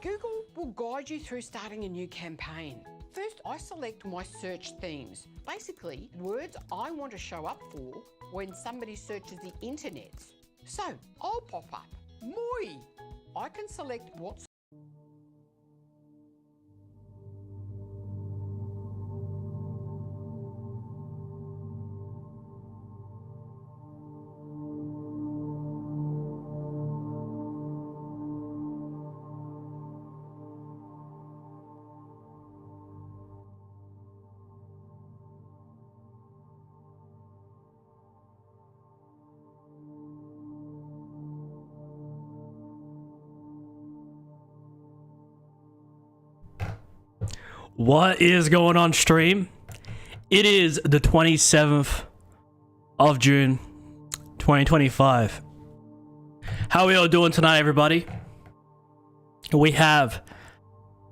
Google will guide you through starting a new campaign. First, I select my search themes. Basically, words I want to show up for when somebody searches the internet. So, I'll pop up, moi. I can select what's What is going on, stream? It is the 27th of June 2025. How are we all doing tonight, everybody? We have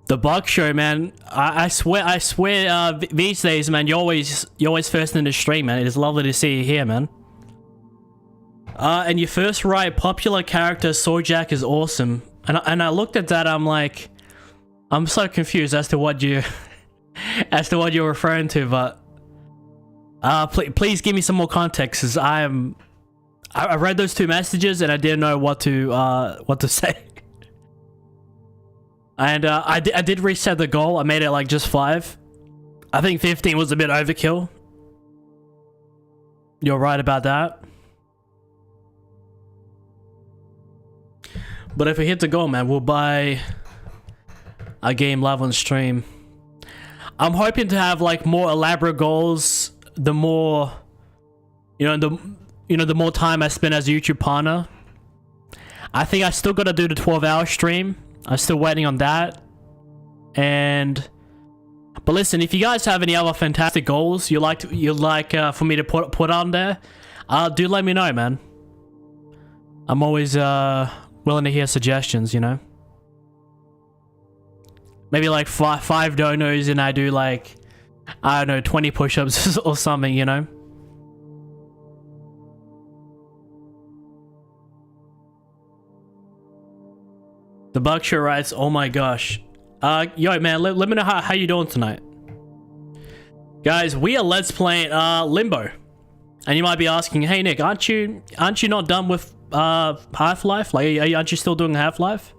the Buck Show, man. I swear these days, man, you're always first in the stream, man. It is lovely to see you here, man. And your first right, popular character Swordjack is awesome. And I looked at that, I'm like, I'm so confused as to what you're referring to, but please give me some more context, because I read those two messages and I didn't know what to say. And I did reset the goal. I made it like just 5. I think 15 was a bit overkill. You're right about that. But if we hit the goal, man, we'll buy a game live on stream. I'm hoping to have like more elaborate goals. The more, the more time I spend as a YouTube partner. I think I still got to do the 12-hour stream. I'm still waiting on that. But listen, if you guys have any other fantastic goals you'd like for me to put on there, do let me know, man. I'm always willing to hear suggestions, Maybe like five donos and I do like, I don't know, 20 push-ups or something, The Buckshire writes, oh my gosh. Yo, man, let me know how you doing tonight. Guys, we are Let's Playing Limbo. And you might be asking, hey Nick, aren't you not done with Half-Life? Like, aren't you still doing Half-Life?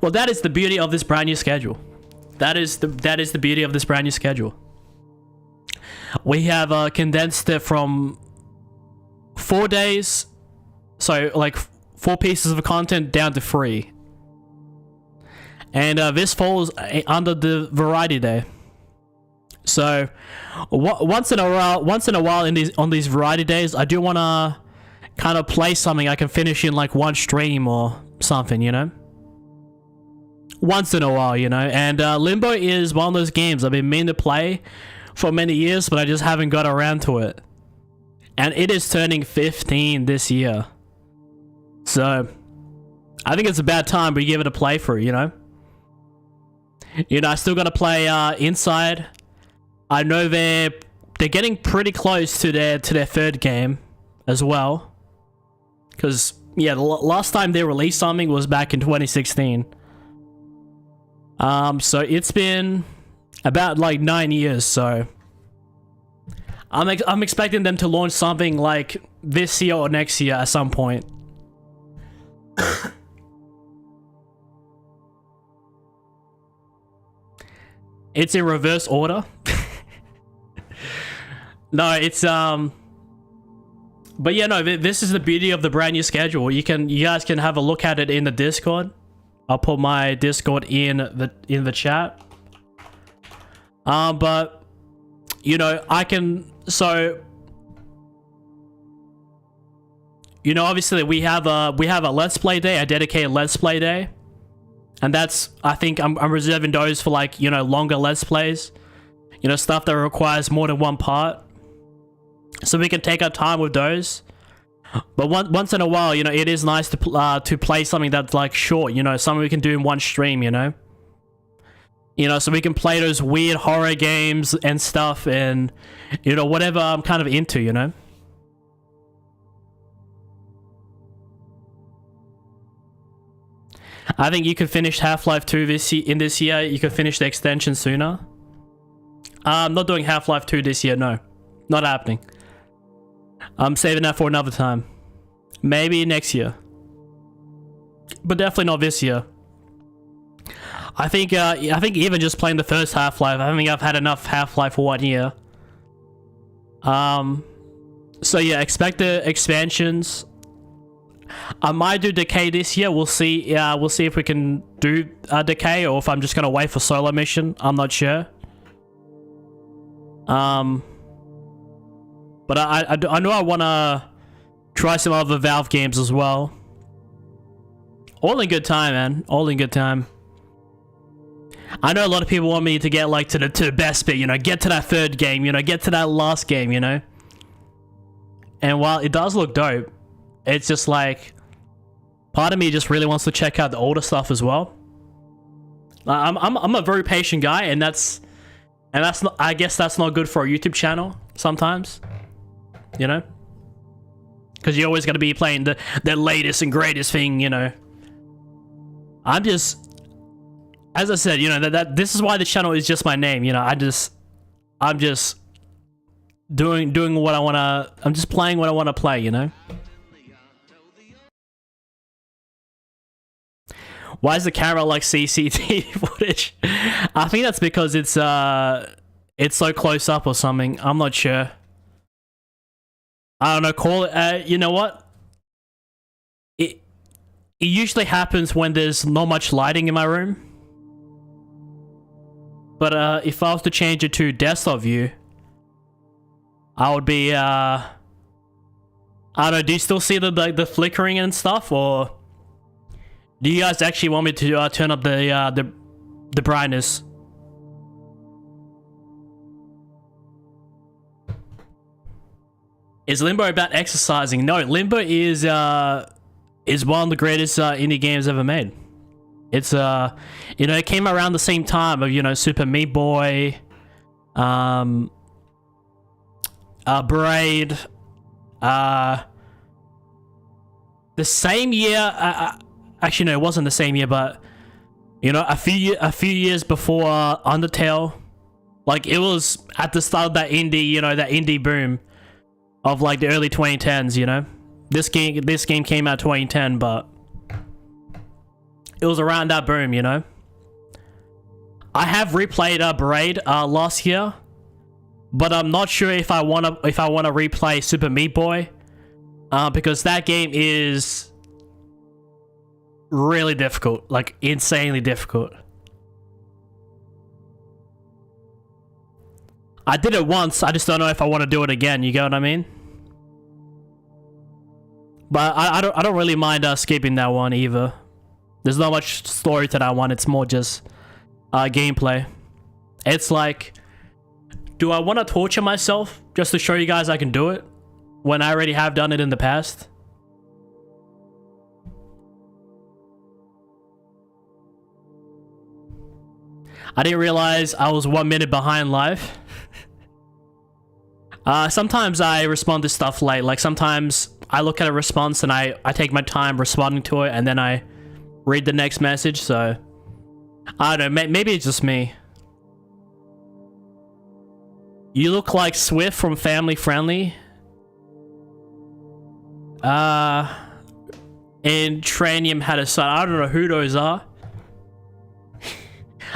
Well, that is the beauty of this brand new schedule. That is the beauty of this brand new schedule. We have condensed it from 4 days, so like 4 pieces of content down to 3. And this falls under the variety day. So once in a while on these variety days, I do want to kind of play something I can finish in like one stream or something, Once in a while, and Limbo is one of those games I've been meaning to play for many years, but I just haven't got around to it. And it is turning 15 this year. So I think it's a bad time we give it a playthrough, I still got to play Inside. I know they're getting pretty close to their 3rd game as well. Because, yeah, the last time they released something was back in 2016. So it's been about like 9 years, so I'm expecting them to launch something like this year or next year at some point. It's in reverse order. No, it's but yeah, no, this is the beauty of the brand new schedule. You guys can have a look at it in the Discord. I'll put my Discord in the chat. But I can, so obviously we have a Let's Play day, a dedicated Let's Play day, and that's, I think I'm reserving those for like longer Let's Plays, stuff that requires more than one part, so we can take our time with those. But once in a while, it is nice to play something that's like short, something we can do in one stream, so we can play those weird horror games and stuff, and whatever I'm kind of into, I think you could finish Half-Life 2 in this year. You could finish the extension sooner. I'm not doing Half-Life 2 this year, no. Not happening. I'm saving that for another time. Maybe next year. But definitely not this year. I think even just playing the first Half-Life, I think I've had enough Half-Life for 1 year. So yeah, expect the expansions. I might do Decay this year. We'll see. Yeah, we'll see if we can do Decay or if I'm just gonna wait for solo mission. I'm not sure. But I know I wanna try some other Valve games as well. All in good time, man. All in good time. I know a lot of people want me to get like to the best bit, you know, get to that third game, you know, get to that last game, you know. And while it does look dope, it's just like part of me just really wants to check out the older stuff as well. I'm a very patient guy, and that's not, I guess that's not good for a YouTube channel sometimes, you know, because you always got to be playing the latest and greatest thing, you know. I'm just, as I said, you know, that this is why the channel is just my name, you know. I'm just doing what I wanna. I'm just playing what I wanna play, you know. Why is the camera like CCTV footage? I think that's because it's so close up or something. I'm not sure. I don't know. Call it. You know what? It usually happens when there's not much lighting in my room. But if I was to change it to desktop view, I would be. I don't know. Do you still see the flickering and stuff, or do you guys actually want me to turn up the brightness? Is Limbo about exercising? No, Limbo is one of the greatest indie games ever made. It's you know, it came around the same time of, you know, Super Meat Boy, Braid, the same year. Actually, no, it wasn't the same year, but you know, a few years before Undertale. Like, it was at the start of that indie, you know, that indie boom of like the early 2010s. You know, this game came out 2010, but it was around that boom. You know, I have replayed Braid last year, but I'm not sure if I wanna replay Super Meat Boy, because that game is really difficult, like insanely difficult. I did it once, I just don't know if I want to do it again, you get what I mean? But I don't really mind skipping that one either. There's not much story to that one, it's more just gameplay. It's like, do I want to torture myself just to show you guys I can do it when I already have done it in the past? I didn't realize I was 1 minute behind live. Sometimes I respond to stuff late. Like, sometimes I look at a response and I take my time responding to it, and then I read the next message. So I don't know, maybe it's just me. You look like Swift from Family Friendly. And Tranium had a son. I don't know who those are.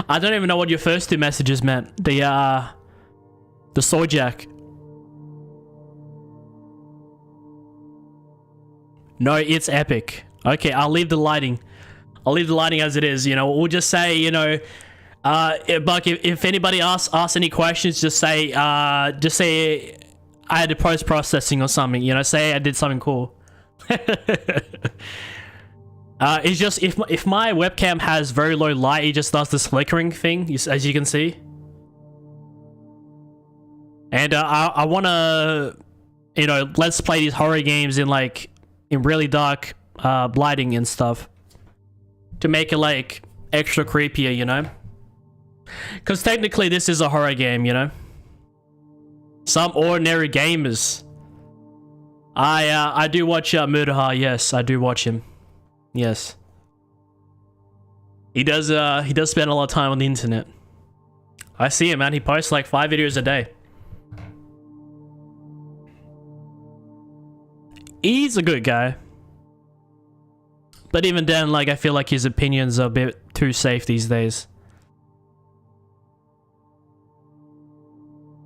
I don't even know what your first two messages meant. The sword jack. No, it's epic. Okay, I'll leave the lighting. I'll leave the lighting as it is, you know. We'll just say, you know, Buck, if anybody asks any questions, just say I had to post-processing or something, you know, say I did something cool. It's just, if my webcam has very low light, it just does this flickering thing, as you can see. And I want to, you know, let's play these horror games in really dark lighting and stuff to make it like extra creepier, you know. Because technically this is a horror game, you know. Some ordinary gamers. I do watch Murderha. Yes, I do watch him. Yes. He does spend a lot of time on the internet. I see him, man. He posts like 5 videos a day. He's a good guy. But even then, like, I feel like his opinions are a bit too safe these days.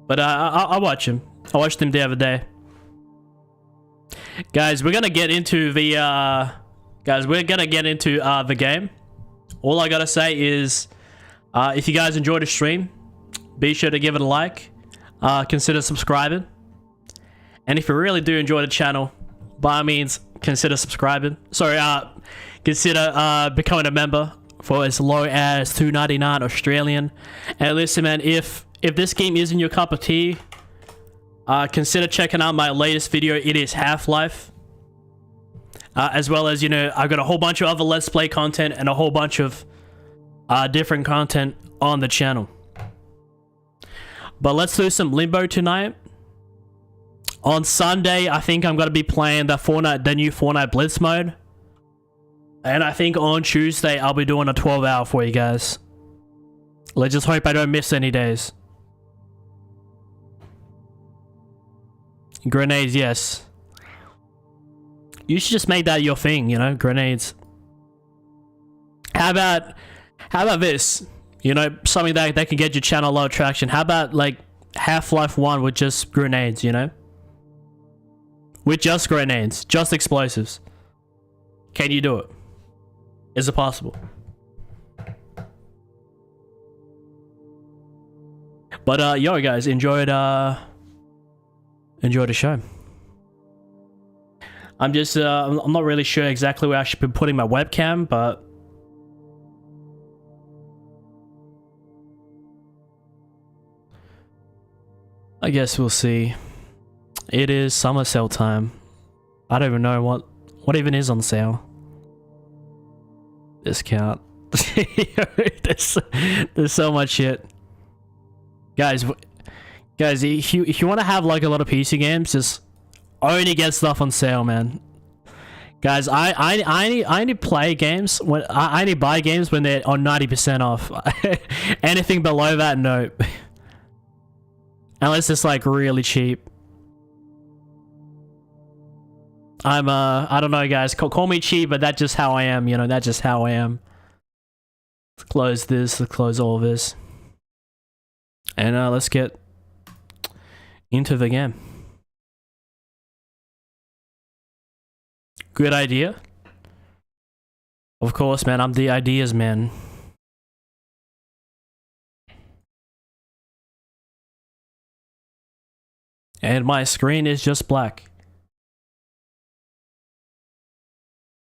But I watch him. I watched him the other day. Guys, we're gonna get into the the game. All I gotta say is, if you guys enjoyed the stream, be sure to give it a like. Consider subscribing. And if you really do enjoy the channel, by all means, consider subscribing. Sorry, consider becoming a member for as low as $2.99 Australian. And listen, man, if this game isn't your cup of tea, consider checking out my latest video. It is Half-Life. As well as, you know, I've got a whole bunch of other Let's Play content and a whole bunch of different content on the channel. But let's do some Limbo tonight. On Sunday, I think I'm going to be playing the new Fortnite Blitz mode. And I think on Tuesday, I'll be doing a 12-hour for you guys. Let's just hope I don't miss any days. Grenades, yes. You should just make that your thing, you know, grenades. How about this? You know, something that can get your channel a lot of traction. How about, like, Half-Life 1 with just grenades, you know? With just grenades, just explosives. Can you do it? Is it possible? But yo guys, enjoy the show. I'm just I'm not really sure exactly where I should be putting my webcam, but I guess we'll see. It is summer sale time. I don't even know what even is on sale. Discount. there's so much shit. Guys, if you want to have like a lot of PC games, just only get stuff on sale, man. Guys, I need to play games when I need to buy games when they're on 90% off. Anything below that, no. Unless it's like really cheap. I don't know, guys. Call me cheap, but that's just how I am, you know. That's just how I am. Let's close this. Let's close all of this. And let's get into the game. Good idea. Of course, man. I'm the ideas man. And my screen is just black.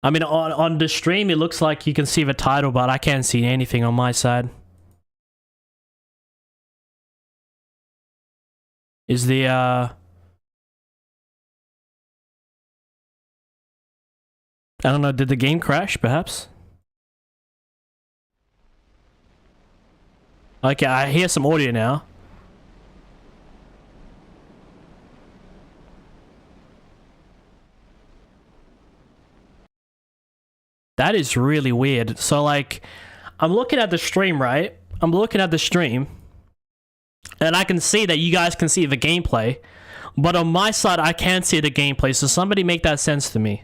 I mean, on the stream, it looks like you can see the title, but I can't see anything on my side. Is the, I don't know, did the game crash, perhaps? Okay, I hear some audio now. That is really weird. So, like, I'm looking at the stream, right? I'm looking at the stream. And I can see that you guys can see the gameplay. But on my side, I can't see the gameplay. So somebody make that sense to me.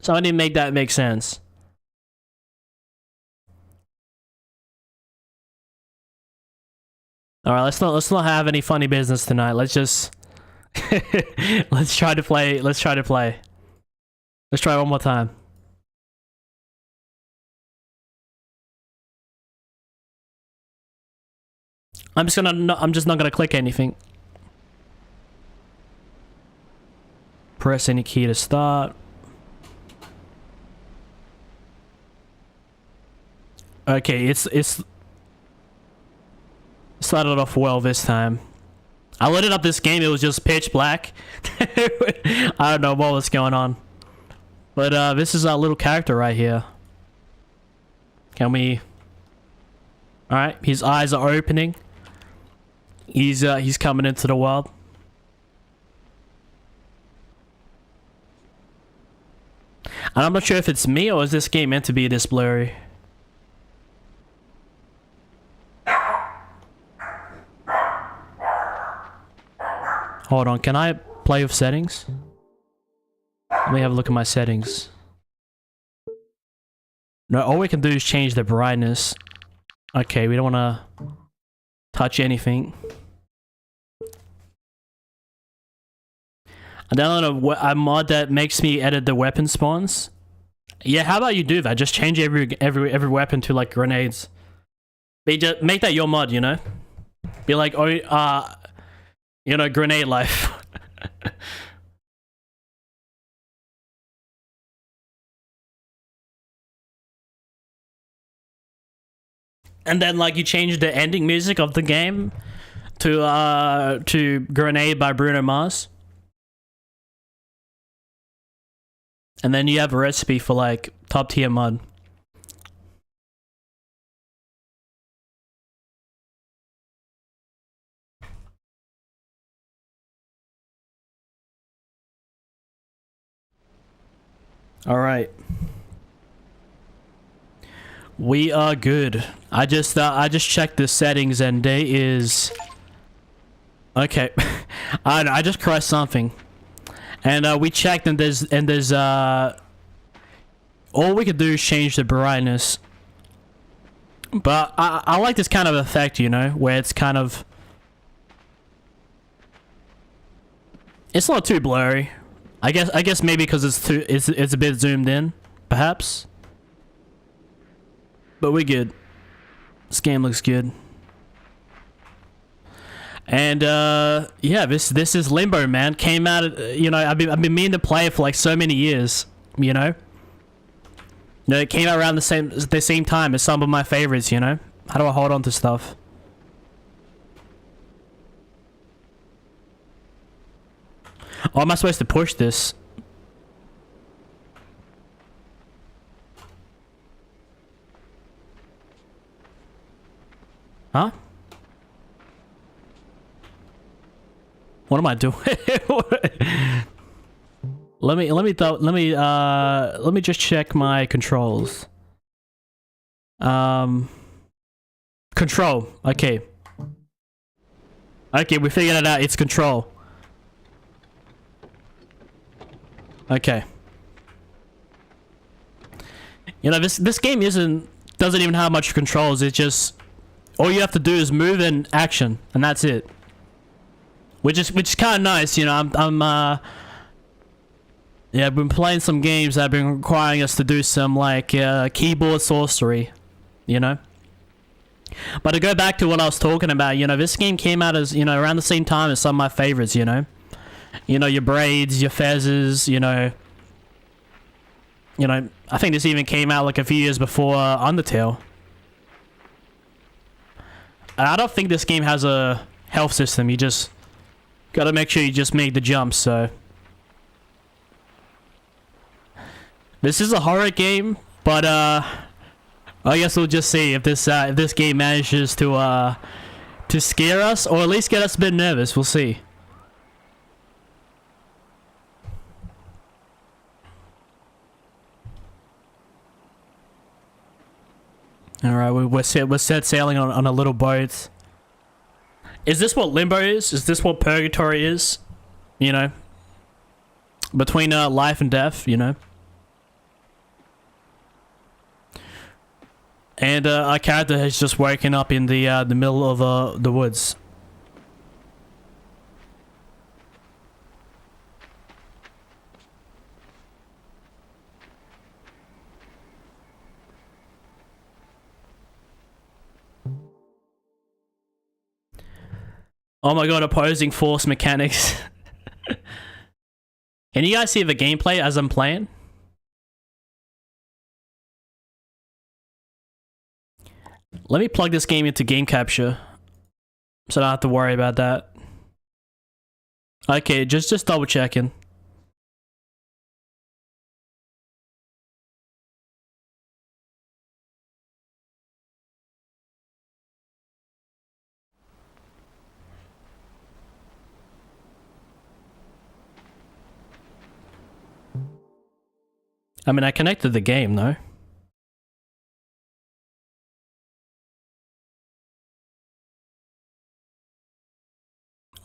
Somebody make that make sense. Alright, let's not have any funny business tonight. Let's just... Let's try to play. Let's try to play. Let's try one more time. I'm just not gonna click anything. Press any key to start. Okay, it's started off well this time. I loaded up this game, it was just pitch black. I don't know what was going on. But this is our little character right here. Can we... Alright, his eyes are opening. He's coming into the world. And I'm not sure if it's me or is this game meant to be this blurry. Hold on, can I play with settings? Let me have a look at my settings. No, all we can do is change the brightness. Okay, we don't want to touch anything. I downloaded a mod that makes me edit the weapon spawns. Yeah, how about you do that? Just change every weapon to like grenades. Make that your mod, you know? Be like, oh, you know, grenade life. And then like you change the ending music of the game to Grenade by Bruno Mars. And then you have a recipe for like top tier mod. All right. We are good. I just checked the settings and there is okay. I just crushed something. And we checked and there's all we could do is change the brightness. But I like this kind of effect, you know, where it's kind of it's not too blurry. I guess maybe because it's a bit zoomed in, perhaps. But we good. This game looks good. And yeah, this is Limbo, man. Came out, you know, I've been meaning to play it for like so many years, you know. You know, it came out around the same time as some of my favorites, you know. How do I hold on to stuff? Oh, am I supposed to push this? Huh? What am I doing? let me just check my controls. Control. Okay. Okay, we figured it out. It's control. Okay. You know, this game doesn't even have much controls. It's just all you have to do is move and action, and that's it. Which is kind of nice, you know. Yeah, I've been playing some games that have been requiring us to do some like keyboard sorcery, you know. But to go back to what I was talking about, you know, this game came out as, you know, around the same time as some of my favorites, you know. You know, your Braids, your Fezzes, you know. You know, I think this even came out like a few years before Undertale. And I don't think this game has a health system. You just gotta make sure you just make the jumps, so. This is a horror game, but I guess we'll just see if this game manages to scare us, or at least get us a bit nervous. We'll see. Alright, we're set sailing on a little boat. Is this what Limbo is? Is this what Purgatory is? You know? Between life and death, you know? And our character has just woken up in the middle of the woods. Oh my god, opposing force mechanics. Can you guys see the gameplay as I'm playing? Let me plug this game into game capture, so I don't have to worry about that. Okay, just double checking. I mean, I connected the game, though.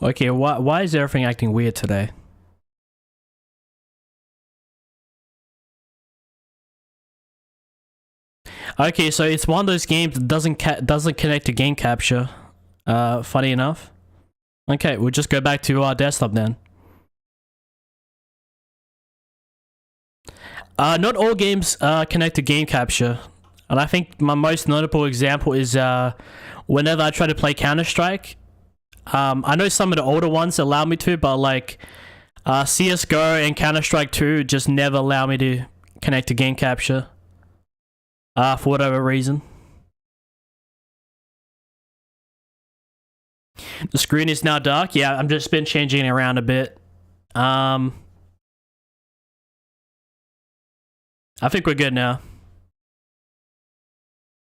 Okay, why is everything acting weird today? Okay, so it's one of those games that doesn't connect to game capture. Funny enough. Okay, we'll just go back to our desktop then. Not all games connect to game capture. And I think my most notable example is whenever I try to play Counter-Strike. I know some of the older ones allow me to, but like CSGO and Counter-Strike 2 just never allow me to connect to game capture. For whatever reason. The screen is now dark. Yeah, I've just been changing it around a bit. I think we're good now.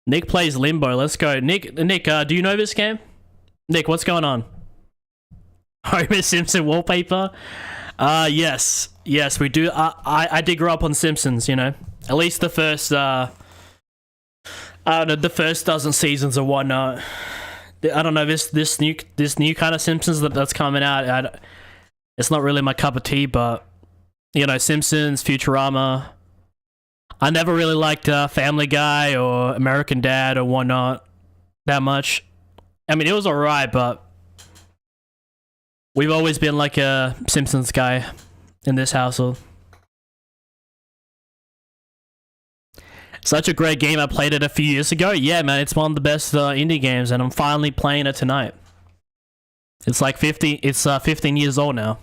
Nik Plays Limbo. Let's go. Nick, do you know this game? Nick, what's going on? Homer Simpson wallpaper? Yes. Yes, we do. I did grow up on Simpsons, you know. At least the first, I don't know, the first dozen seasons or whatnot. I don't know, this new kind of Simpsons that's coming out, it's not really my cup of tea, but, you know, Simpsons, Futurama. I never really liked Family Guy or American Dad or whatnot that much. I mean, it was alright, but we've always been like a Simpsons guy in this household. Such a great game. I played it a few years ago. Yeah, man, it's one of the best indie games, and I'm finally playing it tonight. It's like 15 years old now.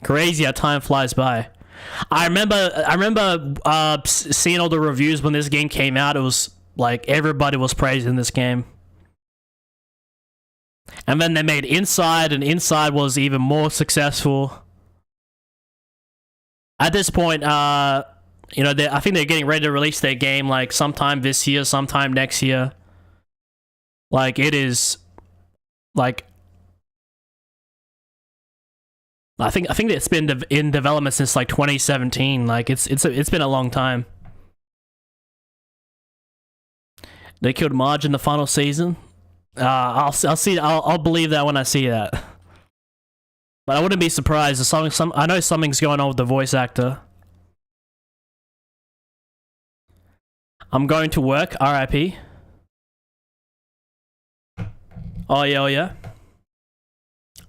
Crazy how time flies by. I remember seeing all the reviews when this game came out. It was like everybody was praising this game. And then they made Inside, and Inside was even more successful. At this point, you know, I think they're getting ready to release their game like sometime this year, sometime next year. Like, it is like I think it's been in development since like 2017. Like it's been a long time. They killed Marge in the final season. I'll believe that when I see that. But I wouldn't be surprised if I know something's going on with the voice actor. I'm going to work. RIP. Oh yeah.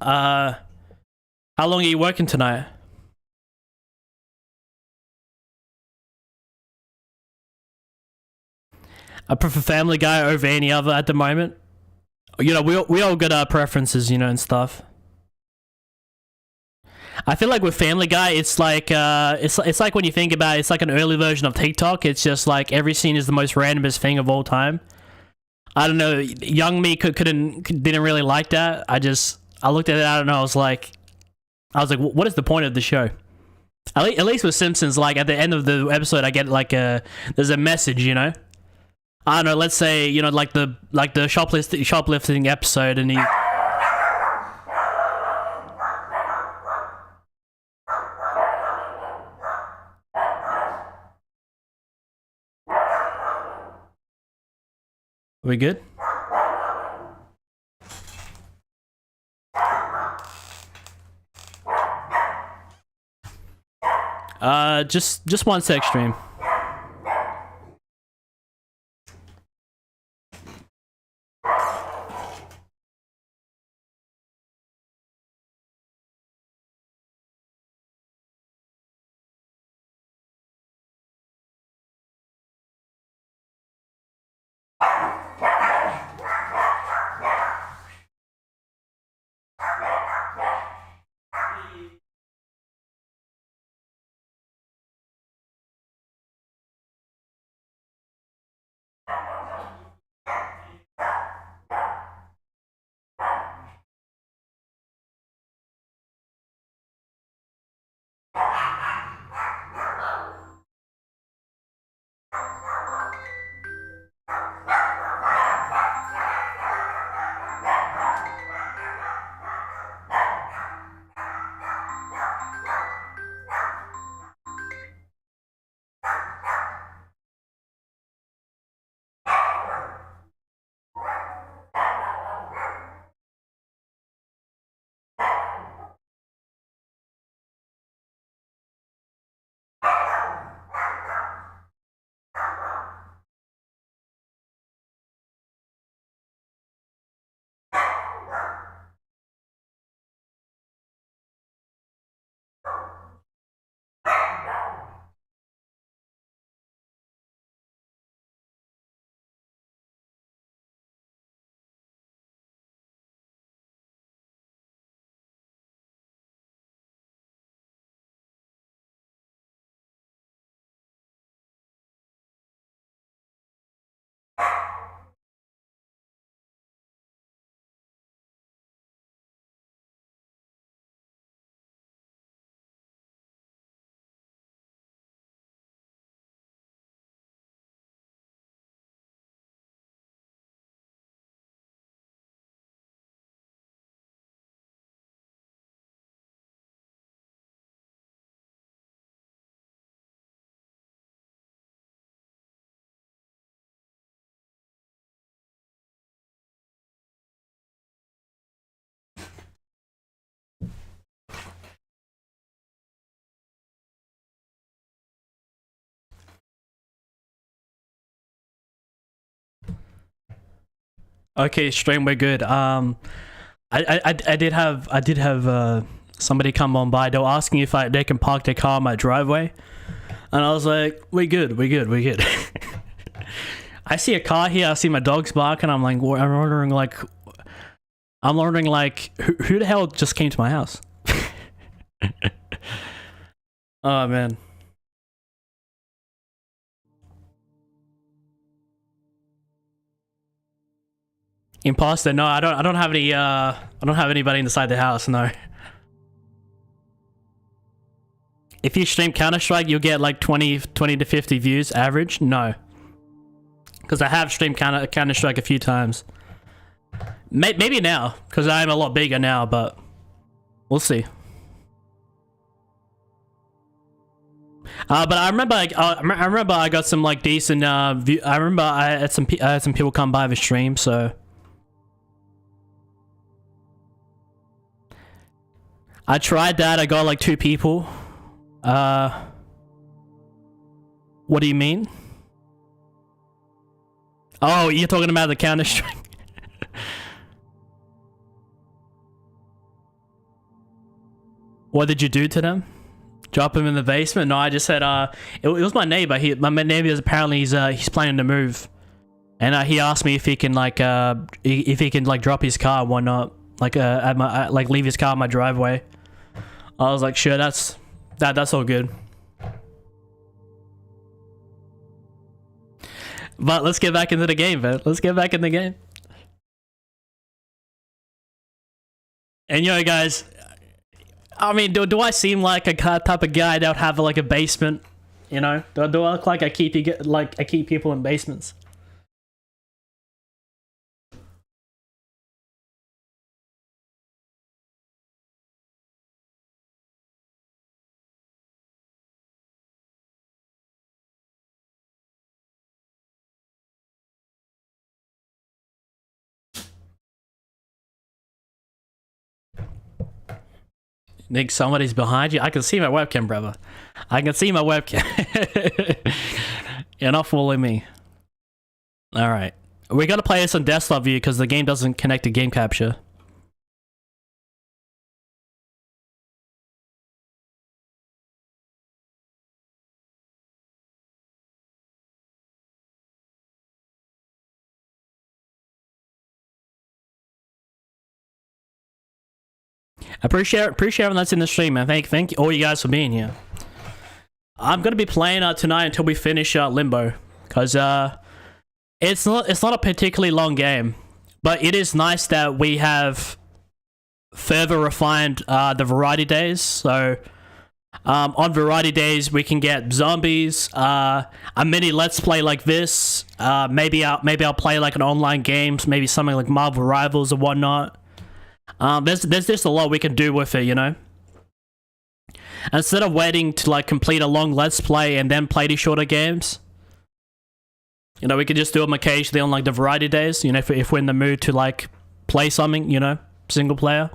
How long are you working tonight? I prefer Family Guy over any other at the moment. You know, we all got our preferences, you know, and stuff. I feel like with Family Guy, it's like it's like when you think about it, it's like an early version of TikTok. It's just like every scene is the most randomest thing of all time. I don't know, young me didn't really like that. I looked at it, I don't know, I was like, what is the point of the show? At least with Simpsons, like at the end of the episode, I get like there's a message, you know. I don't know. Let's say, you know, like the shoplifting episode, and he. We good? Just one sec, stream. Okay, stream, we're good. I did have somebody come on by. They were asking if they can park their car in my driveway, and I was like, "We good. I see a car here. I see my dogs barking. I'm like, I'm wondering like, who the hell just came to my house? Oh man. Imposter? No, I don't have any. I don't have anybody inside the house. No. If you stream Counter-Strike, you'll get like 20 to 50 views average. No, because I have streamed Counter-Strike a few times. Maybe now, because I'm a lot bigger now, but we'll see. But I remember, I got some like decent view. I remember I had some people come by the stream, so. I tried that. I got like 2 people. What do you mean? Oh, you're talking about the Counter-Strike. What did you do to them? Drop him in the basement? No, I just said it was my neighbor. My neighbor is apparently he's planning to move, and he asked me if he can like drop his car and whatnot, like at my like leave his car in my driveway. I was like, sure, that's all good. But let's get back into the game, man. Let's get back in the game. And yo, guys, I mean, do I seem like a type of guy that would have like a basement? You know, do I look like I keep people in basements? Nick, somebody's behind you. I can see my webcam, brother. I can see my webcam. You're not fooling me. Alright. We gotta play this on desktop view because the game doesn't connect to game capture. I appreciate everyone that's in the stream, man. Thank you all you guys for being here. I'm gonna be playing tonight until we finish Limbo, cause it's not a particularly long game, but it is nice that we have further refined the variety days. So on variety days we can get zombies, a mini let's play like this. Maybe I'll play like an online games, maybe something like Marvel Rivals or whatnot. There's just a lot we can do with it, you know. Instead of waiting to like complete a long let's play and then play these shorter games, you know, we could just do them occasionally on like the variety days. You know, if we're in the mood to like play something, you know, single player.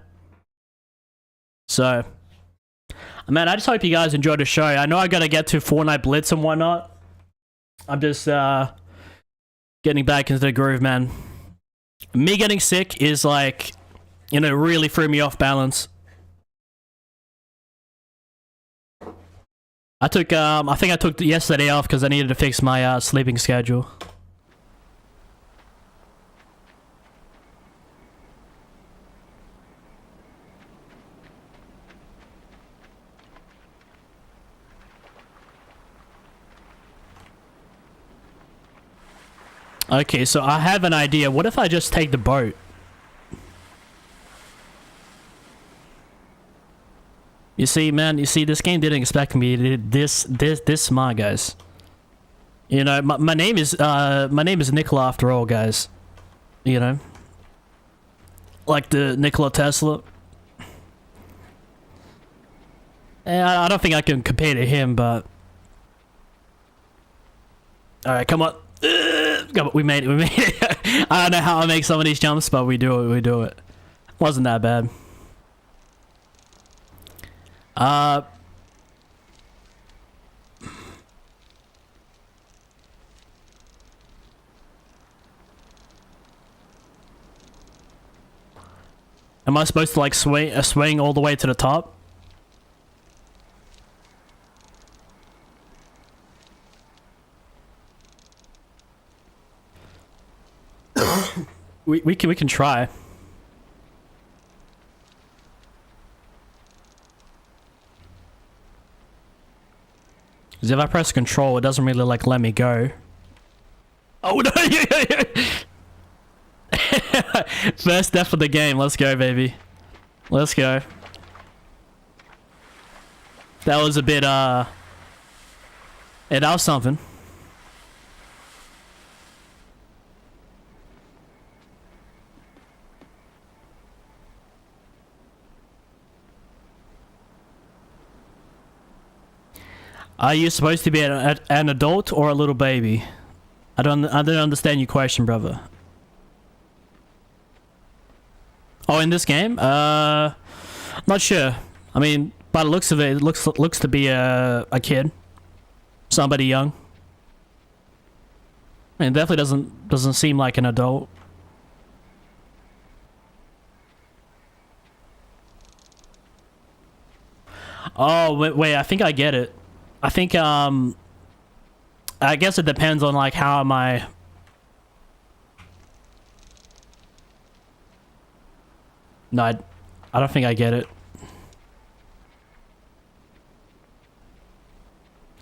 So, man, I just hope you guys enjoyed the show. I know I gotta get to Fortnite Blitz and whatnot. I'm just getting back into the groove, man. Me getting sick is like, you know, really threw me off balance. I think I took yesterday off because I needed to fix my sleeping schedule. Okay, so I have an idea. What if I just take the boat? You see, man, this game didn't expect me to do this smart, guys. You know, my name is Nikola after all, guys. You know? Like the Nikola Tesla. And I don't think I can compare to him, but... Alright, come on. Come on, we made it, I don't know how I make some of these jumps, but we do it. Wasn't that bad. Am I supposed to like swing all the way to the top? we can try. Because if I press control, it doesn't really like let me go. Oh no! First death of the game. Let's go, baby. Let's go. That was a bit yeah, that was something. Are you supposed to be an adult or a little baby? I don't understand your question, brother. Oh, in this game? Not sure. I mean, by the looks of it, it looks to be a kid. Somebody young. I mean, it definitely doesn't seem like an adult. Oh, wait, I think I get it. I think, I guess it depends on, like, how am I... No, I don't think I get it.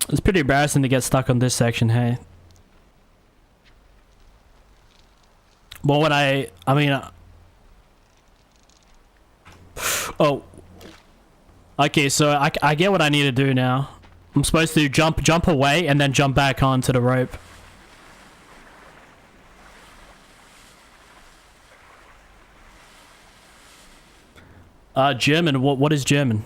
It's pretty embarrassing to get stuck on this section, hey? But what I mean... oh. Okay, so I get what I need to do now. I'm supposed to jump away and then jump back onto the rope. German. What is German?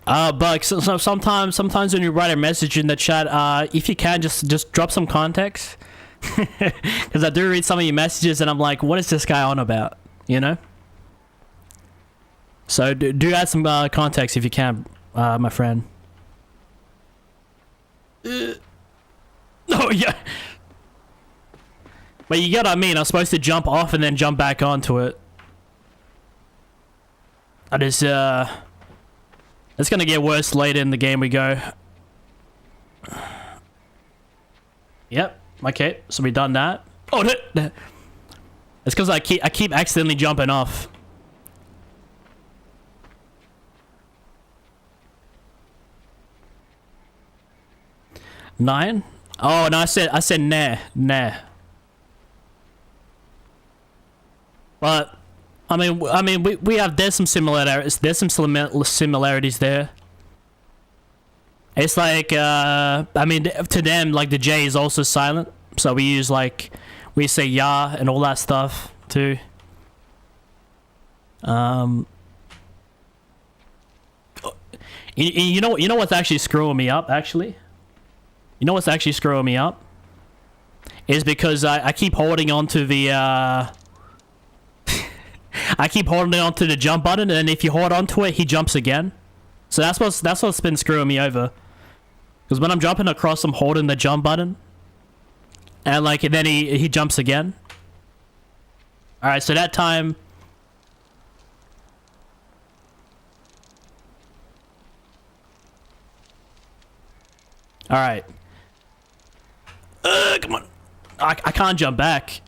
But sometimes when you write a message in the chat, if you can just drop some context. Because I do read some of your messages and I'm like, what is this guy on about? You know? So do add some context if you can, my friend. Oh, yeah. But you get what I mean. I'm supposed to jump off and then jump back onto it. I just, it's gonna get worse later in the game we go. Yep. Okay, so we done that. Oh, no. It's because I keep accidentally jumping off. Nine? Oh no, I said nah. But I mean we have there's some similarities. There's some similarities there. It's like, I mean, to them, like, the J is also silent. So we use, like, we say ya and all that stuff, too. You know what's actually screwing me up, actually? You know what's actually screwing me up? Is because I keep holding on to the, I keep holding on to the jump button, and if you hold on to it, he jumps again. So that's what's been screwing me over. Because when I'm jumping across, I'm holding the jump button. And like, and then he jumps again. Alright, so that time... Alright. Come on. I can't jump back.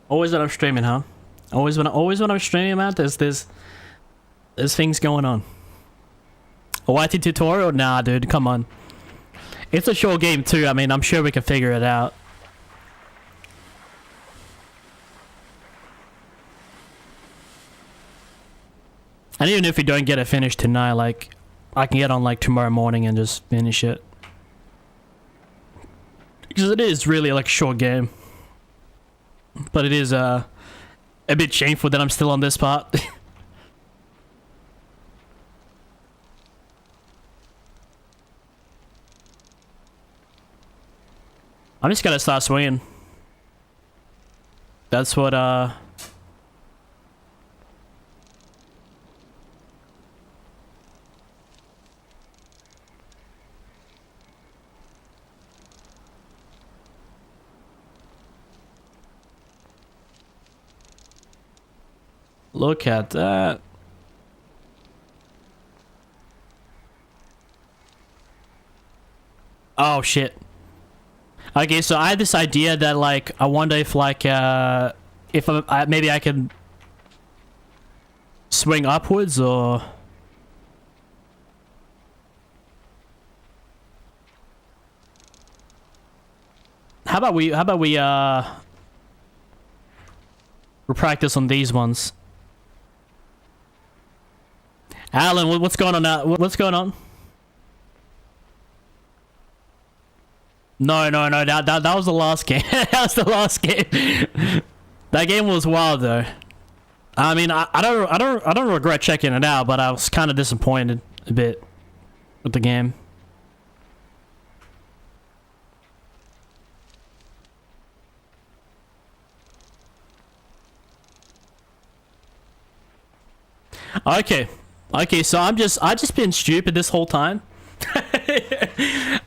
Always when I'm streaming, huh? Always when I'm streaming, man. There's things going on. A YT tutorial? Nah, dude, come on. It's a short game too. I mean, I'm sure we can figure it out. And even if we don't get it finished tonight, like, I can get on like tomorrow morning and just finish it. Because it is really like a short game. But it is a bit shameful that I'm still on this part. I'm just gonna start swinging. That's what, look at that. Oh, shit. Okay, so I had this idea that, like, I wonder if, like, if maybe I can swing upwards, or... How about we practice on these ones? Alan, what's going on now? What's going on? No, that was the last game. That was the last game. That game was wild though. I mean, I don't regret checking it out, but I was kind of disappointed a bit with the game. Okay, so I just been stupid this whole time.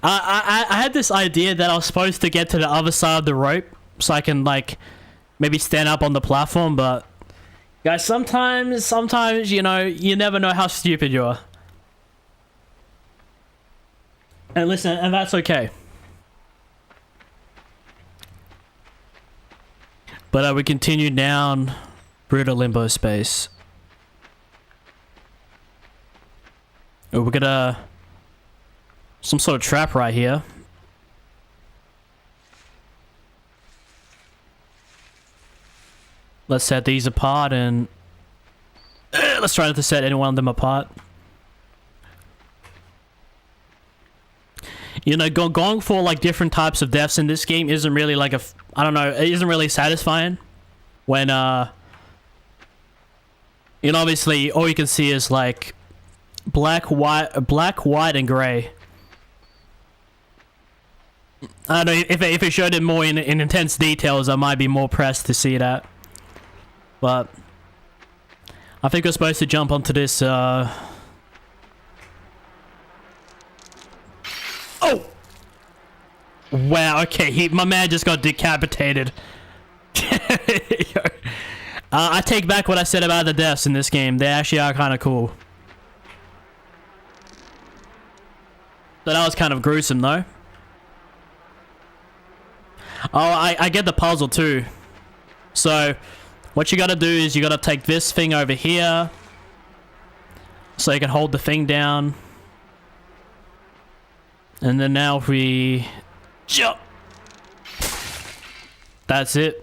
I had this idea that I was supposed to get to the other side of the rope so I can, like, maybe stand up on the platform, but guys, sometimes, you know, you never know how stupid you are. And listen, and that's okay. But we continue down brutal limbo space. Oh, we got some sort of trap right here. Let's set these apart and let's try not to set any one of them apart. You know, going for like different types of deaths in this game isn't really like I don't know, it isn't really satisfying when you know, obviously all you can see is like black, white, and gray. I don't know, if it showed it more in intense details, I might be more pressed to see that. But I think we're supposed to jump onto this, Oh! Wow, okay, my man just got decapitated. I take back what I said about the deaths in this game. They actually are kind of cool. So that was kind of gruesome, though. Oh, I get the puzzle, too. So, what you gotta do is you gotta take this thing over here. So you can hold the thing down. And then now if we jump. That's it.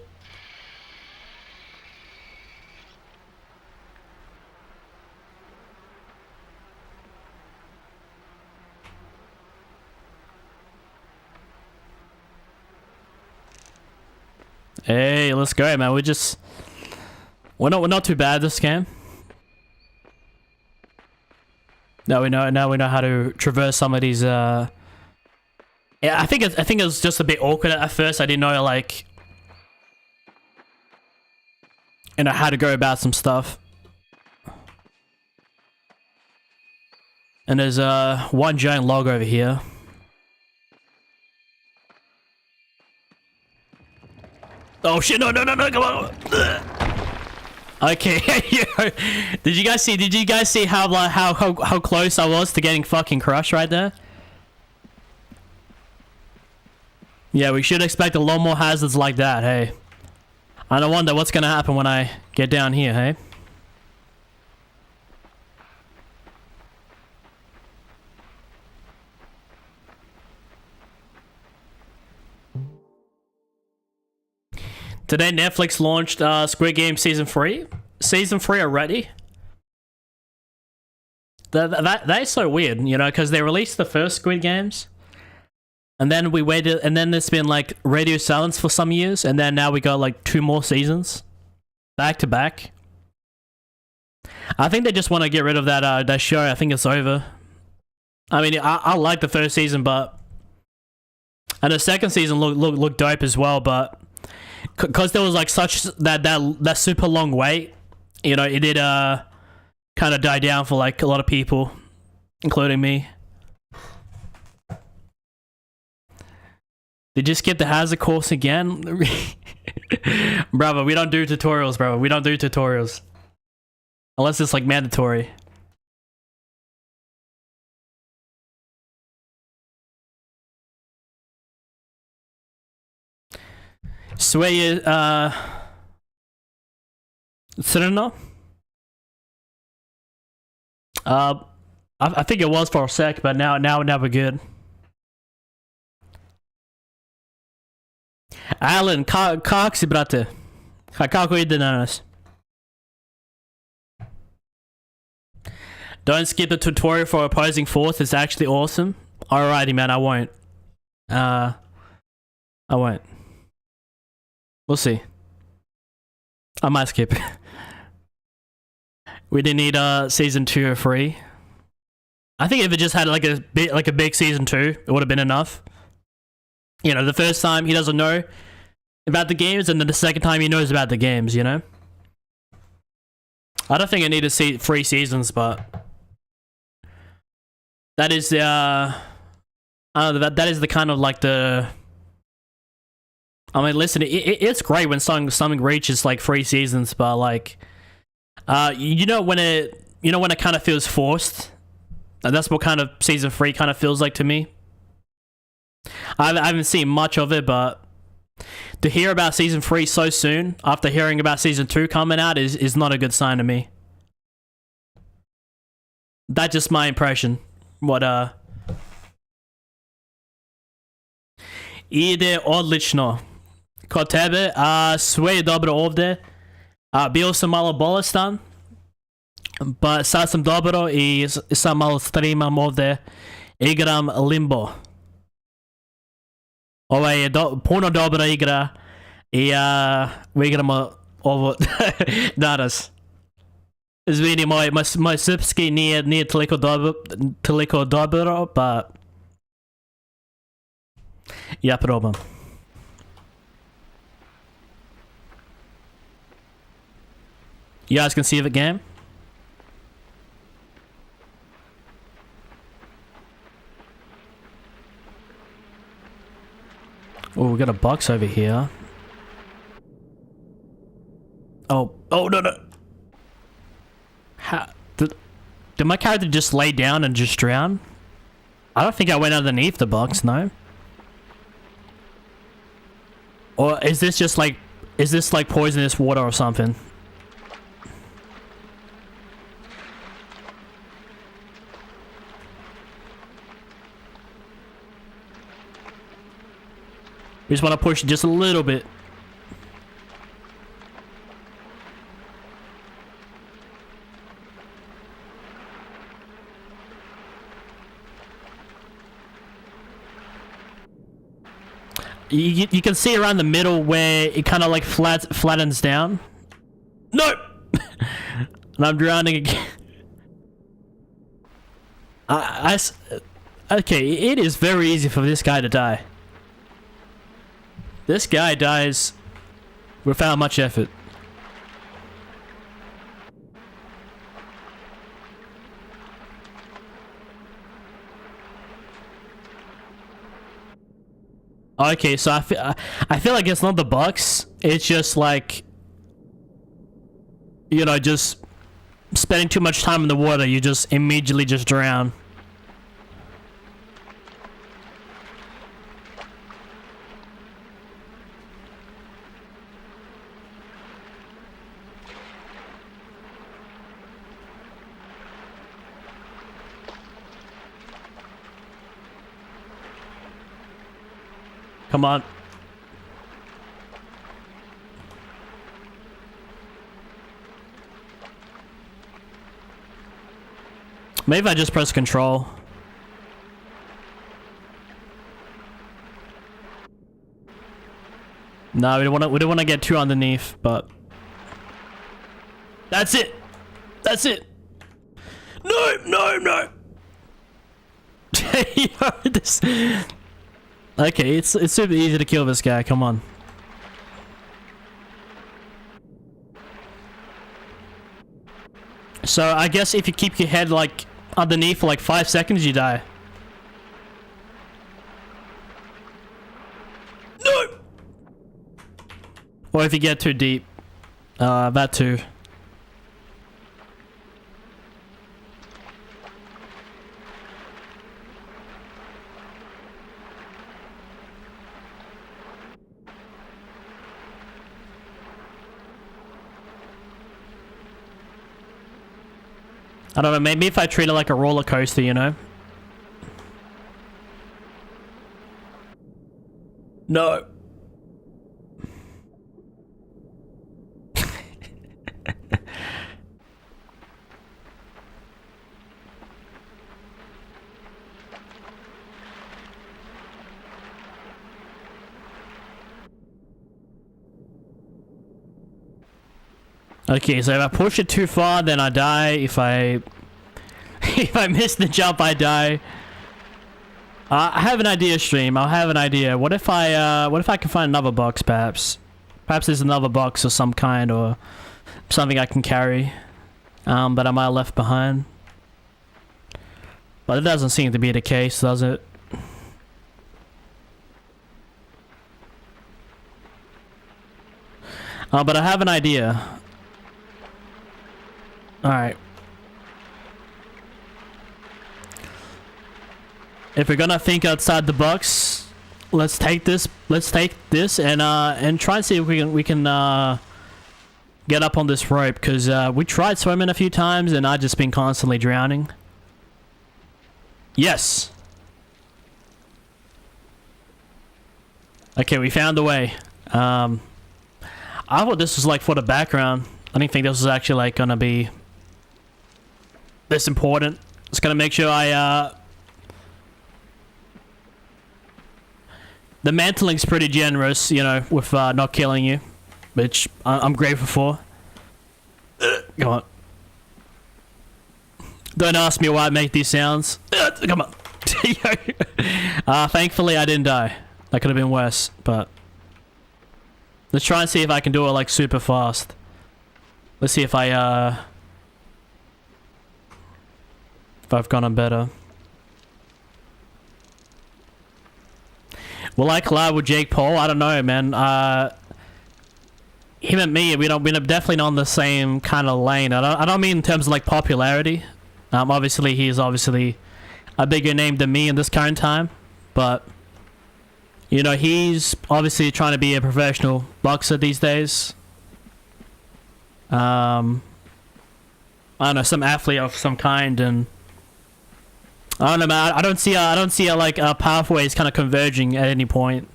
Hey, let's go, man. We're not too bad this game. Now we know how to traverse some of these. Yeah, I think it was just a bit awkward at first. I didn't know, like, you know, how to go about some stuff. And there's one giant log over here. Oh shit! No! Come on! Okay, did you guys see how close I was to getting fucking crushed right there? Yeah, we should expect a lot more hazards like that. Hey, I don't wonder what's gonna happen when I get down here. Hey. Today, Netflix launched Squid Game Season 3. Season 3 already? That is so weird, you know, because they released the first Squid Games. And then we waited, and then there's been like radio silence for some years, and then now we got like 2 more seasons back to back. I think they just want to get rid of that show. I think it's over. I mean, I like the first season, but and the second season looked dope as well, but because there was like such that super long wait, you know, it did kind of die down for like a lot of people, including me. Did you skip the hazard course again? Bravo, we don't do tutorials, bro. We don't do tutorials. Unless it's like mandatory. Sway, Sereno? I think it was for a sec, but now we're good. Alan, kako si, brate? Kako ide danas? Don't skip the tutorial for opposing force. It's actually awesome. Alrighty, man. I won't. I won't. We'll see. I might skip. We didn't need season 2 or 3. I think if it just had like a big season 2, it would have been enough. You know, the first time he doesn't know about the games, and then the second time he knows about the games, you know? I don't think I need to see 3 seasons, but that is the I don't know, that is the kind of like the, I mean, listen, it's great when something reaches like 3 seasons, but like you know when it kind of feels forced, and that's what kind of season 3 kind of feels like to me. I haven't seen much of it, but to hear about season 3 so soon after hearing about season 2 coming out is not a good sign to me. That's just my impression. What Ide odlično. Kod tebe, sve je dobro ovdje. Bio sam malo bolestan, pa sad sam dobro i sad malo streamam ovdje. Igram Limbo. Ovo je puno dobra igra i igramo ovo danas. Izvini, moj srpski nije toliko dobro, pa ja probam. You guys can see the game? Oh, we got a box over here. Oh no. How did my character just lay down and just drown? I don't think I went underneath the box, no. Or is this just like, is this like poisonous water or something? We just want to push just a little bit. You can see around the middle where it kind of like flattens down. No! And I'm drowning again. Okay, it is very easy for this guy to die. This guy dies without much effort. Okay, so I feel like it's not the box. It's just like, you know, just spending too much time in the water. You just immediately just drown. Come on. Maybe I just press control. No, we don't want to get too underneath, but that's it. That's it. No, no, no. Yo, this. Okay, it's super easy to kill this guy. Come on. So I guess if you keep your head like underneath for like 5 seconds, you die. No. Or if you get too deep, that too. I don't know, maybe if I treat it like a roller coaster, you know? No. Okay, so if I push it too far, then I die. If I miss the jump, I die. I have an idea, stream. I'll have an idea. What if I can find another box, perhaps? Perhaps there's another box of some kind, or something I can carry, that I might have left behind. But it doesn't seem to be the case, does it? But I have an idea. Alright. If we're gonna think outside the box, let's take this and try and see if we can get up on this rope, because we tried swimming a few times and I've just been constantly drowning. Yes. Okay, we found the way. I thought this was like for the background. I didn't think this was actually like gonna be this important. Just gonna make sure the mantling's pretty generous, you know, with not killing you, which I'm grateful for. Come on. Don't ask me why I make these sounds. Come on. Thankfully I didn't die. That could have been worse, but let's try and see if I can do it like super fast. Let's see if I've gone on better. Will I collab with Jake Paul? I don't know, man. Him and me, we're definitely not on the same kind of lane. I don't mean in terms of like popularity. Obviously he is obviously a bigger name than me in this current time, but you know, he's obviously trying to be a professional boxer these days. I don't know, some athlete of some kind, and I don't know, man. I don't see like pathways kind of converging at any point.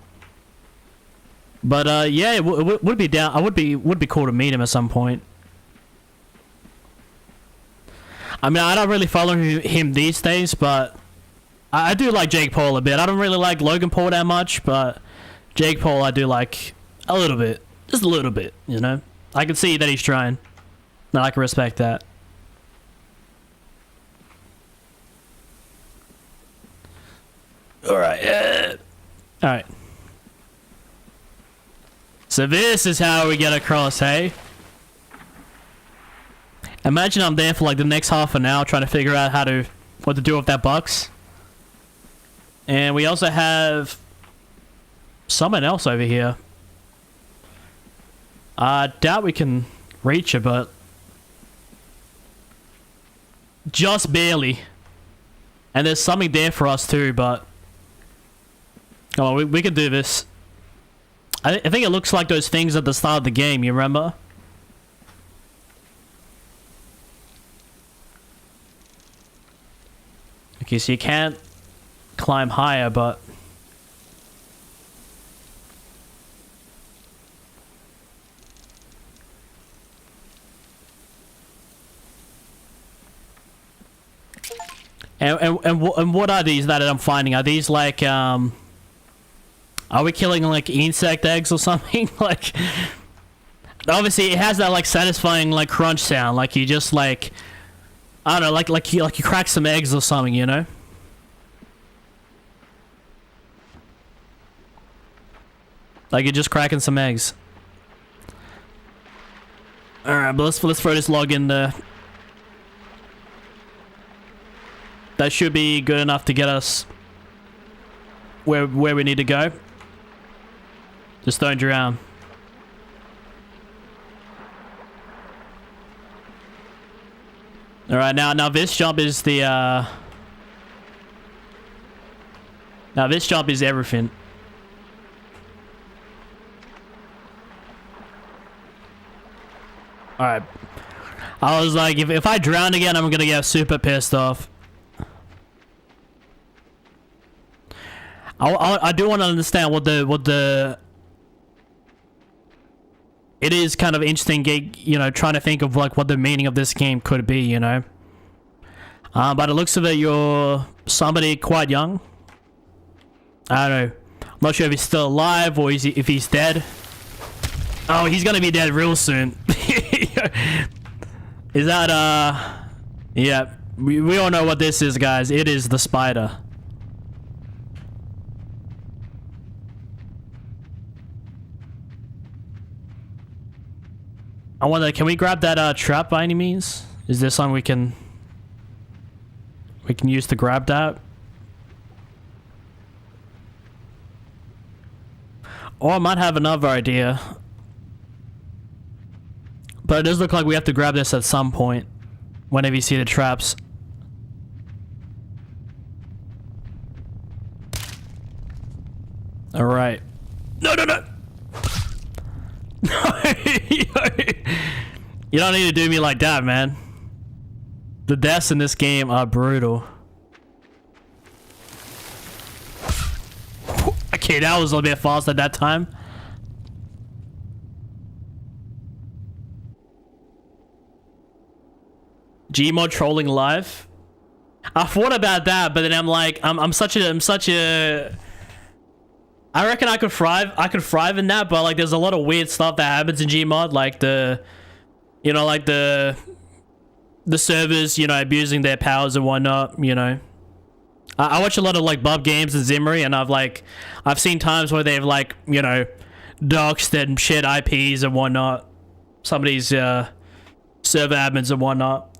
But yeah, it would be down. Would be cool to meet him at some point. I mean, I don't really follow him these days, but I do like Jake Paul a bit. I don't really like Logan Paul that much, but Jake Paul I do like a little bit, just a little bit. You know, I can see that he's trying, and I can respect that. Alright, alright. So this is how we get across, hey? Imagine I'm there for like the next half an hour trying to figure out what to do with that box. And we also have someone else over here. I doubt we can reach it, but just barely. And there's something there for us too, but oh, we can do this. I think it looks like those things at the start of the game, you remember? Okay, so you can't climb higher, but and what are these that I'm finding? Are these like Are we killing like insect eggs or something? Like, obviously it has that like satisfying like crunch sound. Like you just like, I don't know, like you crack some eggs or something, you know? Like you're just cracking some eggs. All right, but let's throw this log in there. That should be good enough to get us where we need to go. Just don't drown. All right, now this jump is the now this jump is everything. All right. I was like, if I drown again, I'm gonna get super pissed off. I do want to understand what the it is kind of interesting, you know, trying to think of like what the meaning of this game could be, you know. By the looks of it, you're somebody quite young. I don't know. I'm not sure if he's still alive or if he's dead. Oh, he's gonna be dead real soon. Is that yeah, we all know what this is, guys. It is the spider. I wonder, can we grab that trap by any means? Is there something we can use to grab that? Or I might have another idea. But it does look like we have to grab this at some point whenever you see the traps. All right. No. You don't need to do me like that, man. The deaths in this game are brutal. Okay, that was a little bit fast at that time. Gmod trolling live. I thought about that, but then I'm like, I'm such a. I reckon I could thrive in that, but like, there's a lot of weird stuff that happens in Gmod, like you know, like the servers, you know, abusing their powers and whatnot, you know. I watch a lot of like Bub Games and Zimmery, and I've seen times where they've like, you know, doxed and shared IPs and whatnot. Some of these server admins and whatnot.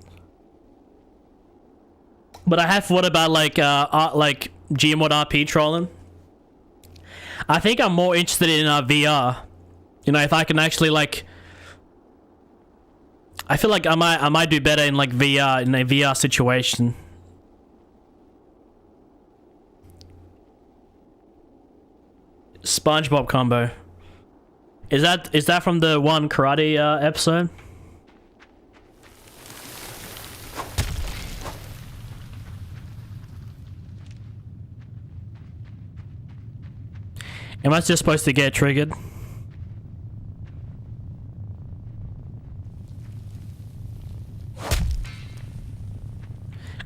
But I have thought about like Gmod RP trolling. I think I'm more interested in VR. You know, if I can actually like, I feel like I might do better in like VR, in a VR situation. SpongeBob combo. Is that from the one karate episode? Am I just supposed to get triggered?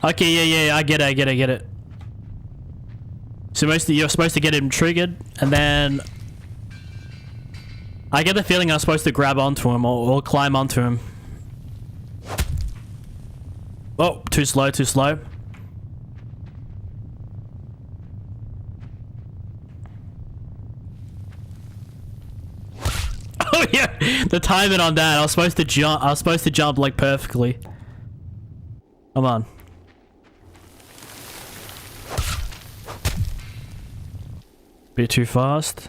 Okay, yeah, I get it. You're supposed to get him triggered, and then I get the feeling I'm supposed to grab onto him or climb onto him. Oh, too slow. Oh yeah, the timing on that. I was supposed to jump like perfectly. Come on. Bit too fast.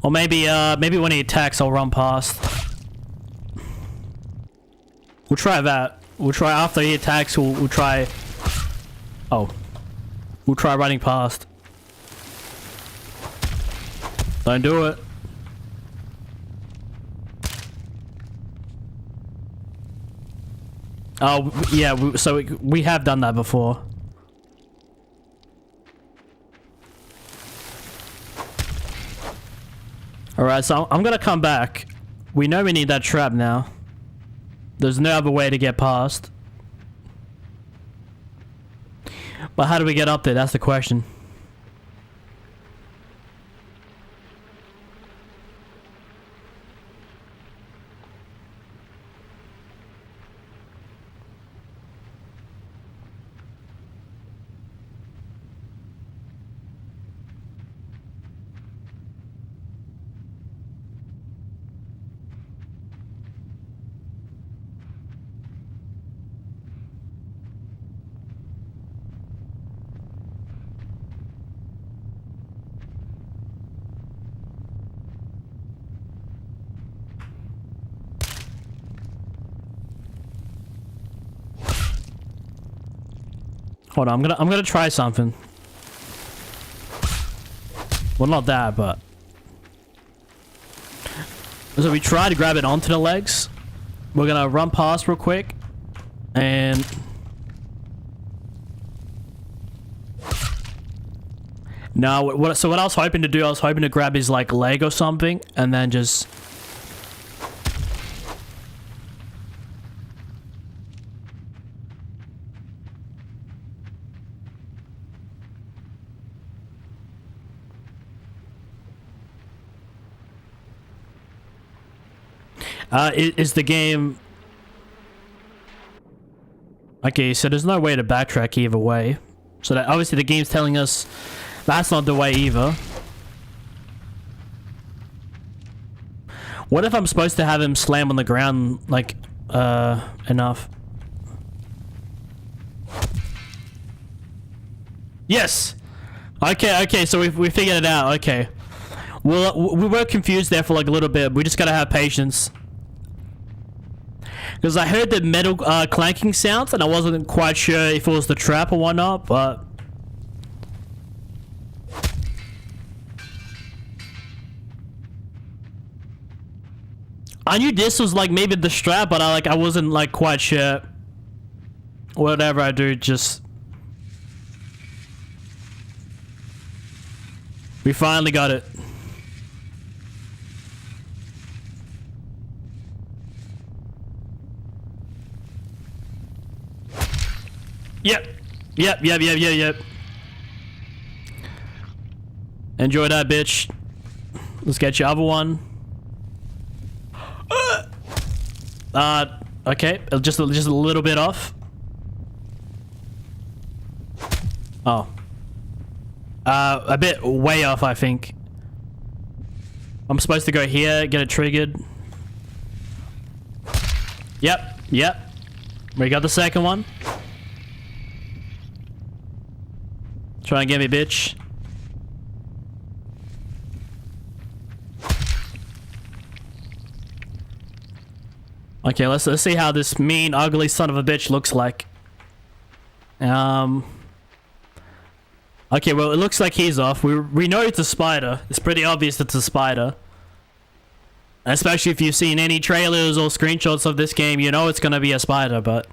Or maybe when he attacks, I'll run past. We'll try that. We'll try after he attacks. We'll try. Oh, we'll try running past. Don't do it. Oh, yeah, so we have done that before. Alright, so I'm gonna come back. We know we need that trap now. There's no other way to get past. But how do we get up there? That's the question. Hold on, I'm gonna try something. Well, not that, but so we try to grab it onto the legs. We're gonna run past real quick, and no. So what I was hoping to do, I was hoping to grab his like leg or something, and then just. Is the game... Okay, so there's no way to backtrack either way. So that obviously the game's telling us that's not the way either. What if I'm supposed to have him slam on the ground, like, enough? Yes! Okay, so we figured it out, okay. Well, we were confused there for like a little bit. We just gotta have patience. Because I heard the metal clanking sounds, and I wasn't quite sure if it was the trap or whatnot, but... I knew this was like maybe the strap, but I wasn't like quite sure. Whatever I do, just... We finally got it. Yep. Enjoy that, bitch. Let's get your other one. Okay, just a little bit off. Oh. A bit way off, I think. I'm supposed to go here, get it triggered. Yep. We got the second one. Try and get me, bitch. Okay, let's see how this mean, ugly son of a bitch looks like. Okay, well, it looks like he's off. We know it's a spider. It's pretty obvious it's a spider. Especially if you've seen any trailers or screenshots of this game, you know it's gonna be a spider, but...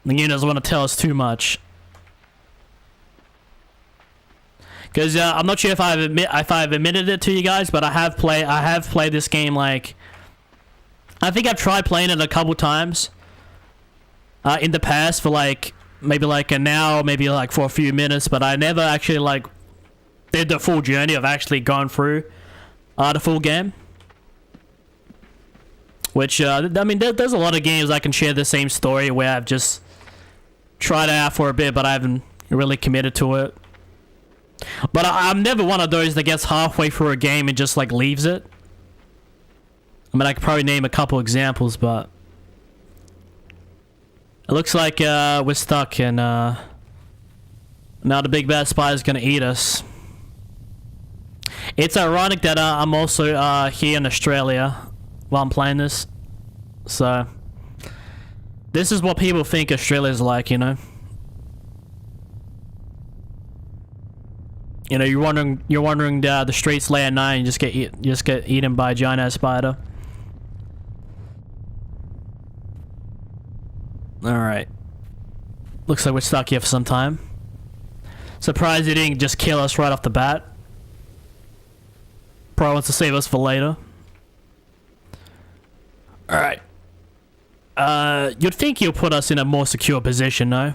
the game doesn't want to tell us too much. Because I'm not sure if I've admitted it to you guys, but I have played this game like... I think I've tried playing it a couple times. In the past for like... maybe like an hour, maybe like for a few minutes, but I never actually like... did the full journey of actually going through the full game. Which, I mean, there's a lot of games I can share the same story where I've just tried it out for a bit, but I haven't really committed to it. But I'm never one of those that gets halfway through a game and just, like, leaves it. I mean, I could probably name a couple examples, but... it looks like we're stuck, and now the big bad spider's gonna eat us. It's ironic that I'm also here in Australia while I'm playing this. So... this is what people think Australia's like, you know? You know, you're wandering the streets late at night and you just get eaten by a giant ass spider. Alright. Looks like we're stuck here for some time. Surprised he didn't just kill us right off the bat. Probably wants to save us for later. Alright. You'd think he'll put us in a more secure position, no?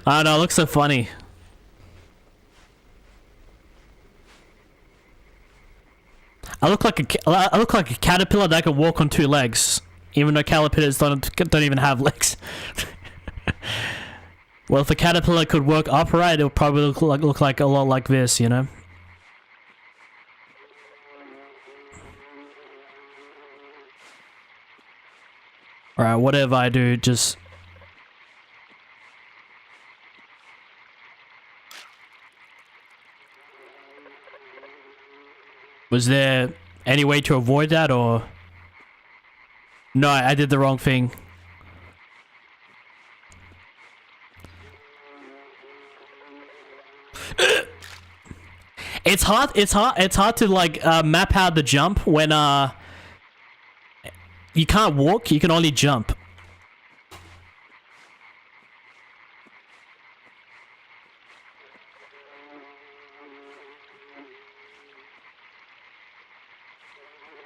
I don't know, it looks so funny. I look like a caterpillar that can walk on 2 legs, even though caterpillars don't even have legs. Well, if a caterpillar could work upright, it would probably look like a lot like this, you know. All right, whatever I do, just. Was there any way to avoid that, or... No, I did the wrong thing. It's hard to like map out the jump when you can't walk, you can only jump.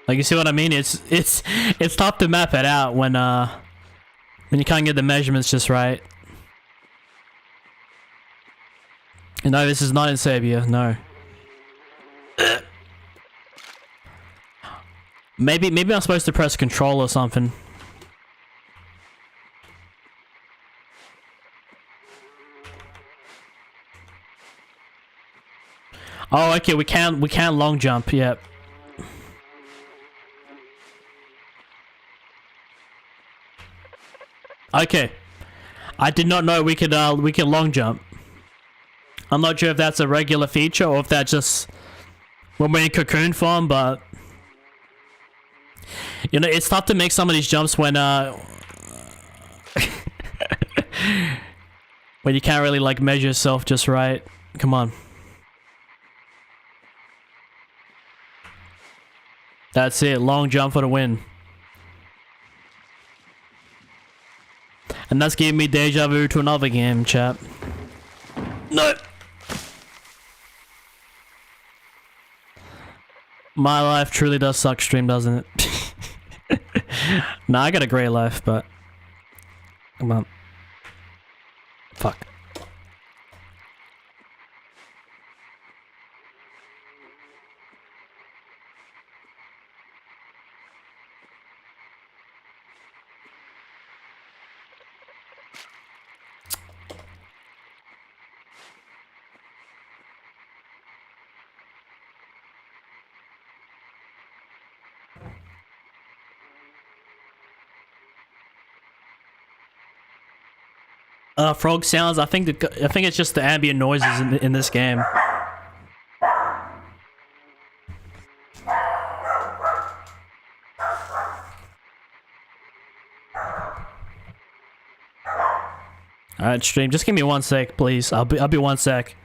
Like, you see what I mean? It's tough to map it out when you can't get the measurements just right. No, this is not in Serbia. No. Maybe I'm supposed to press control or something. Oh, okay. We can't long jump. Yep. Okay, I did not know we could long jump. I'm not sure if that's a regular feature or if that's just when we're in cocoon form, but you know, it's tough to make some of these jumps when when you can't really like measure yourself just right. Come on. That's it, long jump for the win. And that's giving me deja vu to another game, chap. No! My life truly does suck stream, doesn't it? Nah, I got a great life, but... Come on. Fuck. Frog sounds. I think it's just the ambient noises in this game. Alright, stream. Just give me 1 sec, please. I'll be 1 sec.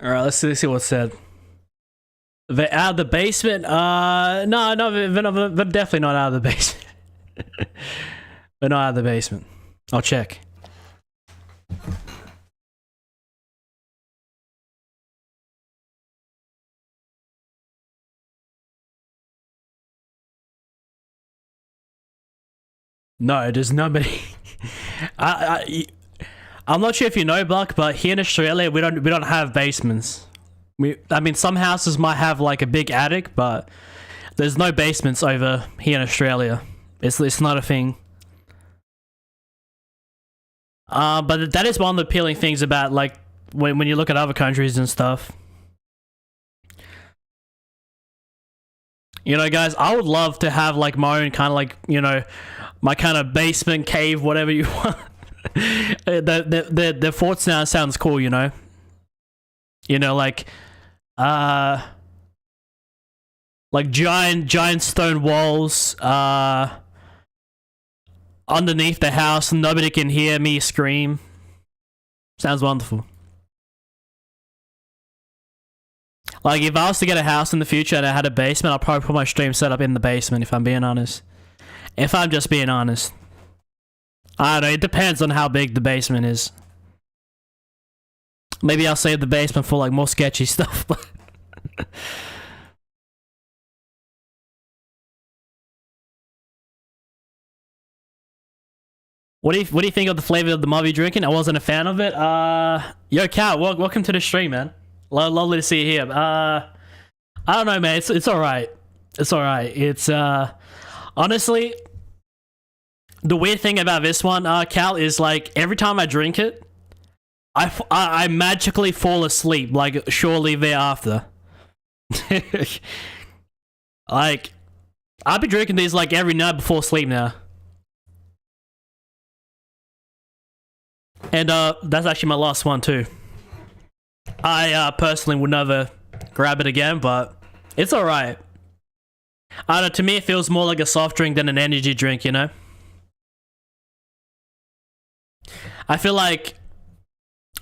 All right, let's see what's said. They're out of the basement. No, they're definitely not out of the basement. They're not out of the basement. I'll check. No, there's nobody. I'm not sure if you know, Buck, but here in Australia, we don't have basements. I mean, some houses might have like a big attic, but there's no basements over here in Australia. It's not a thing. But that is one of the appealing things about like when you look at other countries and stuff. You know, guys, I would love to have like my own kind of like, you know, my kind of basement cave, whatever you want. The fort sounds cool, you know. You know, like giant stone walls underneath the house, nobody can hear me scream. Sounds wonderful. Like, if I was to get a house in the future and I had a basement, I'll probably put my stream setup in the basement, if I'm being honest. If I'm just being honest. I don't know, it depends on how big the basement is. Maybe I'll save the basement for, like, more sketchy stuff. What do you think of the flavor of the mug you're drinking? I wasn't a fan of it. Yo, Cat, welcome to the stream, man. Lovely to see you here. I don't know, man. It's alright. It's alright. It's honestly, the weird thing about this one, Cal, is like every time I drink it, I magically fall asleep, like shortly thereafter. Like, I've been drinking these like every night before sleep now. And that's actually my last one too. I personally would never grab it again, but it's alright. I don't know, to me it feels more like a soft drink than an energy drink, you know? I feel like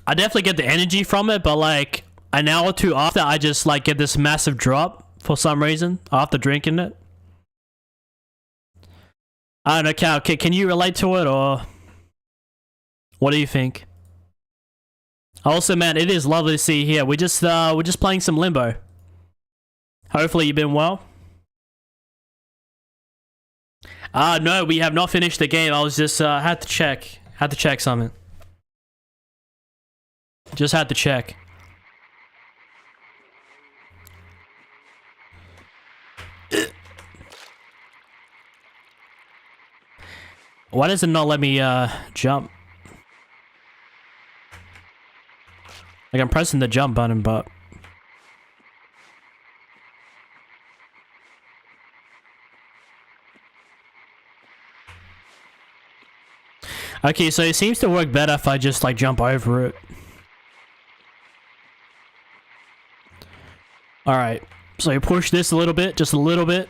I definitely get the energy from it, but like an hour or two after, I just like get this massive drop for some reason after drinking it. I don't know, Cal, can you relate to it, or what do you think? Also, man, it is lovely to see you here. We're just playing some Limbo. Hopefully you've been well. No, we have not finished the game. I was just had to check something. Just had to check. Why does it not let me jump? Like, I'm pressing the jump button, but okay, so it seems to work better if I just like jump over it. Alright, so you push this a little bit, just a little bit.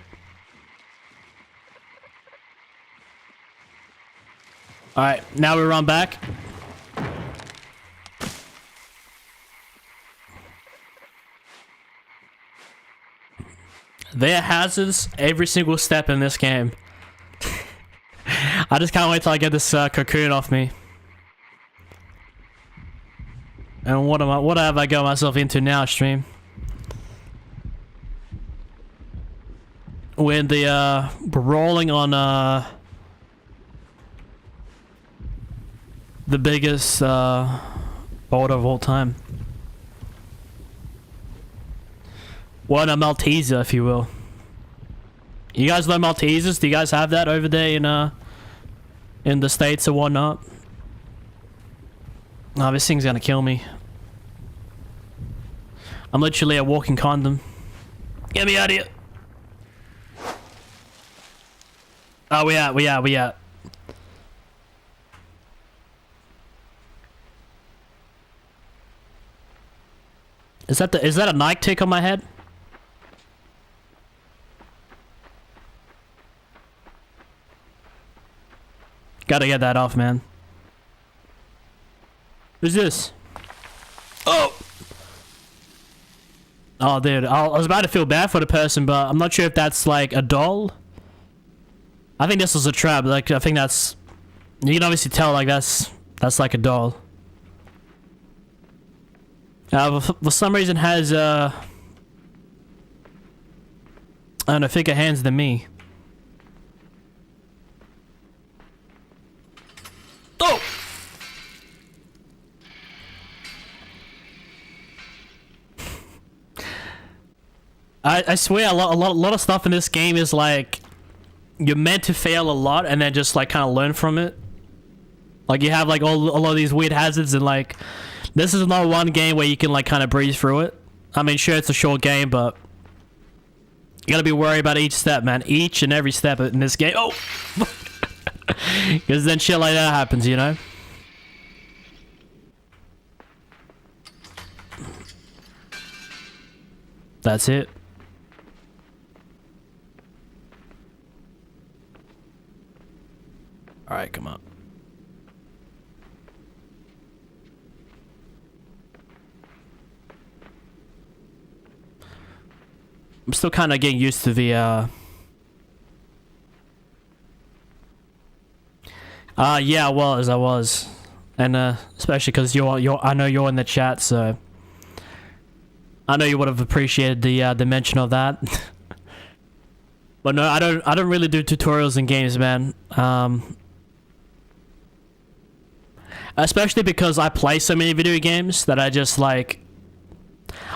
Alright, now we run back. There are hazards every single step in this game. I just can't wait till I get this cocoon off me. And what have I got myself into now, stream? When the rolling on the biggest boulder of all time. Well, a Malteser, if you will. You guys know Maltesers? Do you guys have that over there in the States or whatnot? Oh, this thing's gonna kill me. I'm literally a walking condom. Get me out of here. Oh, we out. Is that a Nike tick on my head? Gotta get that off, man. Who's this? Oh! Oh, dude, I was about to feel bad for the person, but I'm not sure if that's like a doll. I think this was a trap. Like, I think that's... You can obviously tell, like, that's like a doll. For some reason has, I don't know, thicker hands than me. Oh! I swear a lot of stuff in this game is like you're meant to fail a lot and then just like kind of learn from it. Like you have like all of these weird hazards and like this is not one game where you can like kind of breeze through it. I mean, sure, it's a short game, but you gotta be worried about each step, man. Each and every step in this game. Oh, because then shit like that happens, you know. That's it. All right, come on. I'm still kind of getting used to the yeah, I was, and especially because I know you're in the chat, so I know you would have appreciated the mention of that. But no, I don't really do tutorials in games, man. Especially because I play so many video games that I just like.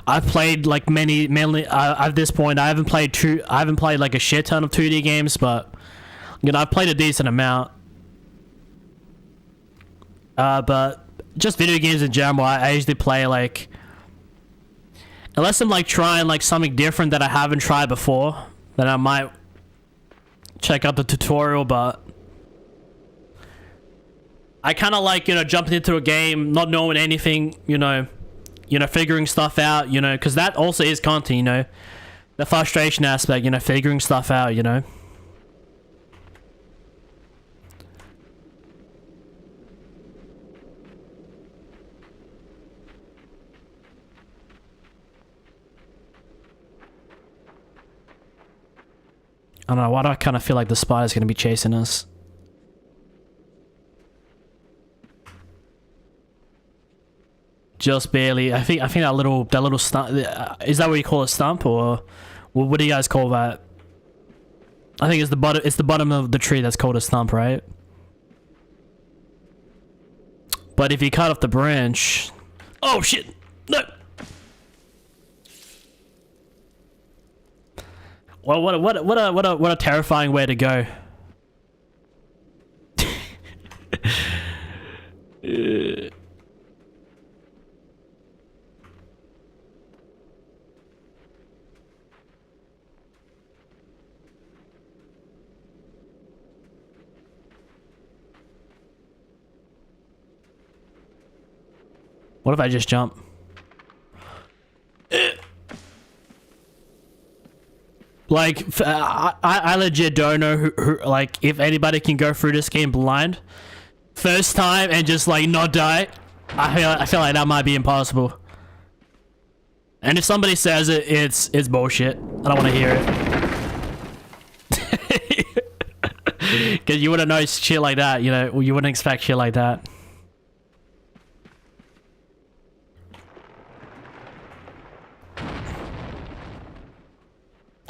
I've played like mainly at this point I haven't played like a shit ton of 2D games, but you know I've played a decent amount. But just video games in general, I usually play like, unless I'm like trying like something different that I haven't tried before, then I might check out the tutorial. But I kind of like, you know, jumping into a game not knowing anything, you know, figuring stuff out, you know, because that also is content, you know, the frustration aspect, you know, figuring stuff out, you know. I don't know, why do I kind of feel like the spider's going to be chasing us? Just barely. I think that little stump, is that what you call a stump, or what do you guys call that? I think it's the bottom of the tree that's called a stump, right? But if you cut off the branch, oh shit, no. Well, what a terrifying way to go. What if I just jump? Like, I legit don't know who, like, if anybody can go through this game blind first time and just like not die. I feel like that might be impossible. And if somebody says it, it's bullshit. I don't want to hear it. Because you wouldn't know shit like that, you know. You wouldn't expect shit like that.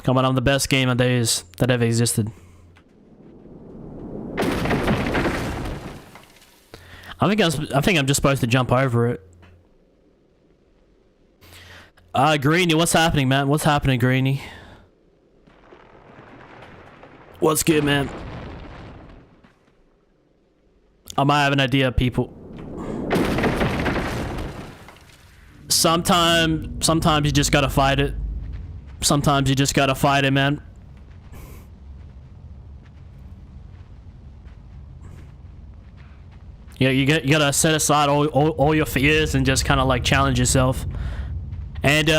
Come on, I'm the best gamer that ever existed. I think I'm just supposed to jump over it. Greenie, what's happening, man? What's happening, Greenie? What's good, man? I might have an idea, people. Sometimes you just gotta fight it. Sometimes you just gotta fight it, man. Yeah, you gotta set aside all your fears and just kind of like challenge yourself. And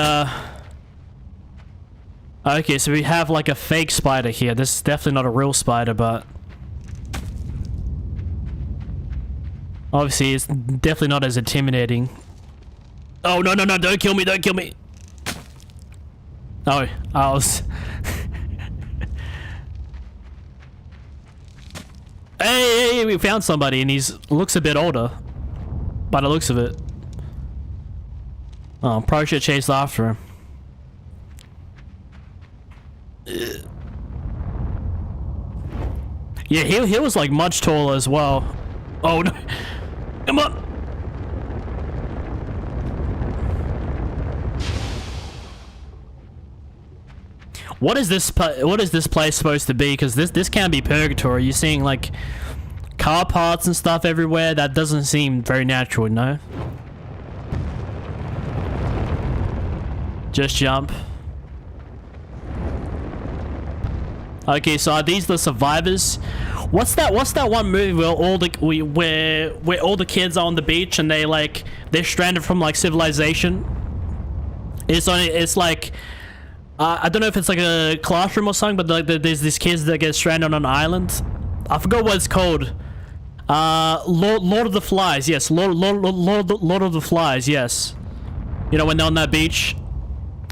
okay, so we have like a fake spider here. This is definitely not a real spider, but obviously it's definitely not as intimidating. Oh no, don't kill me, don't kill me. Oh, I was... Hey, we found somebody and looks a bit older. By the looks of it. Oh, probably should chase after him. Yeah, he was like much taller as well. Oh no. Come on. What is this place supposed to be? Because this can't be purgatory. You're seeing like car parts and stuff everywhere. That doesn't seem very natural, no? Just jump. Okay, so are these the survivors? What's that one movie where all the kids are on the beach and they're stranded from like civilization? It's like I don't know if it's like a classroom or something, but like there's these kids that get stranded on an island. I forgot what it's called. Lord of the Flies, yes. Lord of the Flies, yes. You know, when they're on that beach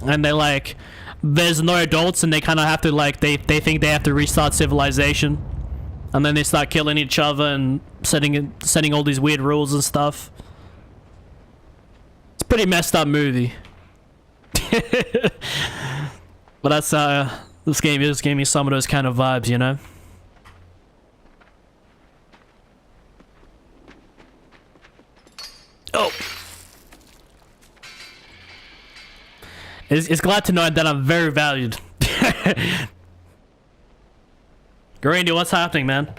and they like there's no adults and they kind of have to like they think they have to restart civilization, and then they start killing each other and setting all these weird rules and stuff. It's a pretty messed up movie. But that's this game just gave me some of those kind of vibes, you know. Oh. It's glad to know that I'm very valued. Grandy, what's happening, man?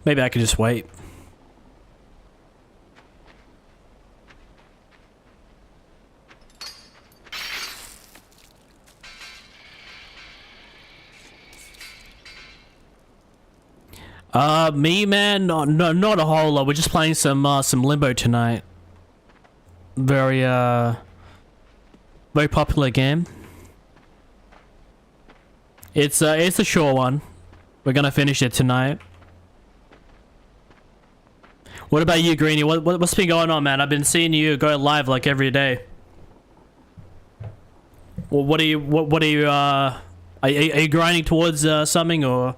Maybe I could just wait. Me, man, no, not a whole lot. We're just playing some Limbo tonight. Very popular game. It's a short one. We're gonna finish it tonight. What about you, Greenie? What's been going on, man? I've been seeing you go live like every day. Well, what are you are you grinding towards something, or?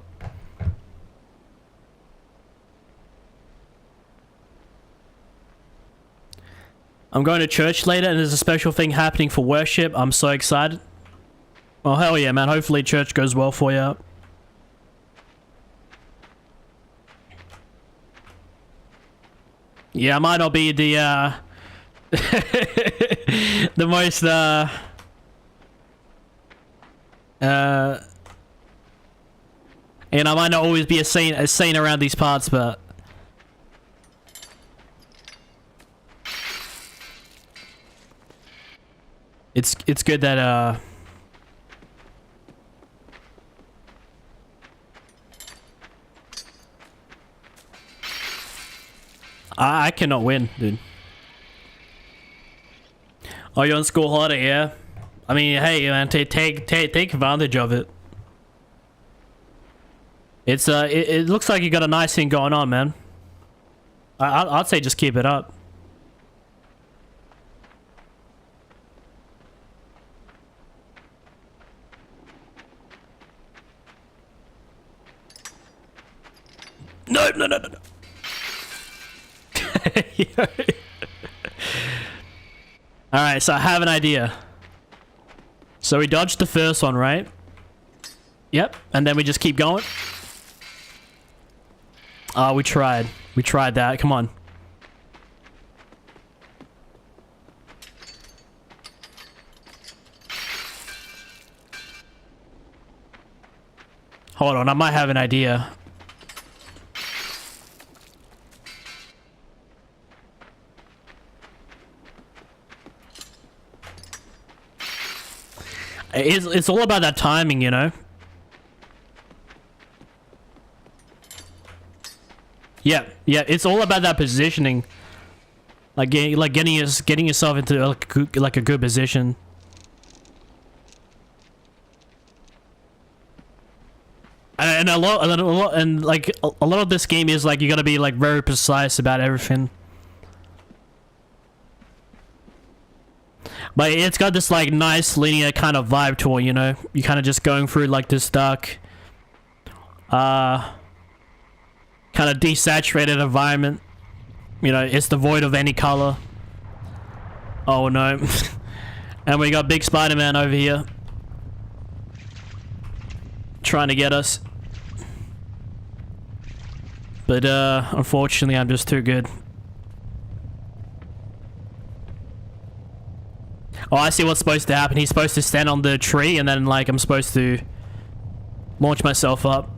I'm going to church later and there's a special thing happening for worship. I'm so excited. Well, hell yeah, man. Hopefully church goes well for you. Yeah, I might not be the the most and I might not always be a saint around these parts, but it's good that I cannot win, dude. Oh, you're on school holiday, yeah? I mean, hey, man, take advantage of it. It's it looks like you got a nice thing going on, man. I'd say just keep it up. No. Alright, so I have an idea. So we dodged the first one, right? Yep, and then we just keep going. Oh, we tried. We tried that. Come on. Hold on, I might have an idea. It's all about that timing, you know? Yeah, it's all about that positioning. Like getting yourself into like a good position. And a lot, and like a lot of this game is like you gotta be like very precise about everything. But it's got this like nice linear kind of vibe to it, you know. You kind of just going through like this dark, kind of desaturated environment. You know, it's devoid of any color. Oh no. And we got big Spider-Man over here trying to get us. But unfortunately I'm just too good. Oh, I see what's supposed to happen. He's supposed to stand on the tree and then like I'm supposed to launch myself up.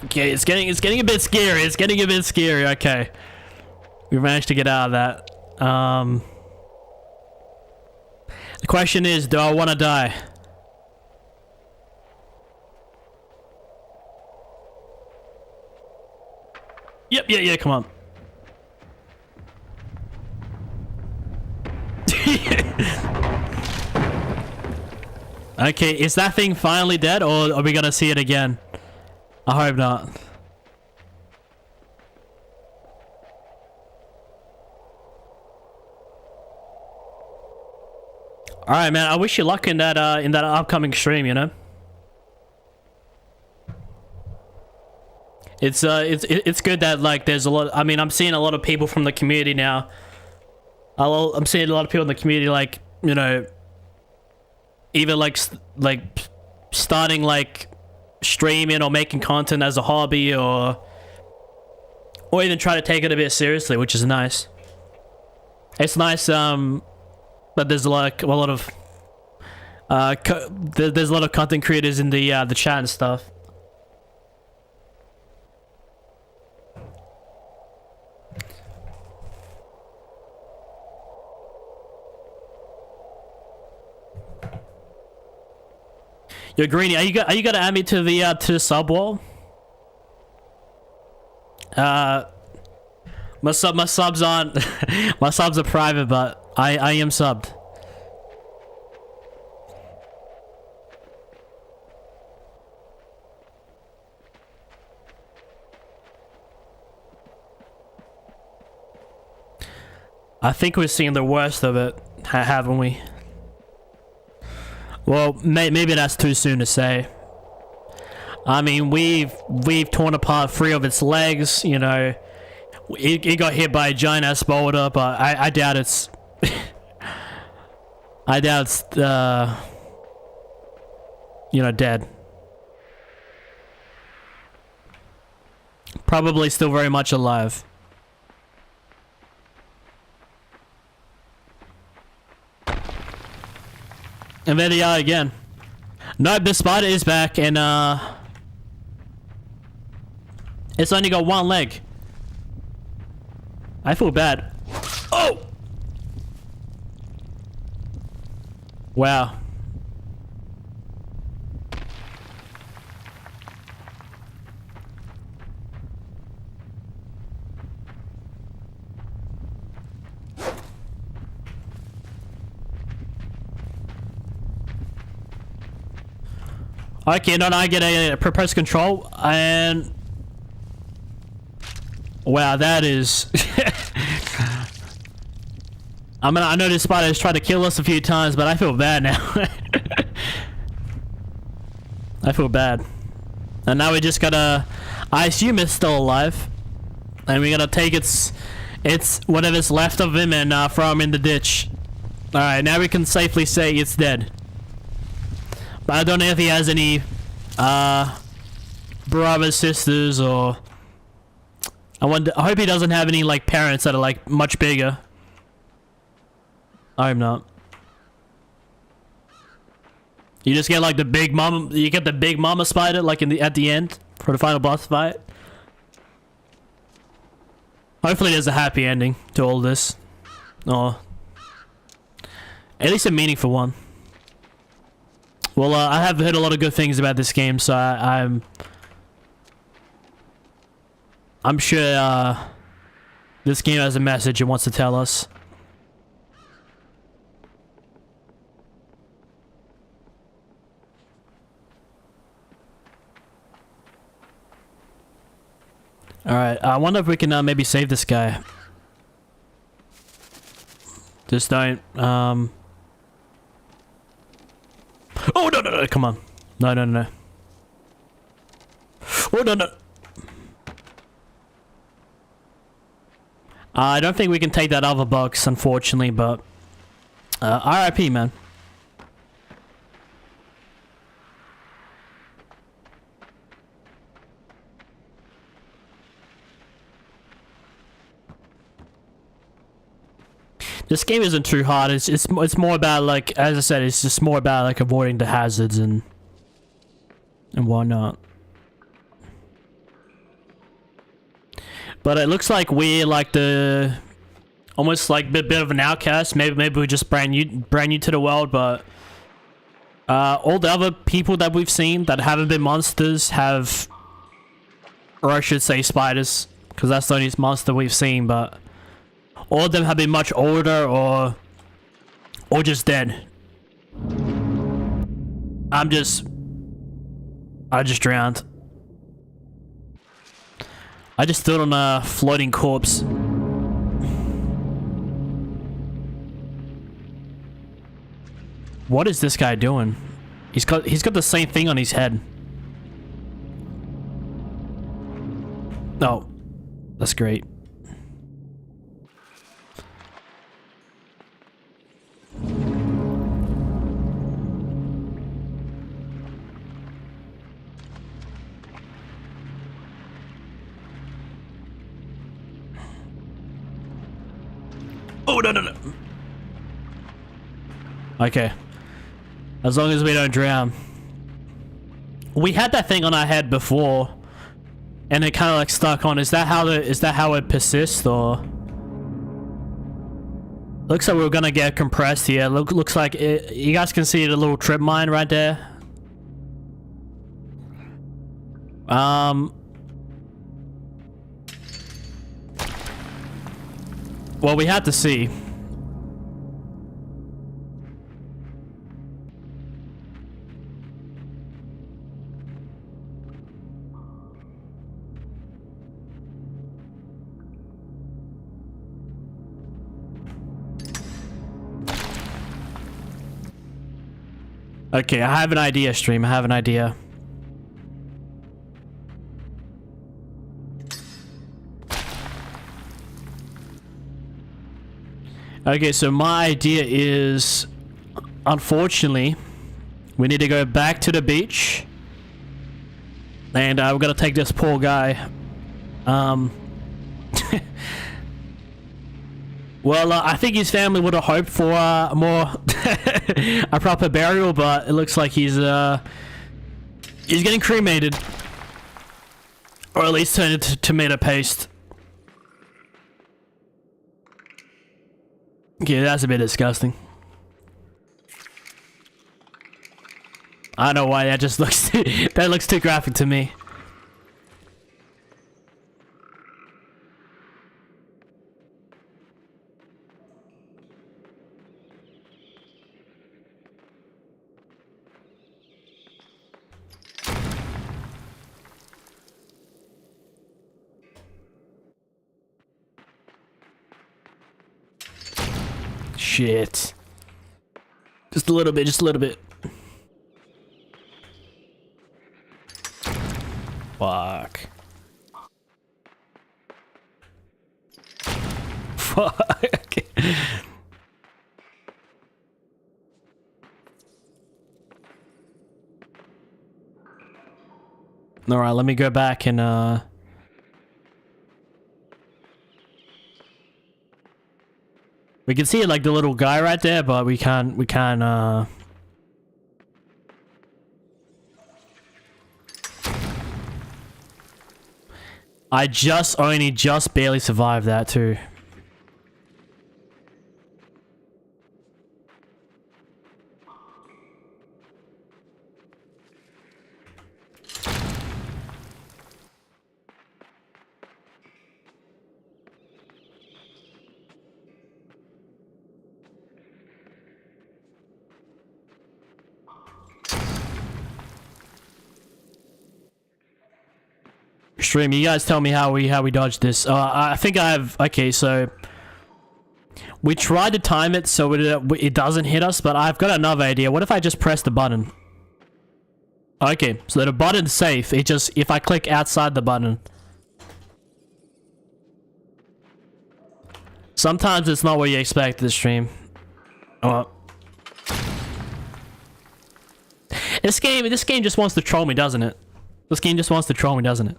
Okay, it's getting a bit scary. It's getting a bit scary. Okay. We managed to get out of that. The question is, do I want to die? Yep, yeah, come on. Okay, is that thing finally dead, or are we gonna see it again? I hope not. All right, man. I wish you luck in that upcoming stream. You know, it's good that like there's a lot. I mean, I'm seeing a lot of people from the community now. I'm seeing a lot of people in the community, like, you know, either like starting like streaming or making content as a hobby, or even try to take it a bit seriously, which is nice. It's nice but there's like a lot of there's a lot of content creators in the chat and stuff. Yo, Greenie, are you gonna add me to the sub wall? My subs aren't my subs are private, but I am subbed. I think we're seeing the worst of it, haven't we? Well, maybe that's too soon to say. I mean, we've torn apart 3 of its legs, you know. It got hit by a giant ass boulder, but I doubt it's I doubt it's you know, dead. Probably still very much alive. And there they are again. Nope, the spider is back, and it's only got 1 leg. I feel bad. Oh! Wow. Okay, no, I get a press control, and wow, that is. I mean, I know this spider has tried to kill us a few times, but I feel bad now. I feel bad, and now we just gotta. I assume it's still alive, and we gotta take its whatever's left of him and throw him in the ditch. All right, now we can safely say it's dead. But I don't know if he has any brothers, sisters, or I hope he doesn't have any like parents that are like much bigger. I hope not. You just get like the big mama. You get the big mama spider like at the end for the final boss fight. Hopefully, there's a happy ending to all this, or at least a meaningful one. Well, I have heard a lot of good things about this game, so I'm sure this game has a message it wants to tell us. Alright, I wonder if we can maybe save this guy. Just don't, Oh, no, no, no, come on. No, no, no. Oh, no, no. I don't think we can take that other box, unfortunately, but... RIP, man. This game isn't too hard. It's more about, like, as I said, it's just more about like avoiding the hazards and whatnot. But it looks like we're like the almost like a bit of an outcast. Maybe we're just brand new to the world. But all the other people that we've seen that haven't been monsters have, or I should say spiders, because that's the only monster we've seen. But all of them have been much older or just dead. I just drowned. I just stood on a floating corpse. What is this guy doing? He's got the same thing on his head. Oh, that's great. Oh, no, no, no. Okay. As long as we don't drown. We had that thing on our head before, and it kind of like stuck on. Is that how it persists, or? Looks like we're gonna get compressed here. Looks like it, you guys can see the little trip mine right there. Well, we have to see. Okay, I have an idea, stream. I have an idea. Okay, so my idea is, unfortunately, we need to go back to the beach, and we're gonna take this poor guy. Well, I think his family would have hoped for more a proper burial, but it looks like he's getting cremated, or at least turned into tomato paste. Yeah, that's a bit disgusting. I don't know why that just looks that looks too graphic to me. Shit. Just a little bit, just a little bit. Fuck. Fuck. Alright, let me go back and we can see like the little guy right there, but we can't I only just barely survived that too. stream. You guys tell me how we dodge this. I think I have. Okay, so we tried to time it so it doesn't hit us, but I've got another idea. What if I just press the button? Okay, so the button's safe. It just, if I click outside the button. Sometimes it's not what you expect this stream. Oh. This game just wants to troll me, doesn't it? This game just wants to troll me, doesn't it?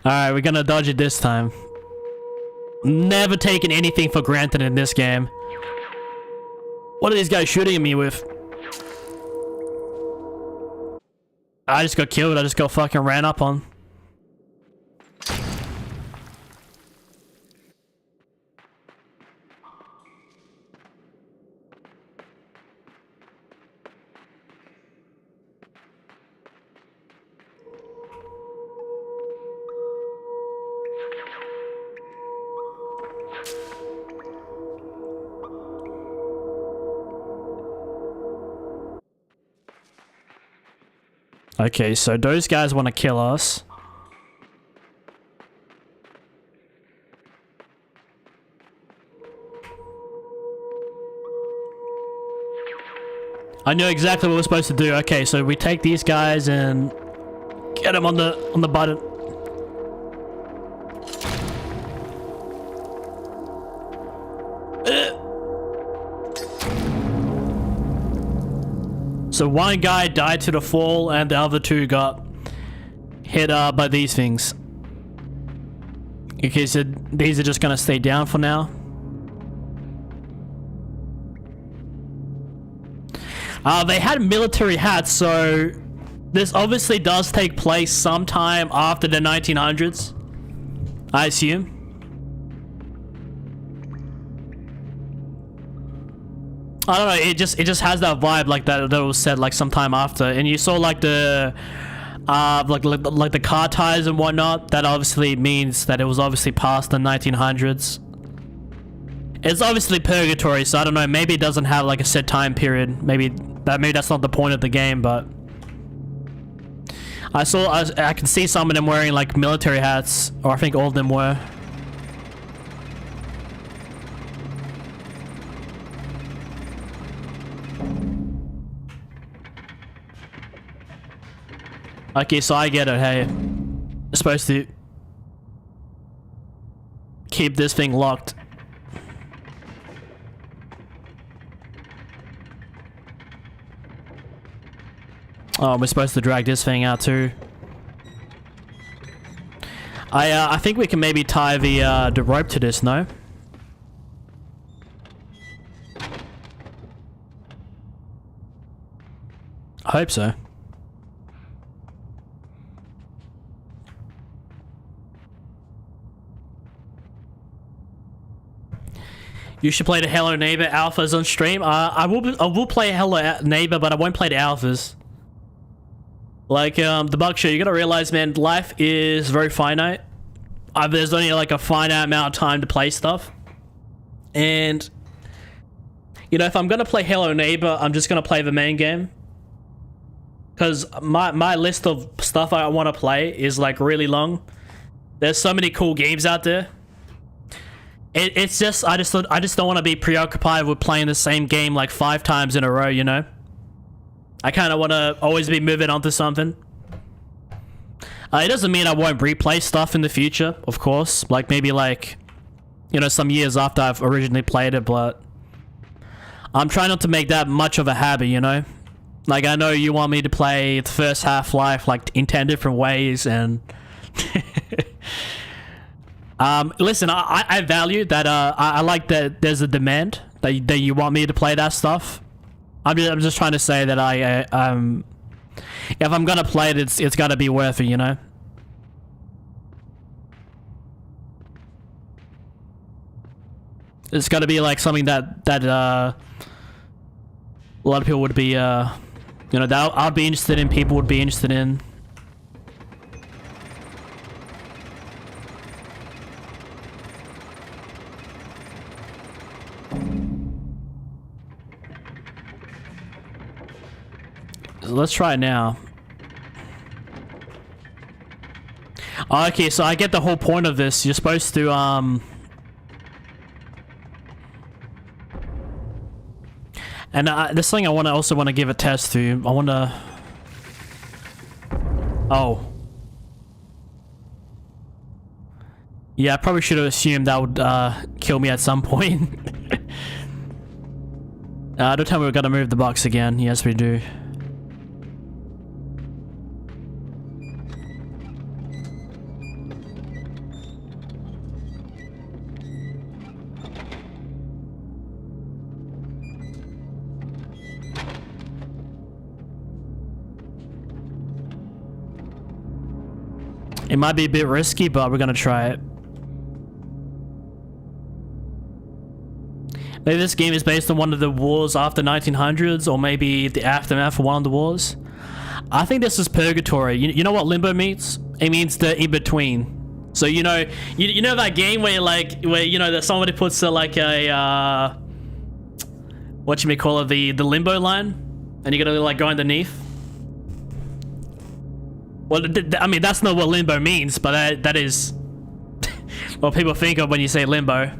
Alright, we're gonna dodge it this time. Never taken anything for granted in this game. What are these guys shooting at me with? I just got killed. I just got fucking ran up on. Okay, so those guys want to kill us. I know exactly what we're supposed to do. Okay, so we take these guys and get them on the button. So one guy died to the fall and the other two got hit by these things. Okay, so these are just gonna stay down for now. They had military hats, so this obviously does take place sometime after the 1900s, I assume. I don't know, it just has that vibe like that was said like sometime after. And you saw like the like the car tires and whatnot. That obviously means that it was obviously past the 1900s. It's obviously purgatory, so I don't know, maybe it doesn't have like a set time period. Maybe that's not the point of the game, but I can see some of them wearing like military hats, or I think all of them were. Okay, so I get it, hey. I'm supposed to keep this thing locked. Oh, we're supposed to drag this thing out too. I think we can maybe tie the rope to this, no? I hope so. You should play the Hello Neighbor alphas on stream. I will play Hello Neighbor, but I won't play the alphas. Like the bug show, you gotta realize, man, life is very finite. There's only like a finite amount of time to play stuff, and you know, if I'm gonna play Hello Neighbor, I'm just gonna play the main game, because my list of stuff I want to play is like really long. There's so many cool games out there. It's just I just don't want to be preoccupied with playing the same game like 5 times in a row, you know? I kind of want to always be moving on to something. It doesn't mean I won't replay stuff in the future, of course. Like maybe like, you know, some years after I've originally played it, but I'm trying not to make that much of a habit, you know? Like I know you want me to play the first Half-Life like in 10 different ways, and listen, I value that. I like that there's a demand that you want me to play that stuff. I'm just trying to say that if I'm gonna play it, it's gotta be worth it, you know. It's gotta be like something that a lot of people would be, you know, that I'd be interested in. People would be interested in. let's try it now. Okay, so I get the whole point of this. You're supposed to, And this thing I also want to give a test to. I want to... Oh. Yeah, I probably should have assumed that would kill me at some point. Don't tell me we're gonna move the box again. Yes, we do. It might be a bit risky, but we're gonna try it. Maybe this game is based on one of the wars after 1900s, or maybe the aftermath of one of the wars. I think this is purgatory. You know what limbo means? It means the in-between. So you know that game where that somebody puts like a what you may call it, the limbo line, and you gotta like go underneath. Well, I mean that's not what limbo means, but that is what people think of when you say limbo.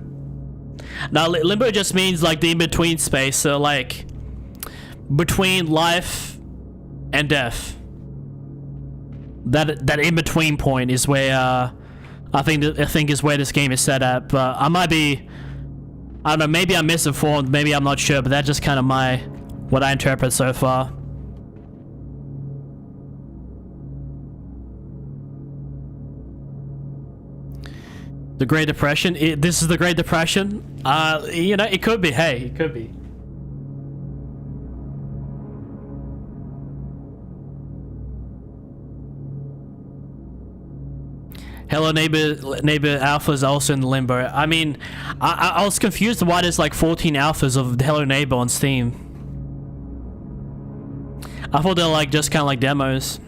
Now, limbo just means like the in-between space, so like between life and death. That in-between point is where I think is where this game is set at. But I don't know, maybe I'm misinformed, maybe I'm not sure, but that's just kind of what I interpret so far. The Great Depression? This is the Great Depression? It could be. Hey, it could be. Hello Neighbor Alpha is also in Limbo. I mean, I was confused why there's like 14 alphas of Hello Neighbor on Steam. I thought they're like just kind of like demos.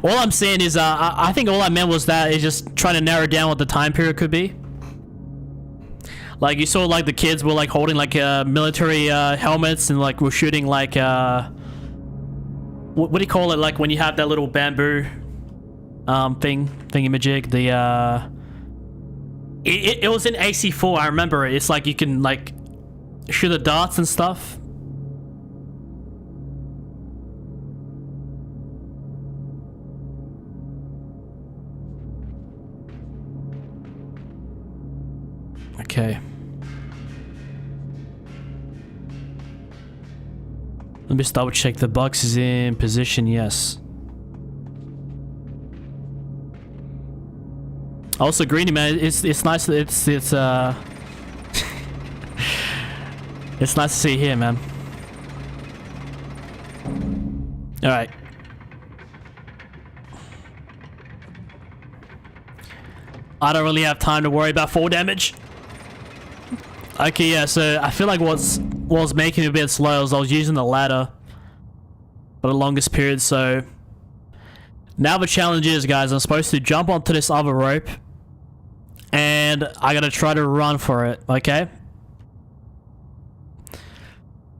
All I'm saying is, I think all I meant was that is just trying to narrow down what the time period could be. Like you saw, like the kids were like holding like military helmets and like were shooting like what do you call it? Like when you have that little bamboo thingamajig. It was in AC4. I remember it. It's like you can like shoot the darts and stuff. Okay. Let me just double check the box is in position. Yes. Also, Greeny man, it's nice. It's it's nice to see you here, man. All right. I don't really have time to worry about fall damage. Okay, yeah, so I feel like what was making me a bit slow was I was using the ladder for the longest period, so now the challenge is, guys, I'm supposed to jump onto this other rope and I gotta try to run for it, okay?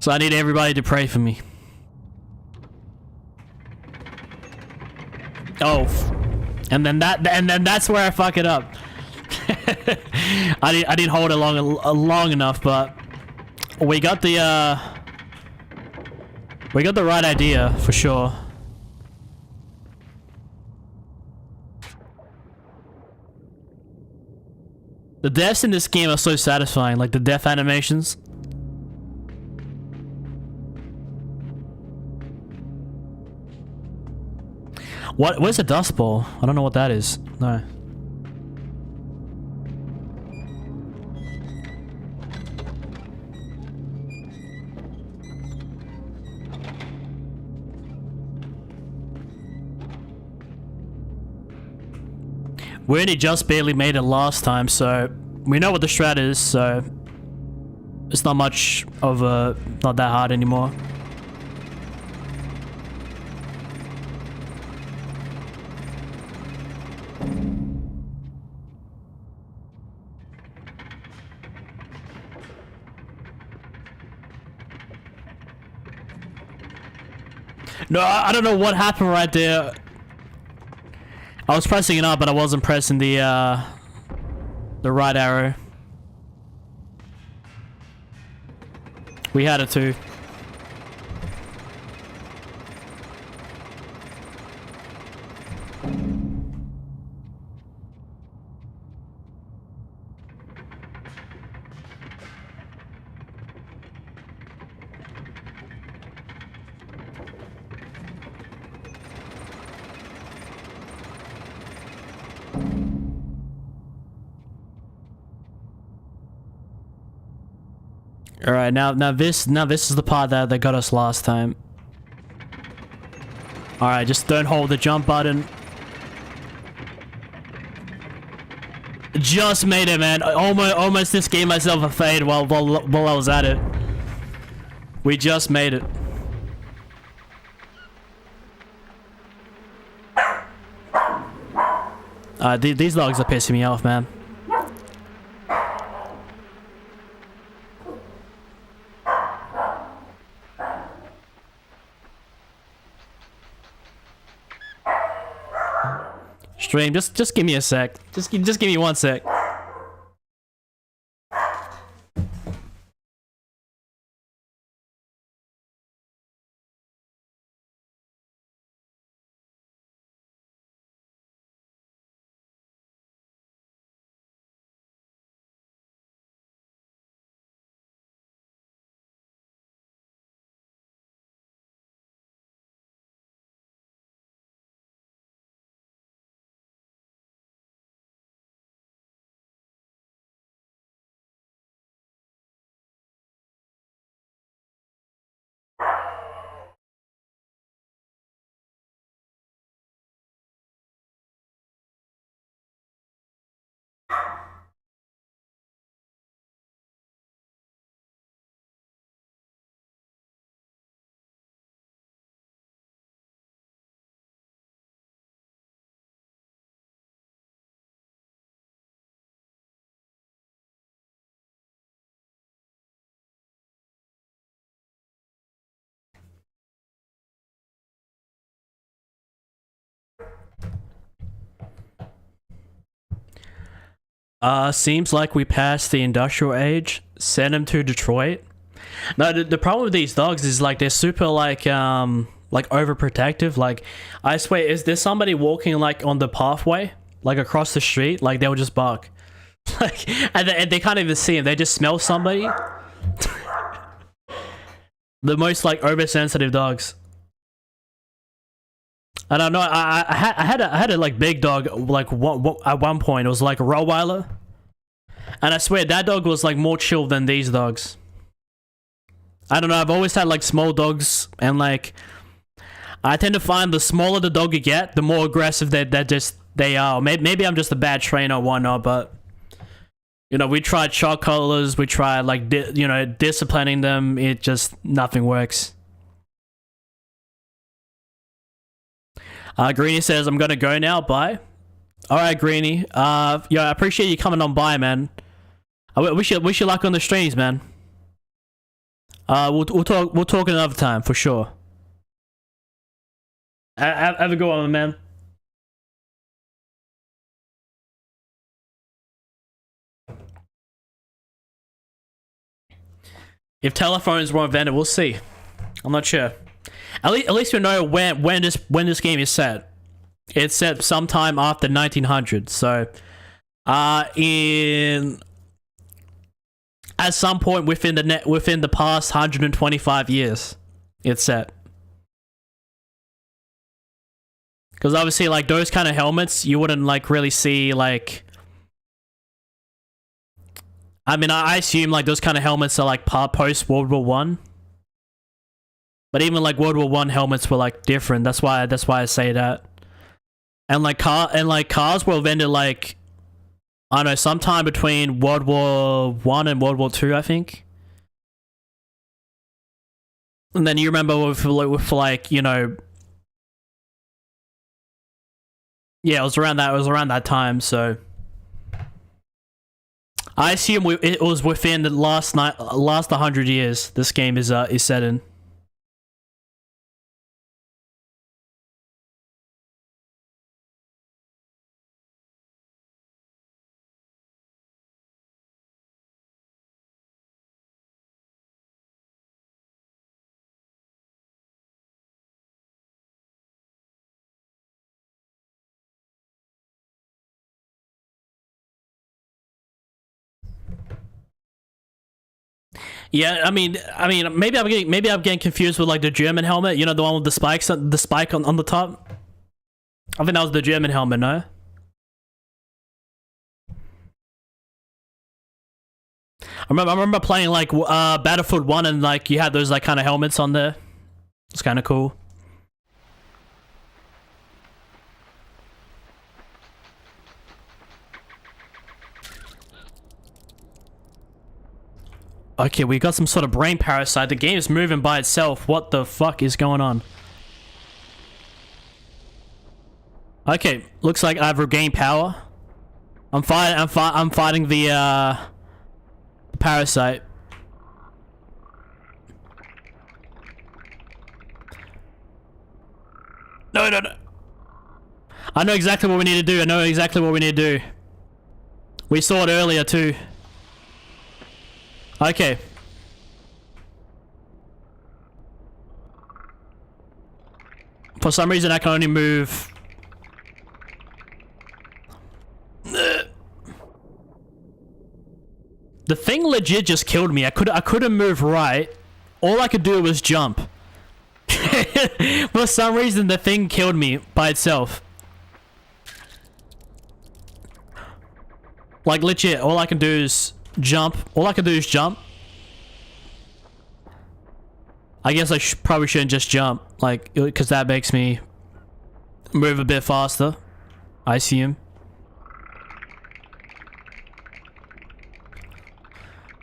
So I need everybody to pray for me. Oh, and then that's where I fuck it up. I didn't hold it long enough, but we got the right idea for sure. The deaths in this game are so satisfying, like the death animations. Where's the dust ball? I don't know what that is. No. We only just barely made it last time, so we know what the strat is, so it's not much of not that hard anymore. No, I don't know what happened right there. I was pressing it up, but I wasn't pressing the right arrow. We had it too. All right, now this is the part that got us last time. All right, just don't hold the jump button. Just made it, man. Almost just gave myself a fade while I was at it. We just made it. These dogs are pissing me off, man. Stream, just give me a sec. Just give me 1 sec. Seems like we passed the industrial age. Send them to Detroit. No, the problem with these dogs is like they're super like overprotective. Like, I swear, is there somebody walking like on the pathway, like across the street? Like they'll just bark, like, and they can't even see him. They just smell somebody. The most like oversensitive dogs. I don't know. I had a like big dog like at one point. It was like a Rottweiler, and I swear that dog was like more chill than these dogs. I don't know. I've always had like small dogs, and I tend to find the smaller the dog you get, the more aggressive they are. Maybe I'm just a bad trainer or whatnot, but you know, we tried shock collars, we tried like disciplining them. It just nothing works. Greenie says, I'm gonna go now, bye. Alright, Greenie. Yeah, I appreciate you coming on by, man. I wish you luck on the streams, man. We'll talk another time, for sure. Have a good one, man. If telephones were invented, we'll see. I'm not sure. At least we know when this game is set. It's set sometime after 1900. So, at some point within the past 125 years, it's set. Because obviously, like those kind of helmets, you wouldn't like really see like. I mean, I assume like those kind of helmets are like post World War One. But even like World War One helmets were like different. That's why I say that. And like cars were invented like, I don't know, sometime between World War One and World War Two, I think. And then you remember with like, you know, yeah, it was around that time. So I assume it was within the last 100 years. This game is set in. Yeah, maybe I'm getting confused with like the German helmet. You know, the one with the spikes, the spike on the top. I think that was the German helmet, no? I remember playing like Battlefield 1 and like you had those like kind of helmets on there. It's kind of cool. Okay, we got some sort of brain parasite. The game is moving by itself. What the fuck is going on? Okay, looks like I've regained power. I'm fighting the parasite. No. I know exactly what we need to do. We saw it earlier too. Okay. For some reason I can only move... The thing legit just killed me. I couldn't move right. All I could do was jump. For some reason the thing killed me by itself. Like legit, all I can do is jump. I guess I probably shouldn't just jump, like, because that makes me move a bit faster. I see him.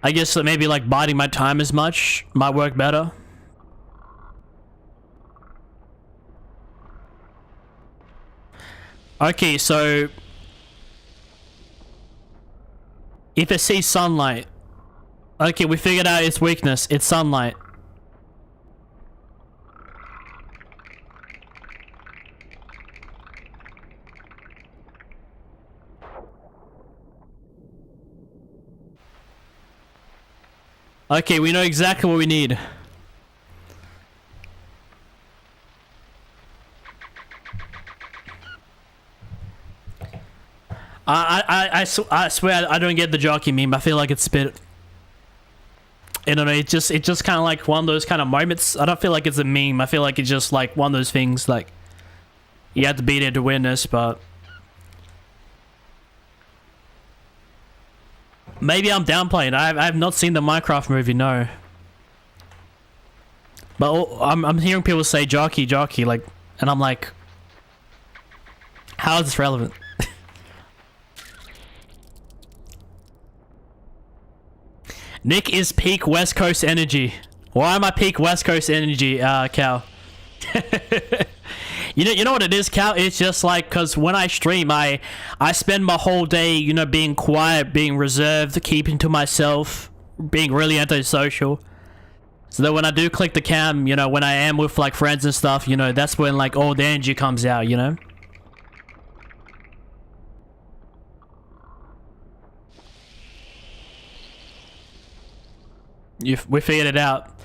I guess that maybe like biding my time as much might work better. Okay, so if it sees sunlight, okay, we figured out its weakness. It's sunlight. Okay, we know exactly what we need. I swear I don't get the jockey meme. I feel like it's a bit... I don't know, it's just kind of like one of those kind of moments. I don't feel like it's a meme. I feel like it's just like one of those things, like, you have to be there to win this, but... Maybe I'm downplaying. I have not seen the Minecraft movie, no. But I'm hearing people say jockey, like, and I'm like, how is this relevant? Nick is peak West Coast energy. Why am I peak West Coast energy, Cal? You know what it is, Cal? It's just like, because when I stream, I spend my whole day, you know, being quiet, being reserved, keeping to myself, being really antisocial. So that when I do click the cam, you know, when I am with like friends and stuff, you know, that's when like all the energy comes out, you know? We figured it out.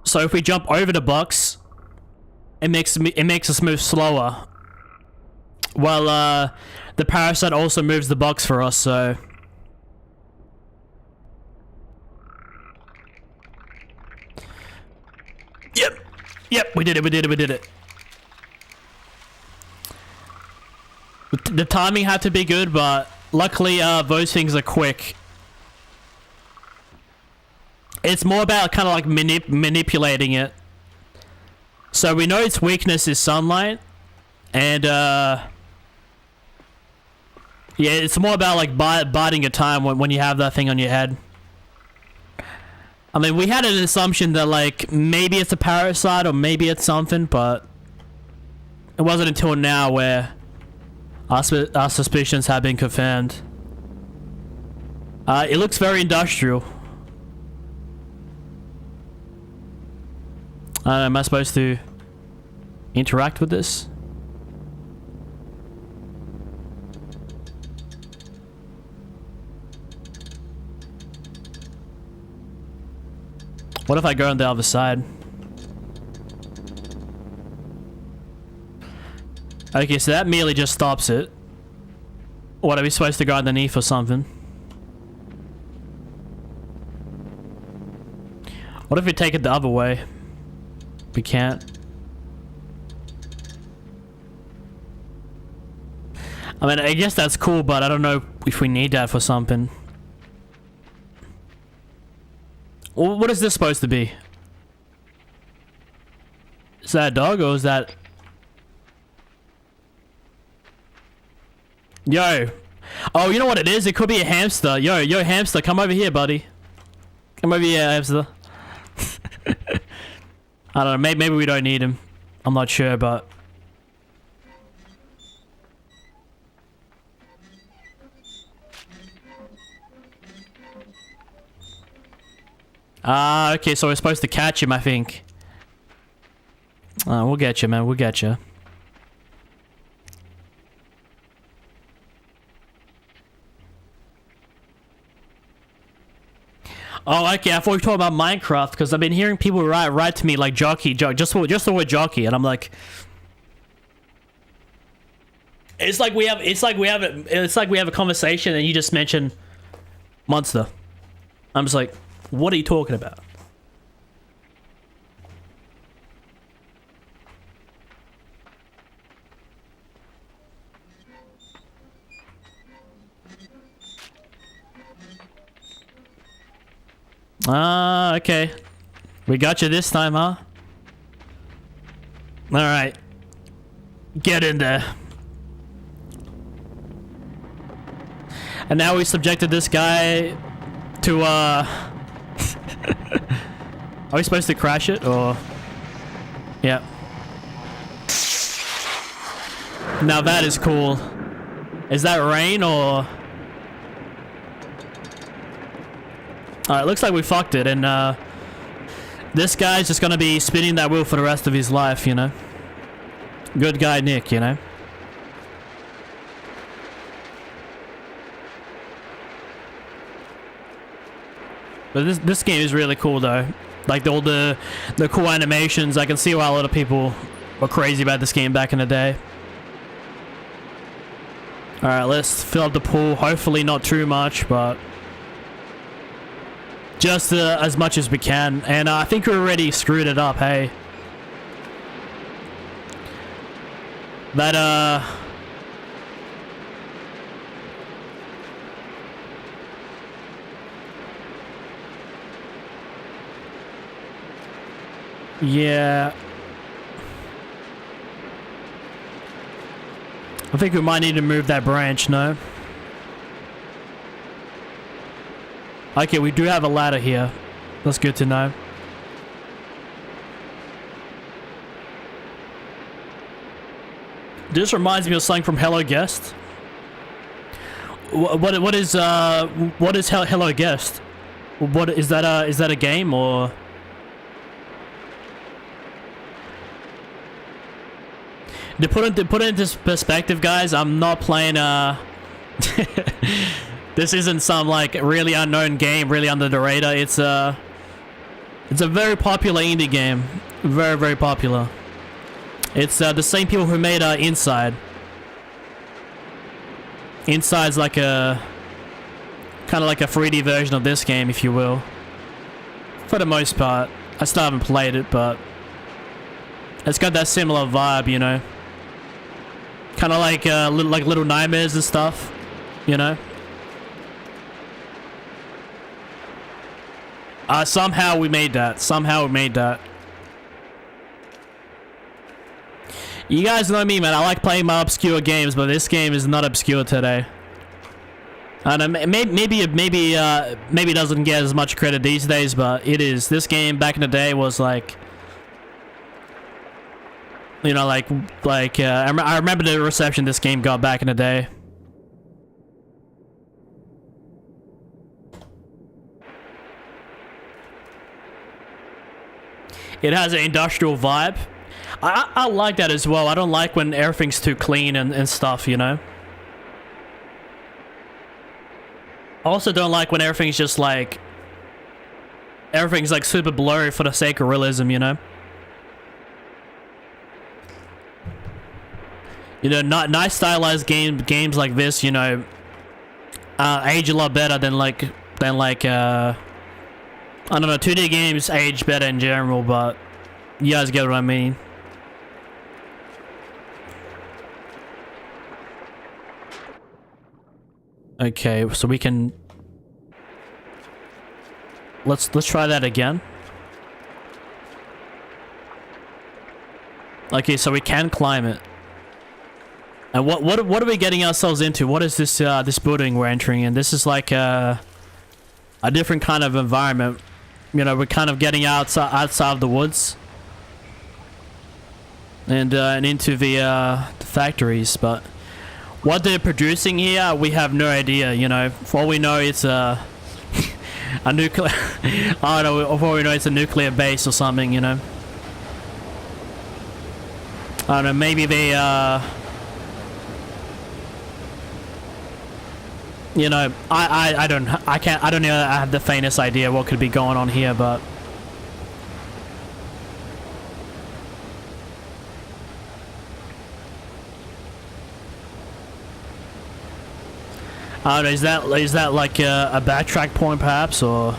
So if we jump over the box, it makes us move slower. While the parasite also moves the box for us, so... Yep, we did it. The timing had to be good, but luckily those things are quick. It's more about kind of like manipulating it. So we know its weakness is sunlight, and yeah, it's more about like biding your time when you have that thing on your head. I mean, we had an assumption that like maybe it's a parasite or maybe it's something, but it wasn't until now where our suspicions have been confirmed. It looks very industrial. Am I supposed to interact with this? What if I go on the other side? Okay, so that merely just stops it. What, are we supposed to go underneath or something? What if we take it the other way? We can't. I mean, I guess that's cool, but I don't know if we need that for something. What is this supposed to be? Is that a dog or is that... Yo. Oh, you know what it is? It could be a hamster. Yo, hamster, come over here, buddy. Come over here, hamster. I don't know, maybe we don't need him. I'm not sure, but... Okay, so we're supposed to catch him, I think. We'll get you, man. We'll get you. Oh, okay. I thought we were talking about Minecraft because I've been hearing people write to me like jockey, just the word jockey, and I'm like, it's like we have a conversation and you just mention monster. I'm just like, what are you talking about? Okay. We got you this time, huh? Alright. Get in there. And now we subjected this guy to, Are we supposed to crash it, or... Yeah. Now that is cool. Is that rain, or... Alright, looks like we fucked it, and, this guy's just gonna be spinning that wheel for the rest of his life, you know? Good guy, Nick, you know? But this game is really cool, though. Like, all the cool animations. I can see why a lot of people were crazy about this game back in the day. Alright, let's fill up the pool. Hopefully not too much, but... just as much as we can. And I think we already screwed it up, hey. That, yeah. I think we might need to move that branch, no? Okay, we do have a ladder here. That's good to know. This reminds me of something from Hello Guest. What is Hello Guest? What is that? Is that a game or? To put it into perspective, guys, I'm not playing this isn't some like really unknown game, really under the radar. It's a very popular indie game, very, very popular. It's the same people who made Inside. Inside's like a kind of like a 3D version of this game, if you will. For the most part, I still haven't played it, but it's got that similar vibe, you know. Kind of like Little Nightmares and stuff, you know. Somehow we made that. Somehow we made that. You guys know me, man. I like playing my obscure games, but this game is not obscure today. And maybe it doesn't get as much credit these days, but it is. This game back in the day was like, you know, I remember the reception this game got back in the day. It has an industrial vibe. I like that as well. I don't like when everything's too clean and stuff, you know. I also don't like when everything's just like... everything's like super blurry for the sake of realism, you know. You know, nice stylized games like this, you know, age a lot better than like I don't know, 2D games age better in general, but you guys get what I mean. Okay, so we can... Let's try that again. Okay, so we can climb it. And what are we getting ourselves into? What is this this building we're entering in? This is like a different kind of environment. You know, we're kind of getting outside of the woods and into the factories. But what they're producing here, we have no idea. You know, for all we know, it's a nuclear. I don't know. For all we know, it's a nuclear base or something. You know. I don't know. Maybe they you know, I don't know. I have the faintest idea what could be going on here, but I don't know. Is that like a backtrack point, perhaps, or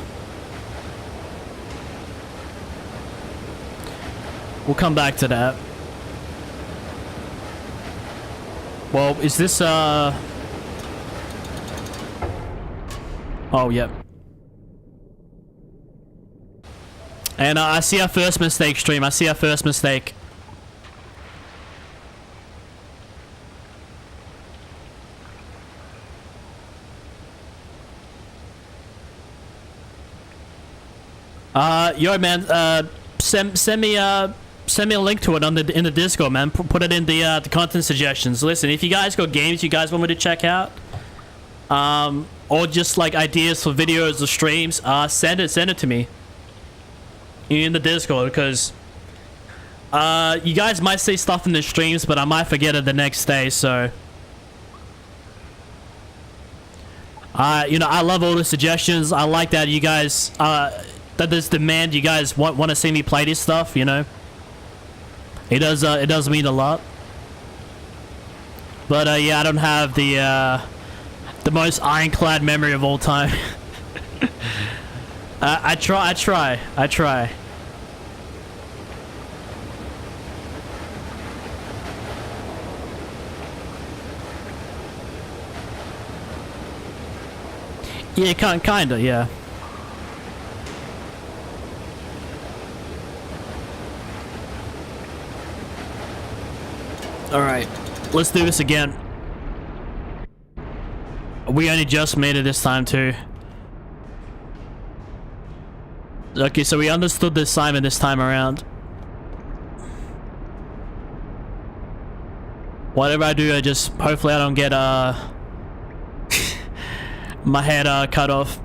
we'll come back to that. Well, is this oh, yep. And I see our first mistake, stream. I see our first mistake. Yo, man. Send me a link to it in the Discord, man. Put it in the content suggestions. Listen, if you guys got games you guys want me to check out, or just like ideas for videos or streams, send it to me in the Discord, because you guys might see stuff in the streams, but I might forget it the next day. So you know, I love all the suggestions. I like that you guys that there's demand. You guys want to see me play this stuff. You know, it does mean a lot. But yeah, I don't have the most ironclad memory of all time. I try. Yeah, kinda, yeah. Alright, let's do this again. We only just made it this time too. Okay, so we understood the assignment this time around. Whatever I do, hopefully I don't get my head cut off.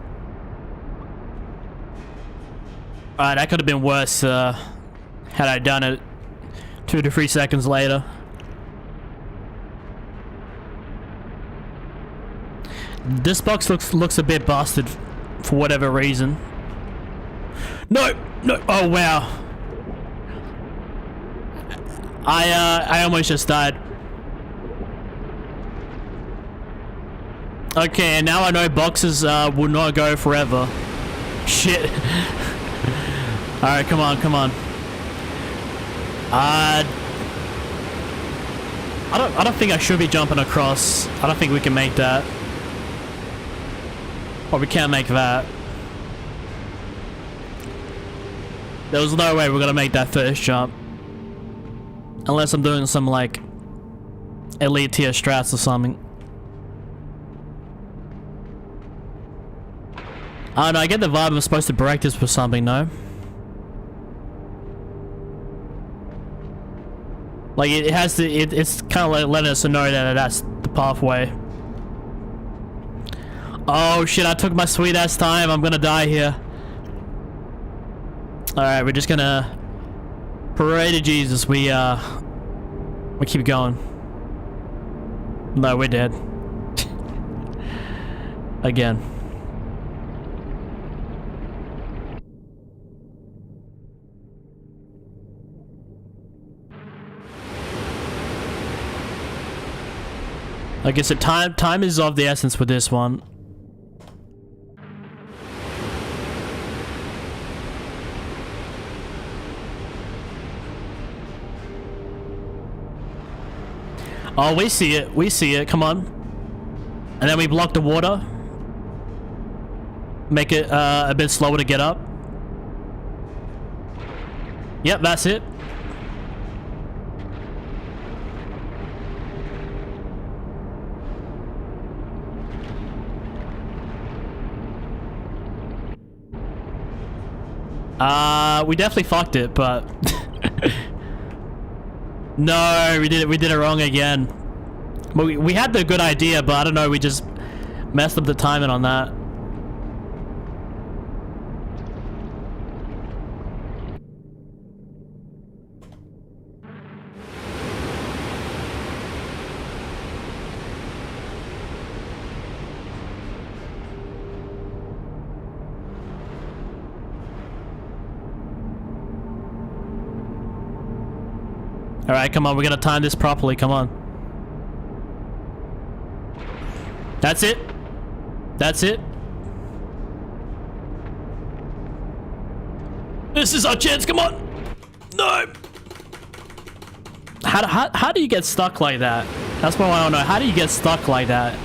Alright, that could have been worse had I done it 2 to 3 seconds later. This box looks a bit busted for whatever reason. No, oh wow. I almost just died. Okay, and now I know boxes will not go forever. Shit. Alright, come on. I don't think I should be jumping across. I don't think we can make that. Or we can't make that. There was no way we're gonna make that first jump. Unless I'm doing some like elite tier strats or something. I don't know, I get the vibe I'm supposed to break this for something, no? Like it has to, it's kind of like letting us know that that's the pathway. Oh shit, I took my sweet ass time. I'm gonna die here. Alright, we're just gonna pray to Jesus. We keep going. No, we're dead. Again. I guess the time is of the essence with this one. Oh, we see it. We see it. Come on. And then we block the water. Make it a bit slower to get up. Yep, that's it. We definitely fucked it, but no, we did it wrong again. But we had the good idea, but I don't know, we just messed up the timing on that. Alright, come on, we're gonna time this properly, come on. That's it. That's it. This is our chance, come on! No! How do you get stuck like that? That's what I don't know. How do you get stuck like that?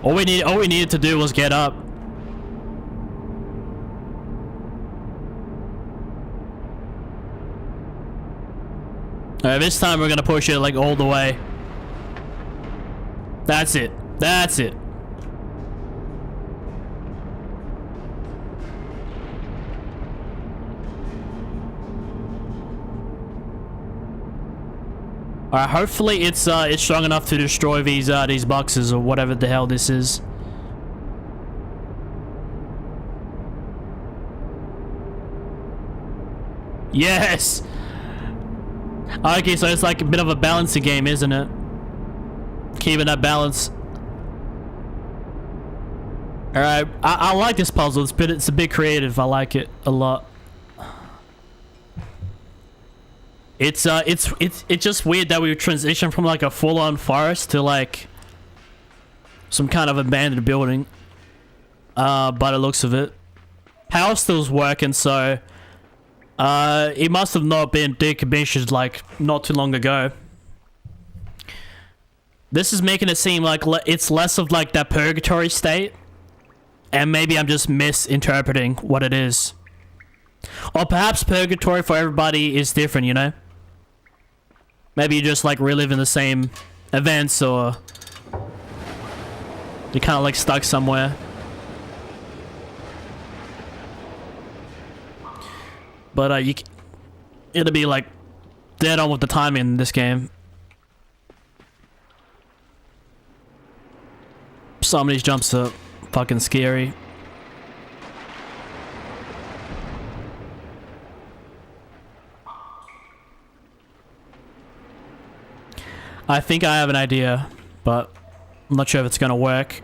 All we needed to do was get up. Alright, this time we're gonna push it like all the way. That's it. That's it. Alright, hopefully it's strong enough to destroy these boxes or whatever the hell this is. Yes! Okay, so it's like a bit of a balancing game, isn't it? Keeping that balance. Alright, I like this puzzle. It's a bit creative. I like it a lot. It's just weird that we transitioned from like a full-on forest to like some kind of abandoned building. By the looks of it. Power still's working, so it must have not been decommissioned like not too long ago. This is making it seem like it's less of like that purgatory state, and maybe I'm just misinterpreting what it is. Or perhaps purgatory for everybody is different, you know? Maybe you just like reliving the same events, or you're kind of like stuck somewhere. But it'll be like dead on with the timing in this game. Some of these jumps are fucking scary. I think I have an idea, but I'm not sure if it's gonna work.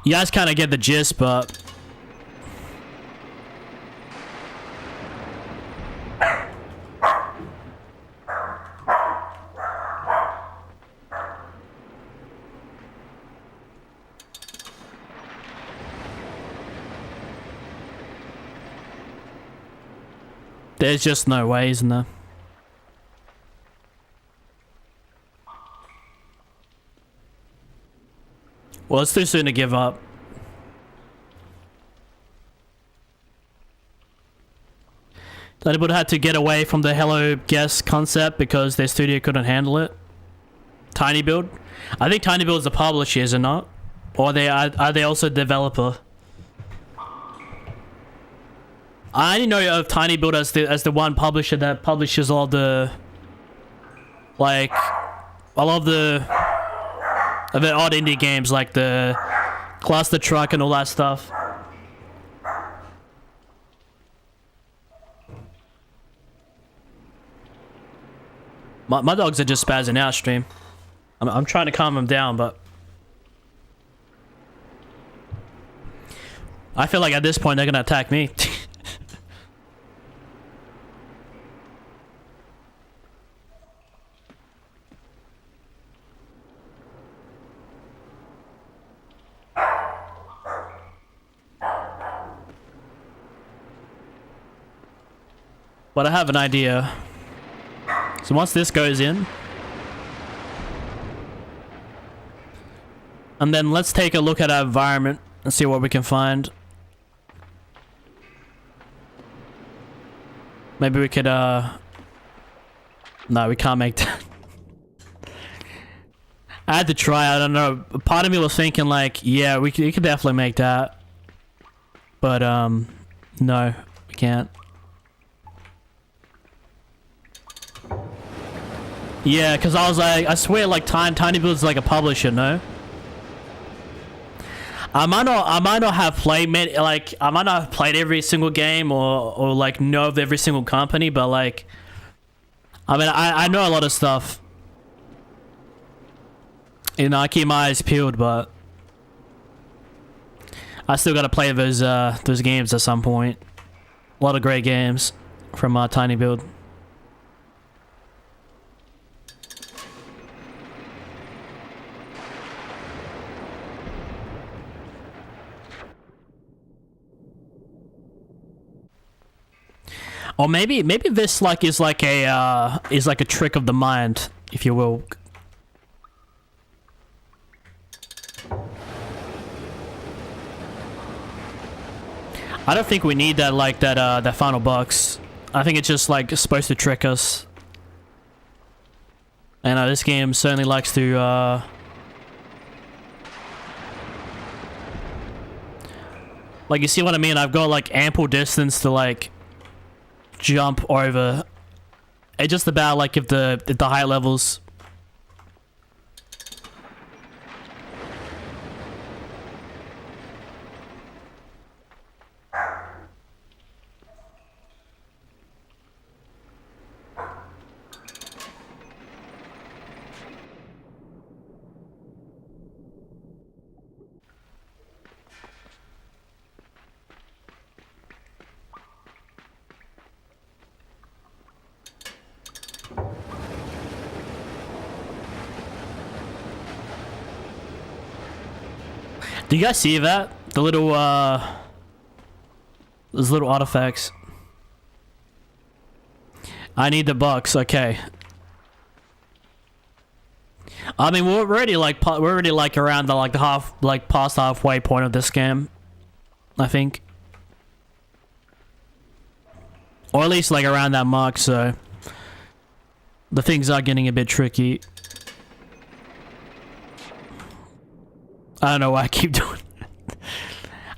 You guys kind of get the gist, but there's just no way, isn't there? Well, it's too soon to give up. They had to get away from the Hello Guest concept because their studio couldn't handle it. Tiny Build? I think Tiny Build is the publisher, is it not? Or are they also a developer? I only know of Tiny Build as the one publisher that publishes all the like all of the odd indie games like the Cluster Truck and all that stuff. My dogs are just spazzing out stream. I'm trying to calm them down, but I feel like at this point they're gonna attack me. but I have an idea. So once this goes in, and then let's take a look at our environment and see what we can find. Maybe we could, no, we can't make that. I had to try, I don't know. Part of me was thinking like, yeah, we could definitely make that. But, no, we can't. Yeah, because I was like, I swear like Tiny Build's like a publisher, no? I might not have played I might not have played every single game or like know of every single company, but like, I mean, I know a lot of stuff. You know, I keep my eyes peeled, but I still gotta play those games at some point. A lot of great games from Tiny Build. Or maybe this like is like a trick of the mind, if you will. I don't think we need that like that final box. I think it's just like supposed to trick us. And this game certainly likes to like, you see what I mean? I've got like ample distance to like jump over. It's just about like if the high levels. Do you guys see that? The little, those little artifacts. I need the box, okay. I mean, we're already like around the past halfway point of this game, I think. Or at least like around that mark, so the things are getting a bit tricky. I don't know why I keep doing it.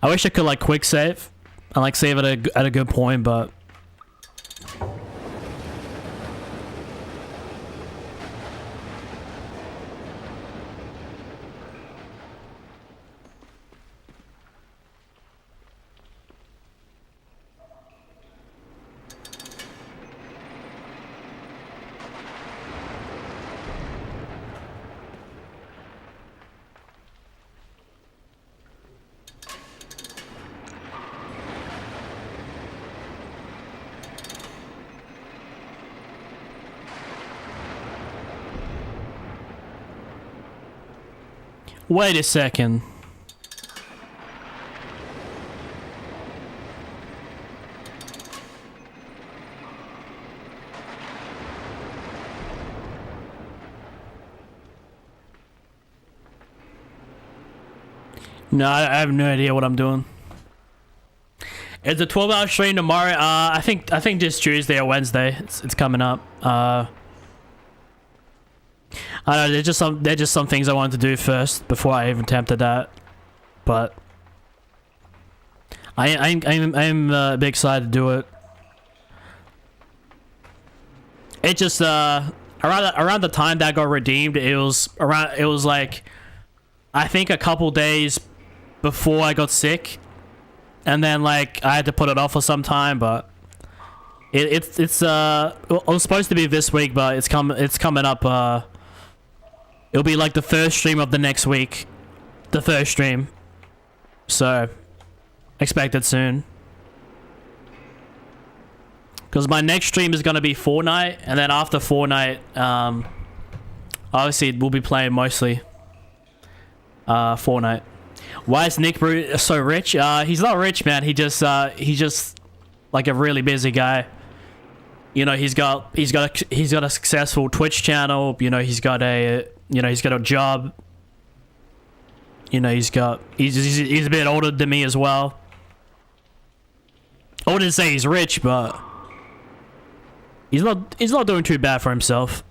I wish I could like quick save and like save at a good point, but wait a second. No, I have no idea what I'm doing. It's a 12-hour stream tomorrow. I think this Tuesday or Wednesday. It's coming up. I don't know, there's just some things I wanted to do first before I even attempted that, but I'm a bit excited to do it. It just around the time that got redeemed, it was like I think a couple days before I got sick, and then like I had to put it off for some time, but it was supposed to be this week, but it's coming up. It'll be like the first stream of the next week. The first stream. So, expect it soon. Because my next stream is going to be Fortnite. And then after Fortnite, obviously we'll be playing mostly Fortnite. Why is Nik so rich? He's not rich, man. He's just like a really busy guy. You know, he's got a successful Twitch channel. You know, he's got a job. You know, he's a bit older than me as well. I wouldn't say he's rich, but he's not doing too bad for himself.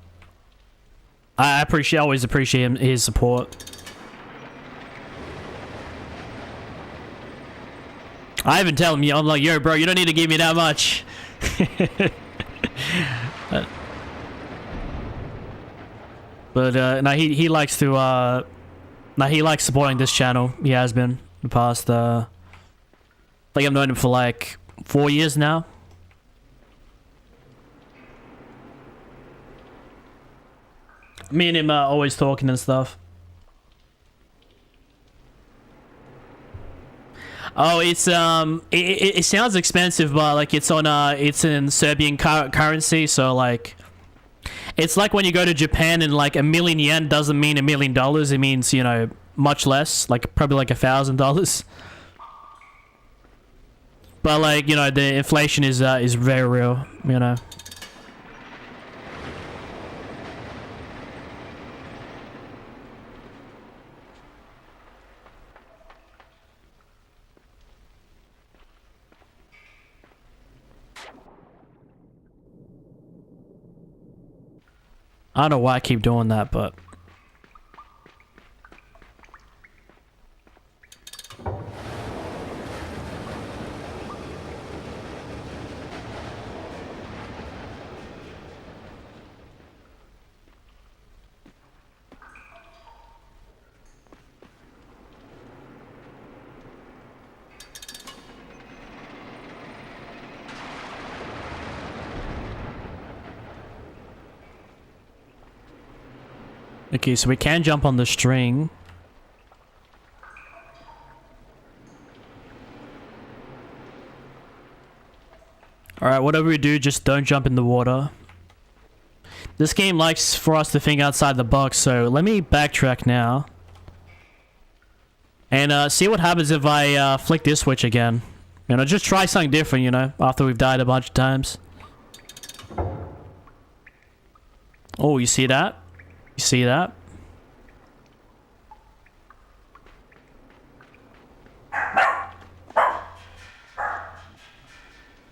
I always appreciate his support. I even tell him, I'm like, yo, bro, you don't need to give me that much. But no, he likes to he likes supporting this channel. He has been the past I think I've known him for like 4 years now. Me and him are always talking and stuff. Oh, it's it sounds expensive, but like it's in Serbian currency, so like it's like when you go to Japan and like 1,000,000 yen doesn't mean $1 million. It means, you know, much less, like probably like $1,000. But like, you know, the inflation is very real, you know. I don't know why I keep doing that, but okay, so we can jump on the string. Alright, whatever we do, just don't jump in the water. This game likes for us to think outside the box, so let me backtrack now. And see what happens if I flick this switch again. You know, just try something different, you know, after we've died a bunch of times. Oh, you see that? You see that?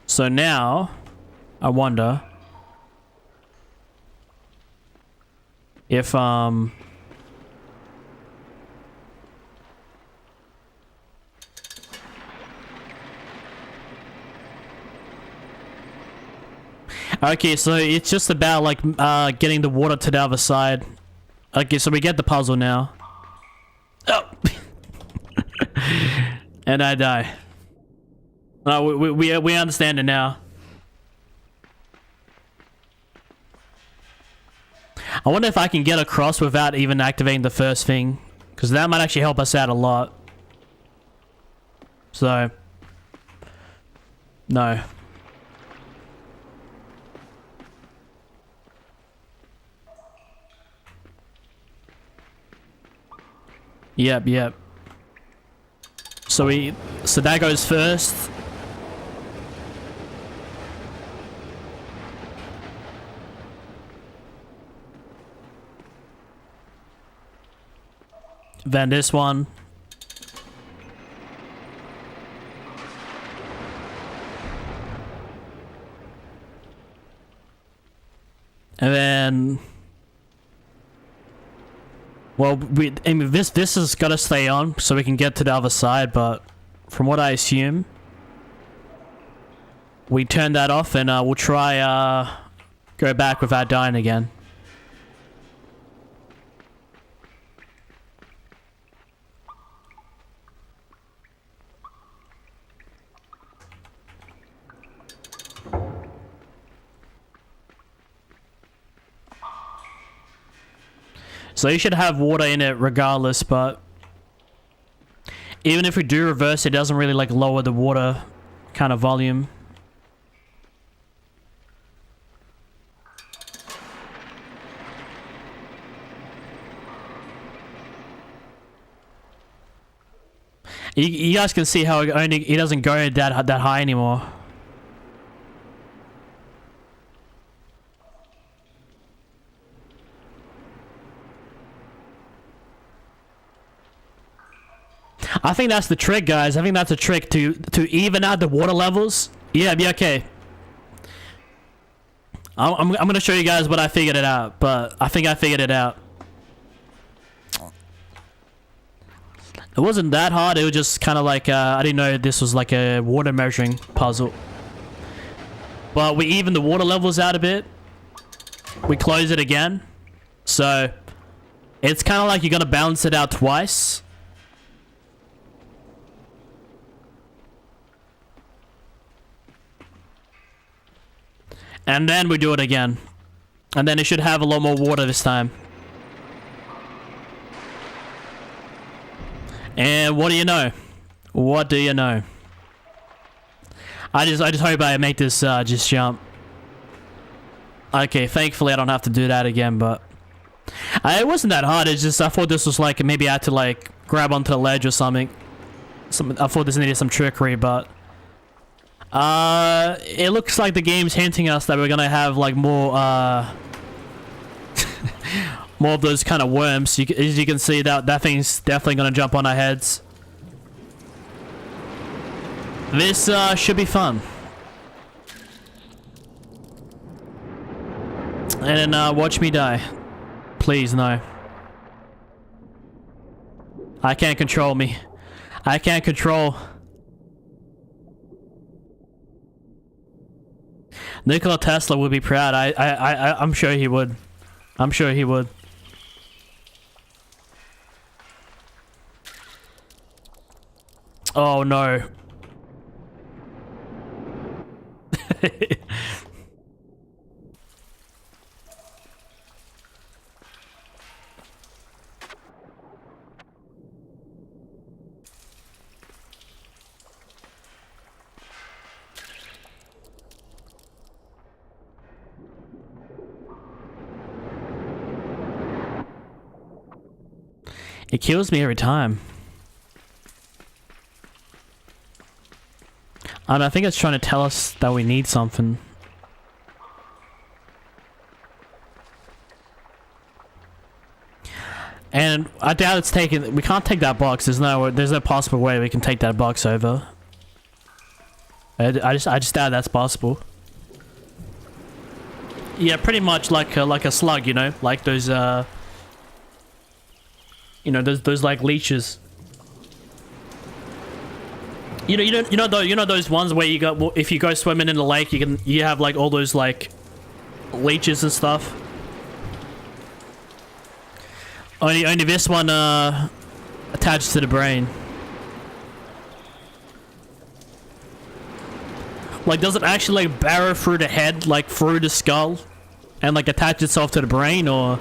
So now, I wonder if okay, so it's just about like getting the water to the other side. Okay, so we get the puzzle now. Oh. And I die. No, we understand it now. I wonder if I can get across without even activating the first thing, because that might actually help us out a lot. So, no. Yep. So that goes first. Then this one. And then, well, I mean, this has got to stay on so we can get to the other side, but from what I assume, we turn that off and we'll try go back without dying again. So you should have water in it regardless, but even if we do reverse, it doesn't really like lower the water kind of volume. You guys can see how it doesn't go that high anymore. I think that's the trick, guys. I think that's a trick to even out the water levels. Yeah, be okay. I'm gonna show you guys what I figured it out, but I think I figured it out. It wasn't that hard. It was just kind of like I didn't know this was like a water measuring puzzle. But we even the water levels out a bit. We close it again, so it's kind of like you're gonna balance it out twice. And then we do it again. And then it should have a lot more water this time. And what do you know? What do you know? I just hope I make this just jump. Okay, thankfully I don't have to do that again, but it wasn't that hard. It's just I thought this was like maybe I had to like grab onto the ledge or something. I thought this needed some trickery, but it looks like the game's hinting us that we're gonna have like more more of those kind of worms. As you can see, that thing's definitely gonna jump on our heads. This should be fun. And then watch me die. Please, no. I can't control me. I can't control. Nikola Tesla would be proud. I'm sure he would. I'm sure he would. Oh no. It kills me every time. And I think it's trying to tell us that we need something. And I doubt it's taking. We can't take that box. There's no possible way we can take that box over. I just doubt that's possible. Yeah, pretty much like a slug, you know, like those you know, those like leeches. You know those ones where you go, if you go swimming in the lake, you have like all those like leeches and stuff. Only this one attached to the brain. Like, does it actually like burrow through the head, like through the skull, and like attach itself to the brain, or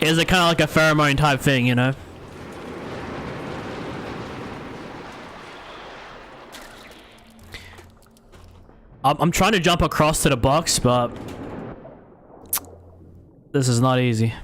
is it kind of like a pheromone type thing, you know? I'm trying to jump across to the box, but this is not easy.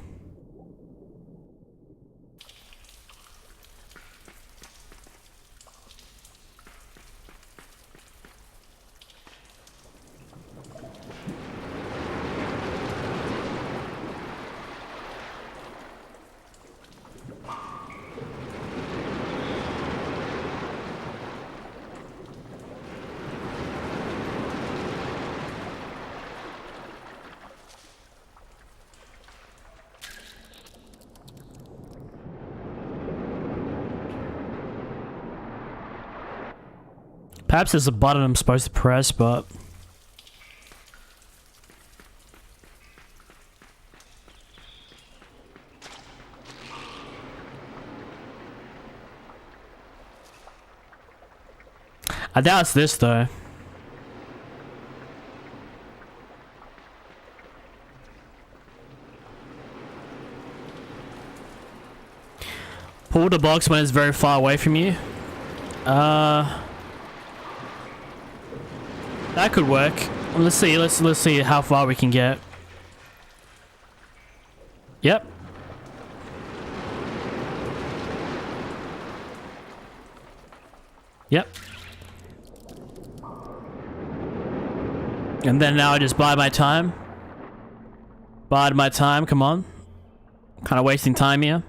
Perhaps there's a button I'm supposed to press, but I doubt it's this though. Pull the box when it's very far away from you. That could work. Let's see. Let's see how far we can get. Yep. Yep. And then now I just bide my time. Bide my time. Come on. Kind of wasting time here.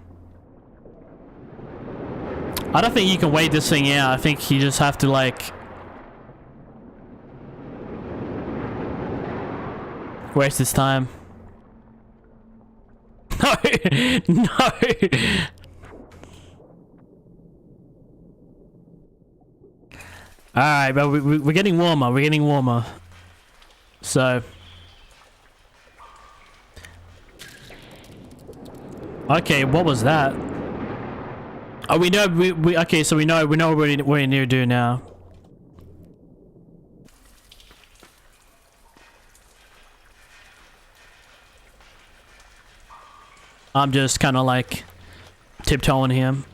I don't think you can wait this thing out. I think you just have to like waste his time. No, no. All right, but we're getting warmer. We're getting warmer. So, okay, what was that? Oh, we know we okay. So we know what we need to do now. I'm just kind of like tiptoeing him.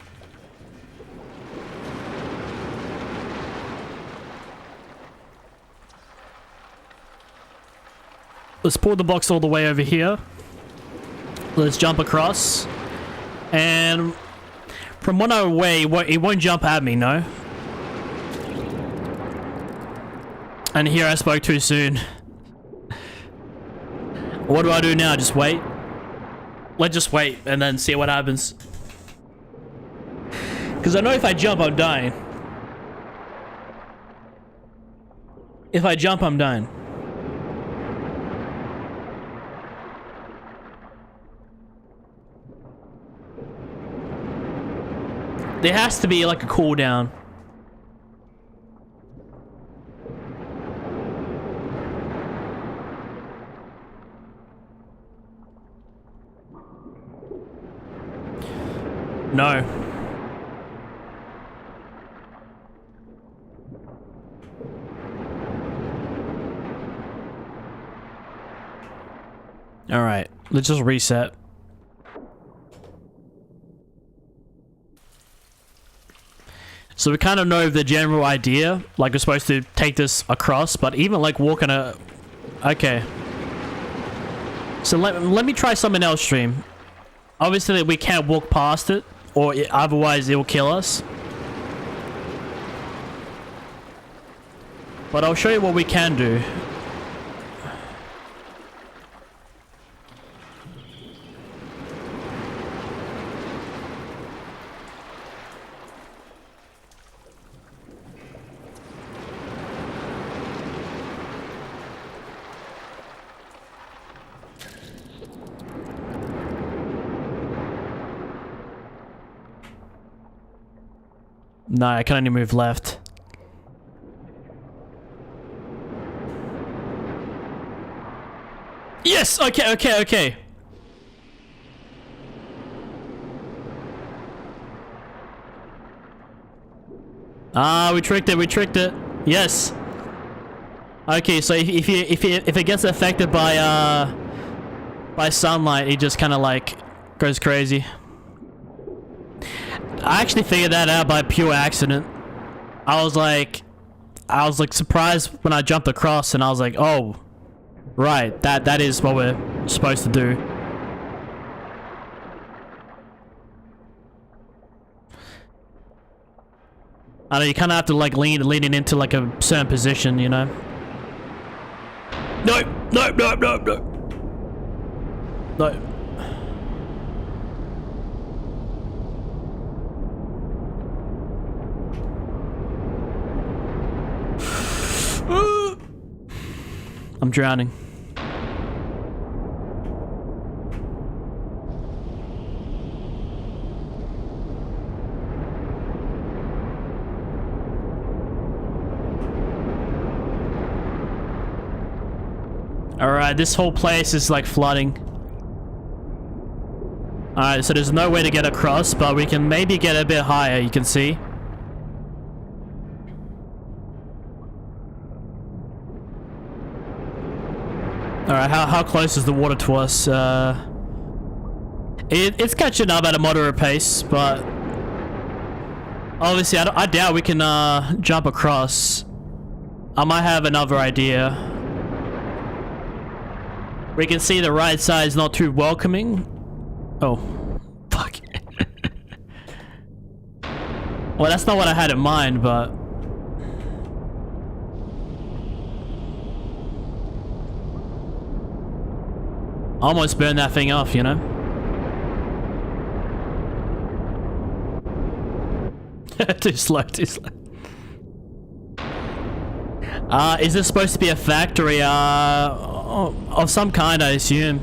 Let's pull the box all the way over here. Let's jump across. And from 1 hour away, it won't jump at me, no? And here I spoke too soon. What do I do now? Just wait? Let's just wait and then see what happens. Because I know if I jump, I'm dying. If I jump, I'm dying. There has to be like a cooldown. No. All right, let's just reset. So we kind of know the general idea, like we're supposed to take this across, but even like walking a... Okay. So let me try something else, stream. Obviously we can't walk past it, or otherwise it will kill us. But I'll show you what we can do. No, I can only move left. Yes! Okay. Ah, we tricked it. Yes. Okay, so if it gets affected by sunlight, it just kind of like goes crazy. I actually figured that out by pure accident. I was like surprised when I jumped across, and I was like, oh, right, that is what we're supposed to do. I know you kind of have to like lean it into like a certain position, you know. No. I'm drowning. Alright, this whole place is like flooding. Alright, so there's no way to get across, but we can maybe get a bit higher, you can see. Alright, how close is the water to us? It's catching up at a moderate pace, but obviously I doubt we can jump across. I might have another idea. We can see the right side is not too welcoming. Oh, fuck. Well, that's not what I had in mind, but... almost burned that thing off, you know? Too slow, too slow. Is this supposed to be a factory? Of some kind, I assume.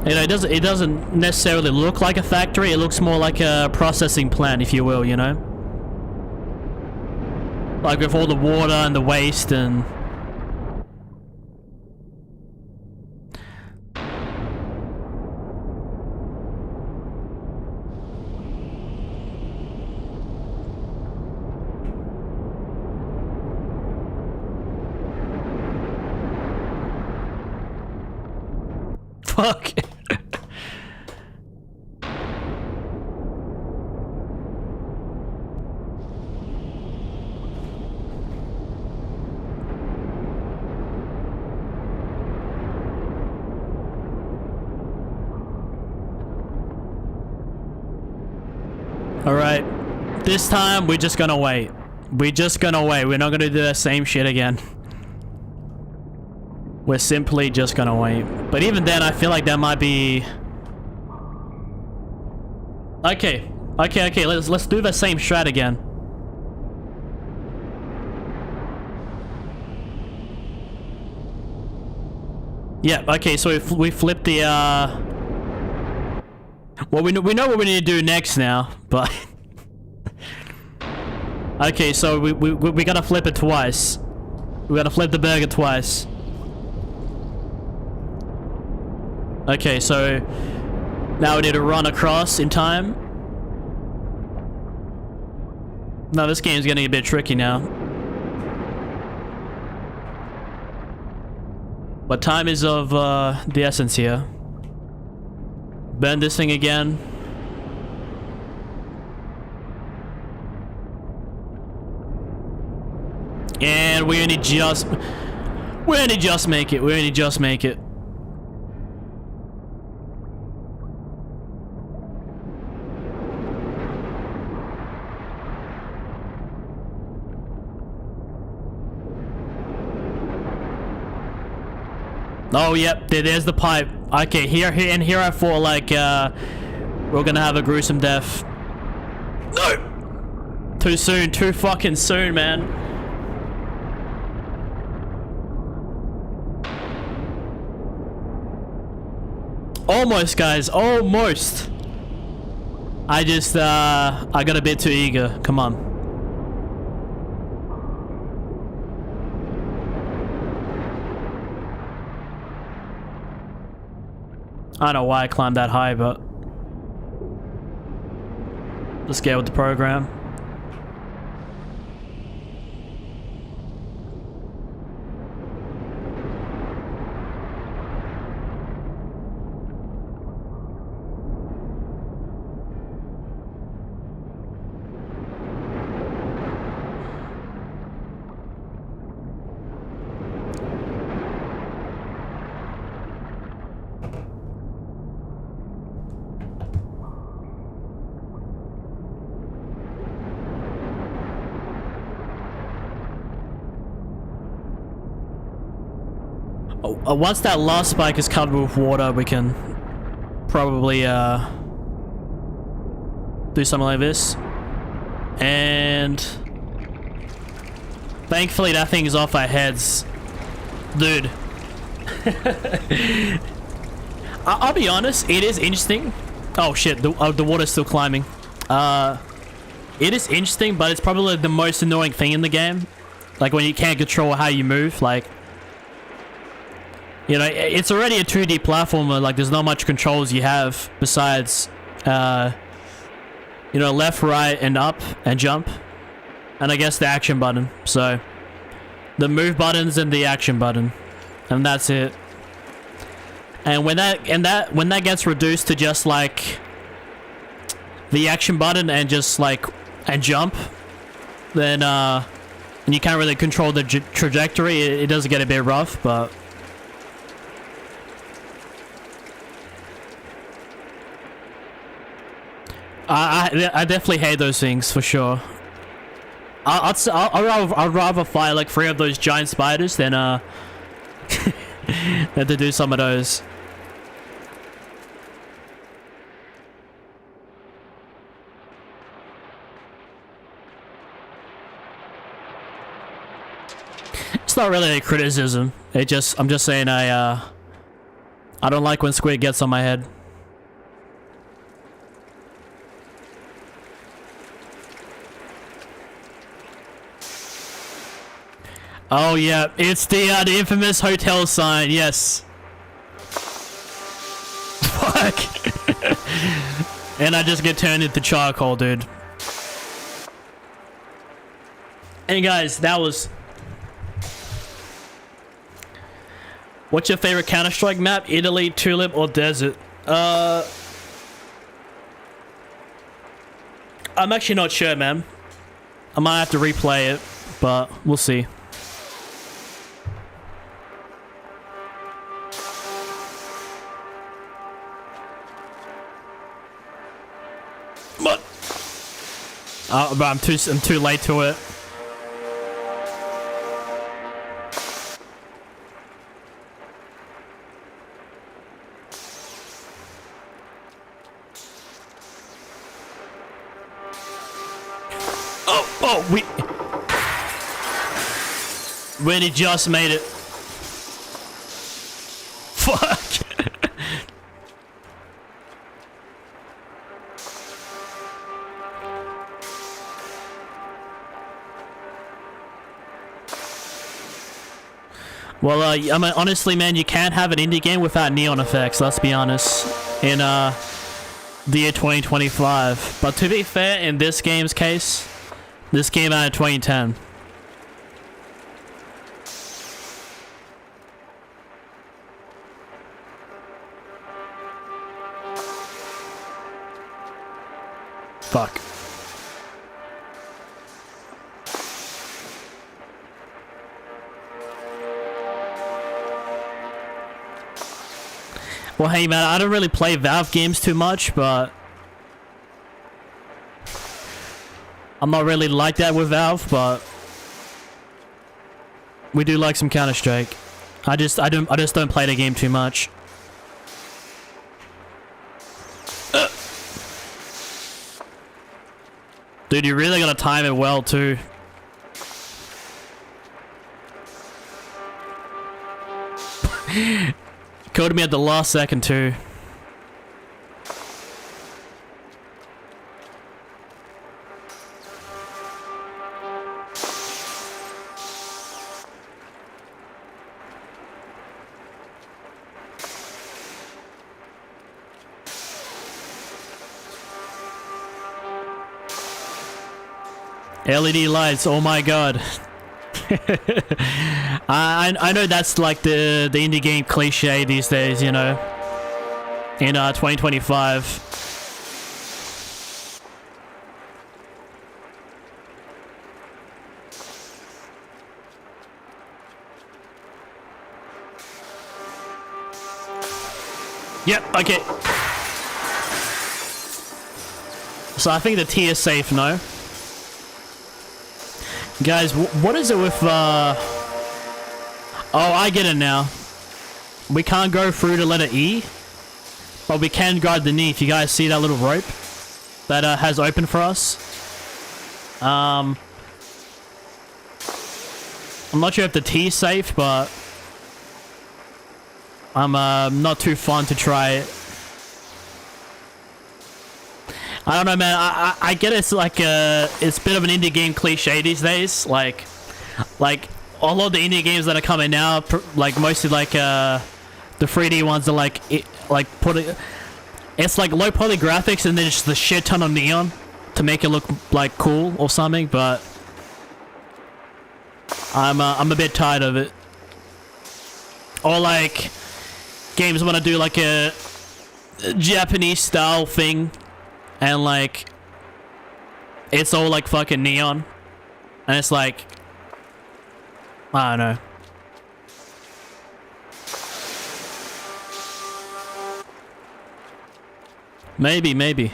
You know, it doesn't necessarily look like a factory. It looks more like a processing plant, if you will, you know? Like with all the water and the waste and... Fuck. Alright. This time, we're just gonna wait. We're just gonna wait. We're not gonna do the same shit again. We're simply just gonna wait. But even then, I feel like that might be... Okay. Okay. Let's do the same strat again. Yeah, okay, so we flipped the, Well, we know what we need to do next now, but... Okay, so we gotta flip it twice. We gotta flip the burger twice. Okay, so... Now we need to run across in time. No, this game's getting a bit tricky now. But time is of, the essence here. Burn this thing again. And we only just make it. We only just make it. Oh, yep, there's the pipe. Okay, here I thought, like, we're gonna have a gruesome death. No! Too soon, too fucking soon, man. Almost, guys, almost. I got a bit too eager. Come on. I don't know why I climbed that high, but let's get with the program. Once that last spike is covered with water, we can probably do something like this. And thankfully that thing is off our heads. Dude. I'll be honest, it is interesting. Oh shit, the water's still climbing. It is interesting, but it's probably the most annoying thing in the game. Like when you can't control how you move, like... You know, it's already a 2D platformer, like there's not much controls you have besides, you know, left, right, and up, and jump. And I guess the action button, so... The move buttons and the action button. And that's it. And when that gets reduced to just like... The action button and just like... And jump, then, and you can't really control the trajectory, it does get a bit rough, but... I definitely hate those things for sure. I'd rather fight like 3 of those giant spiders than than to do some of those. It's not really a criticism. I'm just saying I don't like when squid gets on my head. Oh yeah, it's the infamous hotel sign. Yes. Fuck. And I just get turned into charcoal, dude. And guys, that was. What's your favorite Counter-Strike map? Italy, Tulip, or Desert? I'm actually not sure, man. I might have to replay it, but we'll see. What? Oh, but I'm too late to it. Oh, we really just made it. Fuck. Well, I mean, honestly, man, you can't have an indie game without neon effects, let's be honest, in the year 2025. But to be fair, in this game's case, this came out in 2010. Fuck. Well, hey man, I don't really play Valve games too much, but I'm not really like that with Valve, but we do like some Counter-Strike. I just don't play the game too much. Dude, you really gotta time it well too. Killed me at the last second too. LED lights, oh my god. I know that's like the indie game cliche these days, you know, in 2025. Yep, okay. So I think the T is safe, no? Guys, what is it with, Oh, I get it now. We can't go through the letter E, but we can go underneath. You guys see that little rope that has opened for us? I'm not sure if the T is safe, but I'm not too fun to try it. I don't know, man. I get it's like it's a bit of an indie game cliche these days. Like all of the indie games that are coming now, like mostly like the 3D ones are like it's like low poly graphics and then just the shit ton of neon to make it look like cool or something. But I'm a bit tired of it. Or like games want to do like a Japanese style thing. And like, it's all like fucking neon. And it's like, I don't know. Maybe.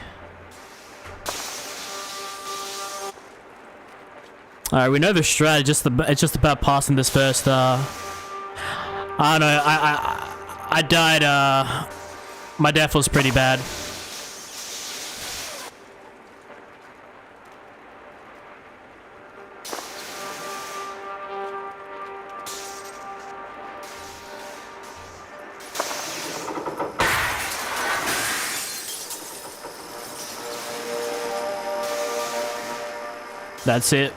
Alright, we know the strat. It's just about passing this first. I don't know. I died. My death was pretty bad. That's it.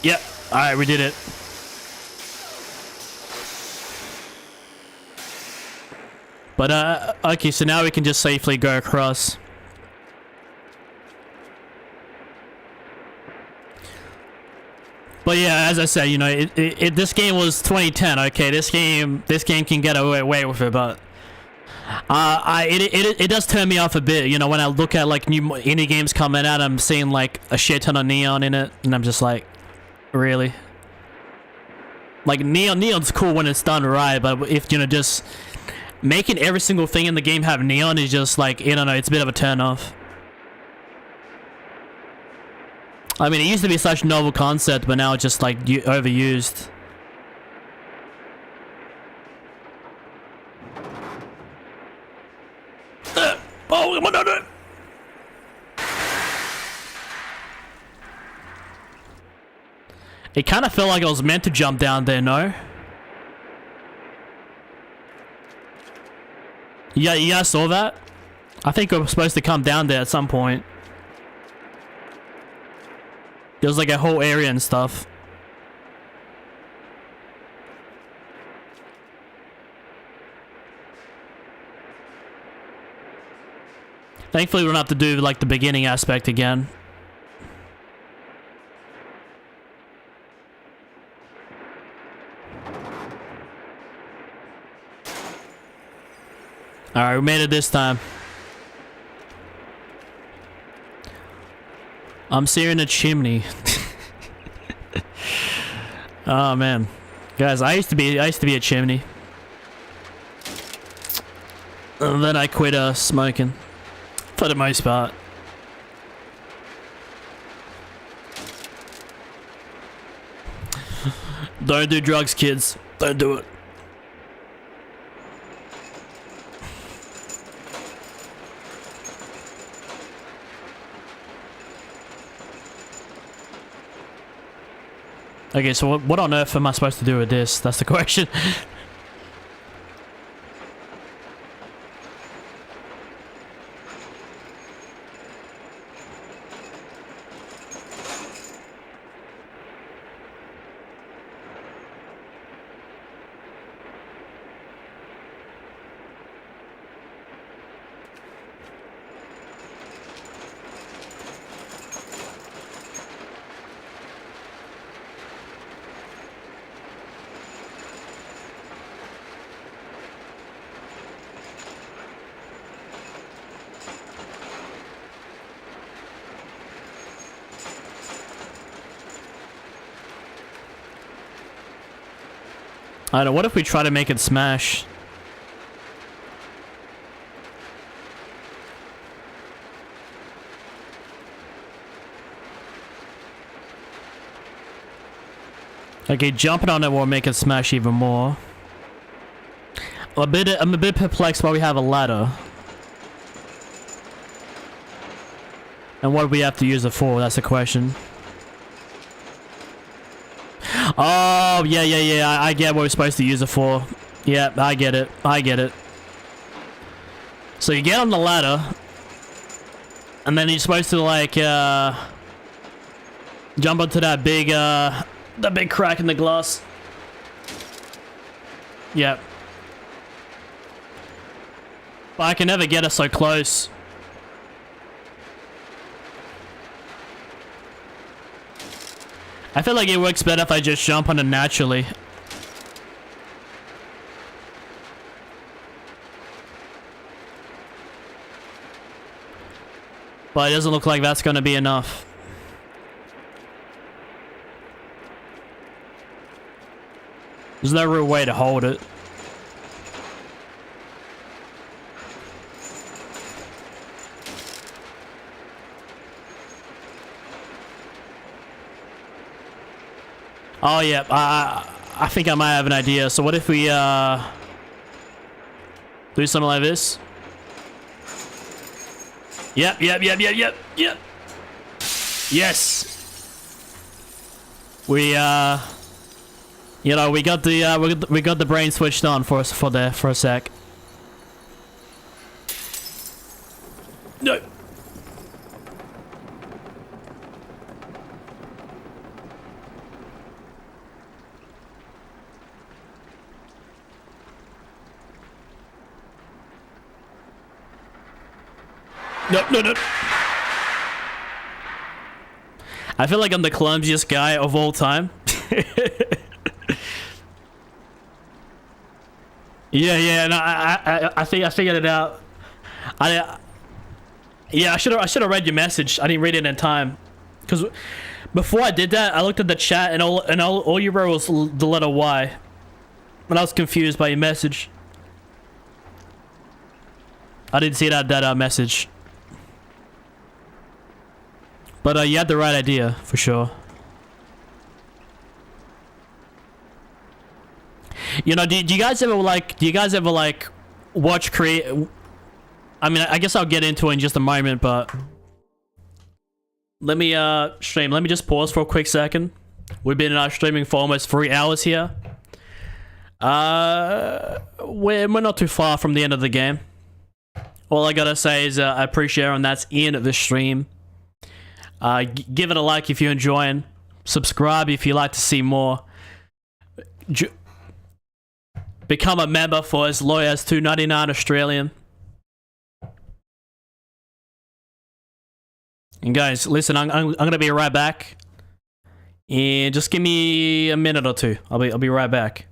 Yep. Alright, we did it. But, okay, so now we can just safely go across. But yeah, as I said, you know, this game was 2010. Okay, this game can get away with it, but it does turn me off a bit. You know, when I look at like new indie games coming out, I'm seeing like a shit ton of neon in it, and I'm just like, really? Like neon's cool when it's done right, but if, you know, just making every single thing in the game have neon is just like, I don't know, it's a bit of a turn off. I mean, it used to be such a novel concept, but now it's just like overused. Oh, come on, no. It kind of felt like I was meant to jump down there, no? Yeah, you guys saw that? I think I was supposed to come down there at some point. There was like a whole area and stuff. Thankfully, we don't have to do like the beginning aspect again. Alright, we made it this time. I'm seeing a chimney. Oh man, guys, I used to be a chimney, and then I quit smoking for the most part. Don't do drugs, kids. Don't do it. Okay, so what on earth am I supposed to do with this? That's the question. I don't know, what if we try to make it smash? Okay, jumping on it will make it smash even more. I'm a bit perplexed why we have a ladder. And what do we have to use it for? That's the question. Oh, yeah. I get what we're supposed to use it for. Yeah, I get it. So you get on the ladder, and then you're supposed to like jump onto that big crack in the glass. Yep. But I can never get it so close. I feel like it works better if I just jump on it naturally. But it doesn't look like that's gonna be enough. There's no real way to hold it. Oh yeah, I think I might have an idea. So what if we do something like this? Yep. Yes. We you know, we got the brain switched on for us for a sec. No, no, no. I feel like I'm the clumsiest guy of all time. Yeah, no, I think I figured it out. Yeah, I should have read your message. I didn't read it in time, because before I did that, I looked at the chat and all you wrote was the letter Y, and I was confused by your message. I didn't see that message, but you had the right idea for sure. You know, do you guys ever like watch create? I mean, I guess I'll get into it in just a moment, but let me stream. Let me just pause for a quick second. We've been streaming for almost 3 hours here. We're not too far from the end of the game. All I gotta say is I appreciate everyone that's in the stream. Give it a like if you're enjoying. Subscribe if you like to see more. Become a member for as low as $2.99 Australian. And guys, listen, I'm gonna be right back. And just give me a minute or two. I'll be right back.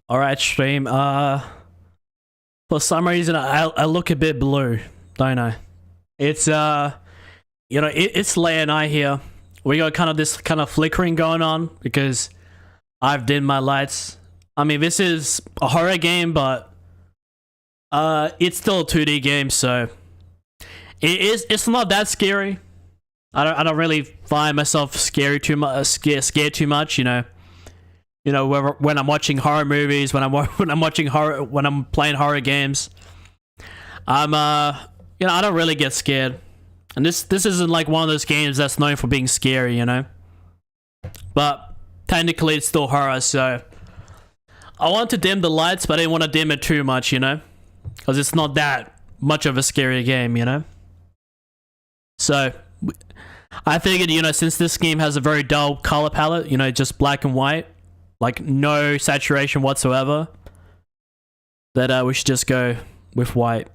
Alright, stream. For some reason, I look a bit blue, don't I? It's, you know, it's late at night here. We got kind of this kind of flickering going on because I've dimmed my lights. I mean, this is a horror game, but it's still a 2D game, so it's not that scary. I don't really find myself scared too much, you know. You know, when I'm watching horror movies, when I'm playing horror games, you know, I don't really get scared. And this isn't like one of those games that's known for being scary, you know. But technically, it's still horror, so I want to dim the lights, but I didn't want to dim it too much, you know, because it's not that much of a scary game, you know. So I figured, you know, since this game has a very dull color palette, you know, just black and white, like no saturation whatsoever, that we should just go with white.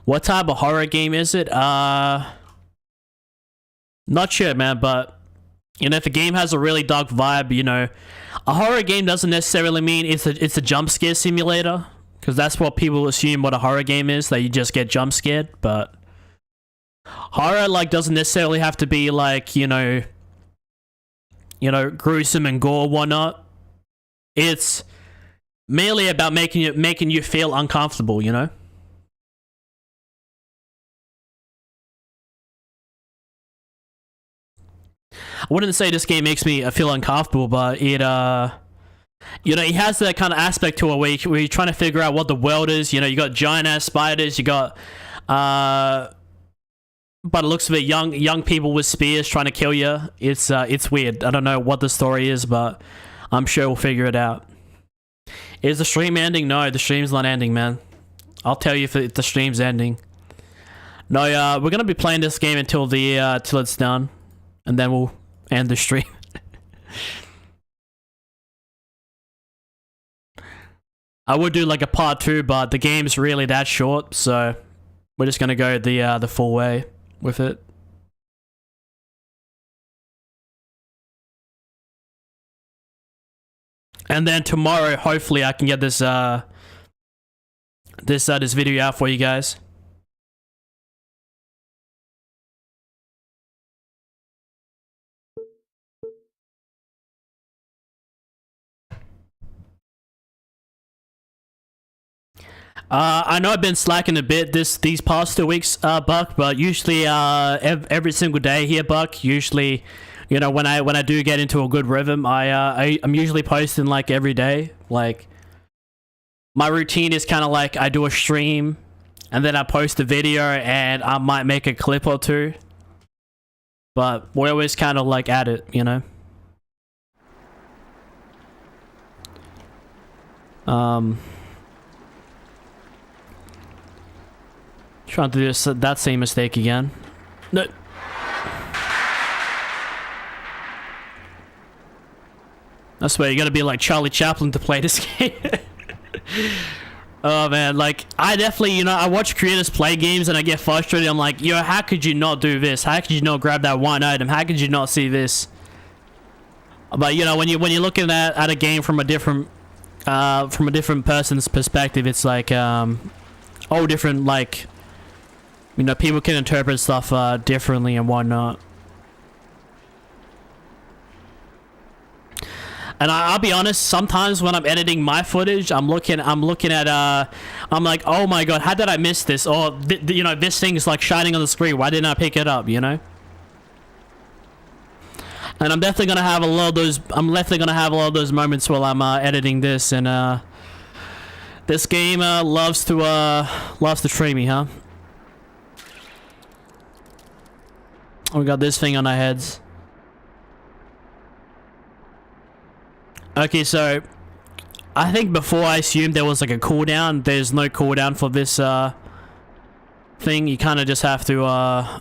What type of horror game is it? Not sure, man, but you know, if a game has a really dark vibe, you know, a horror game doesn't necessarily mean it's a jump scare simulator, because that's what people assume what a horror game is, that you just get jump scared. But horror, like, doesn't necessarily have to be like, you know, gruesome and gore, whatnot. It's merely about making you feel uncomfortable, you know. I wouldn't say this game makes me feel uncomfortable, but it, you know, it has that kind of aspect to it where you're trying to figure out what the world is. You know, you got giant ass spiders, you got, by the looks of it, young people with spears trying to kill you. It's weird. I don't know what the story is, but I'm sure we'll figure it out. Is the stream ending? No, the stream's not ending, man. I'll tell you if the stream's ending. No, we're gonna be playing this game until till it's done, and then we'll end the stream. I would do like a part 2, but the game's really that short, so we're just gonna go the full way with it. And then tomorrow, hopefully, I can get this this video out for you guys. I know I've been slacking a bit these past 2 weeks, Buck, but usually every single day here, Buck. Usually, you know, when I do get into a good rhythm, I'm usually posting like every day. Like, my routine is kind of like I do a stream, and then I post a video, and I might make a clip or two. But we're always kind of like at it, you know. Trying to do that same mistake again. No. I swear, you gotta be like Charlie Chaplin to play this game. Oh man, like, I definitely, you know, I watch creators play games and I get frustrated. I'm like, yo, how could you not do this? How could you not grab that one item? How could you not see this? But you know, when you're looking at a game from a different person's perspective, it's like all different, like, you know, people can interpret stuff differently and whatnot. And I'll be honest, sometimes when I'm editing my footage, I'm looking at I'm like, oh my god, how did I miss this? Or you know, this thing is like shining on the screen. Why didn't I pick it up? You know. And I'm definitely gonna have a lot of those. I'm definitely gonna have a lot of those moments while I'm editing this. And this game loves to train me, huh? We got this thing on our heads. Okay, so I think before I assumed there was like a cooldown. There's no cooldown for this thing. You kind of just have to I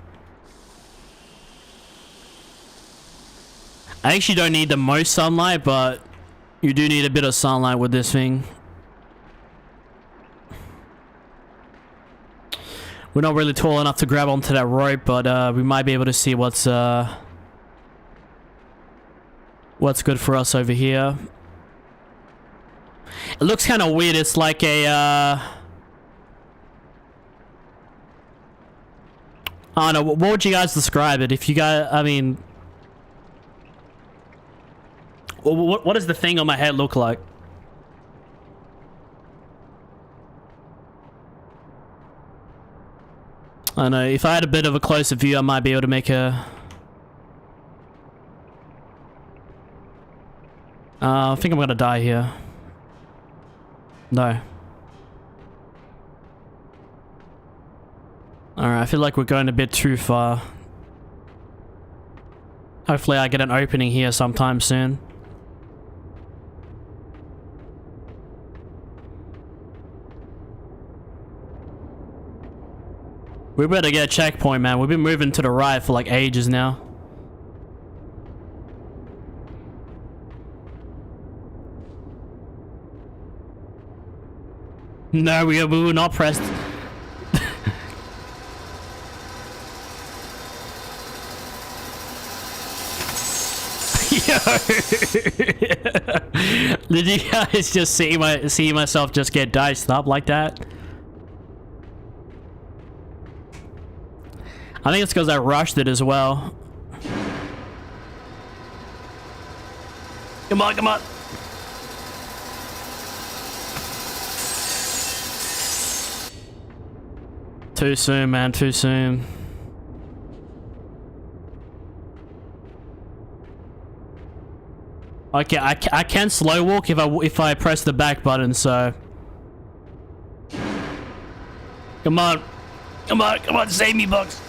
actually don't need the most sunlight, but you do need a bit of sunlight with this thing. We're not really tall enough to grab onto that rope, but we might be able to see what's good for us over here. It looks kind of weird. It's like a I don't know, what would you guys describe it? If you guys, I mean, what does the thing on my head look like? I don't know, if I had a bit of a closer view, I might be able to make a... I think I'm gonna die here. No. Alright, I feel like we're going a bit too far. Hopefully I get an opening here sometime soon. We better get a checkpoint, man. We've been moving to the right for like ages now. No, we were not pressed. Yo. Did you guys just see myself just get diced up like that? I think it's because I rushed it as well. Come on, come on. Too soon, man, too soon. Okay, I can slow walk if I press the back button, so. Come on. Come on, come on, save me, Bugs.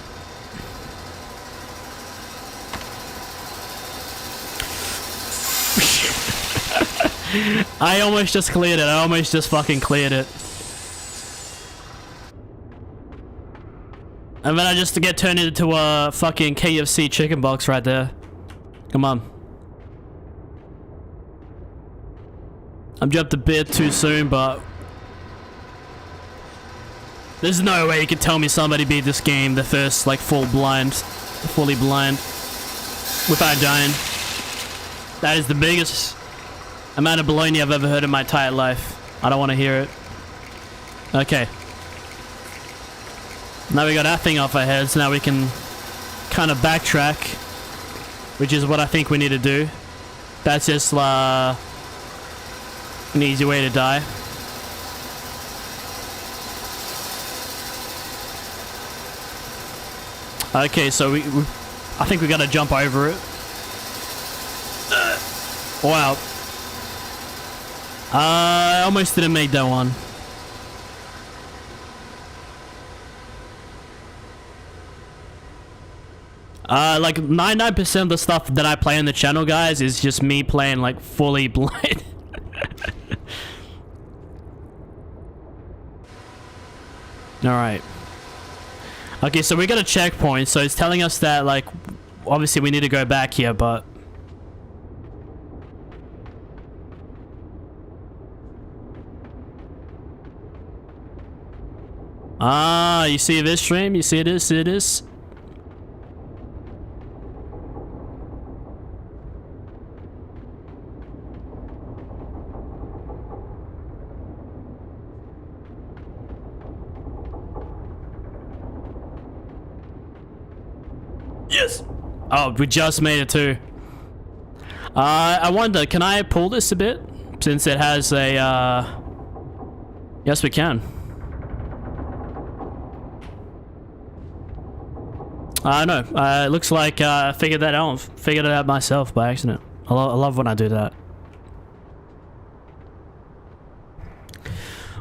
I almost just cleared it. I almost just fucking cleared it. And then I just get turned into a fucking KFC chicken box right there. Come on. I'm jumped a bit too soon, but there's no way you could tell me somebody beat this game the first, like, fully blind, without dying. That is the biggest amount of baloney I've ever heard in my entire life. I don't want to hear it. Okay. Now we got that thing off our heads. Now we can kind of backtrack, which is what I think we need to do. That's just an easy way to die. Okay, so I think we gotta jump over it. Wow. I almost didn't make that one. Like 99% of the stuff that I play on the channel, guys, is just me playing like fully blind. Alright. Okay, so we got a checkpoint, so it's telling us that, like, obviously we need to go back here, but... Ah, you see this stream? You see this? See this? Yes! Oh, we just made it too. I wonder, can I pull this a bit? Since it has a, Yes, we can. I know. It looks like I figured that out. Figured it out myself by accident. I love when I do that.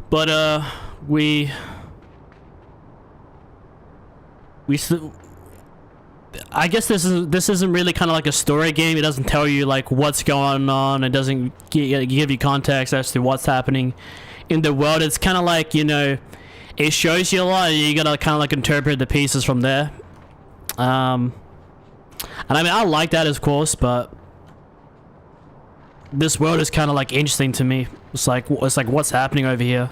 But I guess this isn't really kind of like a story game. It doesn't tell you like what's going on. It doesn't give you context as to what's happening in the world. It's kind of like, you know, it shows you a lot and you gotta kind of like interpret the pieces from there. And I mean, I like that, of course, but this world is kind of like interesting to me. It's like what's happening over here.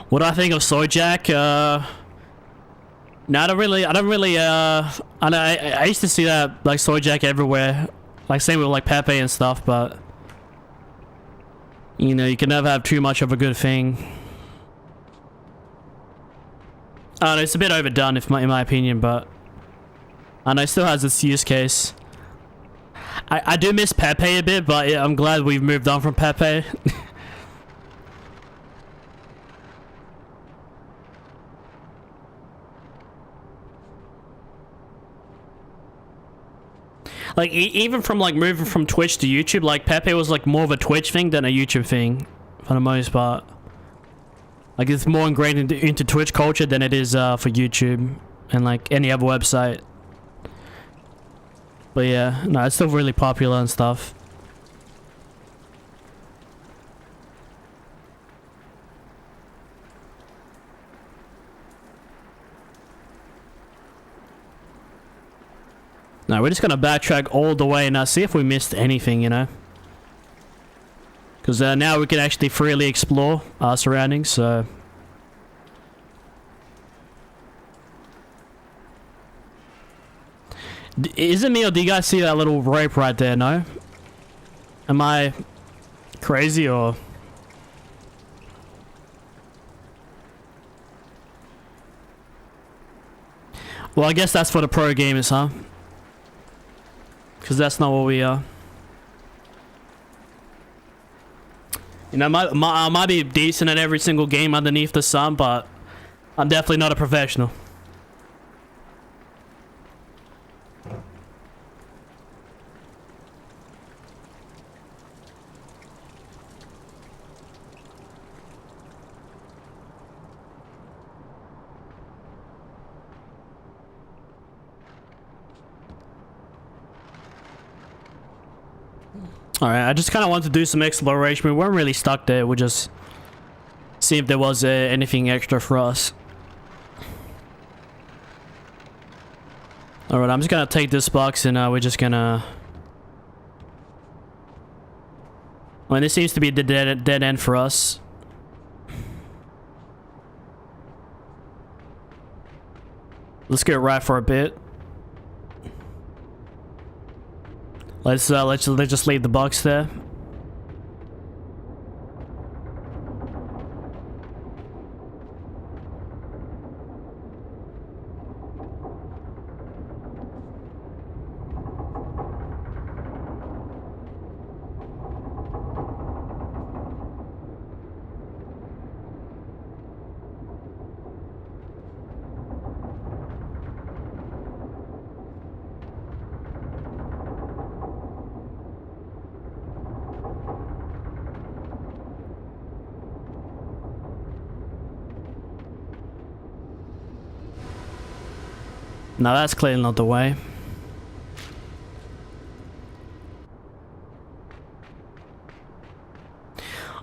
What do I think of Soyjack? No, I don't really, I used to see that, like, Soyjack everywhere. Like, same with, like, Pepe and stuff, but... You know, you can never have too much of a good thing. I don't know, it's a bit overdone, in my opinion, but... I know, it still has its use case. I do miss Pepe a bit, but yeah, I'm glad we've moved on from Pepe. Like, even from, like, moving from Twitch to YouTube, like, Pepe was, like, more of a Twitch thing than a YouTube thing, for the most part. Like, it's more ingrained into Twitch culture than it is, for YouTube, and, like, any other website. But yeah, no, it's still really popular and stuff. No, we're just gonna backtrack all the way now, see if we missed anything, you know. Because now we can actually freely explore our surroundings, so... Is it me, or do you guys see that little rope right there, no? Am I crazy, or... Well, I guess that's for the pro gamers, huh? Because that's not what we are. You know, I might be decent at every single game underneath the sun, but I'm definitely not a professional. Alright, I just kind of wanted to do some exploration. We weren't really stuck there. We'll just see if there was anything extra for us. Alright, I'm just gonna take this box and we're just gonna... Well, this seems to be the dead end for us. Let's get right for a bit. Let's just leave the box there. No, that's clearly not the way.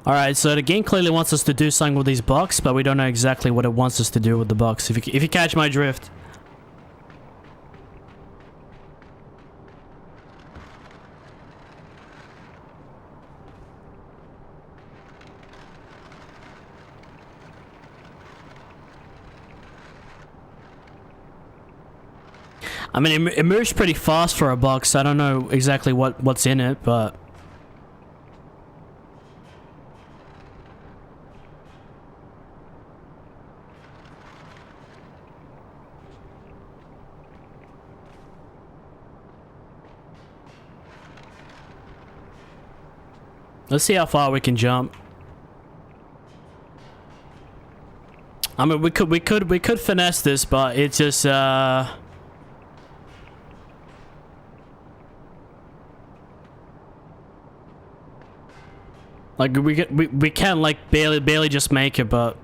Alright, so the game clearly wants us to do something with these blocks, but we don't know exactly what it wants us to do with the blocks, if you catch my drift. I mean, it moves pretty fast for a box. I don't know exactly what's in it, but... Let's see how far we can jump. I mean, we could finesse this, but it's just like we can like barely just make it, but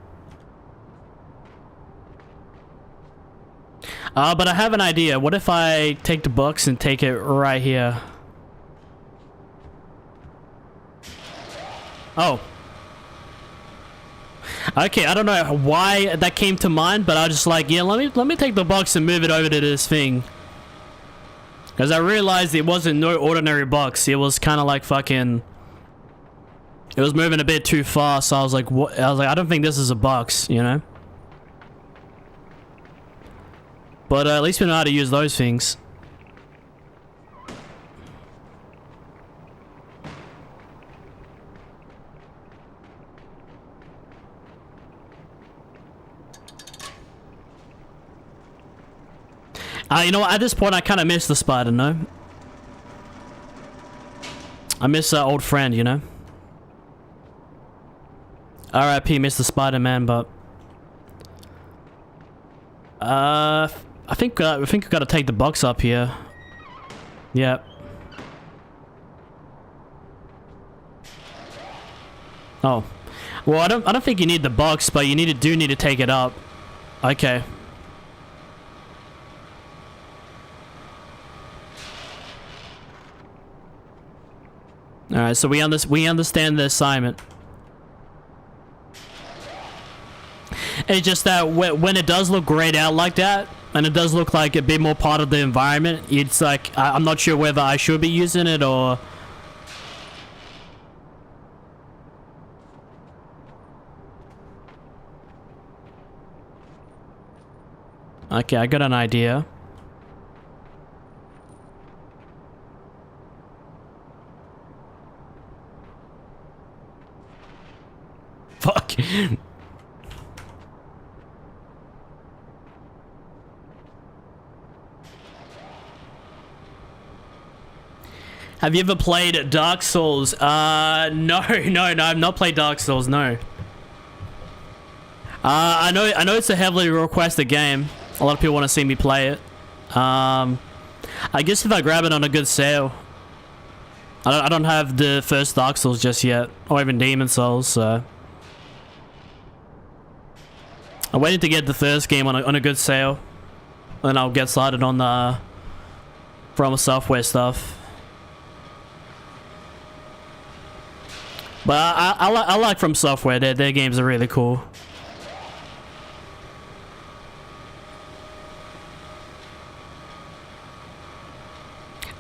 but I have an idea. What if I take the box and take it right here? Oh. Okay, I don't know why that came to mind, but I was just like, yeah, let me take the box and move it over to this thing. Because I realized it wasn't no ordinary box. It was kind of like fucking... It was moving a bit too fast, so I was like, what? I was like, I don't think this is a box, you know? But at least we know how to use those things. You know what, at this point I kind of miss the spider, no? I miss our old friend, you know? R.I.P. Mr. Spider-Man, but... I think we gotta take the box up here. Yep. Oh. Well, I don't think you need the box, but you do need to take it up. Okay. Alright, so we understand the assignment. It's just that when it does look grayed out like that, and it does look like a bit more part of the environment, it's like, I'm not sure whether I should be using it or... Okay, I got an idea. Fuck. Have you ever played Dark Souls? No, I've not played Dark Souls, no. I know it's a heavily requested game. A lot of people want to see me play it. I guess if I grab it on a good sale. I don't have the first Dark Souls just yet, or even Demon Souls, so... I'm waiting to get the first game on a good sale. Then I'll get started on the... From Software stuff. But I like From Software. Their games are really cool.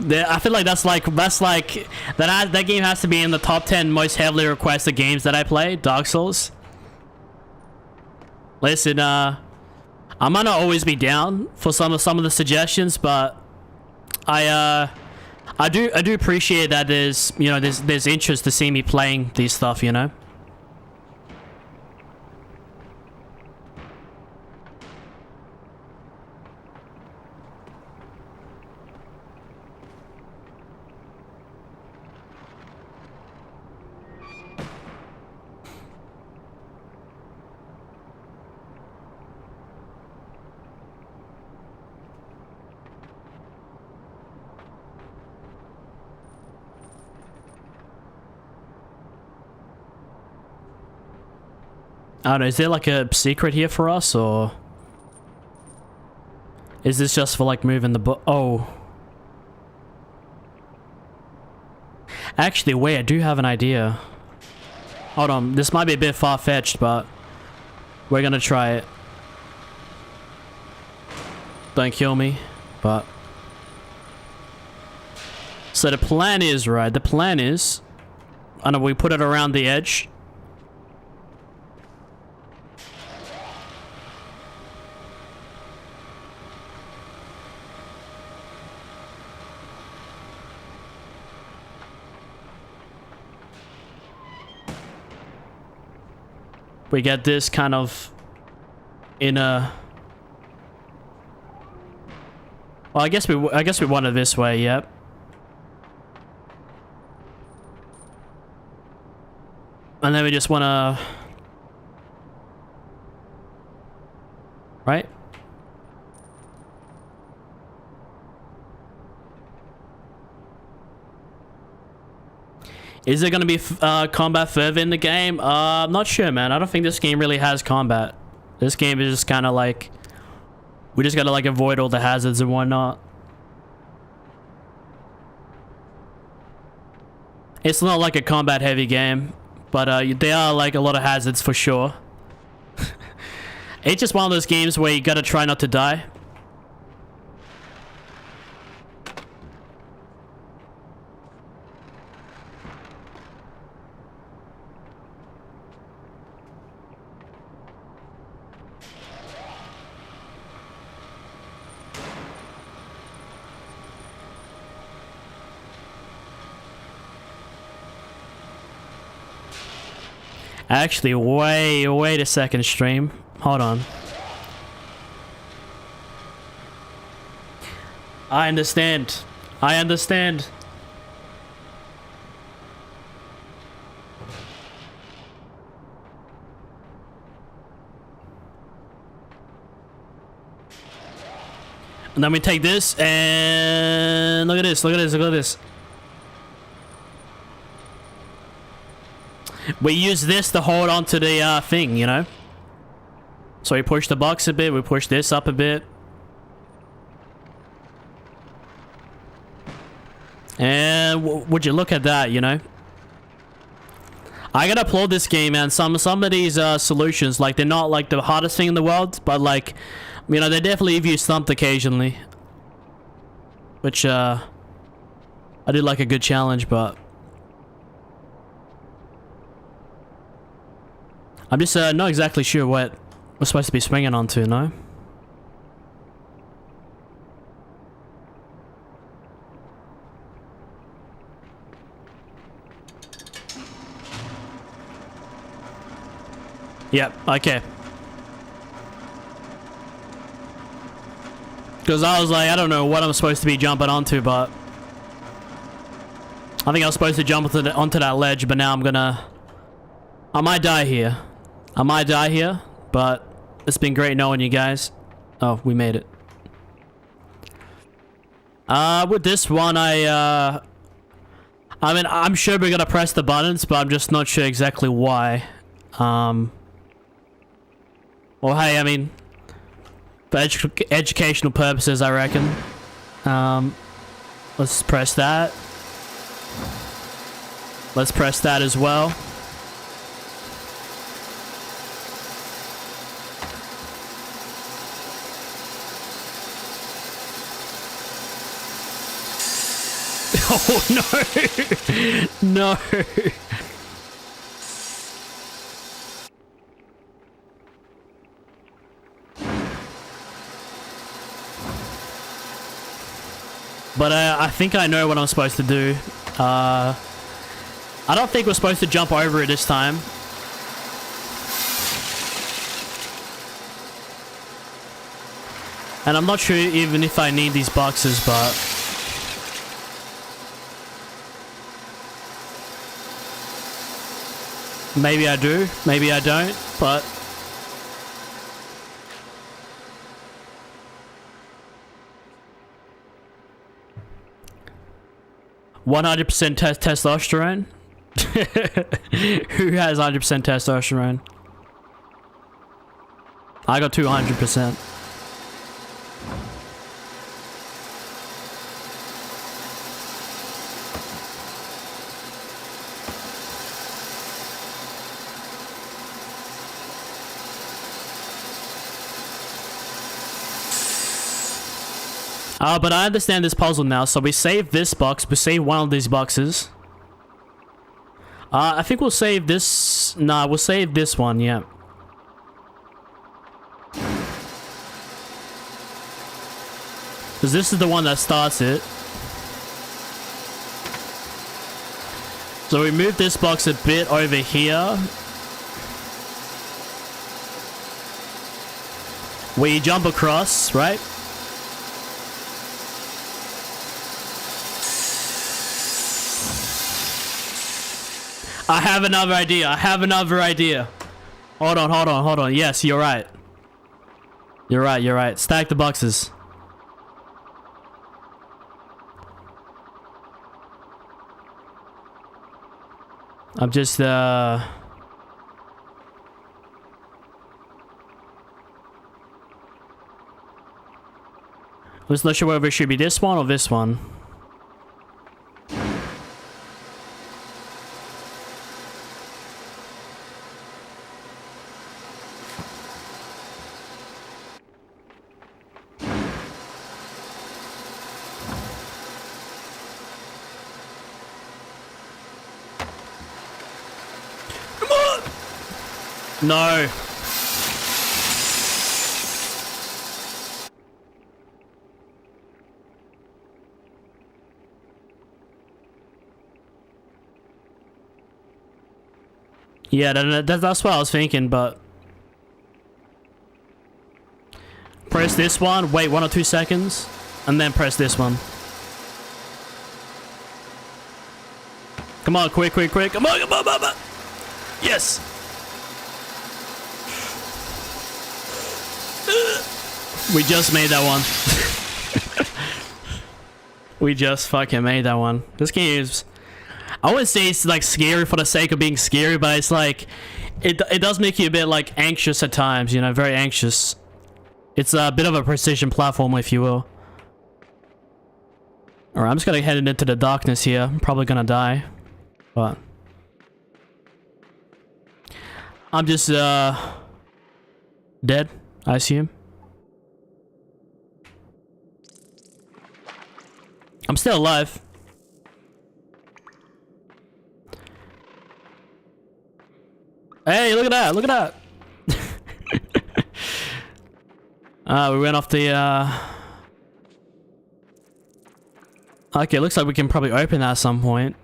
I feel like that game has to be in the top 10 most heavily requested games that I play. Dark Souls. Listen, I might not always be down for some of the suggestions, but I do appreciate that there's interest to see me playing these stuff, you know. I don't know, is there like a secret here for us, or... Is this just for like moving the oh. Actually, wait, I do have an idea. Hold on, this might be a bit far-fetched, but... We're gonna try it. Don't kill me, but... So the plan is, right, the plan is... I know, we put it around the edge. We get this kind of in a... Well, I guess we want it this way, yep. And then we just want to... Right? Is there going to be combat further in the game? I'm not sure, man. I don't think this game really has combat. This game is just kind of like... We just got to like avoid all the hazards and whatnot. It's not like a combat heavy game, but there are like a lot of hazards for sure. It's just one of those games where you got to try not to die. Actually, wait a second, stream. Hold on. I understand. I understand. And then we take this and look at this, look at this, look at this. We use this to hold on to the thing, you know? So we push the box a bit, we push this up a bit. And would you look at that, you know? I gotta applaud this game, man. Some of these solutions, like, they're not like the hardest thing in the world, but like, you know, they definitely leave you stumped occasionally. Which I did like a good challenge, but I'm just not exactly sure what we're supposed to be swinging onto, no? Yep, okay. Because I was like, I don't know what I'm supposed to be jumping onto, but I think I was supposed to jump onto that ledge, but now I might die here. I might die here, but it's been great knowing you guys. Oh, we made it. With this one, I mean, I'm sure we're gonna press the buttons, but I'm just not sure exactly why. Well, hey, I mean, for educational purposes, I reckon. Let's press that. Let's press that as well. Oh, no. No. But I think I know what I'm supposed to do. I don't think we're supposed to jump over it this time. And I'm not sure even if I need these boxes, but maybe I do, maybe I don't, but 100% testosterone? Who has 100% testosterone? I got 200%. But I understand this puzzle now, so we save this box, we save one of these boxes. I think we'll save this... Nah, we'll save this one, yeah. Because this is the one that starts it. So we move this box a bit over here. Where you jump across, right? I have another idea. I have another idea. Hold on, hold on, hold on. Yes, you're right. You're right, you're right. Stack the boxes. I'm just, I'm just not sure whether it should be this one or this one. No. Yeah, that's what I was thinking, but... Press this one, wait 1 or 2 seconds, and then press this one. Come on, quick, quick, quick. Come on, come on, come on. Yes. We just made that one. We just fucking made that one. This game is... I wouldn't say it's like scary for the sake of being scary, but it's like... It does make you a bit like anxious at times, you know, very anxious. It's a bit of a precision platform, if you will. Alright, I'm just gonna head into the darkness here. I'm probably gonna die. But... I'm just dead, I assume. I'm still alive. Hey, look at that, look at that. We went off the okay, looks like we can probably open that at some point.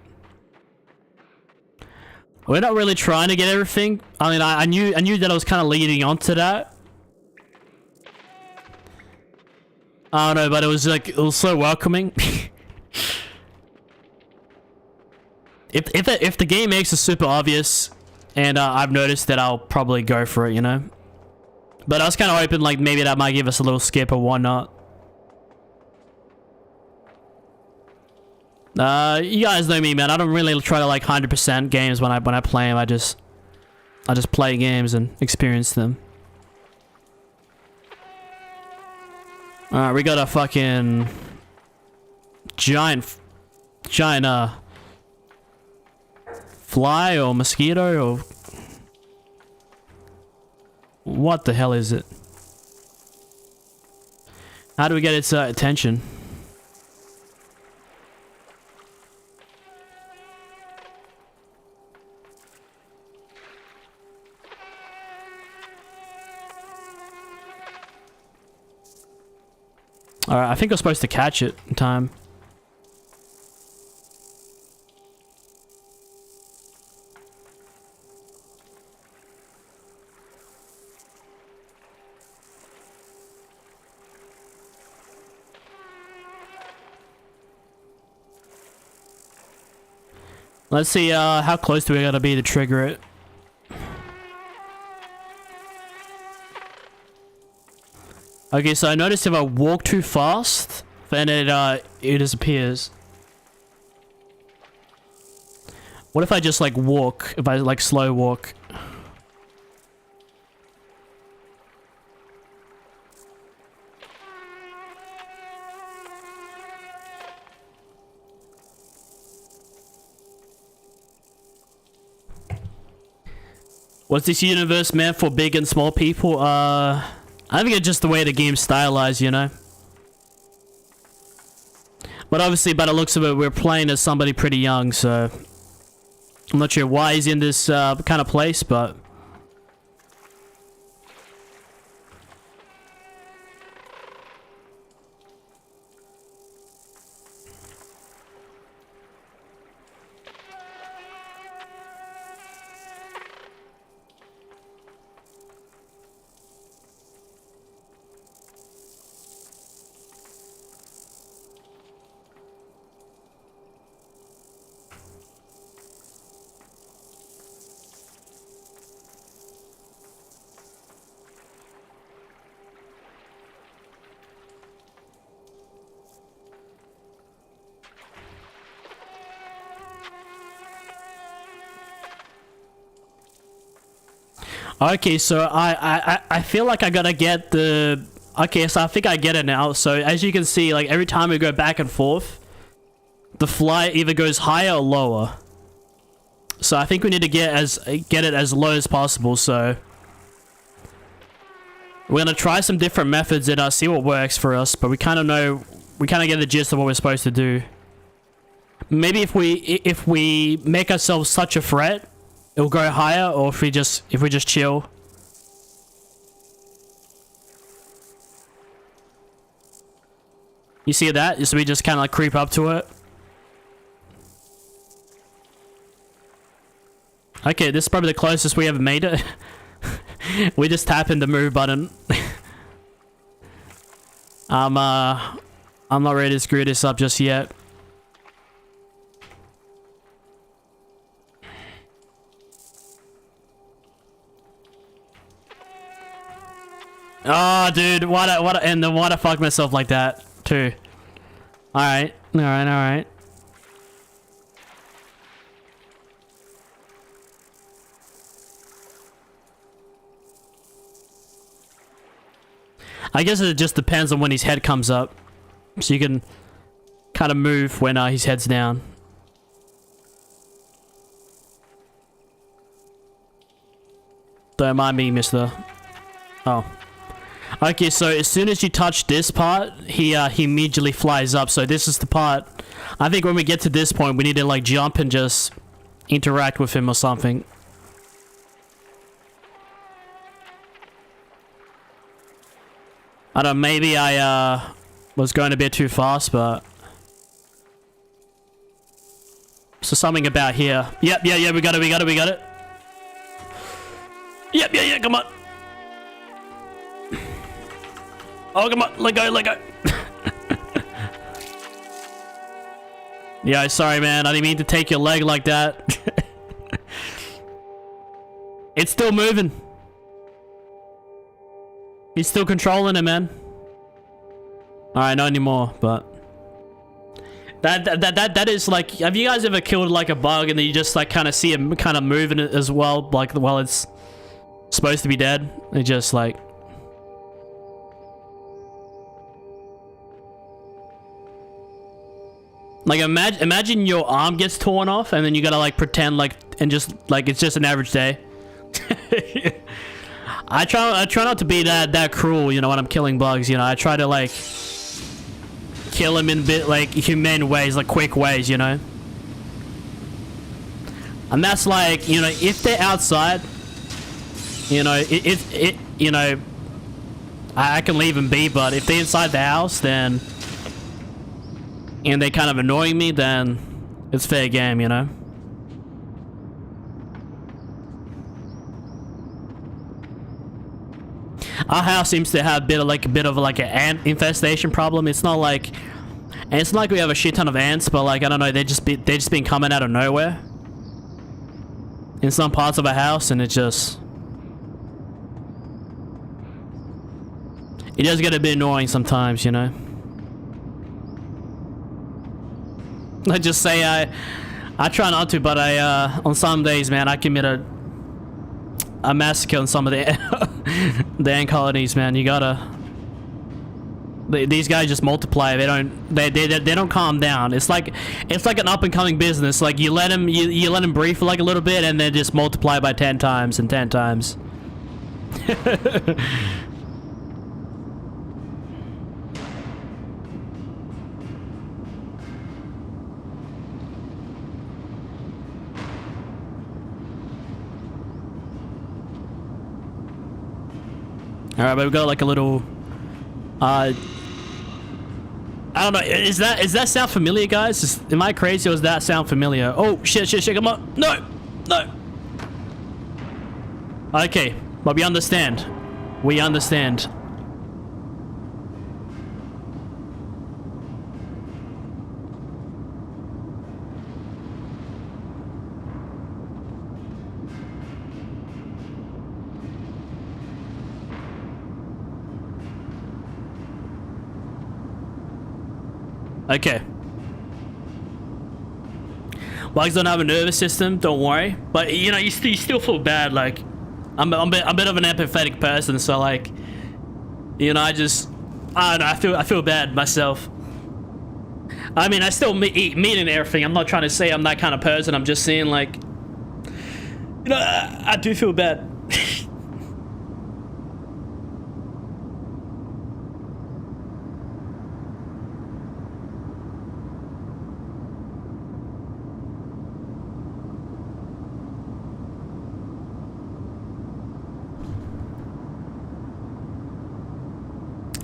We're not really trying to get everything. I mean, I knew that I was kind of leading on to that. I don't know, but it was like, it was so welcoming. if the game makes it super obvious, and I've noticed that, I'll probably go for it, you know. But I was kind of hoping like maybe that might give us a little skip or whatnot. You guys know me, man. I don't really try to like 100% games when I play them. I just play games and experience them. Alright, we got a fucking giant fly or mosquito or what the hell is it? How do we get its attention? Alright, I think we're supposed to catch it in time. Let's see how close do we gotta be to trigger it. Okay, so I noticed if I walk too fast, then it disappears. What if I just like walk? If I like slow walk? Was this universe meant for big and small people? I think it's just the way the game's stylized, you know? But obviously, by the looks of it, we're playing as somebody pretty young, so... I'm not sure why he's in this kind of place, but... Okay, so I feel like I gotta get the... Okay, so I think I get it now. So as you can see, like every time we go back and forth, the fly either goes higher or lower. So I think we need to get it as low as possible. So we're gonna try some different methods and see what works for us. But we kind of get the gist of what we're supposed to do. Maybe if we make ourselves such a threat, it'll go higher, or if we just chill. You see that? So we just kind of like creep up to it. Okay, this is probably the closest we ever made it. We just tap in the move button. I'm not ready to screw this up just yet. Oh, dude, and then why'd I fuck myself like that, too? Alright. I guess it just depends on when his head comes up. So you can kind of move when his head's down. Don't mind me, mister. Oh. Okay, so as soon as you touch this part, he immediately flies up. So this is the part. I think when we get to this point, we need to like jump and just interact with him or something. I don't know, maybe I was going a bit too fast, but... So something about here. Yep, yeah, we got it. Yep, yeah, come on. Oh, come on, let go. Yeah, sorry, man. I didn't mean to take your leg like that. It's still moving. He's still controlling it, man. Alright, not anymore, but... That is like... Have you guys ever killed like a bug and then you just like kind of see it kind of moving as well, like while it's supposed to be dead? It just like... Like imagine your arm gets torn off and then you gotta like pretend like and just like it's just an average day. I try not to be that cruel, you know, when I'm killing bugs, you know. I try to like kill them in a bit like humane ways, like quick ways, you know. And that's like, you know, if they're outside, you know, you know, I can leave them be, but if they're inside the house, then and they kind of annoying me, then it's fair game, you know. Our house seems to have a bit of an ant infestation problem. It's not like we have a shit ton of ants, but like I don't know, they just been coming out of nowhere in some parts of our house, and it does get a bit annoying sometimes, you know. I just say I try not to, but on some days, man, I commit a massacre on some of the the ant colonies, man. You gotta. These guys just multiply. They don't calm down. It's like an up and coming business. Like you let them breathe for like a little bit, and then just multiply by 10 times and 10 times. Alright, but we've got like a little... I don't know, is that sound familiar, guys? Am I crazy or does that sound familiar? Oh, shit, come on. No! Okay, but we understand. We understand. Okay. Bugs don't have a nervous system, don't worry. But you know, you still feel bad. Like, I'm a bit of an empathetic person, so like, you know, I don't know. I feel bad myself. I mean, I still eat meat and everything. I'm not trying to say I'm that kind of person. I'm just saying, like, you know, I do feel bad.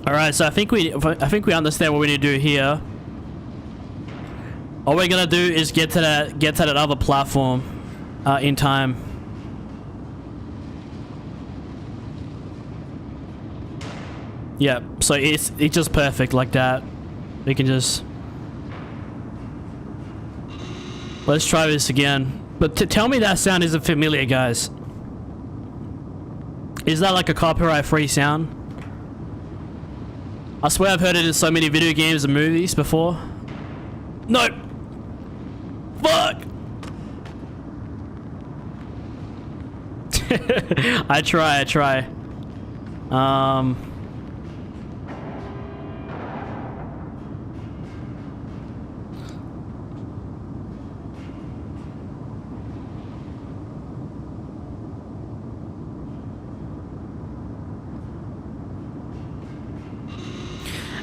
All right, so I think we understand what we need to do here. All we're gonna do is get to that other platform in time. Yeah, so it's just perfect like that. We can just... Let's try this again. But tell me that sound isn't familiar, guys. Is that like a copyright-free sound? I swear I've heard it in so many video games and movies before. No! Fuck! I try.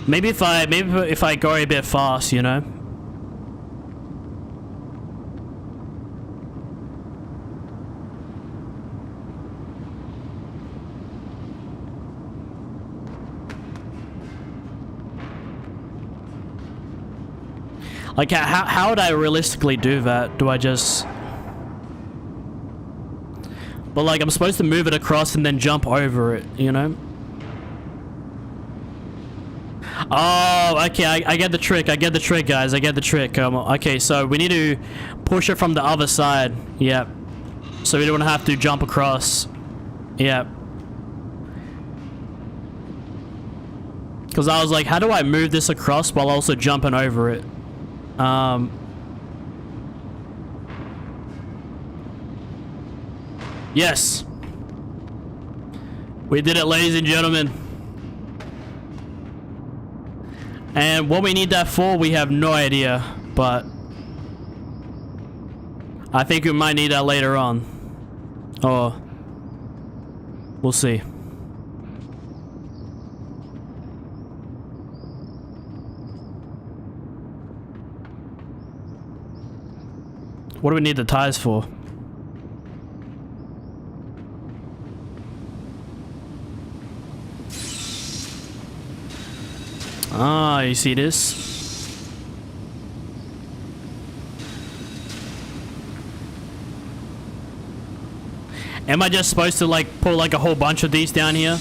Maybe if I go a bit fast, you know. Like, how would I realistically do that? Do I just... But, like, I'm supposed to move it across and then jump over it, you know? Oh, okay, I get the trick. I get the trick, guys. I get the trick. Okay, so we need to push it from the other side. Yep. So we don't have to jump across. Yep. Because I was like, how do I move this across while also jumping over it? Yes. We did it, ladies and gentlemen. And what we need that for, we have no idea, but I think we might need that later on. Or we'll see. What do we need the tires for? Ah, you see this? Am I just supposed to like pull like a whole bunch of these down here?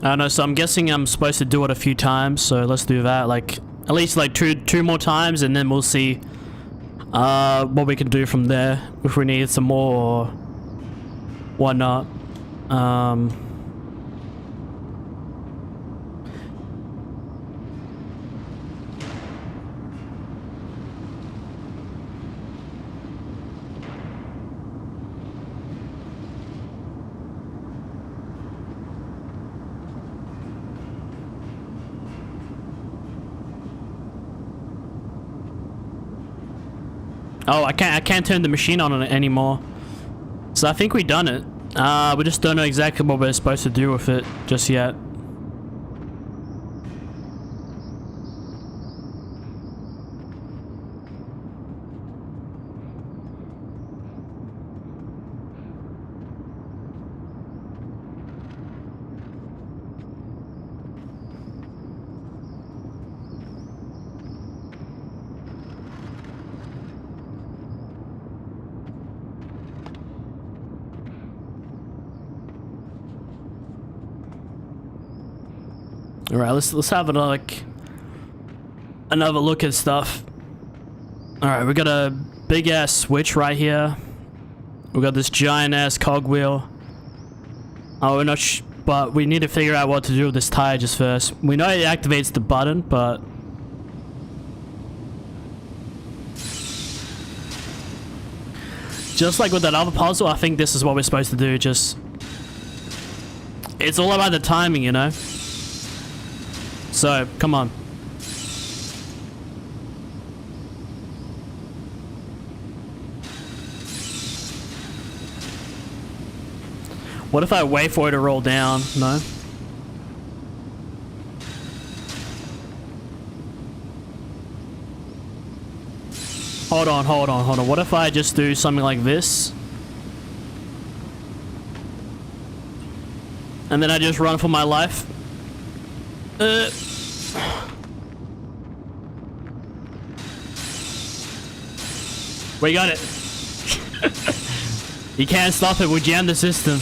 I don't know, so I'm guessing I'm supposed to do it a few times, so let's do that, like, at least like two more times, and then we'll see, what we can do from there, if we need some more, or whatnot. Oh, I can't turn the machine on it anymore. So I think we done it. We just don't know exactly what we're supposed to do with it just yet. All right, let's have another look at stuff. All right, we got a big ass switch right here. We got this giant ass cogwheel. Oh, we're not but we need to figure out what to do with this tire just first. We know it activates the button, but just like with that other puzzle, I think this is what we're supposed to do. Just, it's all about the timing, you know? So, come on. What if I wait for it to roll down? No? Hold on. What if I just do something like this? And then I just run for my life? We got it. You can't stop it, we jammed the system.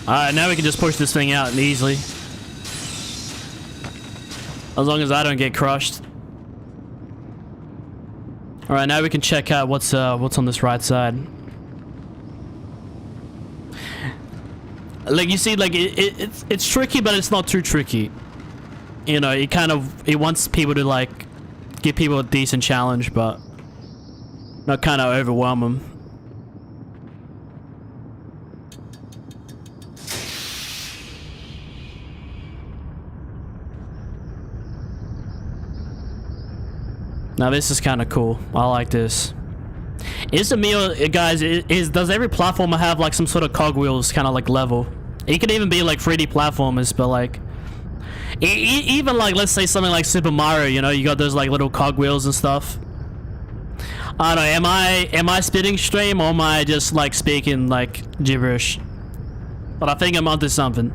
Alright, now we can just push this thing out easily. As long as I don't get crushed. Alright, now we can check out what's on this right side. Like, you see, like, it's tricky, but it's not too tricky. You know, it wants people to, like, give people a decent challenge, but not kind of overwhelm them. Now this is kind of cool. I like this. Is the meal, guys, does every platformer have like some sort of cogwheels kind of like level? It could even be like 3D platformers, but like even like, let's say something like Super Mario, you know, you got those like little cogwheels and stuff. I don't know, am I spitting stream, or am I just like speaking like gibberish? But I think I'm onto something.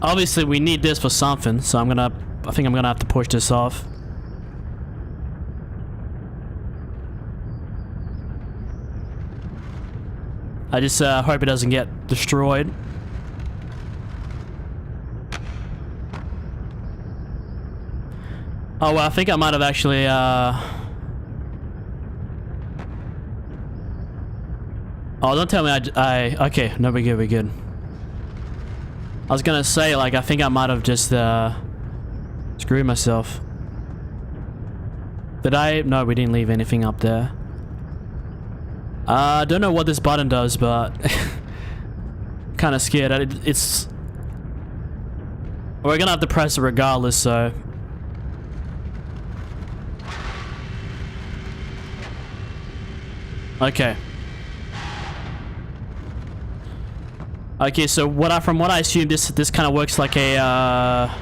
Obviously we need this for something, so I think I'm gonna have to push this off. I just hope it doesn't get destroyed. Oh, well, I think I might have actually, Oh, don't tell me okay, no, we're good, we're good. I was gonna say, like, I think I might have just, screwed myself. Did I? No, we didn't leave anything up there. I don't know what this button does, but kind of scared. We're gonna have to press it regardless, so. Okay. Okay, so from what I assume, this kind of works like a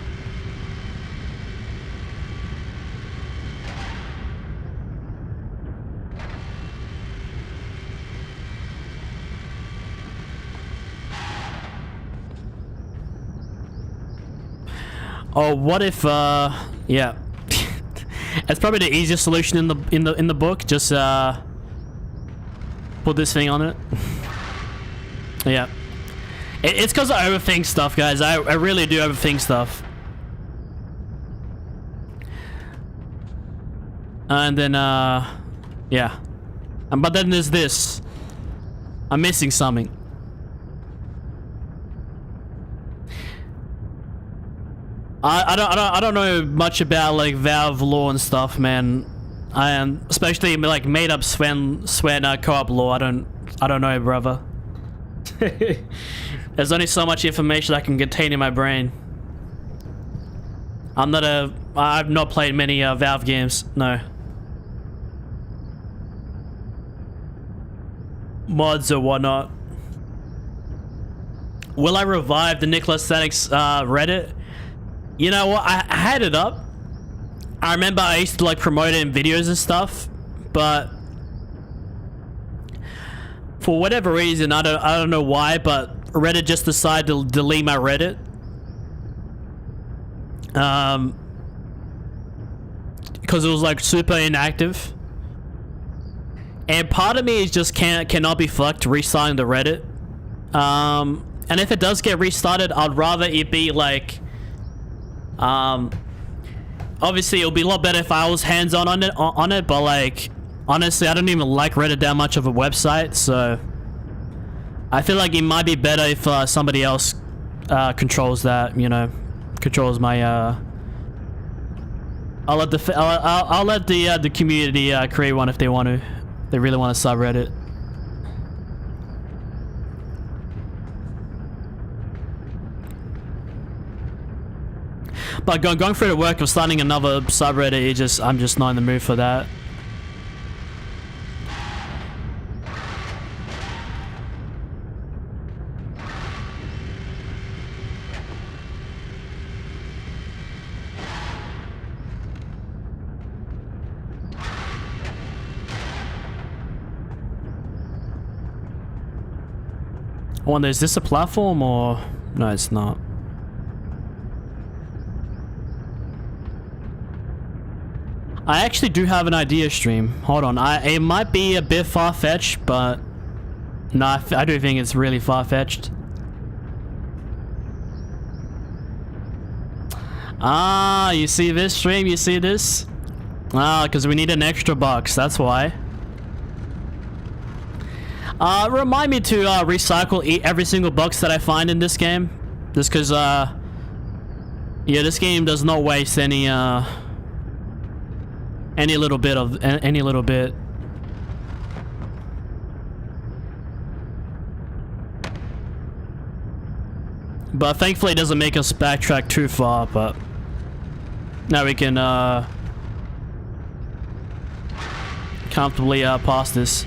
Oh, what if yeah. It's probably the easiest solution in the book. Just put this thing on it. Yeah. It's because I overthink stuff, guys. I really do overthink stuff. And then, yeah. But then there's this. I'm missing something. I don't know much about like Valve lore and stuff, man. I am especially like made up Sven co-op lore. I don't know, brother. There's only so much information I can contain in my brain. I've not played many Valve games, no. Mods or whatnot. Will I revive the NikolaStanix Reddit? You know what? I had it up. I remember I used to like promote it in videos and stuff, but for whatever reason, I don't know why, but Reddit just decided to delete my Reddit. Because it was like super inactive. And part of me is just cannot be fucked restarting the Reddit. And if it does get restarted, I'd rather it be like obviously it'll be a lot better if I was hands-on on it, but like honestly I don't even like Reddit that much of a website, so I feel like it might be better if somebody else controls that, you know, controls my I'll let the community create one if they want to. They really want to subreddit. But going through the work of starting another subreddit, I'm just not in the mood for that. I wonder, is this a platform or no? It's not. I actually do have an idea stream. Hold on, it might be a bit far-fetched, but no, I do think it's really far-fetched. Ah, you see this stream? You see this? Ah, because we need an extra box. That's why. Remind me to recycle every single box that I find in this game, just because yeah, this game does not waste any little bit. But thankfully it doesn't make us backtrack too far, but now we can comfortably pass this.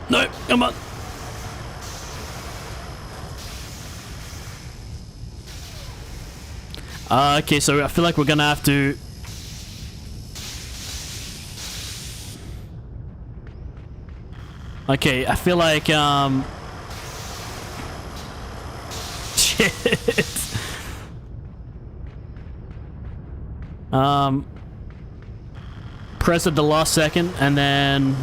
No, come on. Okay, so I feel like we're gonna have to... Okay, I feel like, shit. Press at the last second, and then...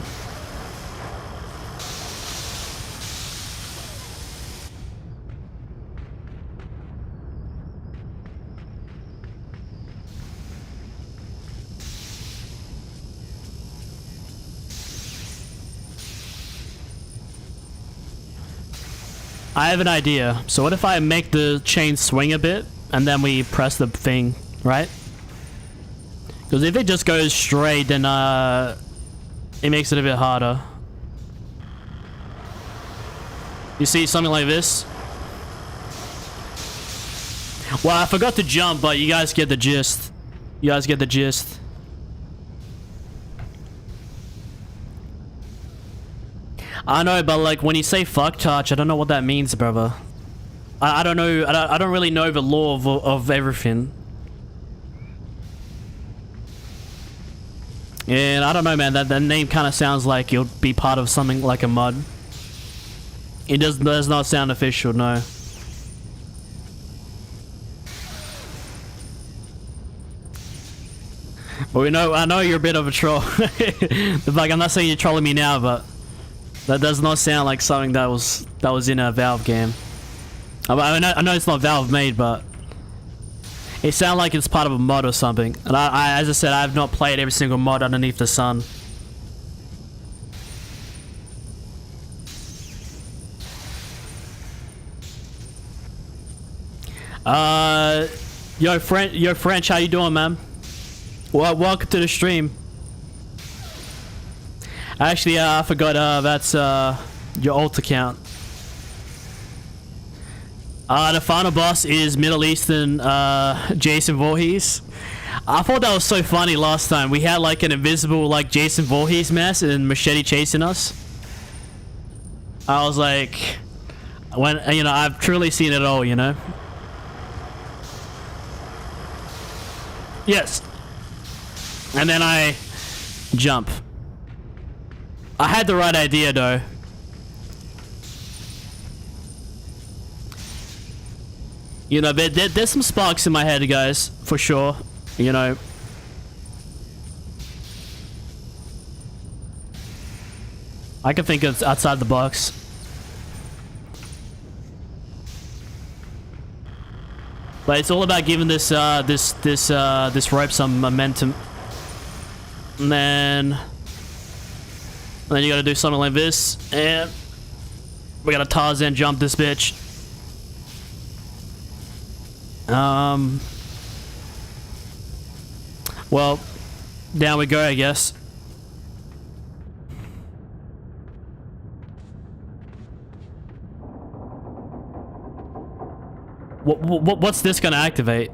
I have an idea. So what if I make the chain swing a bit and then we press the thing, right? Because if it just goes straight, then it makes it a bit harder. You see something like this? Well, I forgot to jump, but you guys get the gist. You guys get the gist. I know, but like when you say fuck touch, I don't know what that means, brother. I don't know. I don't really know the law of everything. And I don't know, man. That name kind of sounds like you'll be part of something like a mod. It does not sound official, no. Well, I know you're a bit of a troll. Like, I'm not saying you're trolling me now, but that does not sound like something that was in a Valve game. I know it's not Valve made, but it sounds like it's part of a mod or something. And as I said, I have not played every single mod underneath the sun. Yo, French, how you doing, man? Well, welcome to the stream. Actually, I forgot, that's your alt account. The final boss is Middle Eastern Jason Voorhees. I thought that was so funny last time. We had like an invisible like Jason Voorhees mess and Machete chasing us. I was like, when I've truly seen it all, you know. Yes. And then I jump. I had the right idea though. You know, there's some sparks in my head, guys, for sure. You know. I can think it's outside the box. But it's all about giving this this rope some momentum. And then you gotta do something like this, and we gotta Tarzan jump this bitch. Well, down we go, I guess. What's this gonna activate?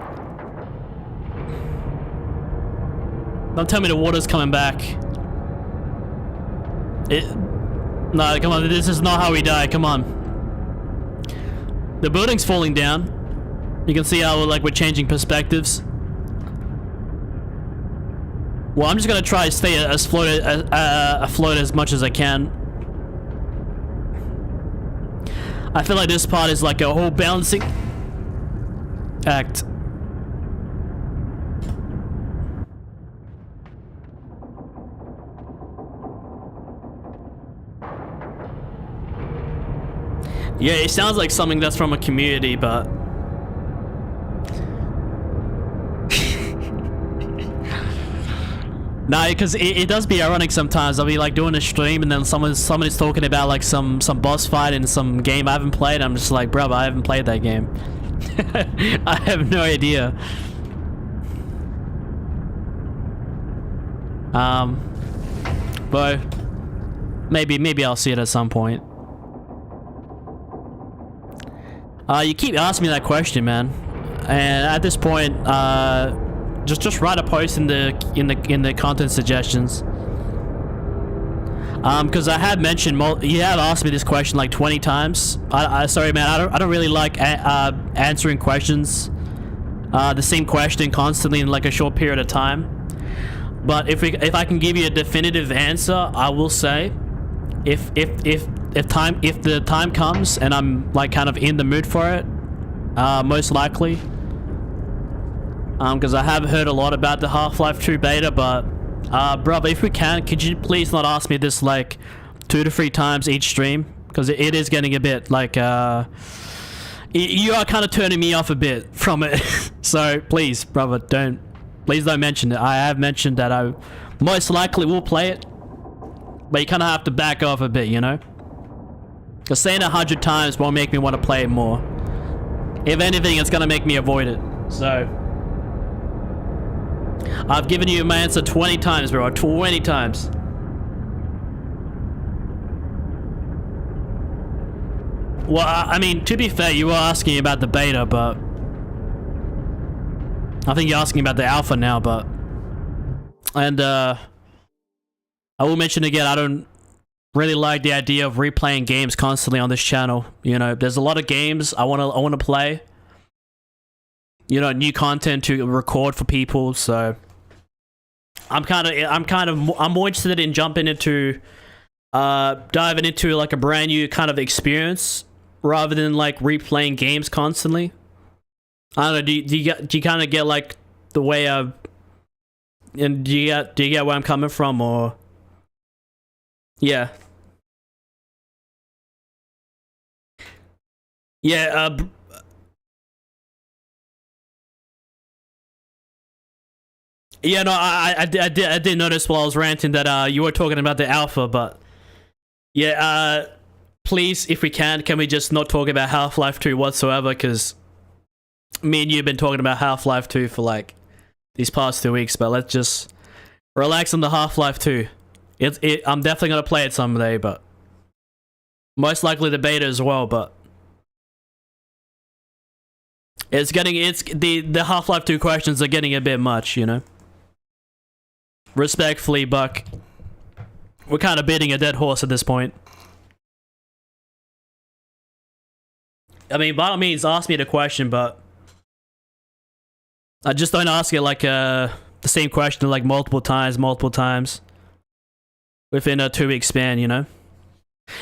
Don't tell me the water's coming back. No, come on, this is not how we die, come on. The building's falling down. You can see how we're changing perspectives. Well, I'm just gonna try to stay afloat as much as I can. I feel like this part is like a whole balancing act. Yeah, it sounds like something that's from a community, but nah, because it does be ironic sometimes. I'll be like doing a stream and then somebody's talking about like some boss fight in some game I haven't played. I'm just like, bro, I haven't played that game. I have no idea. But maybe I'll see it at some point. You keep asking me that question, man, and at this point, just write a post in the content suggestions. Because I have mentioned you have asked me this question like 20 times. Sorry, man, I don't really like answering questions, the same question constantly in like a short period of time. But if I can give you a definitive answer, I will say, if the time comes and I'm like kind of in the mood for it, most likely. Because I have heard a lot about the Half-Life 2 beta, but brother, if we can, could you please not ask me this like 2 to 3 times each stream? Because it is getting a bit like you are kind of turning me off a bit from it. So please, brother, please don't mention it. I have mentioned that I most likely will play it, but you kind of have to back off a bit, you know? Because saying 100 times won't make me want to play it more. If anything, it's gonna make me avoid it. So I've given you my answer 20 times, bro. 20 times. Well, I mean, to be fair, you were asking about the beta, but I think you're asking about the alpha now, but... And, I will mention again, I don't really like the idea of replaying games constantly on this channel. You know, there's a lot of games I wanna play. You know, new content to record for people, so... I'm more interested in jumping into... diving into, like, a brand new kind of experience, rather than, like, replaying games constantly. I don't know, do you kind of get, like, the way I've... And do you get where I'm coming from, or... Yeah. Yeah, yeah, no, I did notice while I was ranting that, you were talking about the alpha, but... Yeah, please, if we can we just not talk about Half-Life 2 whatsoever, because... Me and you have been talking about Half-Life 2 for, like, these past 2 weeks, but let's just... Relax on the Half-Life 2. I'm definitely gonna play it someday, but... Most likely the beta as well, but... The Half-Life 2 questions are getting a bit much, you know? Respectfully, Buck. We're kind of beating a dead horse at this point. I mean, by all means, ask me the question, but... I just don't ask it like, the same question like multiple times. Within a 2-week span, you know?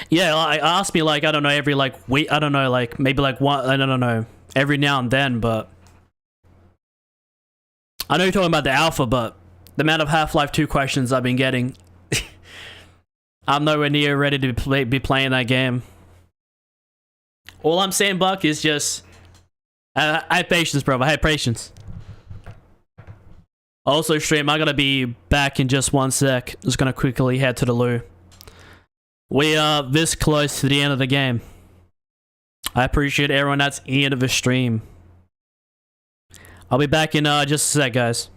Yeah, like, ask me like, I don't know, every like week, I don't know, like, maybe like one, I don't know, every now and then, but... I know you're talking about the alpha, but the amount of Half-Life 2 questions I've been getting... I'm nowhere near ready to be playing that game. All I'm saying, Buck, is just... I have patience, bro. I have patience. Also, stream, I'm gonna be back in just 1 sec. Just gonna quickly head to the loo. We are this close to the end of the game. I appreciate everyone that's end of the stream. I'll be back in just a sec, guys.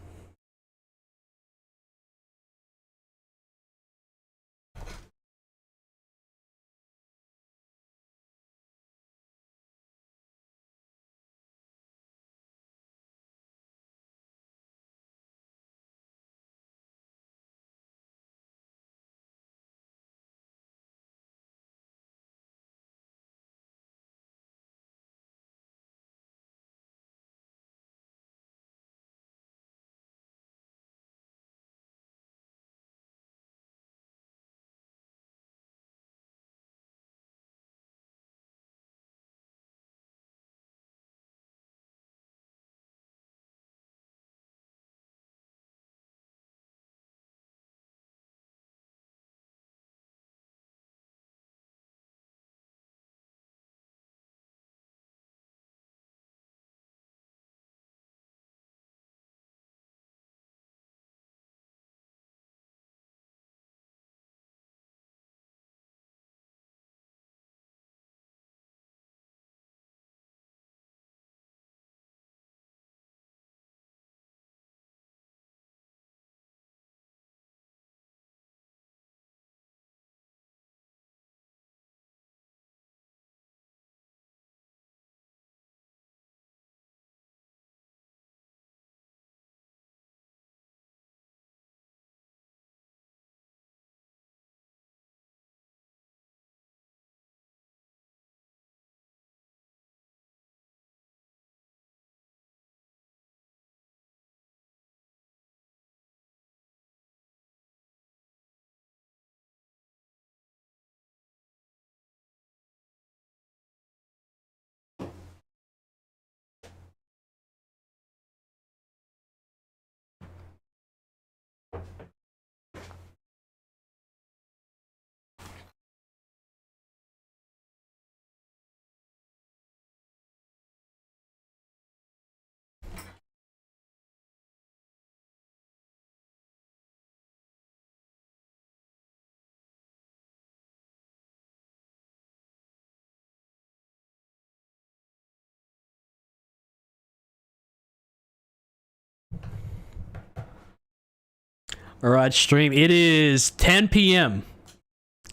All right, stream. It is 10 p.m.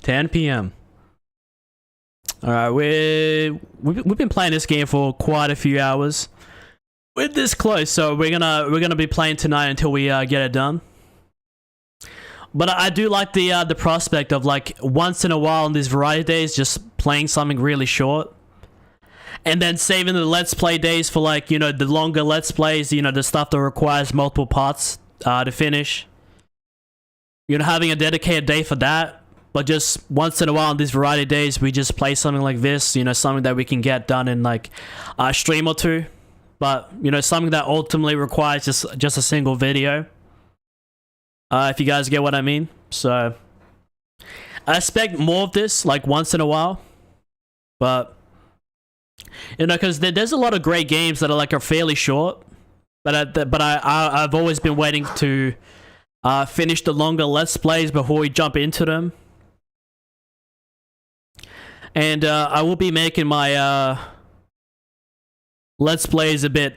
10 p.m. All right, we've been playing this game for quite a few hours. We're this close, so we're gonna be playing tonight until we get it done. But I do like the prospect of like once in a while on these variety days, just playing something really short, and then saving the let's play days for like, you know, the longer let's plays. You know, the stuff that requires multiple parts to finish. You know, having a dedicated day for that, but just once in a while on these variety days, we just play something like this, you know, something that we can get done in like a stream or two, but, you know, something that ultimately requires just a single video, if you guys get what I mean. So, I expect more of this, like, once in a while, but, you know, because there's a lot of great games that are fairly short, but I've always been waiting to finish the longer let's plays before we jump into them. And I will be making my let's plays a bit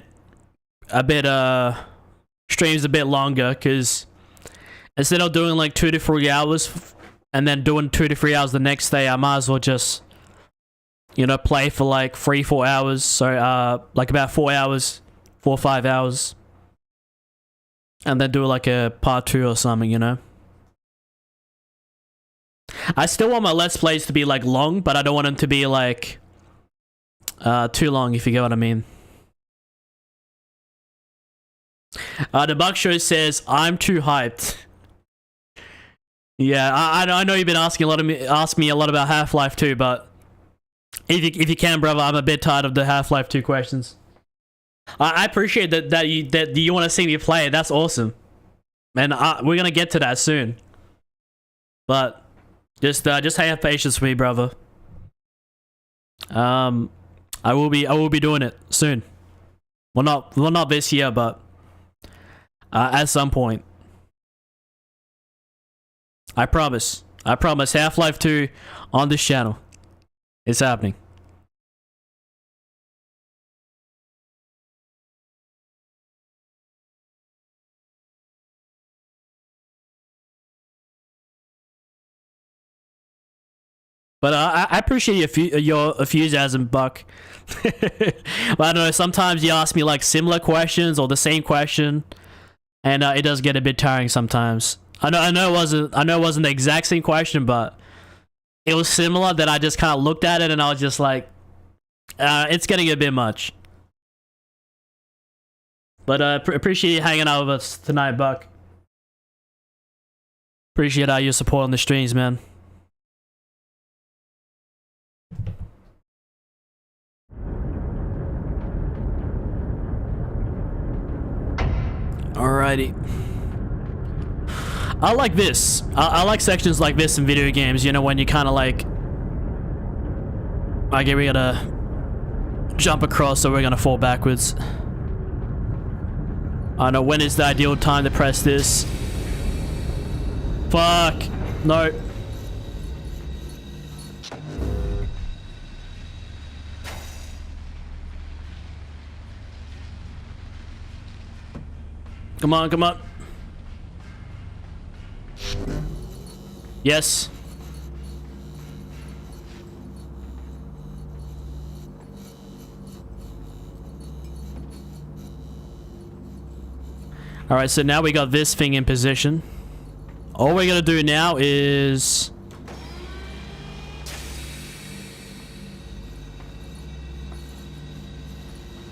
streams a bit longer, because instead of doing like 2 to 3 hours and then doing 2 to 3 hours the next day, I might as well just, you know, play for like 3-4 hours. So like about 4 hours, 4 or 5 hours. And then do like a part 2 or something, you know? I still want my let's plays to be like long, but I don't want them to be like too long, if you get what I mean. The Bug Show says, I'm too hyped. Yeah, I know you've been asking me a lot about Half-Life 2, but if you can, brother, I'm a bit tired of the Half-Life 2 questions. I appreciate that you want to see me play. That's awesome, and we're gonna get to that soon. But just have patience with me, brother. I will be doing it soon. Well, not this year, but at some point. I promise. Half-Life 2 on this channel. It's happening. But I appreciate your enthusiasm, Buck. But I don't know, sometimes you ask me like similar questions or the same question, and it does get a bit tiring sometimes. I know it wasn't the exact same question, but it was similar. That I just kind of looked at it and I was just like, it's getting a bit much. But appreciate you hanging out with us tonight, Buck. Appreciate your support on the streams, man. Alrighty. I like this. I like sections like this in video games, you know, when you kind of like... Okay, we gotta jump across, so we're gonna fall backwards. I don't know, when is the ideal time to press this? Fuck. No. Come on, come on. Yes. Alright, so now we got this thing in position. All we're gonna do now is...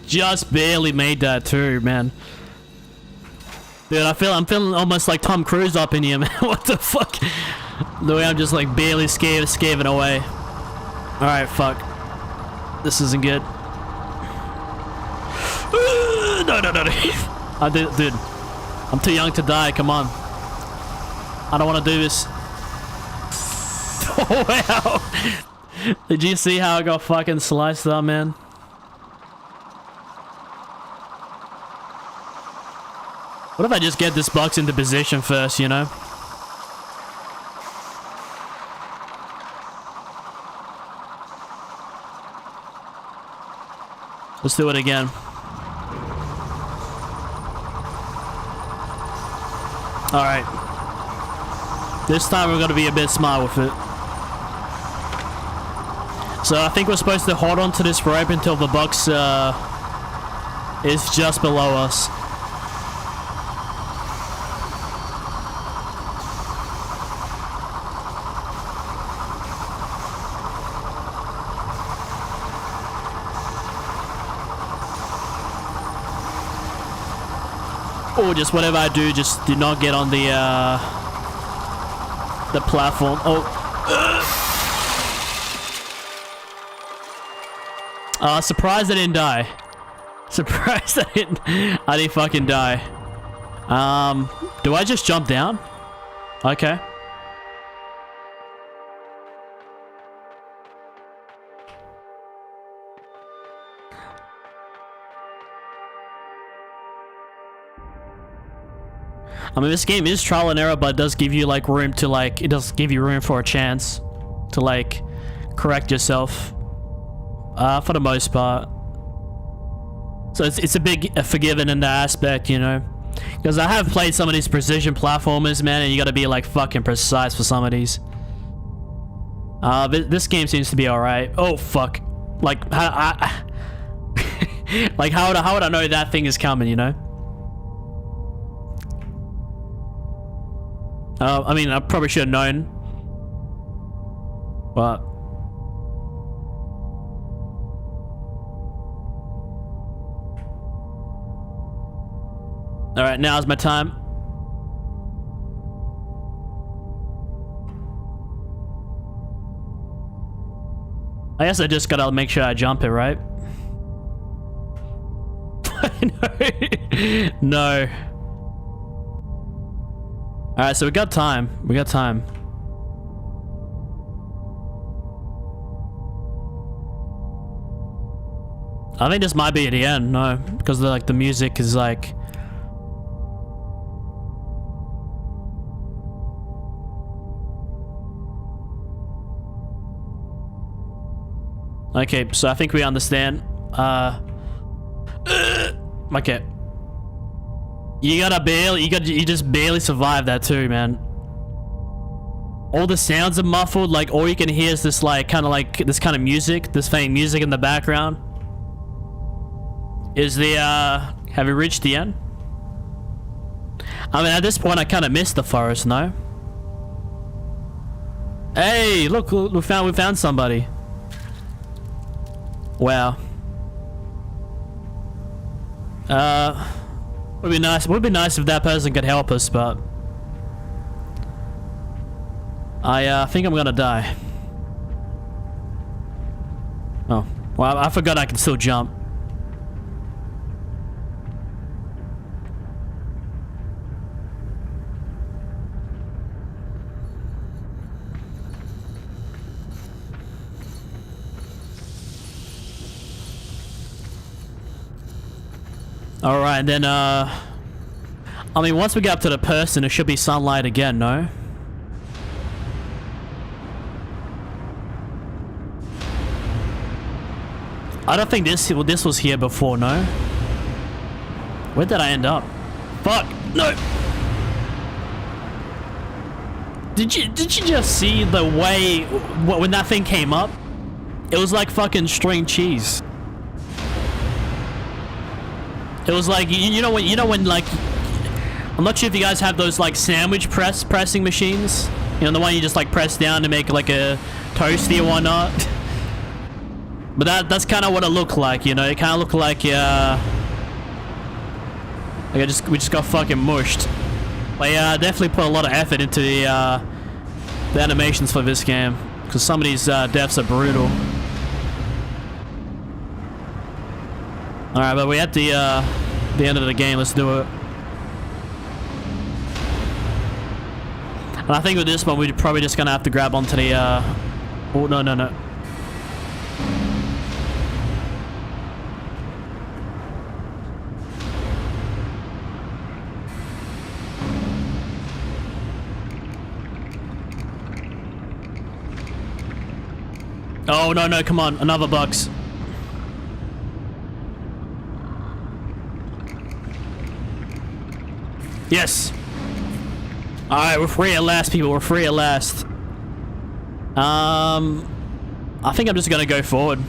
Just barely made that too, man. Dude, I'm feeling almost like Tom Cruise up in here, man. What the fuck? The way I'm just like barely scaving away. Alright, fuck. This isn't good. No. Dude, I'm too young to die, come on. I don't want to do this. Oh, wow. Did you see how I got fucking sliced up, man? What if I just get this box into position first, you know? Let's do it again. Alright. This time we're going to be a bit smart with it. So I think we're supposed to hold on to this rope until the box is just below us. Or just whatever I do, just do not get on the platform. Oh. Surprised I didn't die. Surprised I didn't fucking die. Do I just jump down? Okay. I mean, this game is trial and error, but it does give you like room to like, it does give you room for a chance to like correct yourself, for the most part. So it's a big forgiven in that aspect, you know, because I have played some of these precision platformers, man, and you got to be like fucking precise for some of these. This game seems to be all right. Oh fuck! Like like how would I know that thing is coming, you know? I mean, I probably should have known. But alright, now's my time. I guess I just gotta make sure I jump it, right? No. Alright, so we got time. We got time. I think this might be at the end, no, because like the music is like. Okay, so I think we understand. Okay. You just barely survived that too, man. All the sounds are muffled, like all you can hear is this like kind of like this kind of music, this faint music in the background. Is the have we reached the end? I mean, at this point I kind of missed the forest, no? Hey, look, we found somebody. Wow. Would be nice. Would be nice if that person could help us, but I think I'm gonna die. Oh, well, I forgot I can still jump. Alright, then, I mean, once we get up to the person, it should be sunlight again, no? I don't think this was here before, no? Where did I end up? Fuck! No! Did you just see the way, when that thing came up? It was like fucking string cheese. It was like, you know when like, I'm not sure if you guys have those like sandwich pressing machines, you know, the one you just like press down to make like a toasty or whatnot. But that's kind of what it looked like, you know. It kind of looked like we just got fucking mushed. But yeah, I definitely put a lot of effort into the animations for this game, because some of these deaths are brutal. Alright, but we're at the end of the game. Let's do it. And I think with this one, we're probably just gonna have to grab onto the, oh, no, no, no. Oh, no, no, come on. Another box. Yes. Alright, we're free at last, people. We're free at last. I think I'm just gonna go forward.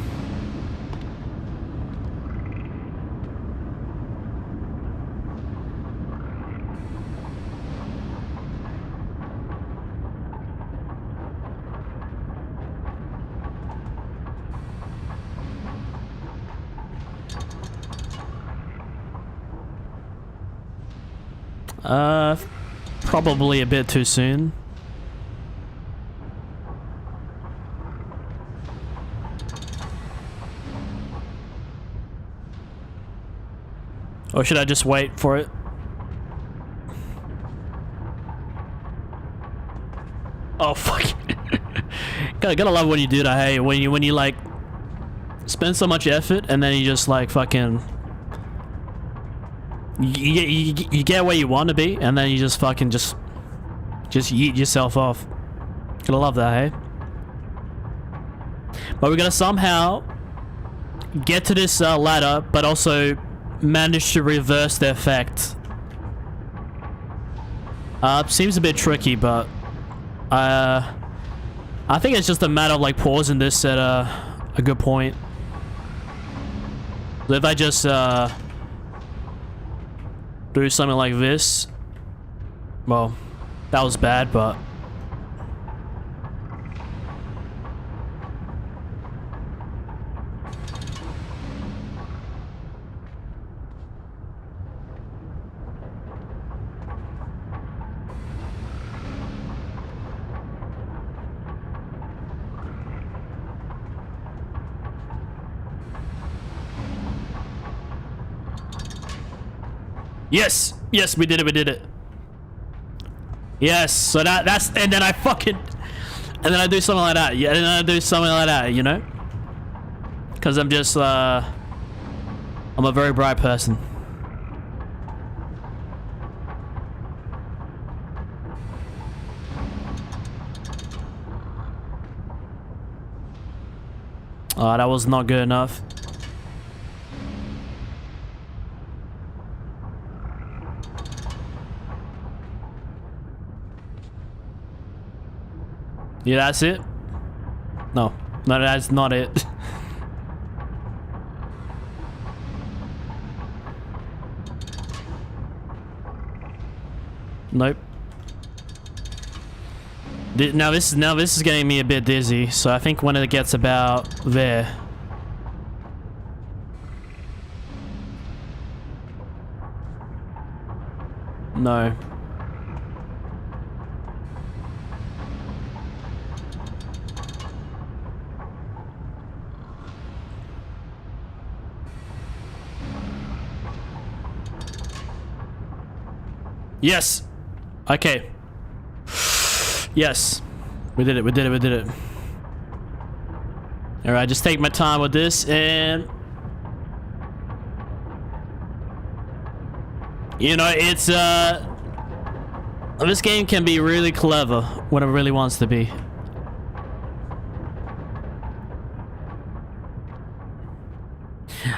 Probably a bit too soon. Or should I just wait for it? Oh fuck. Gotta love when you do that, hey, when you like spend so much effort and then you just like fucking you get where you want to be, and then you just fucking just yeet yourself off. Gotta love that, hey? But we're gonna somehow get to this ladder, but also manage to reverse the effect. Seems a bit tricky, but I think it's just a matter of like pausing this at a good point. So if I just do something like this, well, that was bad, but yes, yes, we did it, we did it. Yes, so that's, and then I fucking, and then I do something like that, yeah, and then I do something like that, you know? Because I'm just, I'm a very bright person. Oh, that was not good enough. Yeah, that's it? No. No, that's not it. Nope. Now this is getting me a bit dizzy, so I think when it gets about there. No. Yes. Okay. Yes. We did it, we did it, we did it. Alright, just take my time with this and... You know, it's, this game can be really clever when it really wants to be.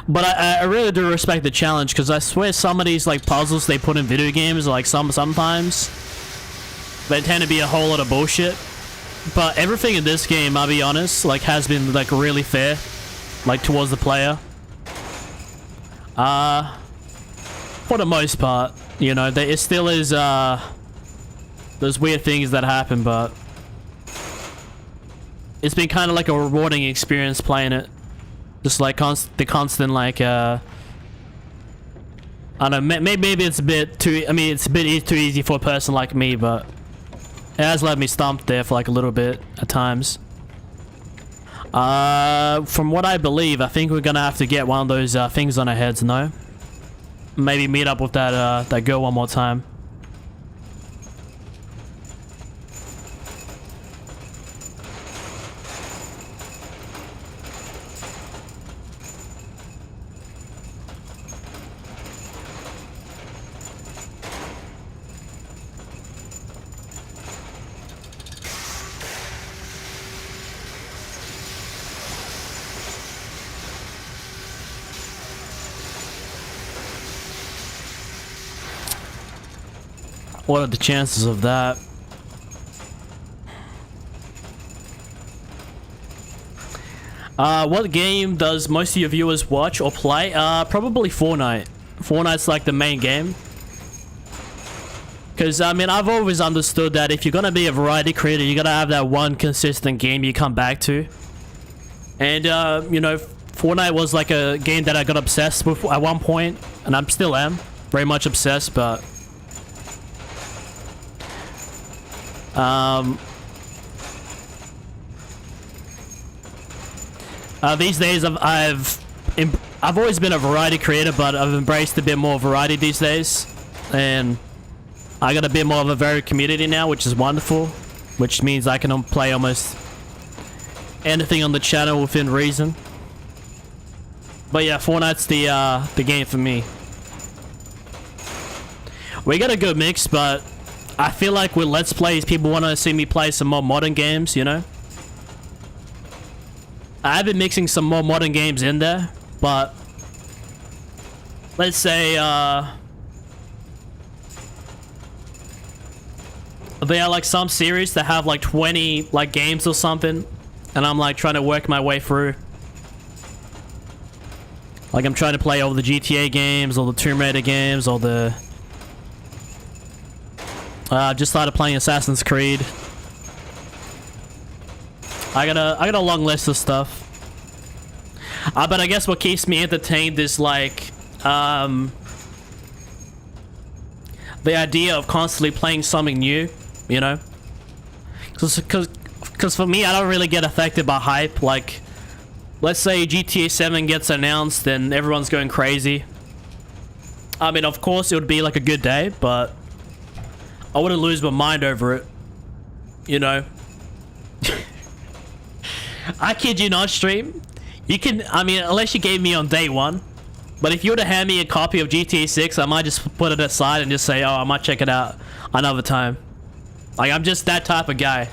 But I really do respect the challenge, because I swear some of these like puzzles they put in video games, like sometimes they tend to be a whole lot of bullshit. But everything in this game, I'll be honest, like has been like really fair, like towards the player. For the most part, you know, it still is those weird things that happen, but it's been kind of like a rewarding experience playing it. Just like the constant like I don't know, maybe it's a bit too, I mean it's a bit too easy for a person like me, but it has left me stumped there for like a little bit at times. From what I believe, I think we're gonna have to get one of those things on our heads, no? Maybe meet up with that that girl one more time. What are the chances of that? What game does most of your viewers watch or play? Probably Fortnite. Fortnite's like the main game. Because, I mean, I've always understood that if you're going to be a variety creator, you got to have that one consistent game you come back to. And, you know, Fortnite was like a game that I got obsessed with at one point, and I still am very much obsessed, but these days I've always been a variety creator, but I've embraced a bit more variety these days, and I got a bit more of a varied community now, which is wonderful, which means I can play almost anything on the channel within reason. But yeah, Fortnite's the game for me. We got a good mix, but I feel like with Let's Plays, people want to see me play some more modern games, you know? I've been mixing some more modern games in there, but let's say there are like some series that have like 20 like games or something, and I'm like trying to work my way through. Like I'm trying to play all the GTA games, all the Tomb Raider games, all the just started playing Assassin's Creed. I got a long list of stuff. But I guess what keeps me entertained is like the idea of constantly playing something new, you know? Because for me, I don't really get affected by hype. Like, let's say GTA 7 gets announced and everyone's going crazy. I mean, of course, it would be like a good day, but I wouldn't lose my mind over it, you know? I kid you not, stream. You can, I mean, unless you gave me on day one, but if you were to hand me a copy of GTA 6, I might just put it aside and just say, oh, I might check it out another time. Like, I'm just that type of guy.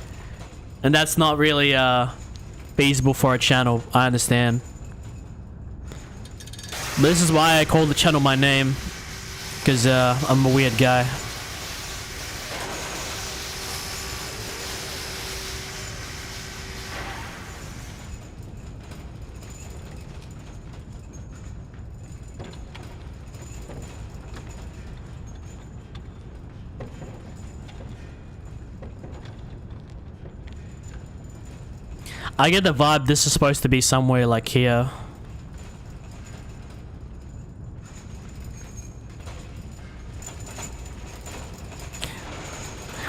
And that's not really feasible for a channel, I understand. But this is why I call the channel my name, because I'm a weird guy. I get the vibe this is supposed to be somewhere like here.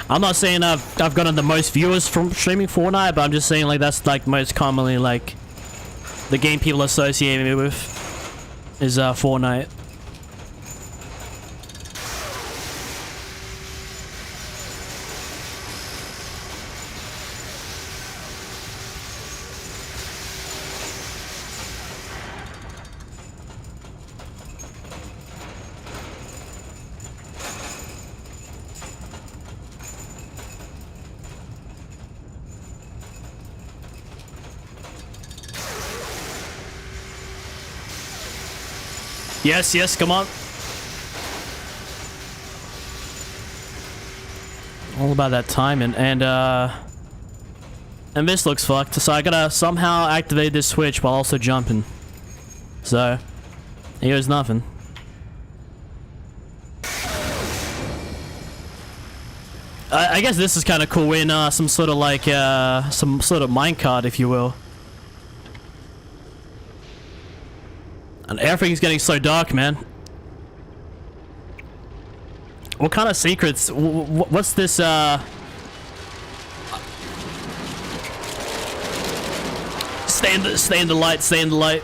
I'm not saying I've gotten the most viewers from streaming Fortnite, but I'm just saying like that's like most commonly like the game people associate me with is Fortnite. Yes, yes, come on. All about that timing, and this looks fucked. So I gotta somehow activate this switch while also jumping. So here's nothing. I guess this is kind of cool in some sort of like some sort of minecart, if you will. And everything's getting so dark, man. What kind of secrets? What's this, Stay in the light, stay in the light.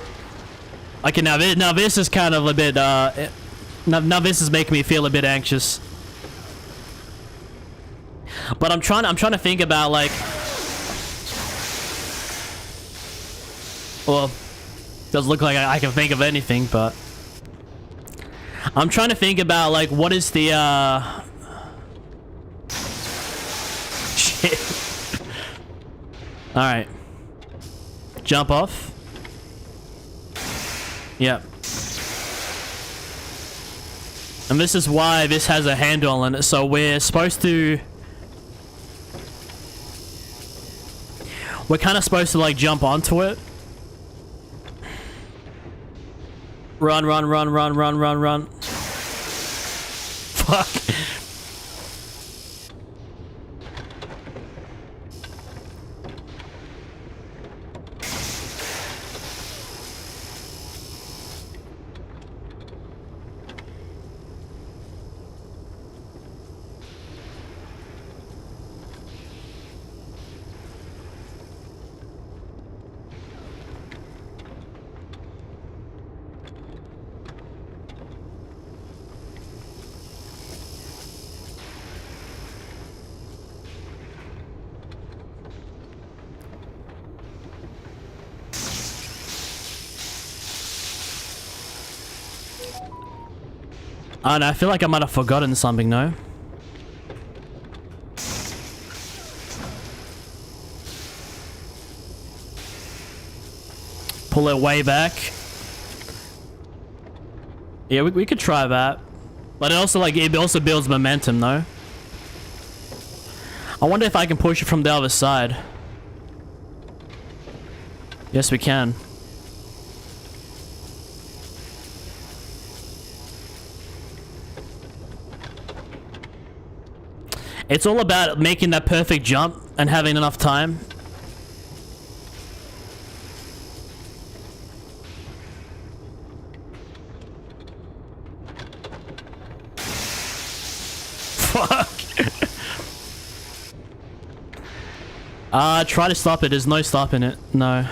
Okay, now this is kind of a bit, now this is making me feel a bit anxious. But I'm trying to think about, like... Well... Doesn't look like I can think of anything, but I'm trying to think about like what is the shit. All right, jump off. Yep. And this is why this has a handle on it. So we're supposed to... We're kind of supposed to like jump onto it. Run, run, run, run, run, run, run. Fuck. I don't know, I feel like I might have forgotten something, no? Pull it way back. Yeah, we could try that. But it also, like, it also builds momentum, though. I wonder if I can push it from the other side. Yes, we can. It's all about making that perfect jump and having enough time. Fuck. Try to stop it. There's no stopping it. No.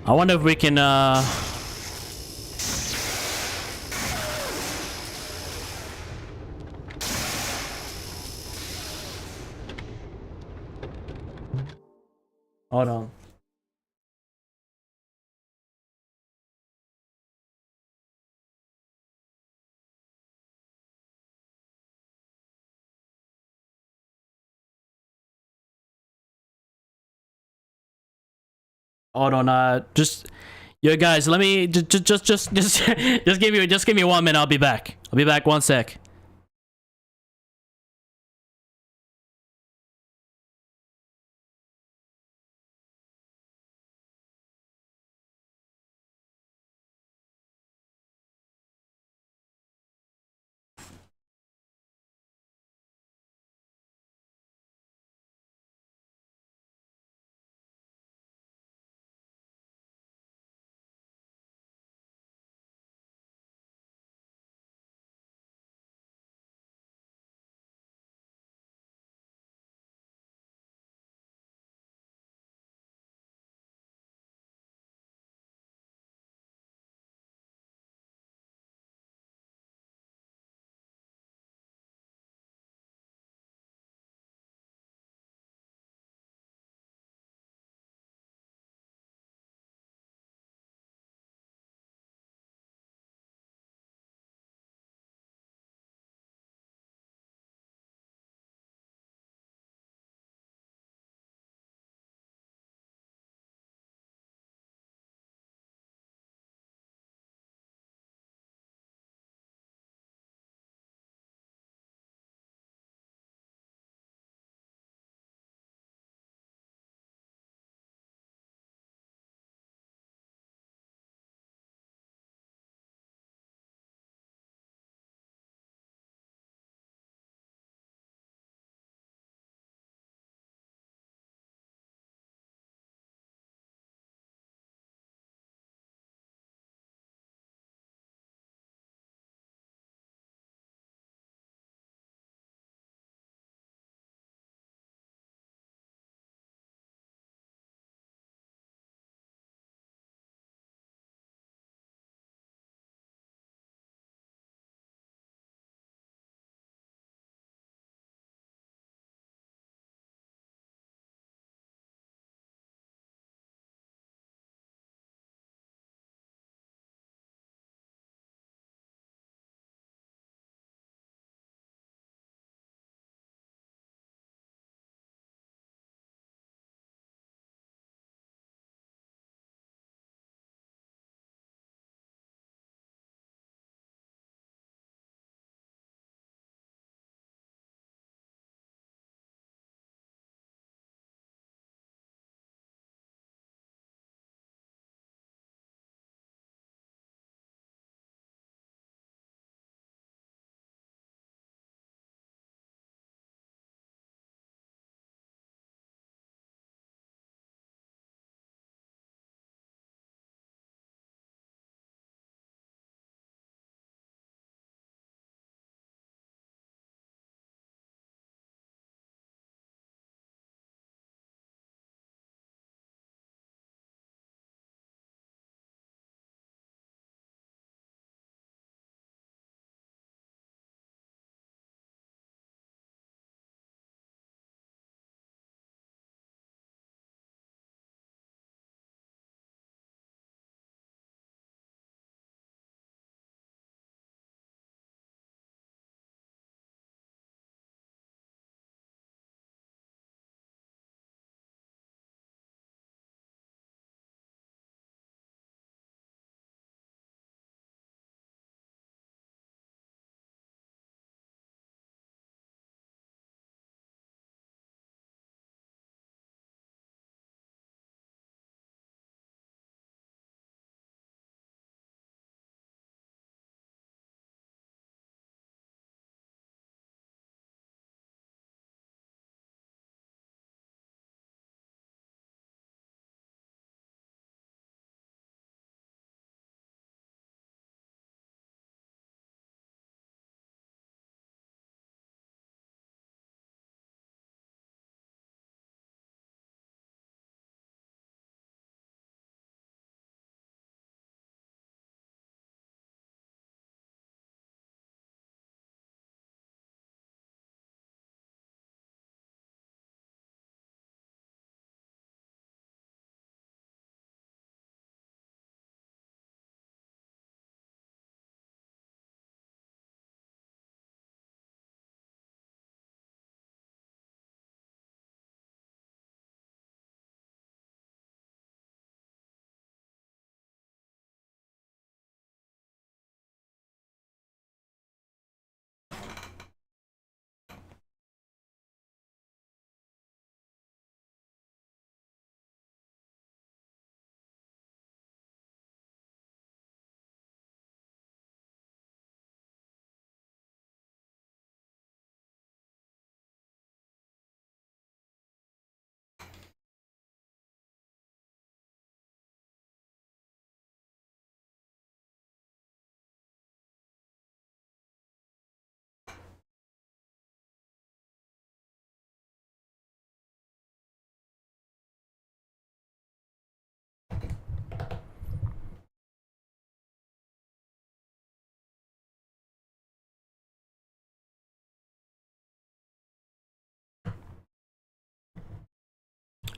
I wonder if we can, hold on. Hold on, yo guys, let me, just give me 1 minute, I'll be back. I'll be back 1 sec.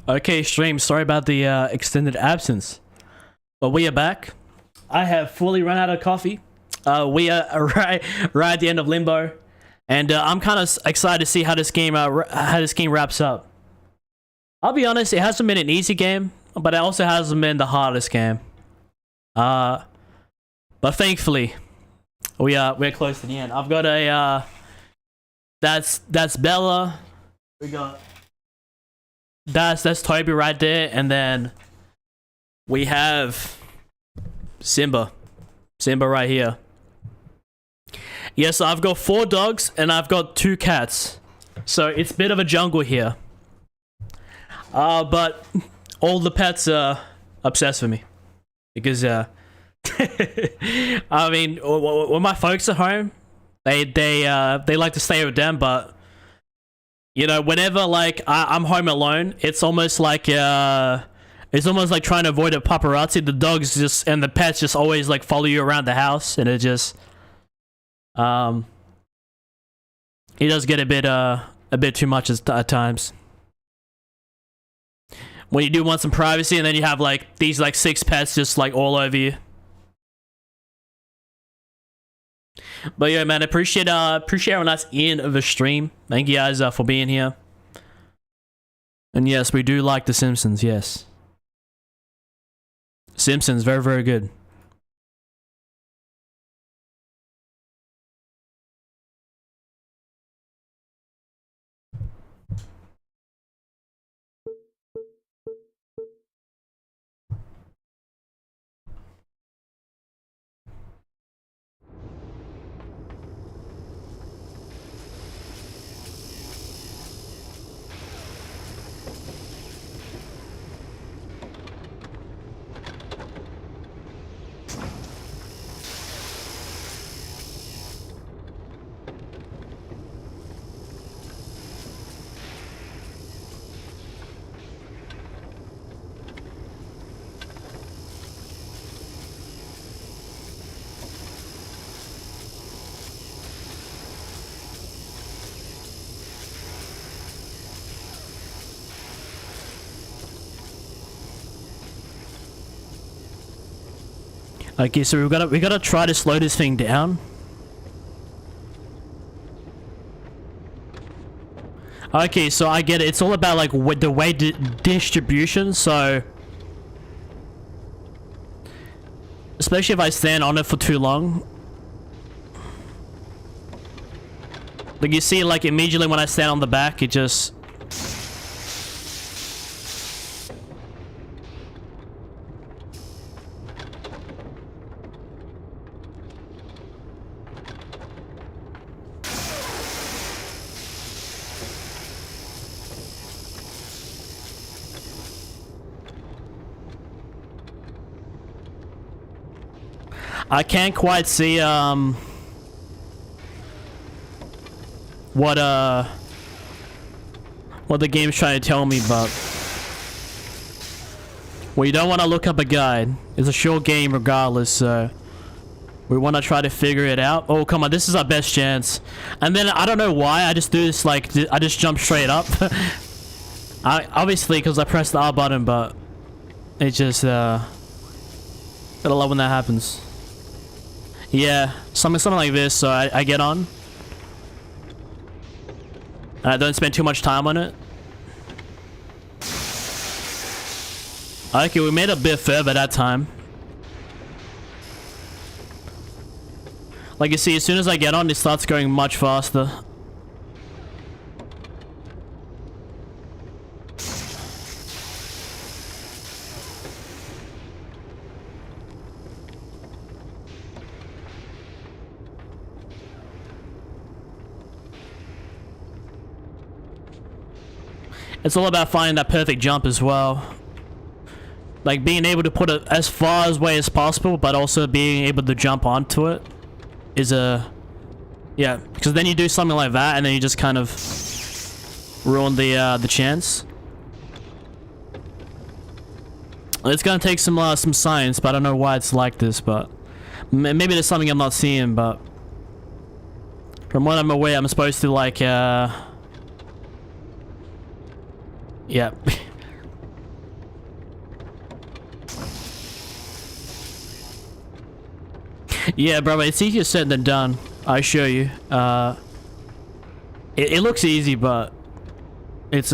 Okay, stream. Sorry about the extended absence, but we are back. I have fully run out of coffee. We are right at the end of Limbo, and I'm kind of excited to see how this game wraps up. I'll be honest, it hasn't been an easy game, but it also hasn't been the hardest game. But thankfully, we're close to the end. I've got a that's Bella. We got that's Toby right there, and then we have Simba right here. Yes, I've got 4 dogs and I've got 2 cats, so it's a bit of a jungle here. But all the pets are obsessed with me because I mean, when my folks are home, they like to stay with them, but you know, whenever like I'm home alone, it's almost like trying to avoid a paparazzi. The dogs just and the pets just always like follow you around the house, and it just it does get a bit too much at times. When you do want some privacy, and then you have like these like 6 pets just like all over you. But yeah, man, appreciate everyone that's in the stream. Thank you guys for being here. And yes, we do like The Simpsons. Yes, Simpsons, very, very good. Okay, so we gotta try to slow this thing down. Okay, so I get it. It's all about like the weight distribution. So, especially if I stand on it for too long, like you see, like immediately when I stand on the back, it just. I can't quite see what the game's trying to tell me, but we don't want to look up a guide. It's a short game regardless, so we want to try to figure it out. Oh, come on, this is our best chance. And then I don't know why I just do this, like I just jump straight up. Obviously because I pressed the R button, but it just gotta love when that happens. Yeah, something like this, so I get on. And I don't spend too much time on it. Okay, we made it a bit further that time. Like you see, as soon as I get on, it starts going much faster. It's all about finding that perfect jump as well. Like being able to put it as far away as possible, but also being able to jump onto it is a... Yeah, because then you do something like that and then you just kind of ruin the chance. It's gonna take some science, but I don't know why it's like this, but... Maybe there's something I'm not seeing, but... From what I'm aware, I'm supposed to like, Yeah. Yeah, bro, it's easier said than done. I assure you. It looks easy, but it's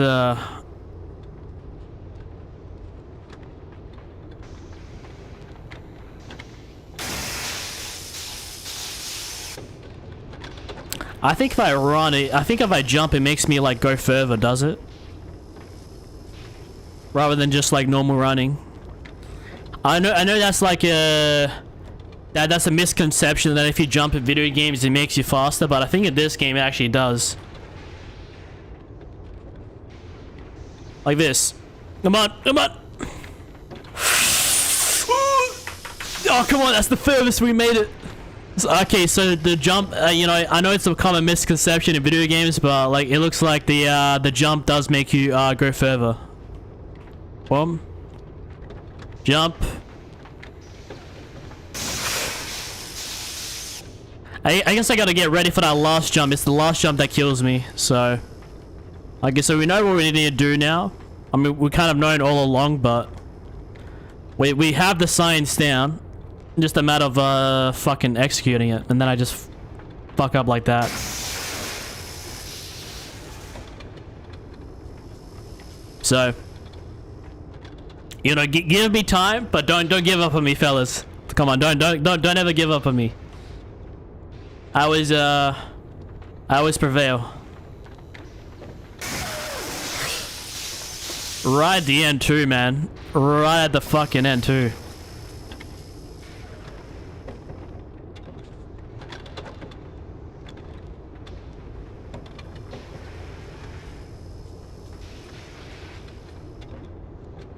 I think if I run it, I think if I jump, it makes me like go further, does it? Rather than just like normal running. I know that's like that's a misconception that if you jump in video games, it makes you faster, but I think in this game it actually does. Like this. Come on, come on. Oh, come on, that's the furthest we made it. Okay, so the jump, you know, I know it's a common misconception in video games, but like it looks like the jump does make you go further. Boom. Jump. I guess I gotta get ready for that last jump. It's the last jump that kills me, so I guess so we know what we need to do now. I mean, we kind of known all along, but we have the science down. Just a matter of fucking executing it, and then I just fuck up like that. So, you know, give me time, but don't give up on me, fellas. Come on, don't ever give up on me. I always prevail. Right at the end too, man. Right at the fucking end too.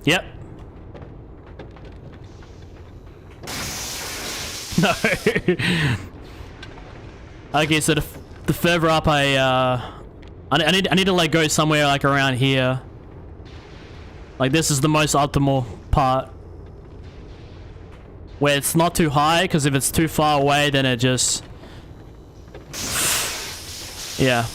Yep. No. Okay, so the further up I need to like go somewhere like around here. Like this is the most optimal part. Where it's not too high, because if it's too far away then it just... Yeah.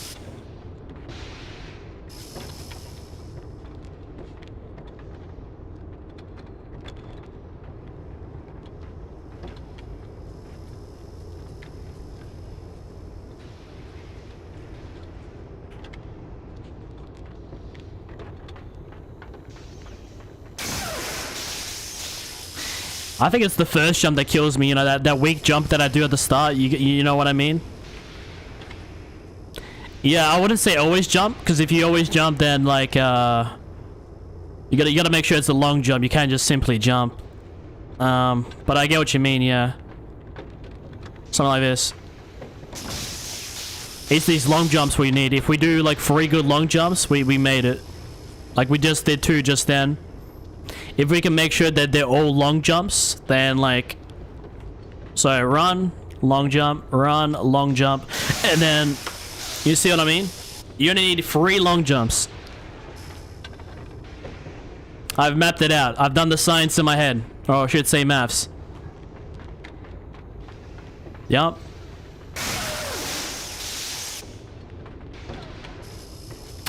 I think it's the first jump that kills me, you know, that weak jump that I do at the start, you know what I mean? Yeah, I wouldn't say always jump, because if you always jump then like, you gotta make sure it's a long jump, you can't just simply jump. But I get what you mean, yeah. Something like this. It's these long jumps we need. If we do like 3 good long jumps, we made it. Like we just did 2 just then. If we can make sure that they're all long jumps, then like... So run, long jump, run, long jump, and then... You see what I mean? You only need 3 long jumps. I've mapped it out. I've done the science in my head. Or I should say maths. Yup.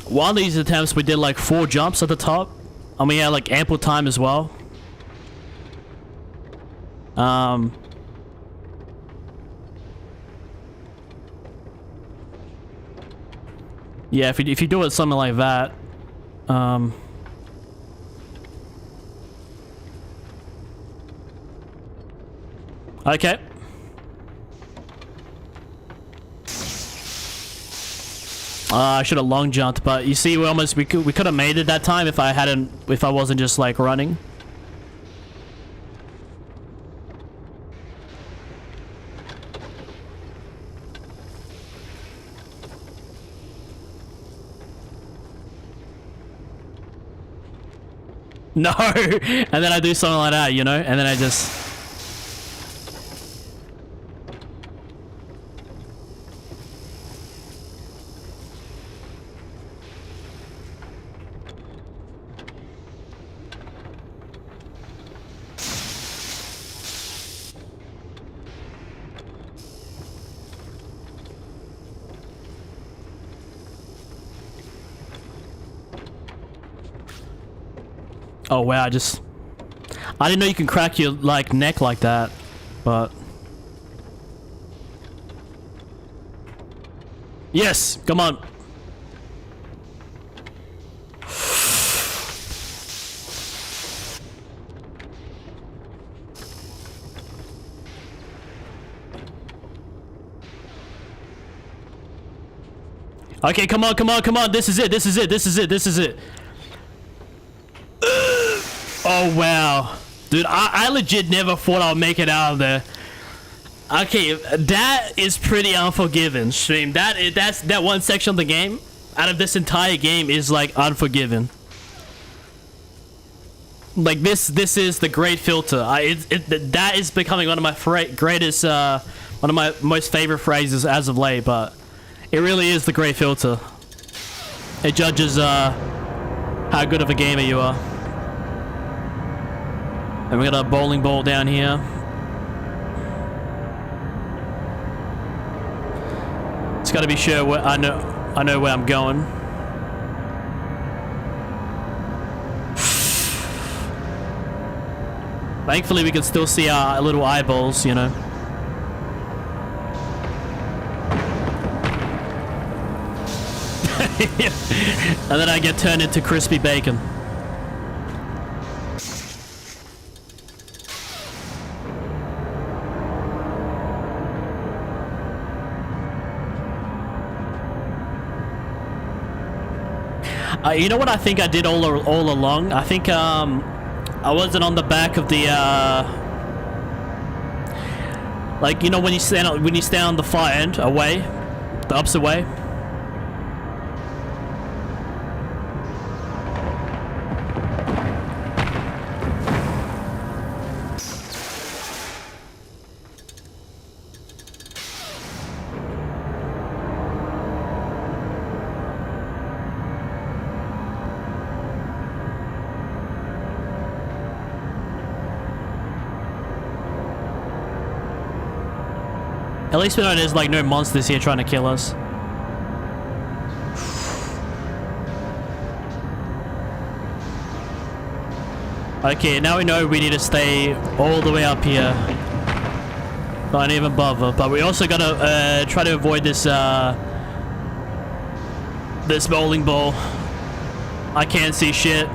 One of these attempts we did like 4 jumps at the top. And we had like ample time as well. Yeah, if you do it something like that. Okay. I should have long jumped, but you see, we could have made it that time if I wasn't just like running. No, and then I do something like that, you know, and then I just... Oh wow, I didn't know you can crack your like neck like that, but Yes, come on. Okay, come on, come on, come on. This is it. This is it. This is it. This is it. Oh, wow. Dude, I legit never thought I would make it out of there. Okay, that is pretty unforgiving, stream. That's that one section of the game out of this entire game is like unforgiving. Like this is the great filter. That is becoming one of my greatest one of my most favorite phrases as of late, but it really is the great filter. It judges how good of a gamer you are. And we got a bowling ball down here. It's got to be sure where I know where I'm going. Thankfully, we can still see our little eyeballs, you know. And then I get turned into crispy bacon. You know what I think I did all along? I think I wasn't on the back of the like, you know, when you stand on the far end away, the opposite way. At least we know there's like no monsters here trying to kill us. Okay, now we know we need to stay all the way up here. Don't even bother. But we also gotta try to avoid this this bowling ball. I can't see shit.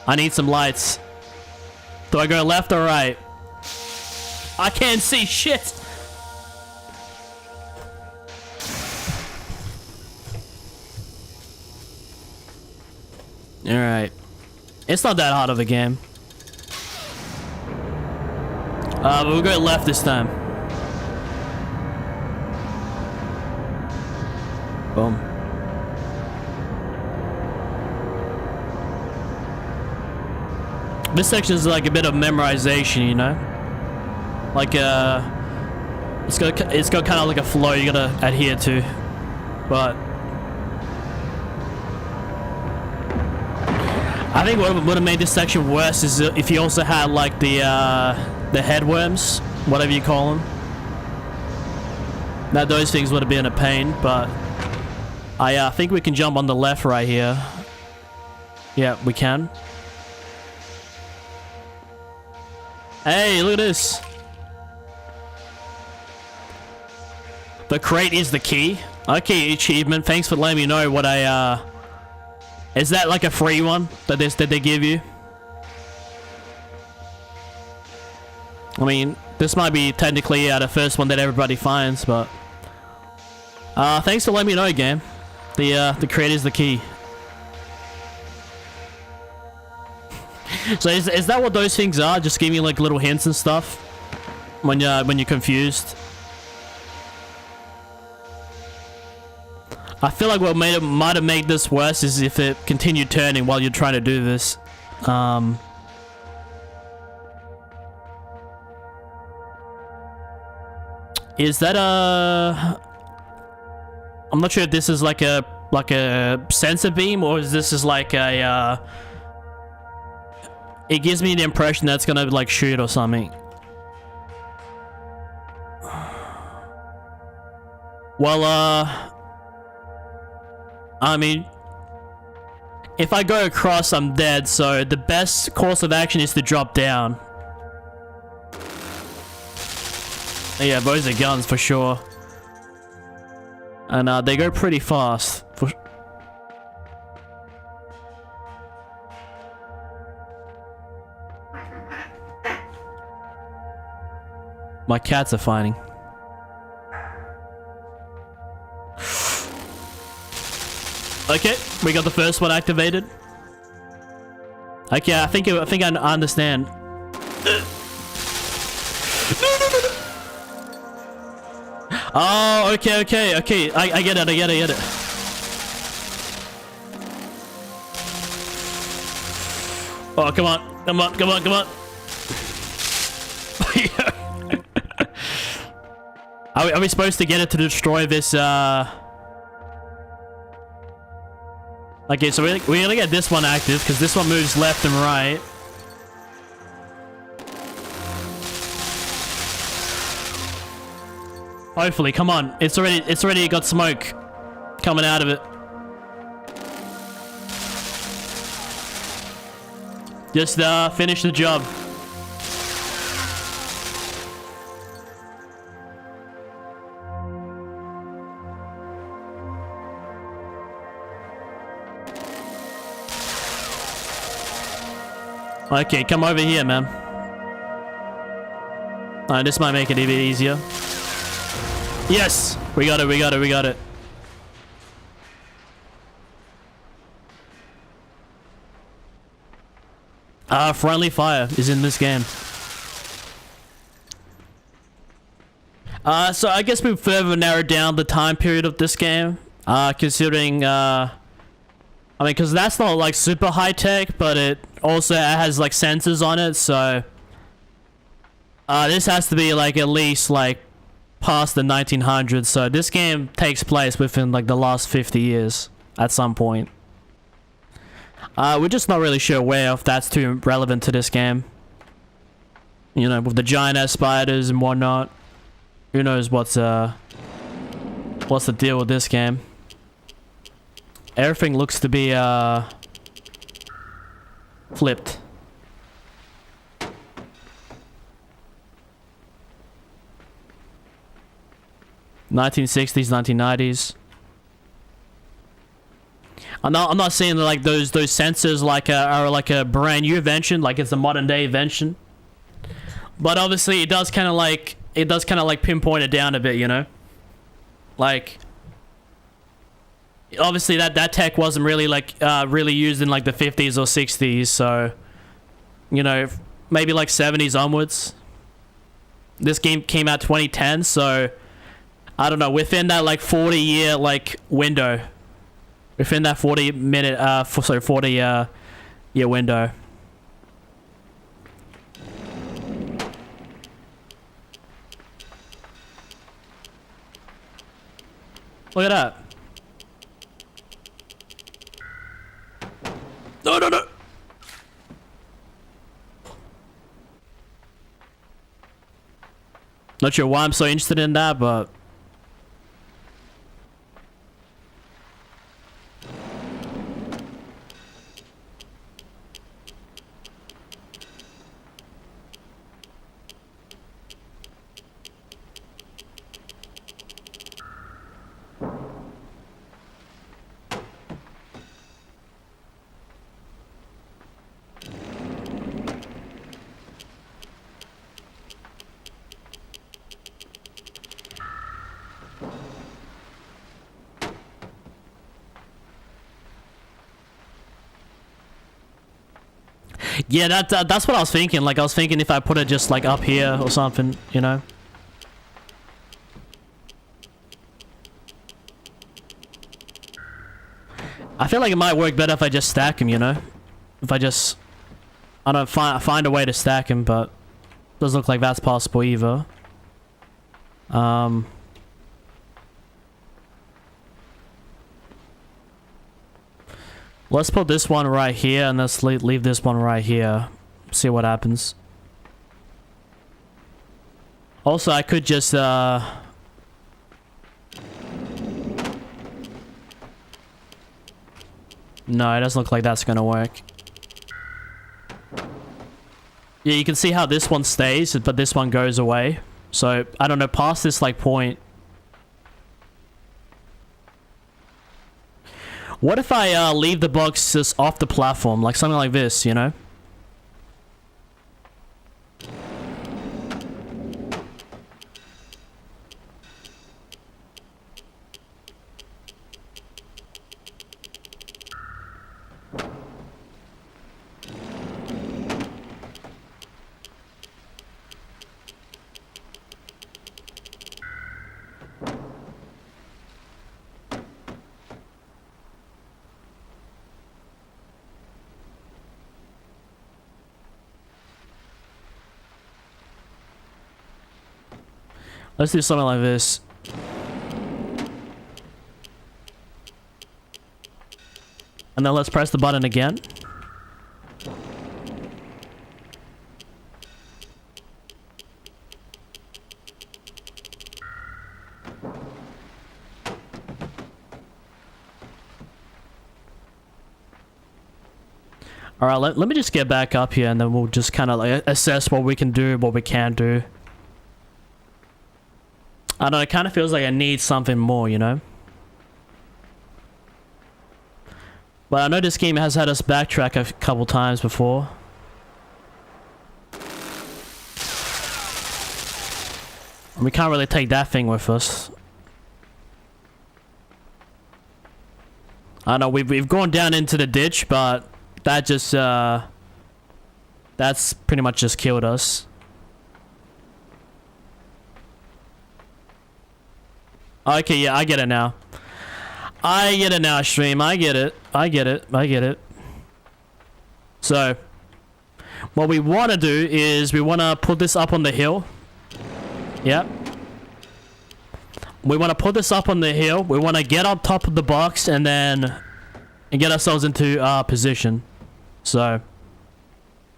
I need some lights. Do I go left or right? I can't see shit. Alright. It's not that hard of a game. But we'll go left this time. Boom. This section is like a bit of memorization, you know? Like, it's got kind of like a flow you gotta adhere to. But I think what would have made this section worse is if you also had like the headworms, whatever you call them. Now those things would have been a pain, but I think we can jump on the left right here. Yeah, we can. Hey, look at this. The crate is the key. Okay, achievement. Thanks for letting me know what I, is that like a free one that they give you? I mean, this might be technically the first one that everybody finds, but... thanks for letting me know, game. The crate is the key. So is that what those things are? Just giving you like little hints and stuff when you're confused. I feel like what might have made this worse is if it continued turning while you're trying to do this. Is that a? I'm not sure if this is like a sensor beam or is this is like a. It gives me the impression that it's gonna like shoot or something. Well, I mean, if I go across, I'm dead, so the best course of action is to drop down. Yeah, those are guns for sure. And they go pretty fast. My cats are fighting. Okay, we got the first one activated. Okay, I think I understand. Oh, okay. I get it. Oh, come on. Are we supposed to get it to destroy this, Okay, so we're gonna get this one active, because this one moves left and right. Hopefully, come on. It's already got smoke coming out of it. Just, finish the job. Okay, come over here, man. Alright, this might make it a bit easier. Yes! We got it. Friendly fire is in this game. So I guess we've further narrowed down the time period of this game. Considering, I mean, because that's not, like, super high-tech, but it also has, like, sensors on it, so... this has to be, like, at least, like, past the 1900s, so this game takes place within, like, the last 50 years, at some point. We're just not really sure where, if that's too relevant to this game. You know, with the giant-ass spiders and whatnot. Who knows what's the deal with this game. Everything looks to be, flipped. '60s, 1990s. I'm not saying that, like, those sensors are like a brand new invention, like it's a modern day invention. But obviously it does kind of like pinpoint it down a bit, you know? Like, obviously that tech wasn't really like really used in like the 50s or 60s, so you know, maybe like 70s onwards. This game came out 2010, so I don't know, within that like 40-year like window, within that 40 year window. Look at that. No. Not sure why I'm so interested in that, but... yeah, that's what I was thinking. Like, I was thinking if I put it just, like, up here or something, you know? I feel like it might work better if I just stack him, you know? If I just... I don't find a way to stack him, but... doesn't look like that's possible either. Let's put this one right here, and let's leave this one right here. See what happens. Also, I could just, no, it doesn't look like that's gonna work. Yeah, you can see how this one stays, but this one goes away. So, I don't know, past this, like, point. What if I leave the box just off the platform? Like, something like this, you know? Let's do something like this. And then let's press the button again. Alright, let me just get back up here and then we'll just kind of like assess what we can do, what we can't do. I don't know, it kind of feels like I need something more, you know? But I know this game has had us backtrack a couple times before. We can't really take that thing with us. I know we've gone down into the ditch, but that just that's pretty much just killed us. Okay, yeah, I get it now. I get it now, stream. I get it. I get it. I get it. So, what we want to do is we want to put this up on the hill. Yep. We want to put this up on the hill. We want to get on top of the box and then get ourselves into position. So,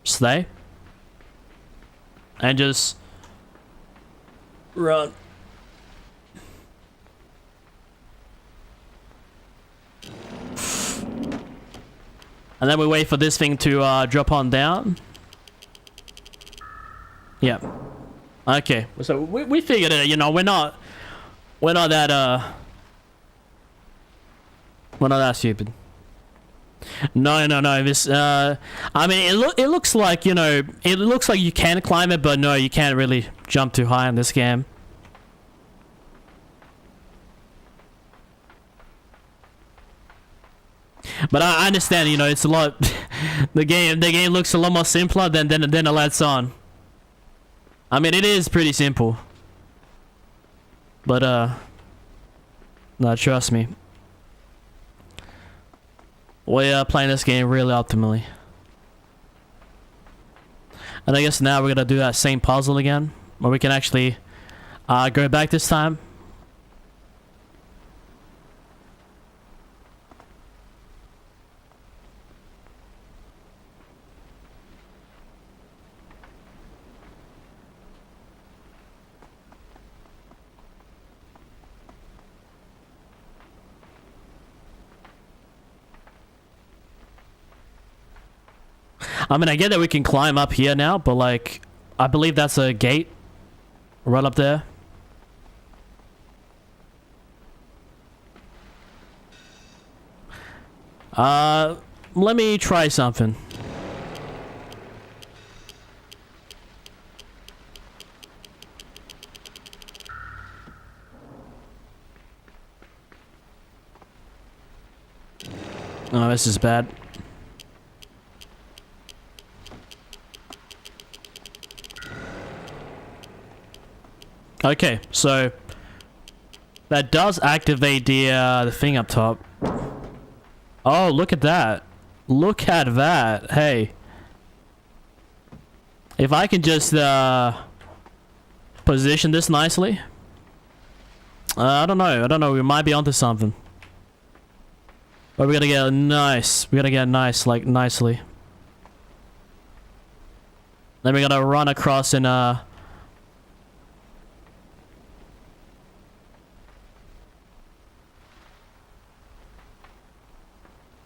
stay. And just run. And then we wait for this thing to drop on down. Yeah. Okay. So we figured it. You know, we're not that stupid. No. This I mean, it looks like, you know, it looks like you can climb it, but no, you can't really jump too high in this game. But I understand, you know, it's a lot. the game looks a lot more simpler than it lets on. I mean, it is pretty simple. But no, trust me. We are playing this game really optimally. And I guess now we're gonna do that same puzzle again, where we can actually go back this time. I mean, I get that we can climb up here now, but like, I believe that's a gate right up there. Let me try something. Oh, this is bad. Okay, so that does activate the thing up top. Oh, look at that. Look at that. Hey. If I can just position this nicely. I don't know. We might be onto something. But we gotta get nice. We gotta get nice, like nicely. Then we gotta run across in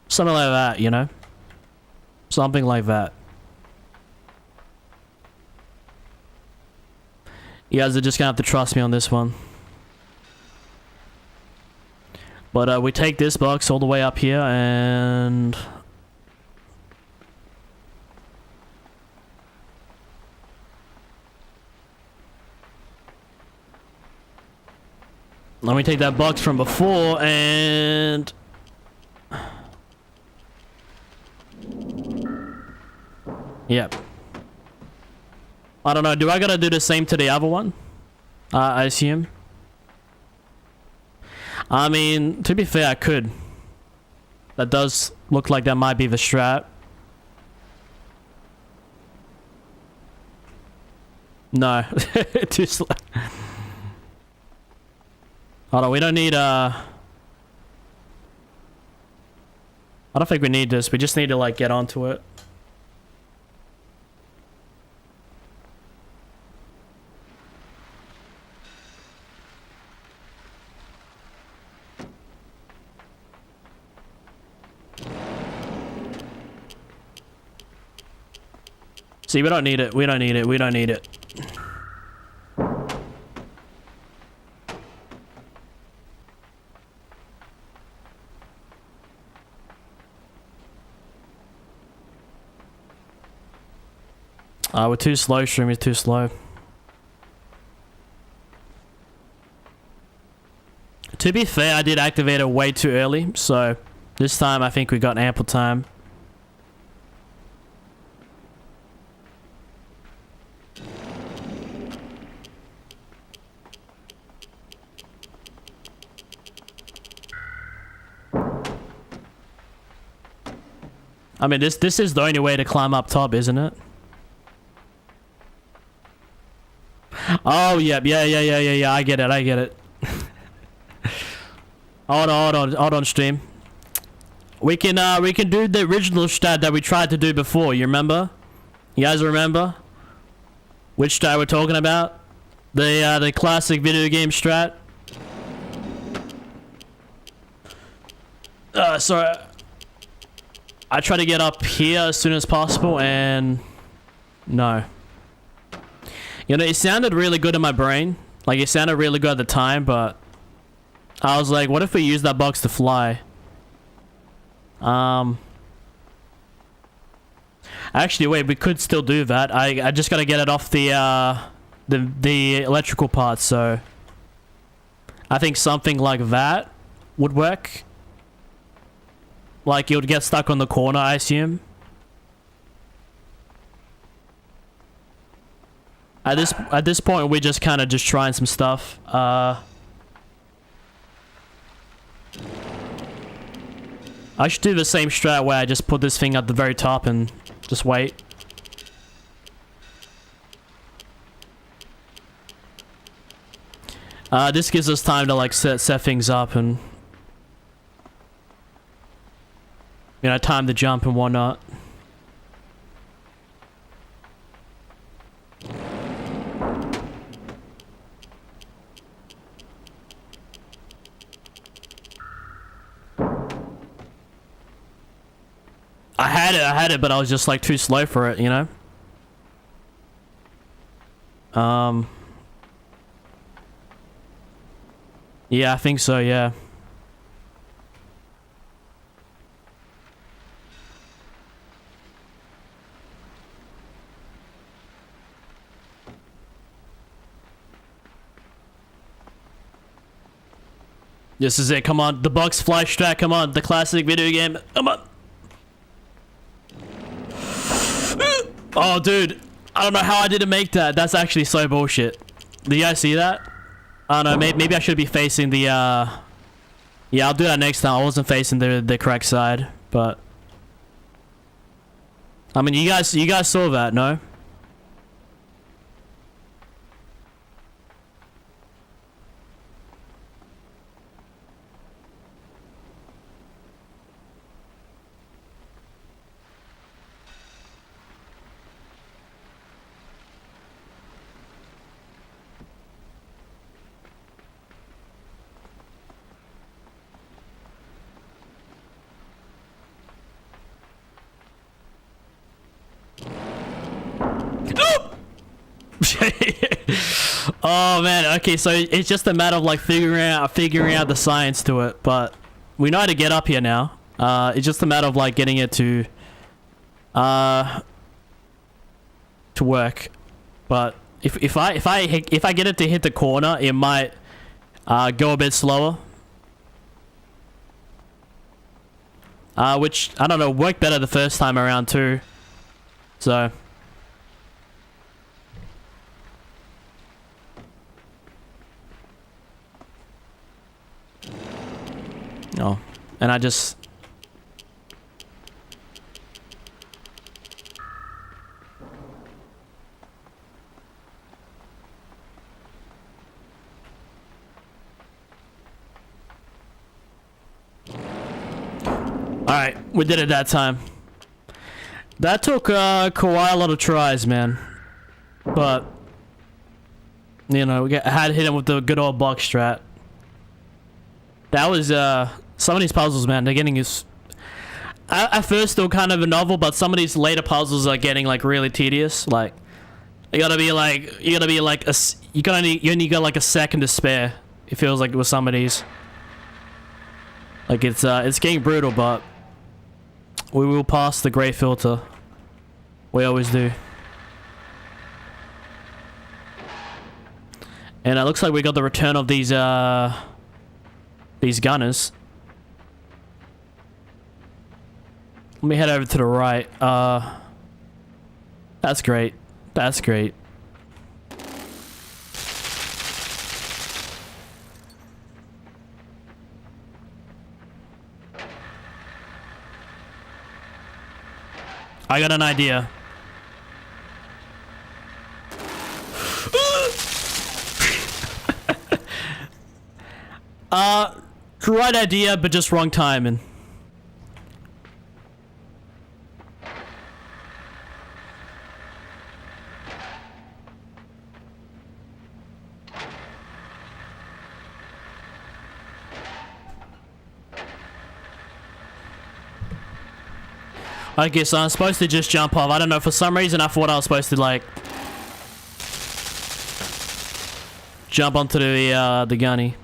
something like that, you know? Something like that. You guys are just gonna have to trust me on this one. But we take this box all the way up here and... let me take that box from before and... yep. I don't know, do I gotta do the same to the other one? I assume. I mean, to be fair, I could. That does look like that might be the strat. No. Too slow. Hold on, we don't need, I don't think we need this. We just need to, like, get onto it. See, we don't need it. We don't need it. We don't need it. We're too slow. Stream is too slow. To be fair, I did activate it way too early, so this time I think we got ample time. I mean, this is the only way to climb up top, isn't it? Oh, yep, yeah. I get it. Hold on, stream. We can do the original strat that we tried to do before. You remember? You guys remember? Which strat we're talking about? The classic video game strat. Sorry. I try to get up here as soon as possible, and no. You know, it sounded really good in my brain. Like, it sounded really good at the time, but I was like, what if we use that box to fly? Actually, wait, we could still do that. I just gotta get it off the electrical part, so I think something like that would work. Like, it would get stuck on the corner, I assume. At this point, we're just kind of just trying some stuff. I should do the same strat where I just put this thing at the very top and just wait. This gives us time to, like, set things up and, you know, time to jump and whatnot. I had it, but I was just, like, too slow for it, you know? Yeah, I think so, yeah. This is it, come on. The box fly strat, come on. The classic video game, come on. Oh, dude. I don't know how I didn't make that. That's actually so bullshit. Do you guys see that? I don't know, maybe I should be facing the, yeah, I'll do that next time. I wasn't facing the correct side, but... I mean, you guys saw that, no? Oh man, okay, so it's just a matter of like figuring out the science to it, but we know how to get up here now. It's just a matter of like getting it to work. But if I get it to hit the corner, it might go a bit slower. Which I don't know, worked better the first time around too. So oh, and I just alright, we did it that time. That took quite a lot of tries, man. But you know, had to hit him with the good old box strat. That was some of these puzzles, man, they're getting is at first still kind of a novel, but some of these later puzzles are getting like really tedious. Like you only got like a second to spare. It feels like with some of these. Like it's getting brutal, but we will pass the great filter. We always do. And it looks like we got the return of these gunners. Let me head over to the right. That's great. That's great. I got an idea. Right idea, but just wrong timing. Okay, so I'm supposed to just jump off. I don't know, for some reason I thought I was supposed to like jump onto the gunner.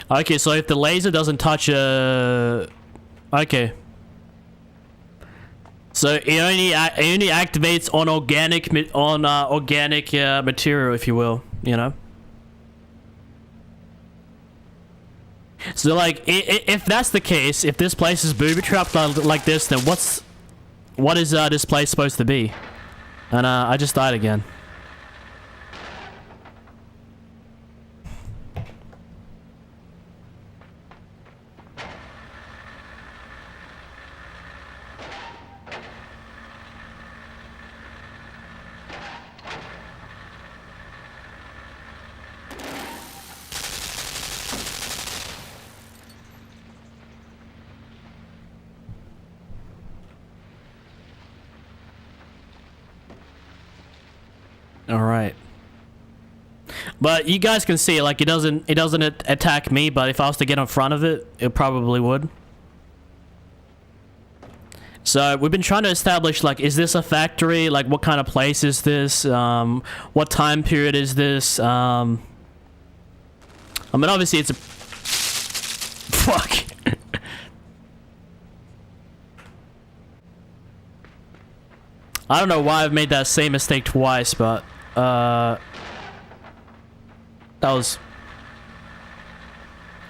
Okay, so if the laser doesn't touch okay. So it only activates on organic material, if you will, you know. So like, if that's the case, if this place is booby trapped like this, then what is this place supposed to be? And I just died again. All right, but you guys can see, like, it doesn't attack me, but if I was to get in front of it, it probably would. So we've been trying to establish, like, is this a factory? Like, what kind of place is this? What time period is this? I mean, obviously it's a fuck. I don't know why I've made that same mistake twice, but that was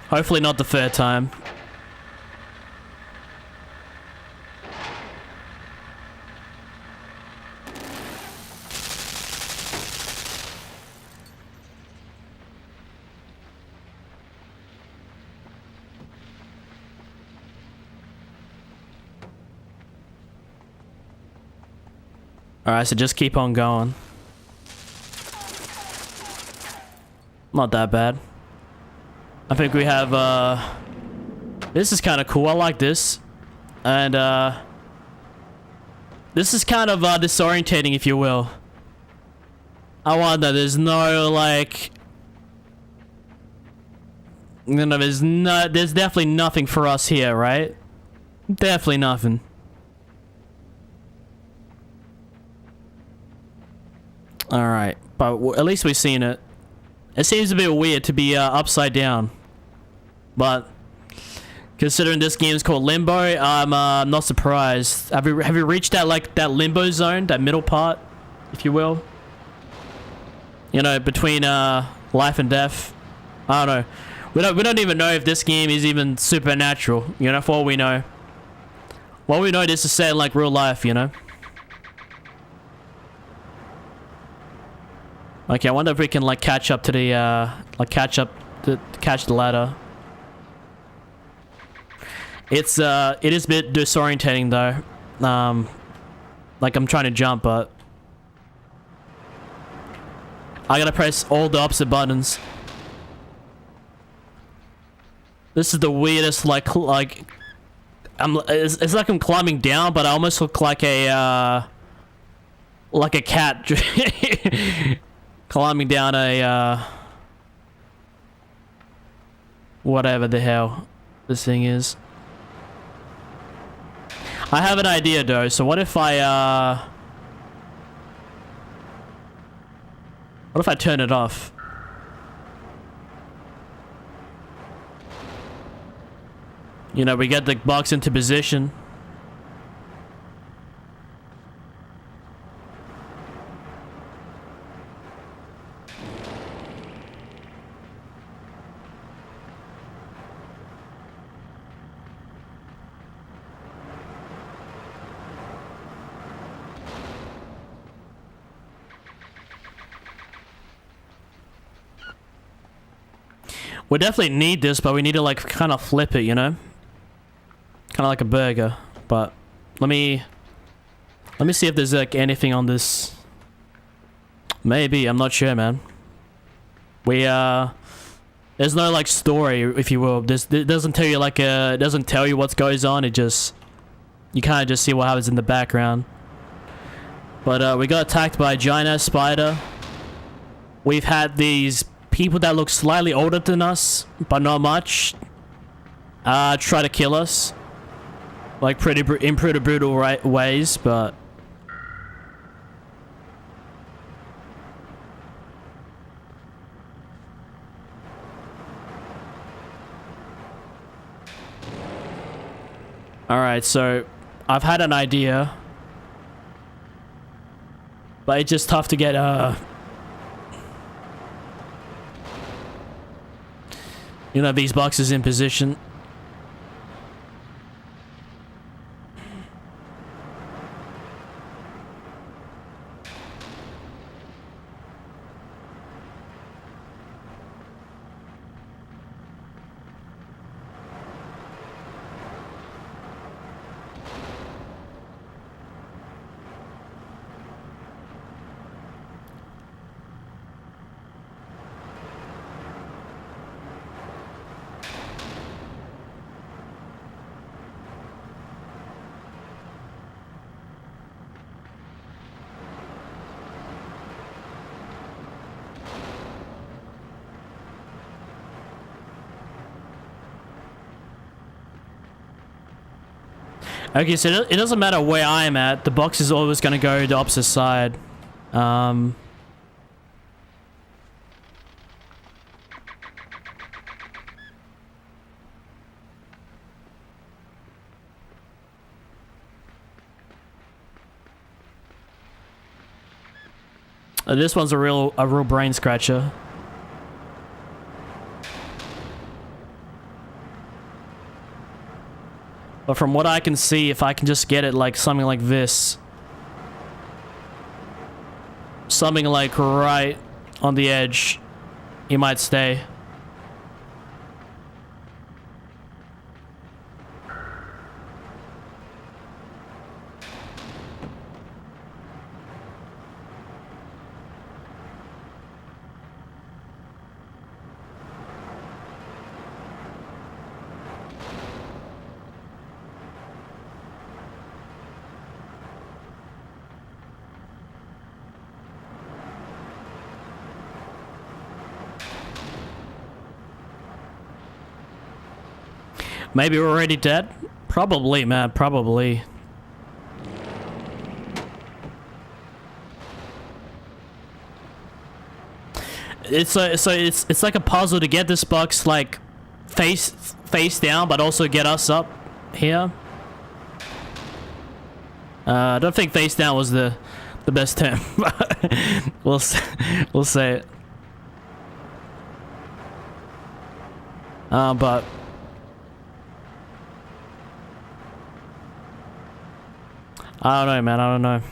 hopefully not the third time. Alright, so just keep on going. Not that bad. I think we have, this is kind of cool. I like this. And, this is kind of, disorientating, if you will. I wonder, there's no, like... You know, there's definitely nothing for us here, right? Definitely nothing. Alright, but at least we've seen it. It seems a bit weird to be upside down. But considering this game is called Limbo, I'm not surprised. Have you reached that, like, that limbo zone, that middle part, if you will? You know, between life and death. I don't know. We don't even know if this game is even supernatural, you know, for all we know. What we know, this is set in, like, real life, you know? Okay, I wonder if we can, like, catch up to the, catch the ladder. It is a bit disorientating, though. Like, I'm trying to jump, but I gotta press all the opposite buttons. This is the weirdest, it's like I'm climbing down, but I almost look like a cat climbing down a, whatever the hell this thing is. I have an idea, though, so what if I turn it off? You know, we get the box into position. We definitely need this, but we need to, like, kind of flip it, you know? Kind of like a burger, but let me see if there's, like, anything on this. Maybe, I'm not sure, man. There's no, like, story, if you will. It doesn't tell you, like, it doesn't tell you what goes on. It just, you kind of just see what happens in the background. But we got attacked by a giant-ass spider. We've had these people that look slightly older than us, but not much, try to kill us. Like, in pretty brutal ways, but alright, so I've had an idea, but it's just tough to get you know, these boxes in position. Okay, so it doesn't matter where I am at, the box is always going to go the opposite side. This one's a real brain scratcher. But from what I can see, if I can just get it like something like this. Something like right on the edge, he might stay. Maybe we're already dead? Probably, man, probably. It's like a puzzle to get this box like face down, but also get us up here. I don't think face down was the best term. we'll say it. But I don't know, man. I don't know.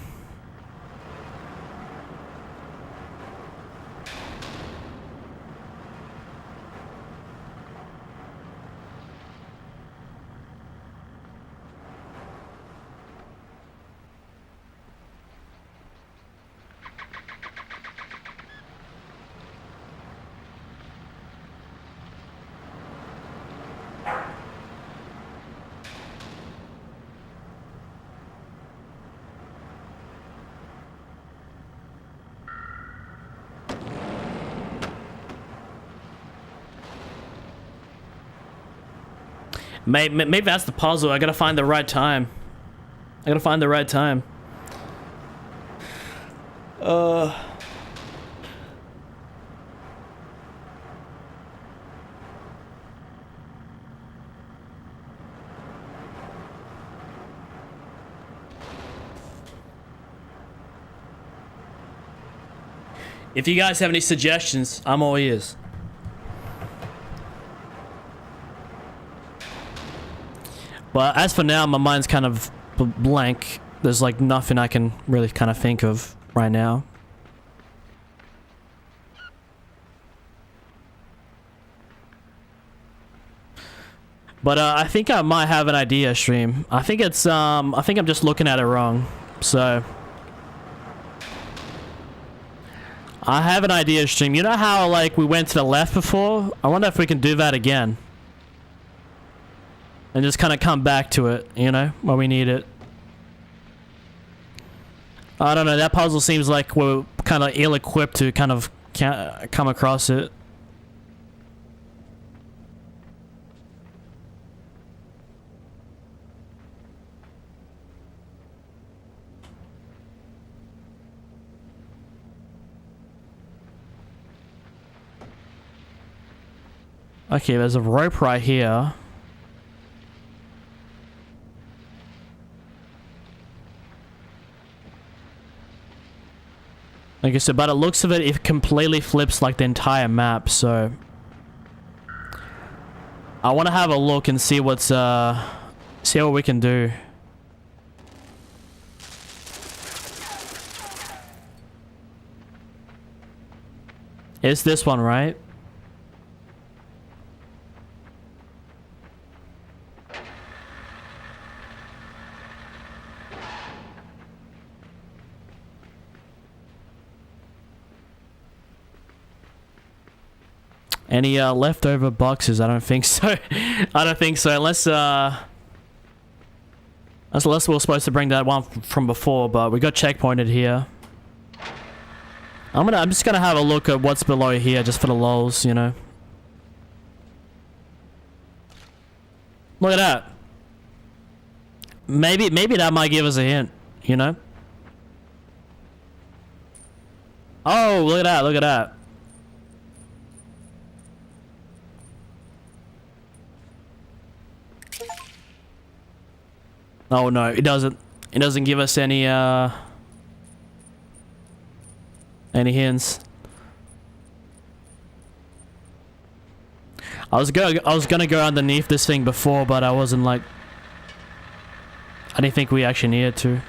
Maybe that's the puzzle. I gotta find the right time. I gotta find the right time. If you guys have any suggestions, I'm all ears. But as for now, my mind's kind of blank. There's like nothing I can really kind of think of right now. But I think I might have an idea, stream. I think it's I think I'm just looking at it wrong. So I have an idea, stream. You know how like we went to the left before? I wonder if we can do that again. And just kind of come back to it, you know, when we need it. I don't know, that puzzle seems like we're kind of ill-equipped to kind of come across it. Okay, there's a rope right here. Like I said, by the looks of it, it completely flips like the entire map, so I want to have a look and see what's see what we can do. It's this one, right? Any leftover boxes? I don't think so. I don't think so. Unless we're supposed to bring that one from before, but we got checkpointed here. I'm just gonna have a look at what's below here, just for the lols, you know. Look at that. Maybe that might give us a hint, you know. Oh, look at that! Look at that. Oh no, it doesn't. It doesn't give us any hints. I was gonna go underneath this thing before, but I wasn't like. I didn't think we actually needed to.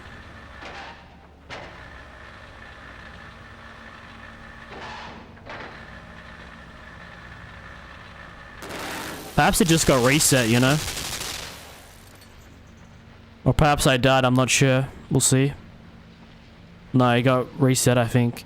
Perhaps it just got reset, you know? Or perhaps I died, I'm not sure. We'll see. No, it got reset, I think.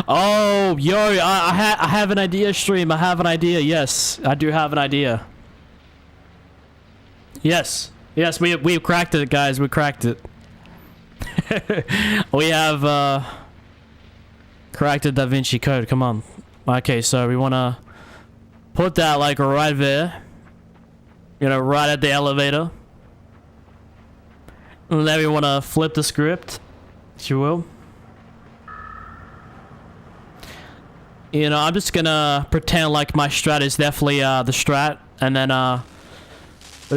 Oh, yo, I have an idea, stream. I have an idea. Yes, I do have an idea. Yes. Yes, we cracked it, guys. We cracked it. We have cracked the Da Vinci Code. Come on. Okay, so we want to put that like right there. You know, right at the elevator. And then we want to flip the script, if you will. You know, I'm just gonna pretend like my strat is definitely the strat, and then we're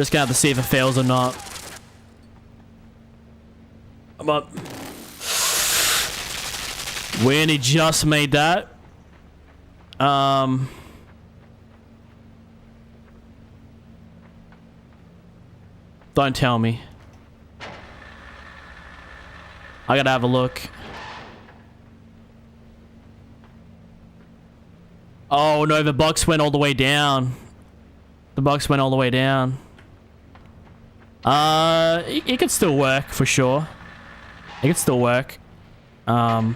just gonna have to see if it fails or not. But we only just made that. Don't tell me. I gotta have a look. Oh no, the box went all the way down. The box went all the way down. It could still work for sure. It could still work. But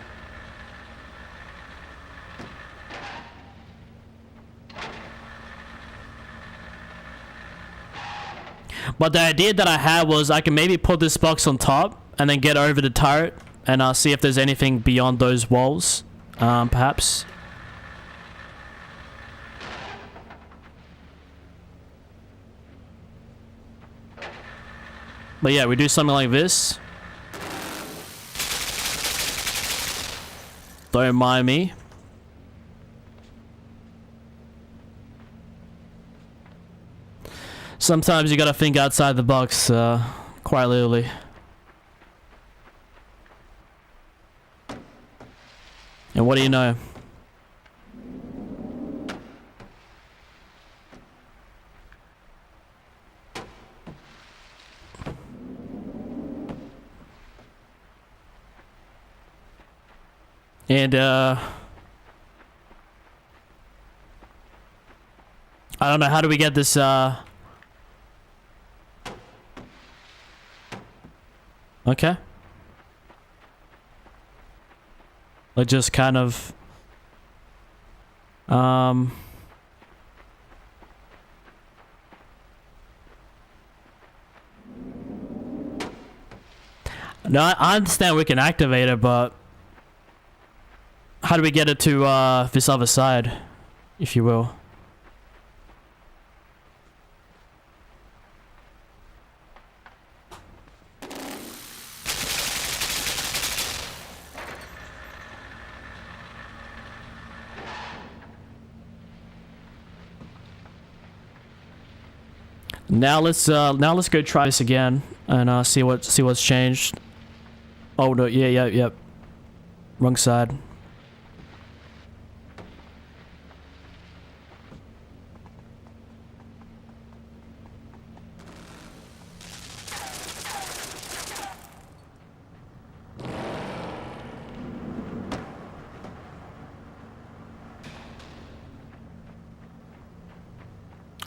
the idea that I had was I can maybe put this box on top and then get over the turret and see if there's anything beyond those walls, perhaps. But yeah, we do something like this. Don't mind me. Sometimes you gotta think outside the box, quite literally. And what do you know? And I don't know, how do we get this okay. Like just kind of no, I understand we can activate it, but how do we get it to this other side, if you will? Now let's go try this again and see what's changed. Oh no, yep. Wrong side.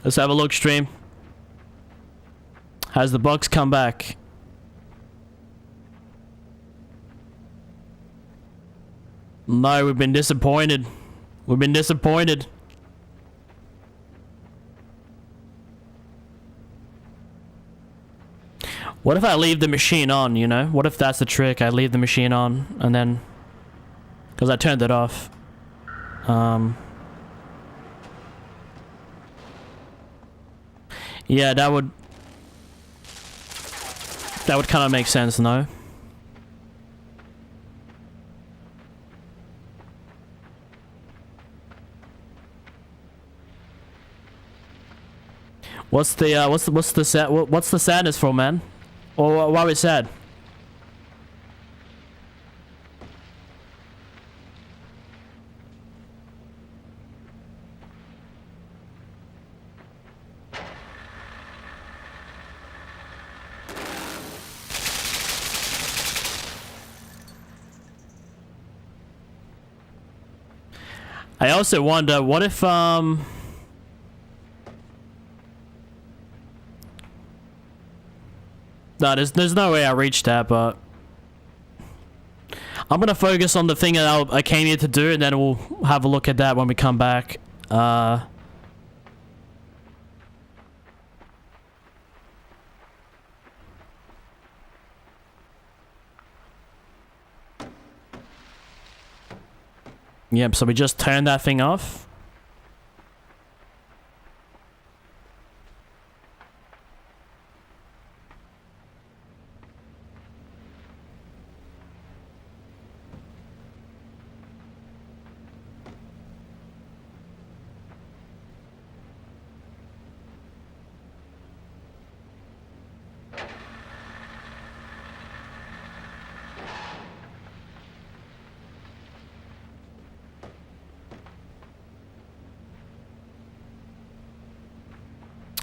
Let's have a look, stream. Has the box come back? No, we've been disappointed. We've been disappointed. What if I leave the machine on, you know? What if that's the trick? I leave the machine on and then... because I turned it off. Yeah, that would kind of make sense, no? What's the sadness for, man? Or why are we sad? I also wonder, what if, no, there's no way I reached that, but... I'm gonna focus on the thing that I came here to do, and then we'll have a look at that when we come back. Yep, so we just turn that thing off.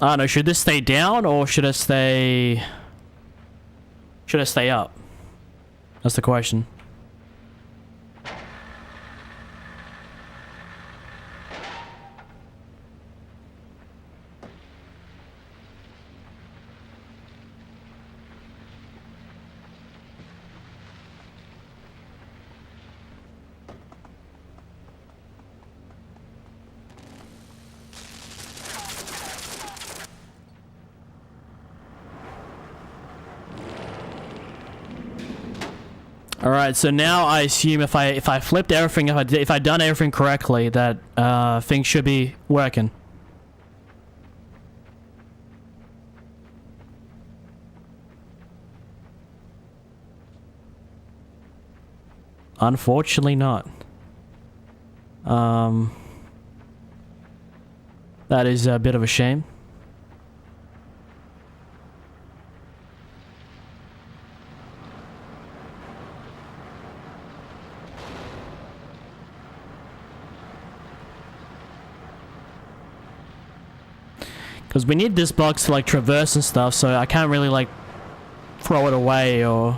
I don't know, should this stay down or should it stay... Should it stay up? That's the question. Alright, so now I assume if I flipped everything, if I'd done everything correctly, that things should be working. Unfortunately not. That is a bit of a shame. Because we need this box to like traverse and stuff, so I can't really like throw it away or...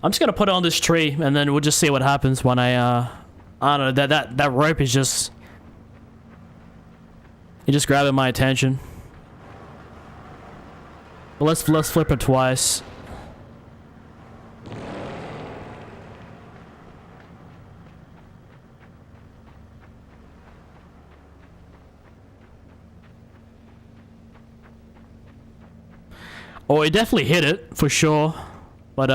I'm just gonna put it on this tree and then we'll just see what happens when I don't know, that rope is just... It just grabbing my attention. But let's flip it twice. Oh, it definitely hit it for sure. But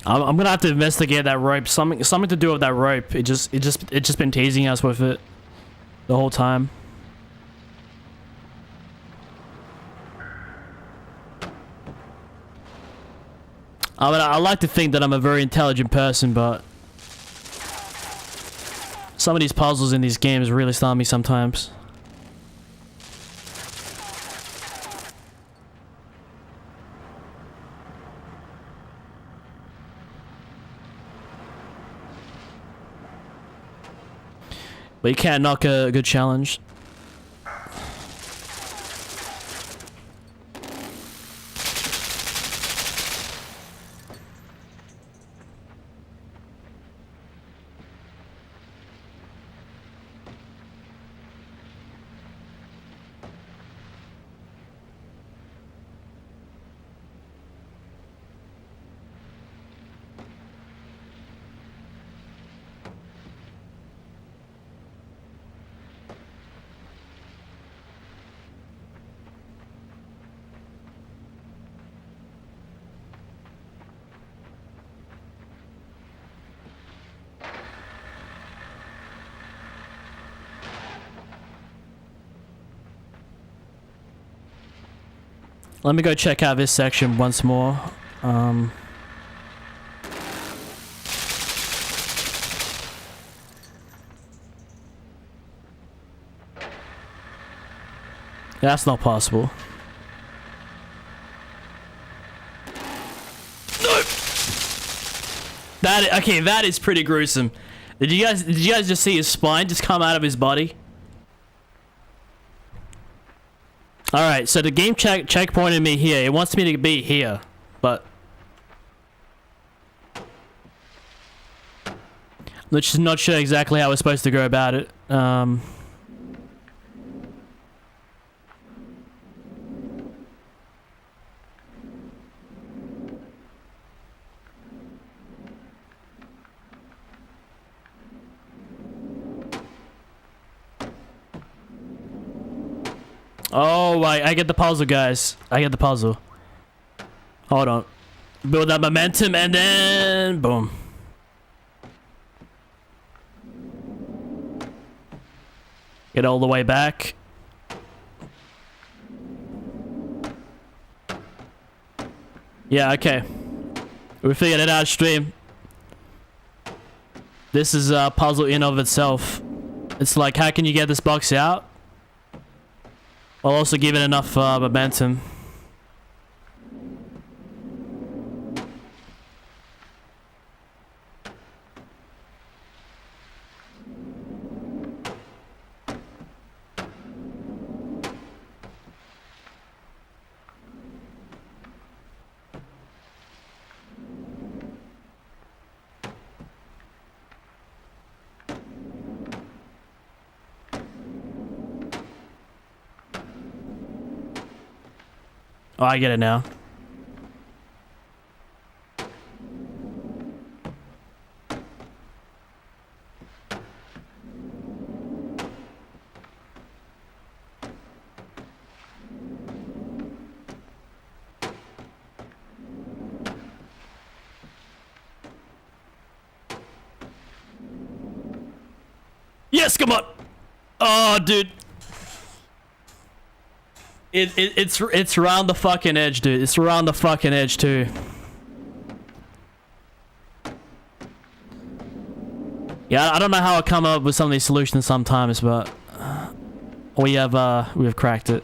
I'm gonna have to investigate that rope. Something to do with that rope. It just been teasing us with it the whole time. I mean, I like to think that I'm a very intelligent person, but some of these puzzles in these games really stun me sometimes. But you can't knock a good challenge. Let me go check out this section once more. That's not possible. Okay, that is pretty gruesome. Did you guys just see his spine just come out of his body? All right, so the game checkpointed me here. It wants me to be here, but I'm just not sure exactly how we're supposed to go about it. Oh, I get the puzzle, guys. I get the puzzle. Hold on. Build that momentum and then boom. Get all the way back. Yeah, okay. We figured it out stream. This is a puzzle in of itself. It's like, how can you get this box out? While also give it enough momentum. Oh, I get it now. Yes, come on. Oh, dude. It's around the fucking edge, dude. It's around the fucking edge too. Yeah, I don't know how I come up with some of these solutions sometimes, but we have cracked it.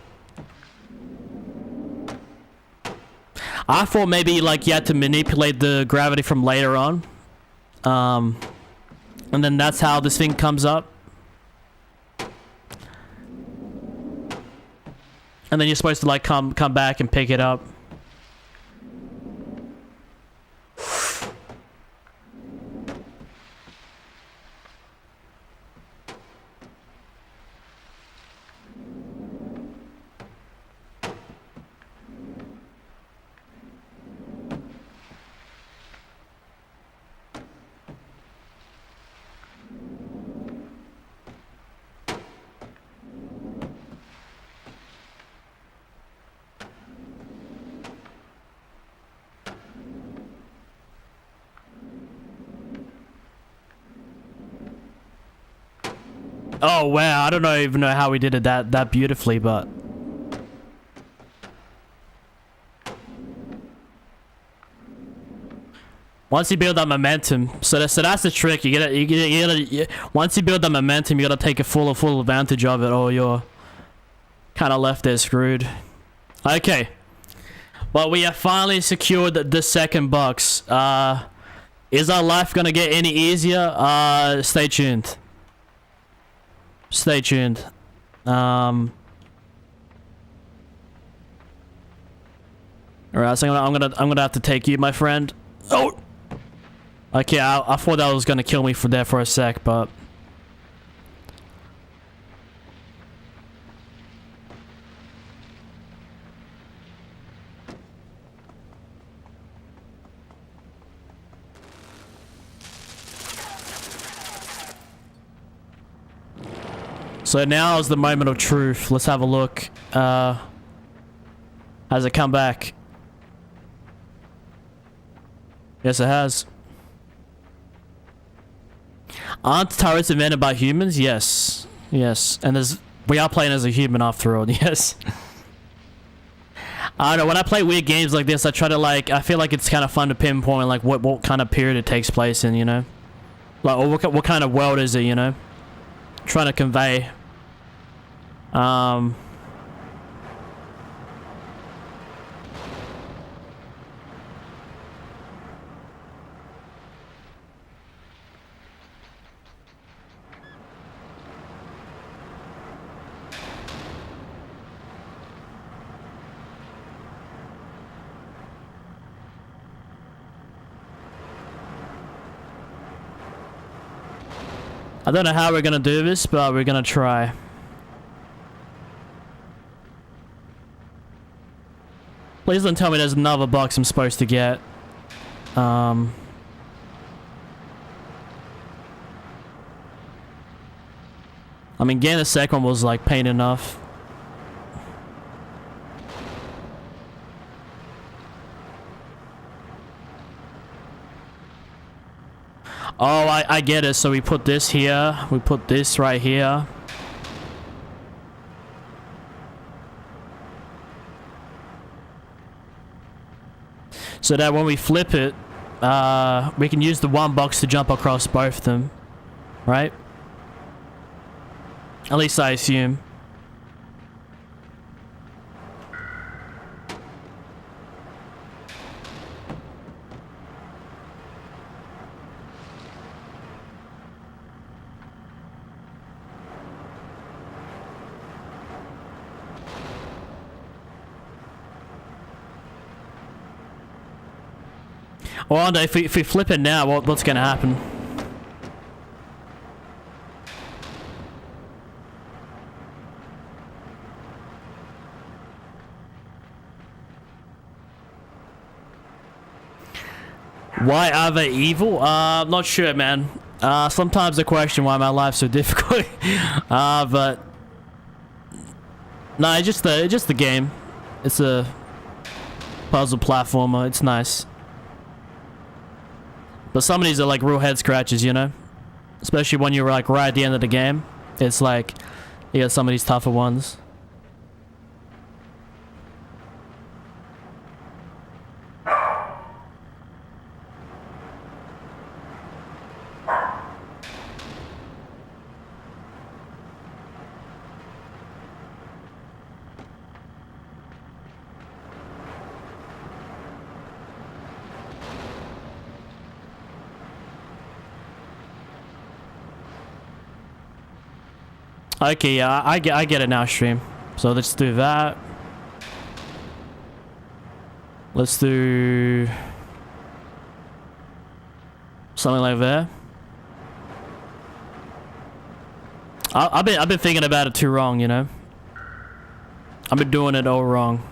I thought maybe like you had to manipulate the gravity from later on, and then that's how this thing comes up. And then you're supposed to like come back and pick it up. Oh wow, I don't even know how we did it that beautifully, but once you build that momentum, so that's the trick. You gotta once you build that momentum, you gotta take a full advantage of it, or you're kind of left there screwed. Okay, well, we have finally secured the second box. Is our life gonna get any easier? Stay tuned. Stay tuned. Alright, so I'm gonna have to take you, my friend. Oh. Okay, I thought that was gonna kill me for a sec, but so now is the moment of truth. Let's have a look. Has it come back? Yes, it has. Aren't turrets invented by humans? Yes. Yes. And we are playing as a human after all, yes. I don't know, when I play weird games like this, I try to I feel like it's kind of fun to pinpoint like what kind of period it takes place in, you know? Like, or what kind of world is it, you know? Trying to convey. I don't know how we're gonna do this, but we're gonna try. Please don't tell me there's another box I'm supposed to get. I mean, getting the second one was like pain enough. Oh, I get it. So we put this here. We put this right here. So that when we flip it, we can use the one box to jump across both of them. Right? At least I assume. Well, if we flip it now, what's gonna happen? Why are they evil? I'm not sure, man. Sometimes I question why my life's so difficult. But no, it's just the game. It's a puzzle platformer. It's nice. But some of these are like real head scratches, you know? Especially when you're like right at the end of the game. It's like, you got some of these tougher ones. Okay, yeah, I get it now, stream. So let's do that. Let's do something like that. I've been thinking about it too wrong, you know. I've been doing it all wrong.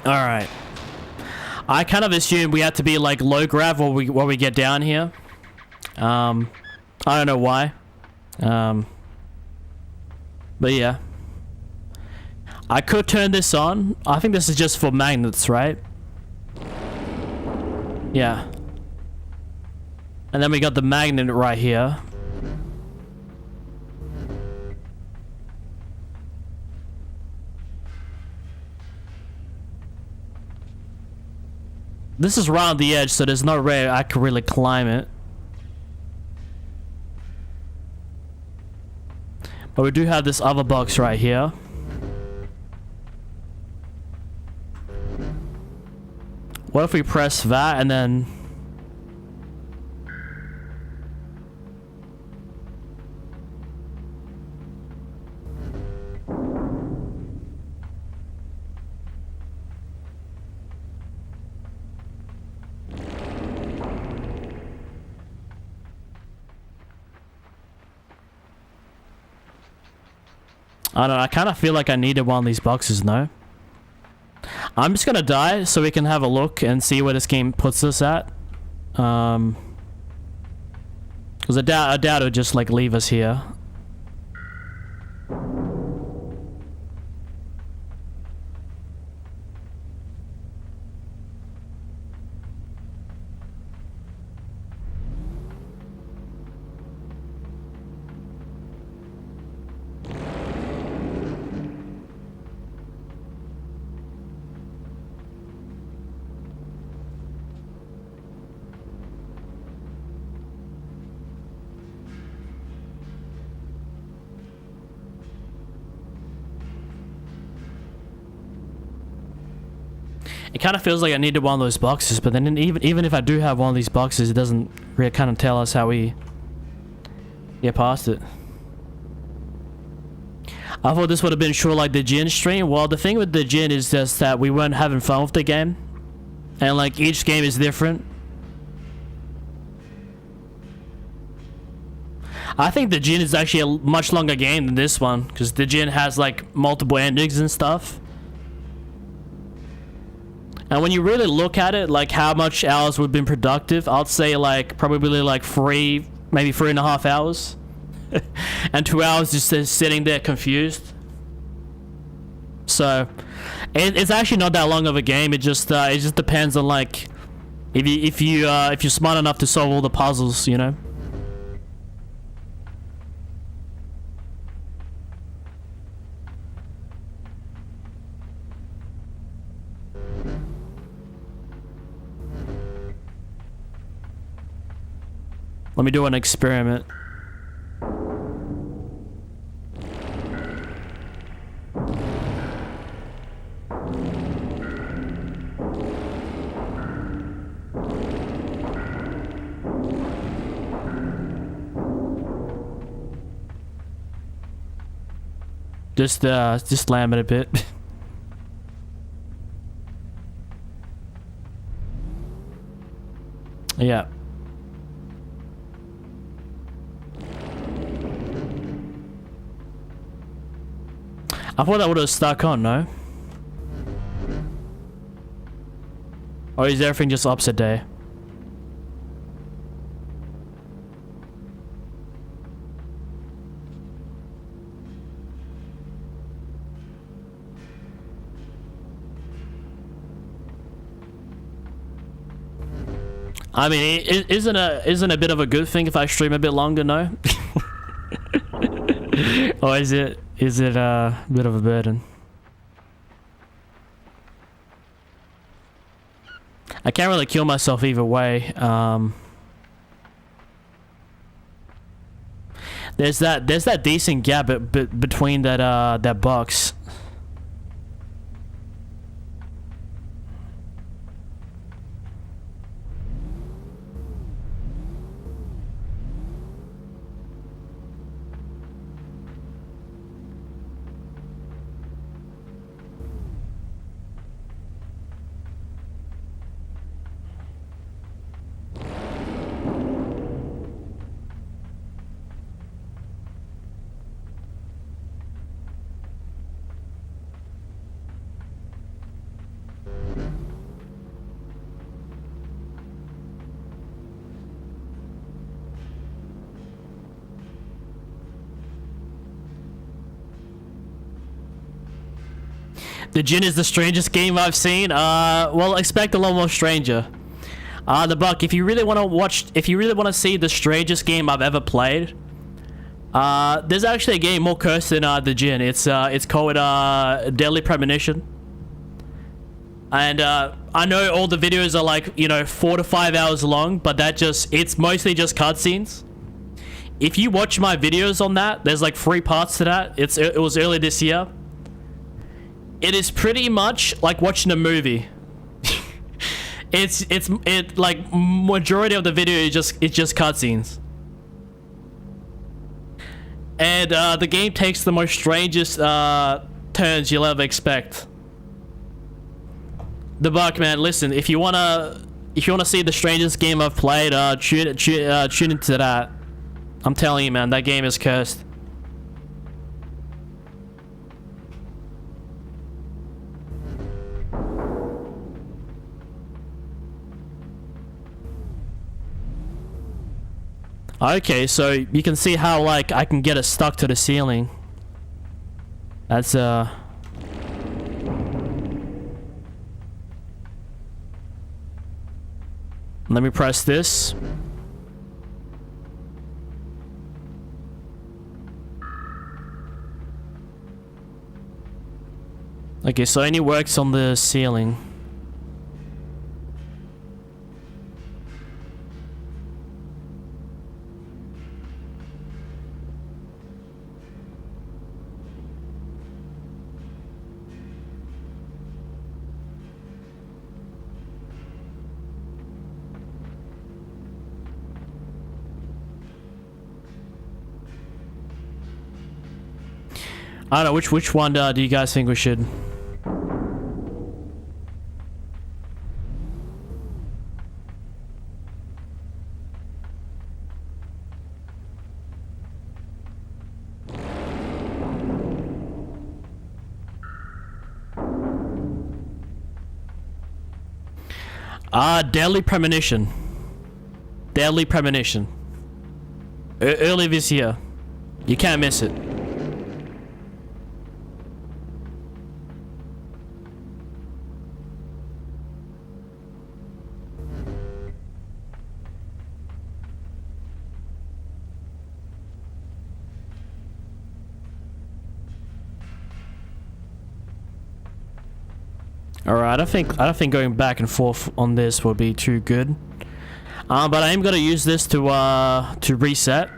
All right. I kind of assumed we had to be like low grav while we get down here. I don't know why. But yeah. I could turn this on. I think this is just for magnets, right? Yeah. And then we got the magnet right here. This is right on the edge, so there's no way I could really climb it. But we do have this other box right here. What if we press that and then... I don't know, I kind of feel like I needed one of these boxes, no? I'm just gonna die so we can have a look and see where this game puts us at. Because I doubt it would just like leave us here. It kind of feels like I needed one of those boxes, but then even if I do have one of these boxes, it doesn't really kind of tell us how we get past it. I thought this would have been short like the Jin stream. Well, the thing with the Jin is just that we weren't having fun with the game. And like each game is different. I think the Djinn is actually a much longer game than this one, because the Djinn has like multiple endings and stuff. And when you really look at it, like how much hours would have been productive, I'd say like probably like maybe 3.5 hours. And 2 hours just sitting there confused. So it's actually not that long of a game. It just depends on like if you're smart enough to solve all the puzzles, you know. Let me do an experiment. Just slam it a bit. Yeah. I thought that would have stuck on, no? Or is everything just upside down? I mean, isn't a bit of a good thing if I stream a bit longer, no? Or is it a bit of a burden? I can't really kill myself either way. There's that decent gap between that box. The Djinn is the strangest game I've seen. Well, expect a lot more stranger. The Buck, if you really want to see the strangest game I've ever played, there's actually a game more cursed than the Djinn. It's called Deadly Premonition. And I know all the videos are like, you know, 4 to 5 hours long, but it's mostly just cutscenes. If you watch my videos on that, there's like 3 parts to that. It was early this year. It is pretty much like watching a movie. It's like majority of the video is just cutscenes. And the game takes the most strangest turns you'll ever expect. The Buck, man, listen, if you wanna see the strangest game I've played, tune into that. I'm telling you, man, that game is cursed. Okay, so you can see how like I can get it stuck to the ceiling. That's Let me press this. Okay, so it only works on the ceiling. I don't know, which one do you guys think we should? Deadly Premonition. Deadly Premonition. Early this year. You can't miss it. Alright, I don't think going back and forth on this will be too good. But I am gonna use this to reset.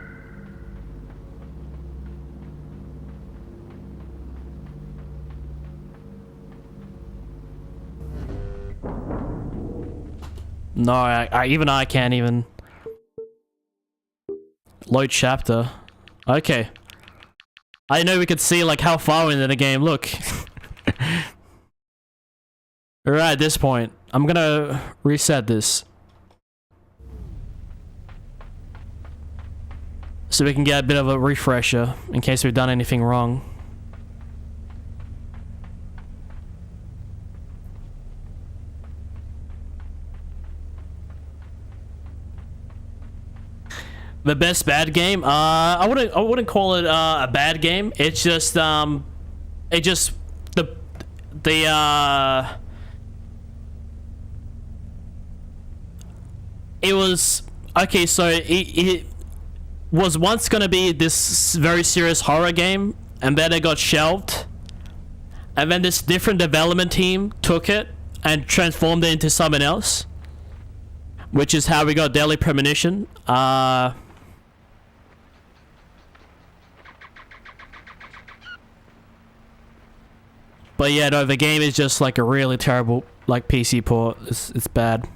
No, I can't even load chapter. Okay. I know we could see like how far into the game. Look. Alright, at this point, I'm gonna reset this. So we can get a bit of a refresher in case we've done anything wrong. The best bad game? I wouldn't call it a bad game. It's just it was okay. So it was once gonna be this very serious horror game, and then it got shelved, and then this different development team took it and transformed it into something else, which is how we got Deadly Premonition. But yeah, no, the game is just like a really terrible like PC port. It's bad.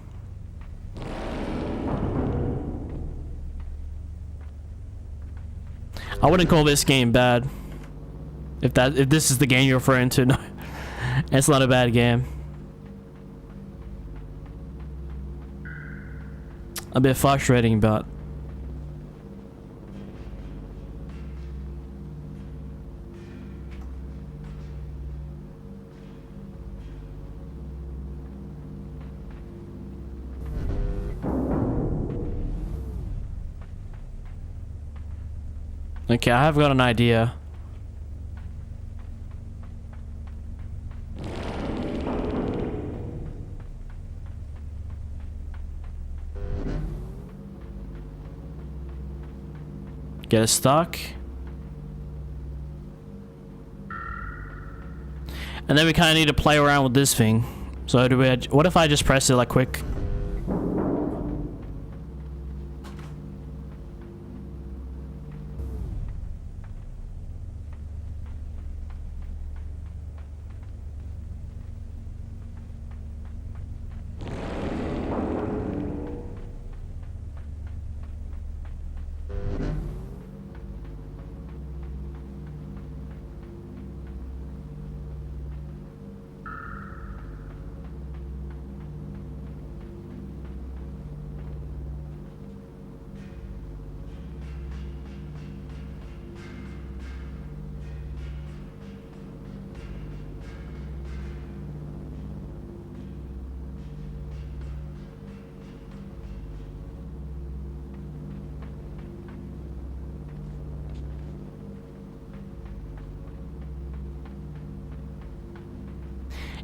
I wouldn't call this game bad. If this is the game you're referring to, no. It's not a bad game. A bit frustrating, but okay, I have got an idea. Get it stuck. And then we kind of need to play around with this thing. So what if I just press it like quick?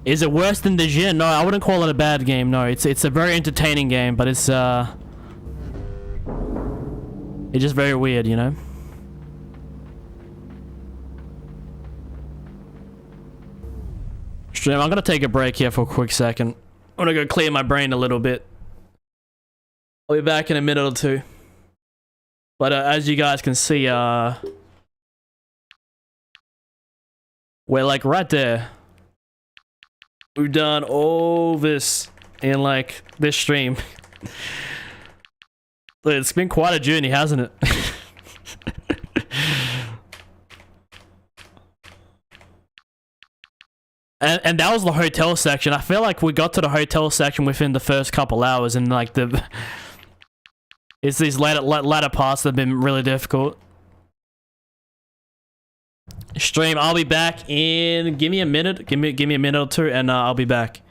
Is it worse than the Jin? No, I wouldn't call it a bad game. No, it's a very entertaining game, but it's just very weird, you know? Stream, I'm gonna take a break here for a quick second. I'm gonna go clear my brain a little bit. I'll be back in a minute or two. But as you guys can see, we're like right there. We've done all this in like this stream. It's been quite a journey, hasn't it? and that was the hotel section. I feel like we got to the hotel section within the first couple hours, and like it's these latter parts that have been really difficult. Stream, I'll be back in. Give me a minute. Give me a minute or two, and I'll be back.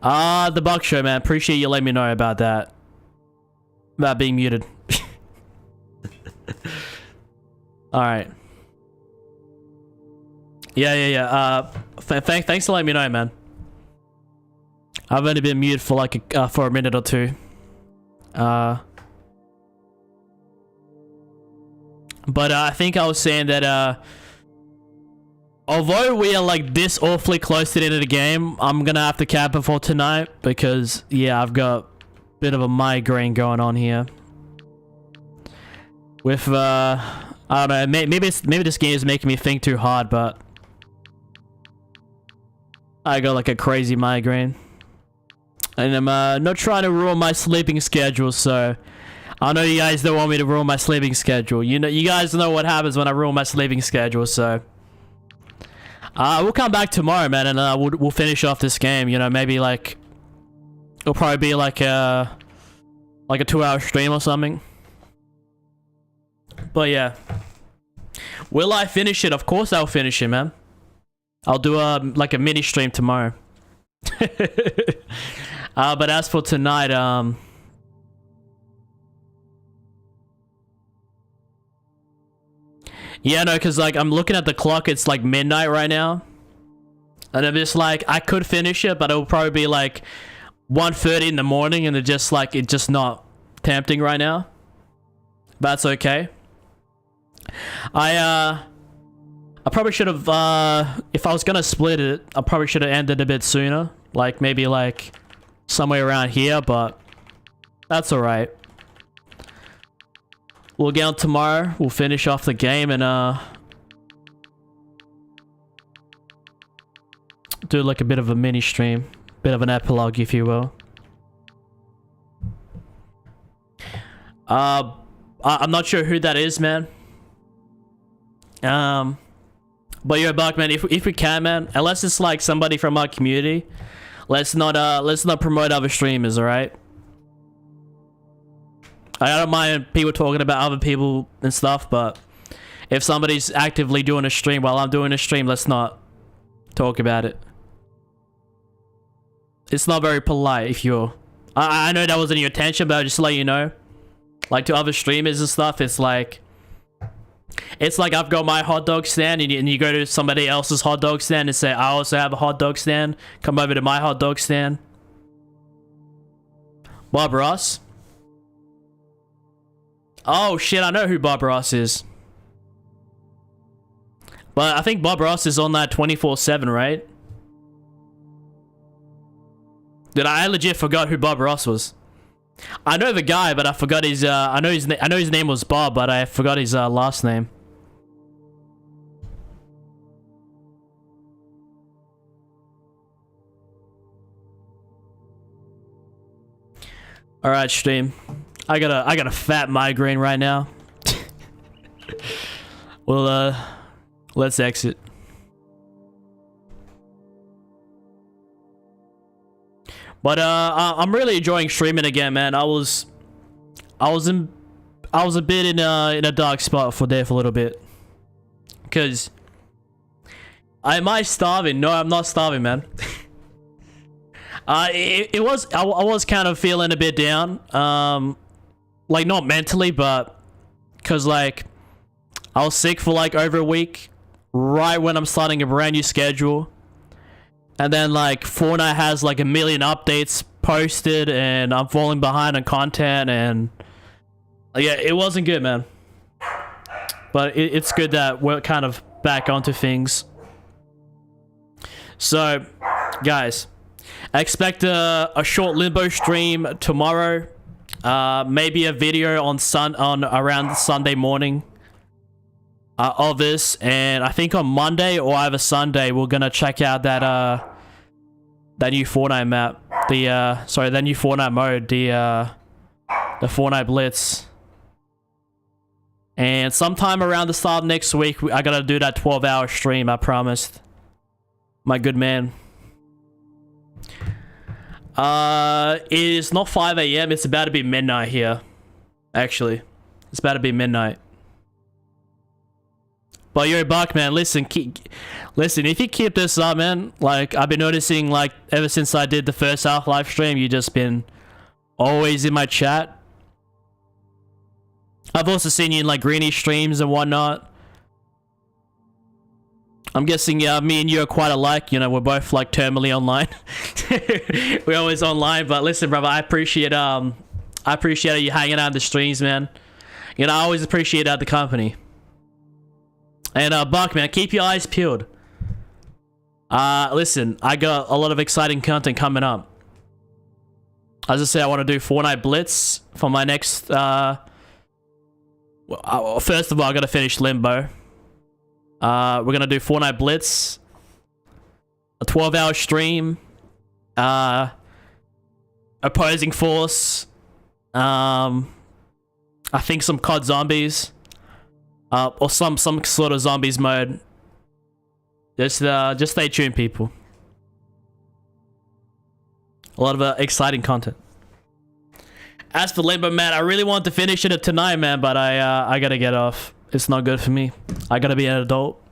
The Buck Show, man. Appreciate you letting me know about that. About being muted. Alright. Yeah. Thanks for letting me know, man. I've only been muted for like for a minute or two. But I think I was saying that although we are like this awfully close to the end of the game, I'm gonna have to cap it for tonight because yeah, I've got a bit of a migraine going on here. With I don't know, maybe this game is making me think too hard, but I got like a crazy migraine. And I'm not trying to ruin my sleeping schedule, so I know you guys don't want me to ruin my sleeping schedule. You know, you guys know what happens when I ruin my sleeping schedule, so we'll come back tomorrow, man, and we'll finish off this game. You know, maybe like it'll probably be like a 2-hour stream or something. But yeah, will I finish it? Of course I'll finish it, man. I'll do like a mini stream tomorrow. But as for tonight, yeah, no, because like I'm looking at the clock, it's like midnight right now, and I'm just like, I could finish it, but it'll probably be like 1:30 in the morning, and it's just not tempting right now. But that's okay. I probably should have, if I was gonna split it, I probably should have ended a bit sooner, like maybe like somewhere around here, but that's alright. We'll get on tomorrow, we'll finish off the game and do like a bit of a mini stream, bit of an epilogue if you will. I'm not sure who that is, man. But you're a Buck, man. If we can, man, unless it's like somebody from our community, let's not promote other streamers, alright? I don't mind people talking about other people and stuff, but if somebody's actively doing a stream while I'm doing a stream, let's not talk about it. It's not very polite if you're... I know that wasn't your intention, but I'll just let you know. Like to other streamers and stuff, it's like I've got my hot dog stand and you go to somebody else's hot dog stand and say, I also have a hot dog stand. Come over to my hot dog stand. Bob Ross? Oh shit, I know who Bob Ross is. But I think Bob Ross is on that 24/7, right? Dude, I legit forgot who Bob Ross was. I know the guy, but I forgot his I know his name was Bob, but I forgot his last name. All right, stream. I got a fat migraine right now. Well, let's exit. But I'm really enjoying streaming again, man. I was a bit in a dark spot for a little bit. Cause am I starving? No, I'm not starving, man. I was kind of feeling a bit down. Like not mentally, but cause like I was sick for like over a week, right when I'm starting a brand new schedule. And then like Fortnite has like a million updates posted and I'm falling behind on content and yeah, it wasn't good, man. But it's good that we're kind of back onto things. So guys, expect a short Limbo stream tomorrow. Maybe a video on around Sunday morning of this, and I think on Monday or either Sunday we're gonna check out that new Fortnite map, that new Fortnite mode, the Fortnite Blitz. And sometime around the start of next week, I gotta do that 12-hour stream. I promised, my good man. It is not 5 AM, it's about to be midnight here. Actually, it's about to be midnight. But you're a buck, man. Listen, listen. If you keep this up, man, like I've been noticing, like ever since I did the first Half-Life stream, you just been always in my chat. I've also seen you in like Greeny streams and whatnot. I'm guessing, yeah, me and you are quite alike. You know, we're both like terminally online. We're always online. But listen, brother, I appreciate you hanging out in the streams, man. You know, I always appreciate the company. And Buck, man, keep your eyes peeled. Listen, I got a lot of exciting content coming up. As I said, I want to do Fortnite Blitz for my next. First of all, I gotta finish Limbo. We're gonna do Fortnite Blitz, a 12-hour stream, opposing force. I think some COD zombies. Or some sort of zombies mode. Just stay tuned, people. A lot of exciting content. As for Limbo, man, I really want to finish it tonight, man, but I gotta get off. It's not good for me. I gotta be an adult.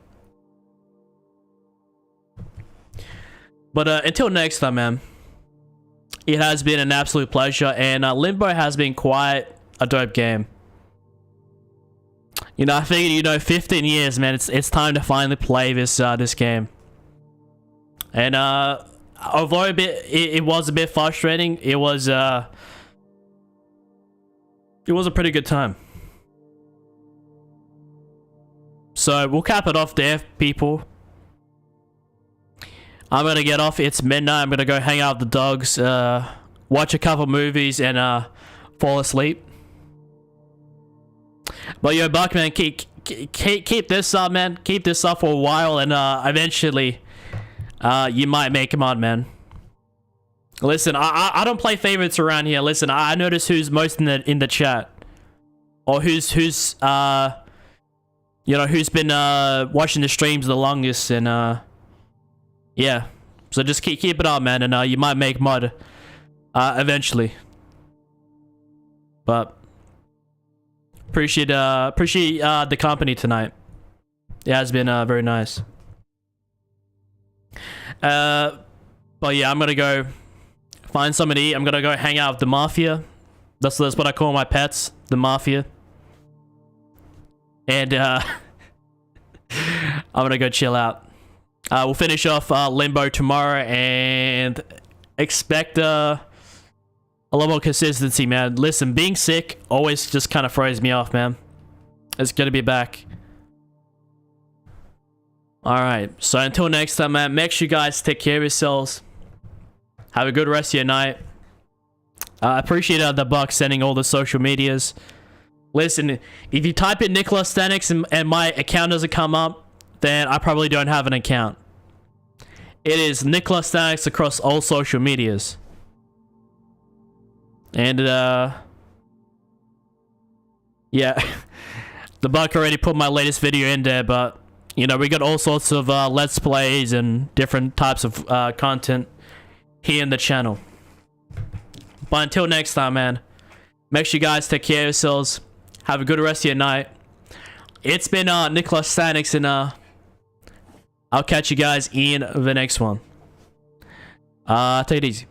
But until next time, man. It has been an absolute pleasure, and Limbo has been quite a dope game. You know, I figured, you know, 15 years, man, it's time to finally play this game. And although it was a bit frustrating, it was a pretty good time. So we'll cap it off there, people. I'm gonna get off. It's midnight. I'm gonna go hang out with the dogs, watch a couple movies, and fall asleep. But yo, Buck, man, keep this up, man. Keep this up for a while, and eventually, you might make him on, man. Listen, I don't play favorites around here. Listen, I notice who's most in the chat, or who's you know, who's been watching the streams the longest, and yeah. So just keep it up, man, and you might make mod eventually. But appreciate the company tonight. It has been very nice. But yeah, I'm gonna go find something to eat. I'm gonna go hang out with the mafia. That's what I call my pets, the mafia. And I'm gonna go chill out. We'll finish off Limbo tomorrow, and expect a lot more consistency, man. Listen, being sick always just kind of throws me off, man. It's good to be back. Alright, so until next time, man, make sure you guys take care of yourselves. Have a good rest of your night. I appreciate the Buck sending all the social medias. Listen, if you type in NikolaStanix and my account doesn't come up, then I probably don't have an account. It is NikolaStanix across all social medias. And yeah, the Buck already put my latest video in there, but you know, we got all sorts of let's plays and different types of content here in the channel. But until next time, man, make sure you guys take care of yourselves. Have a good rest of your night. It's been NikolaStanix, and I'll catch you guys in the next one. Take it easy.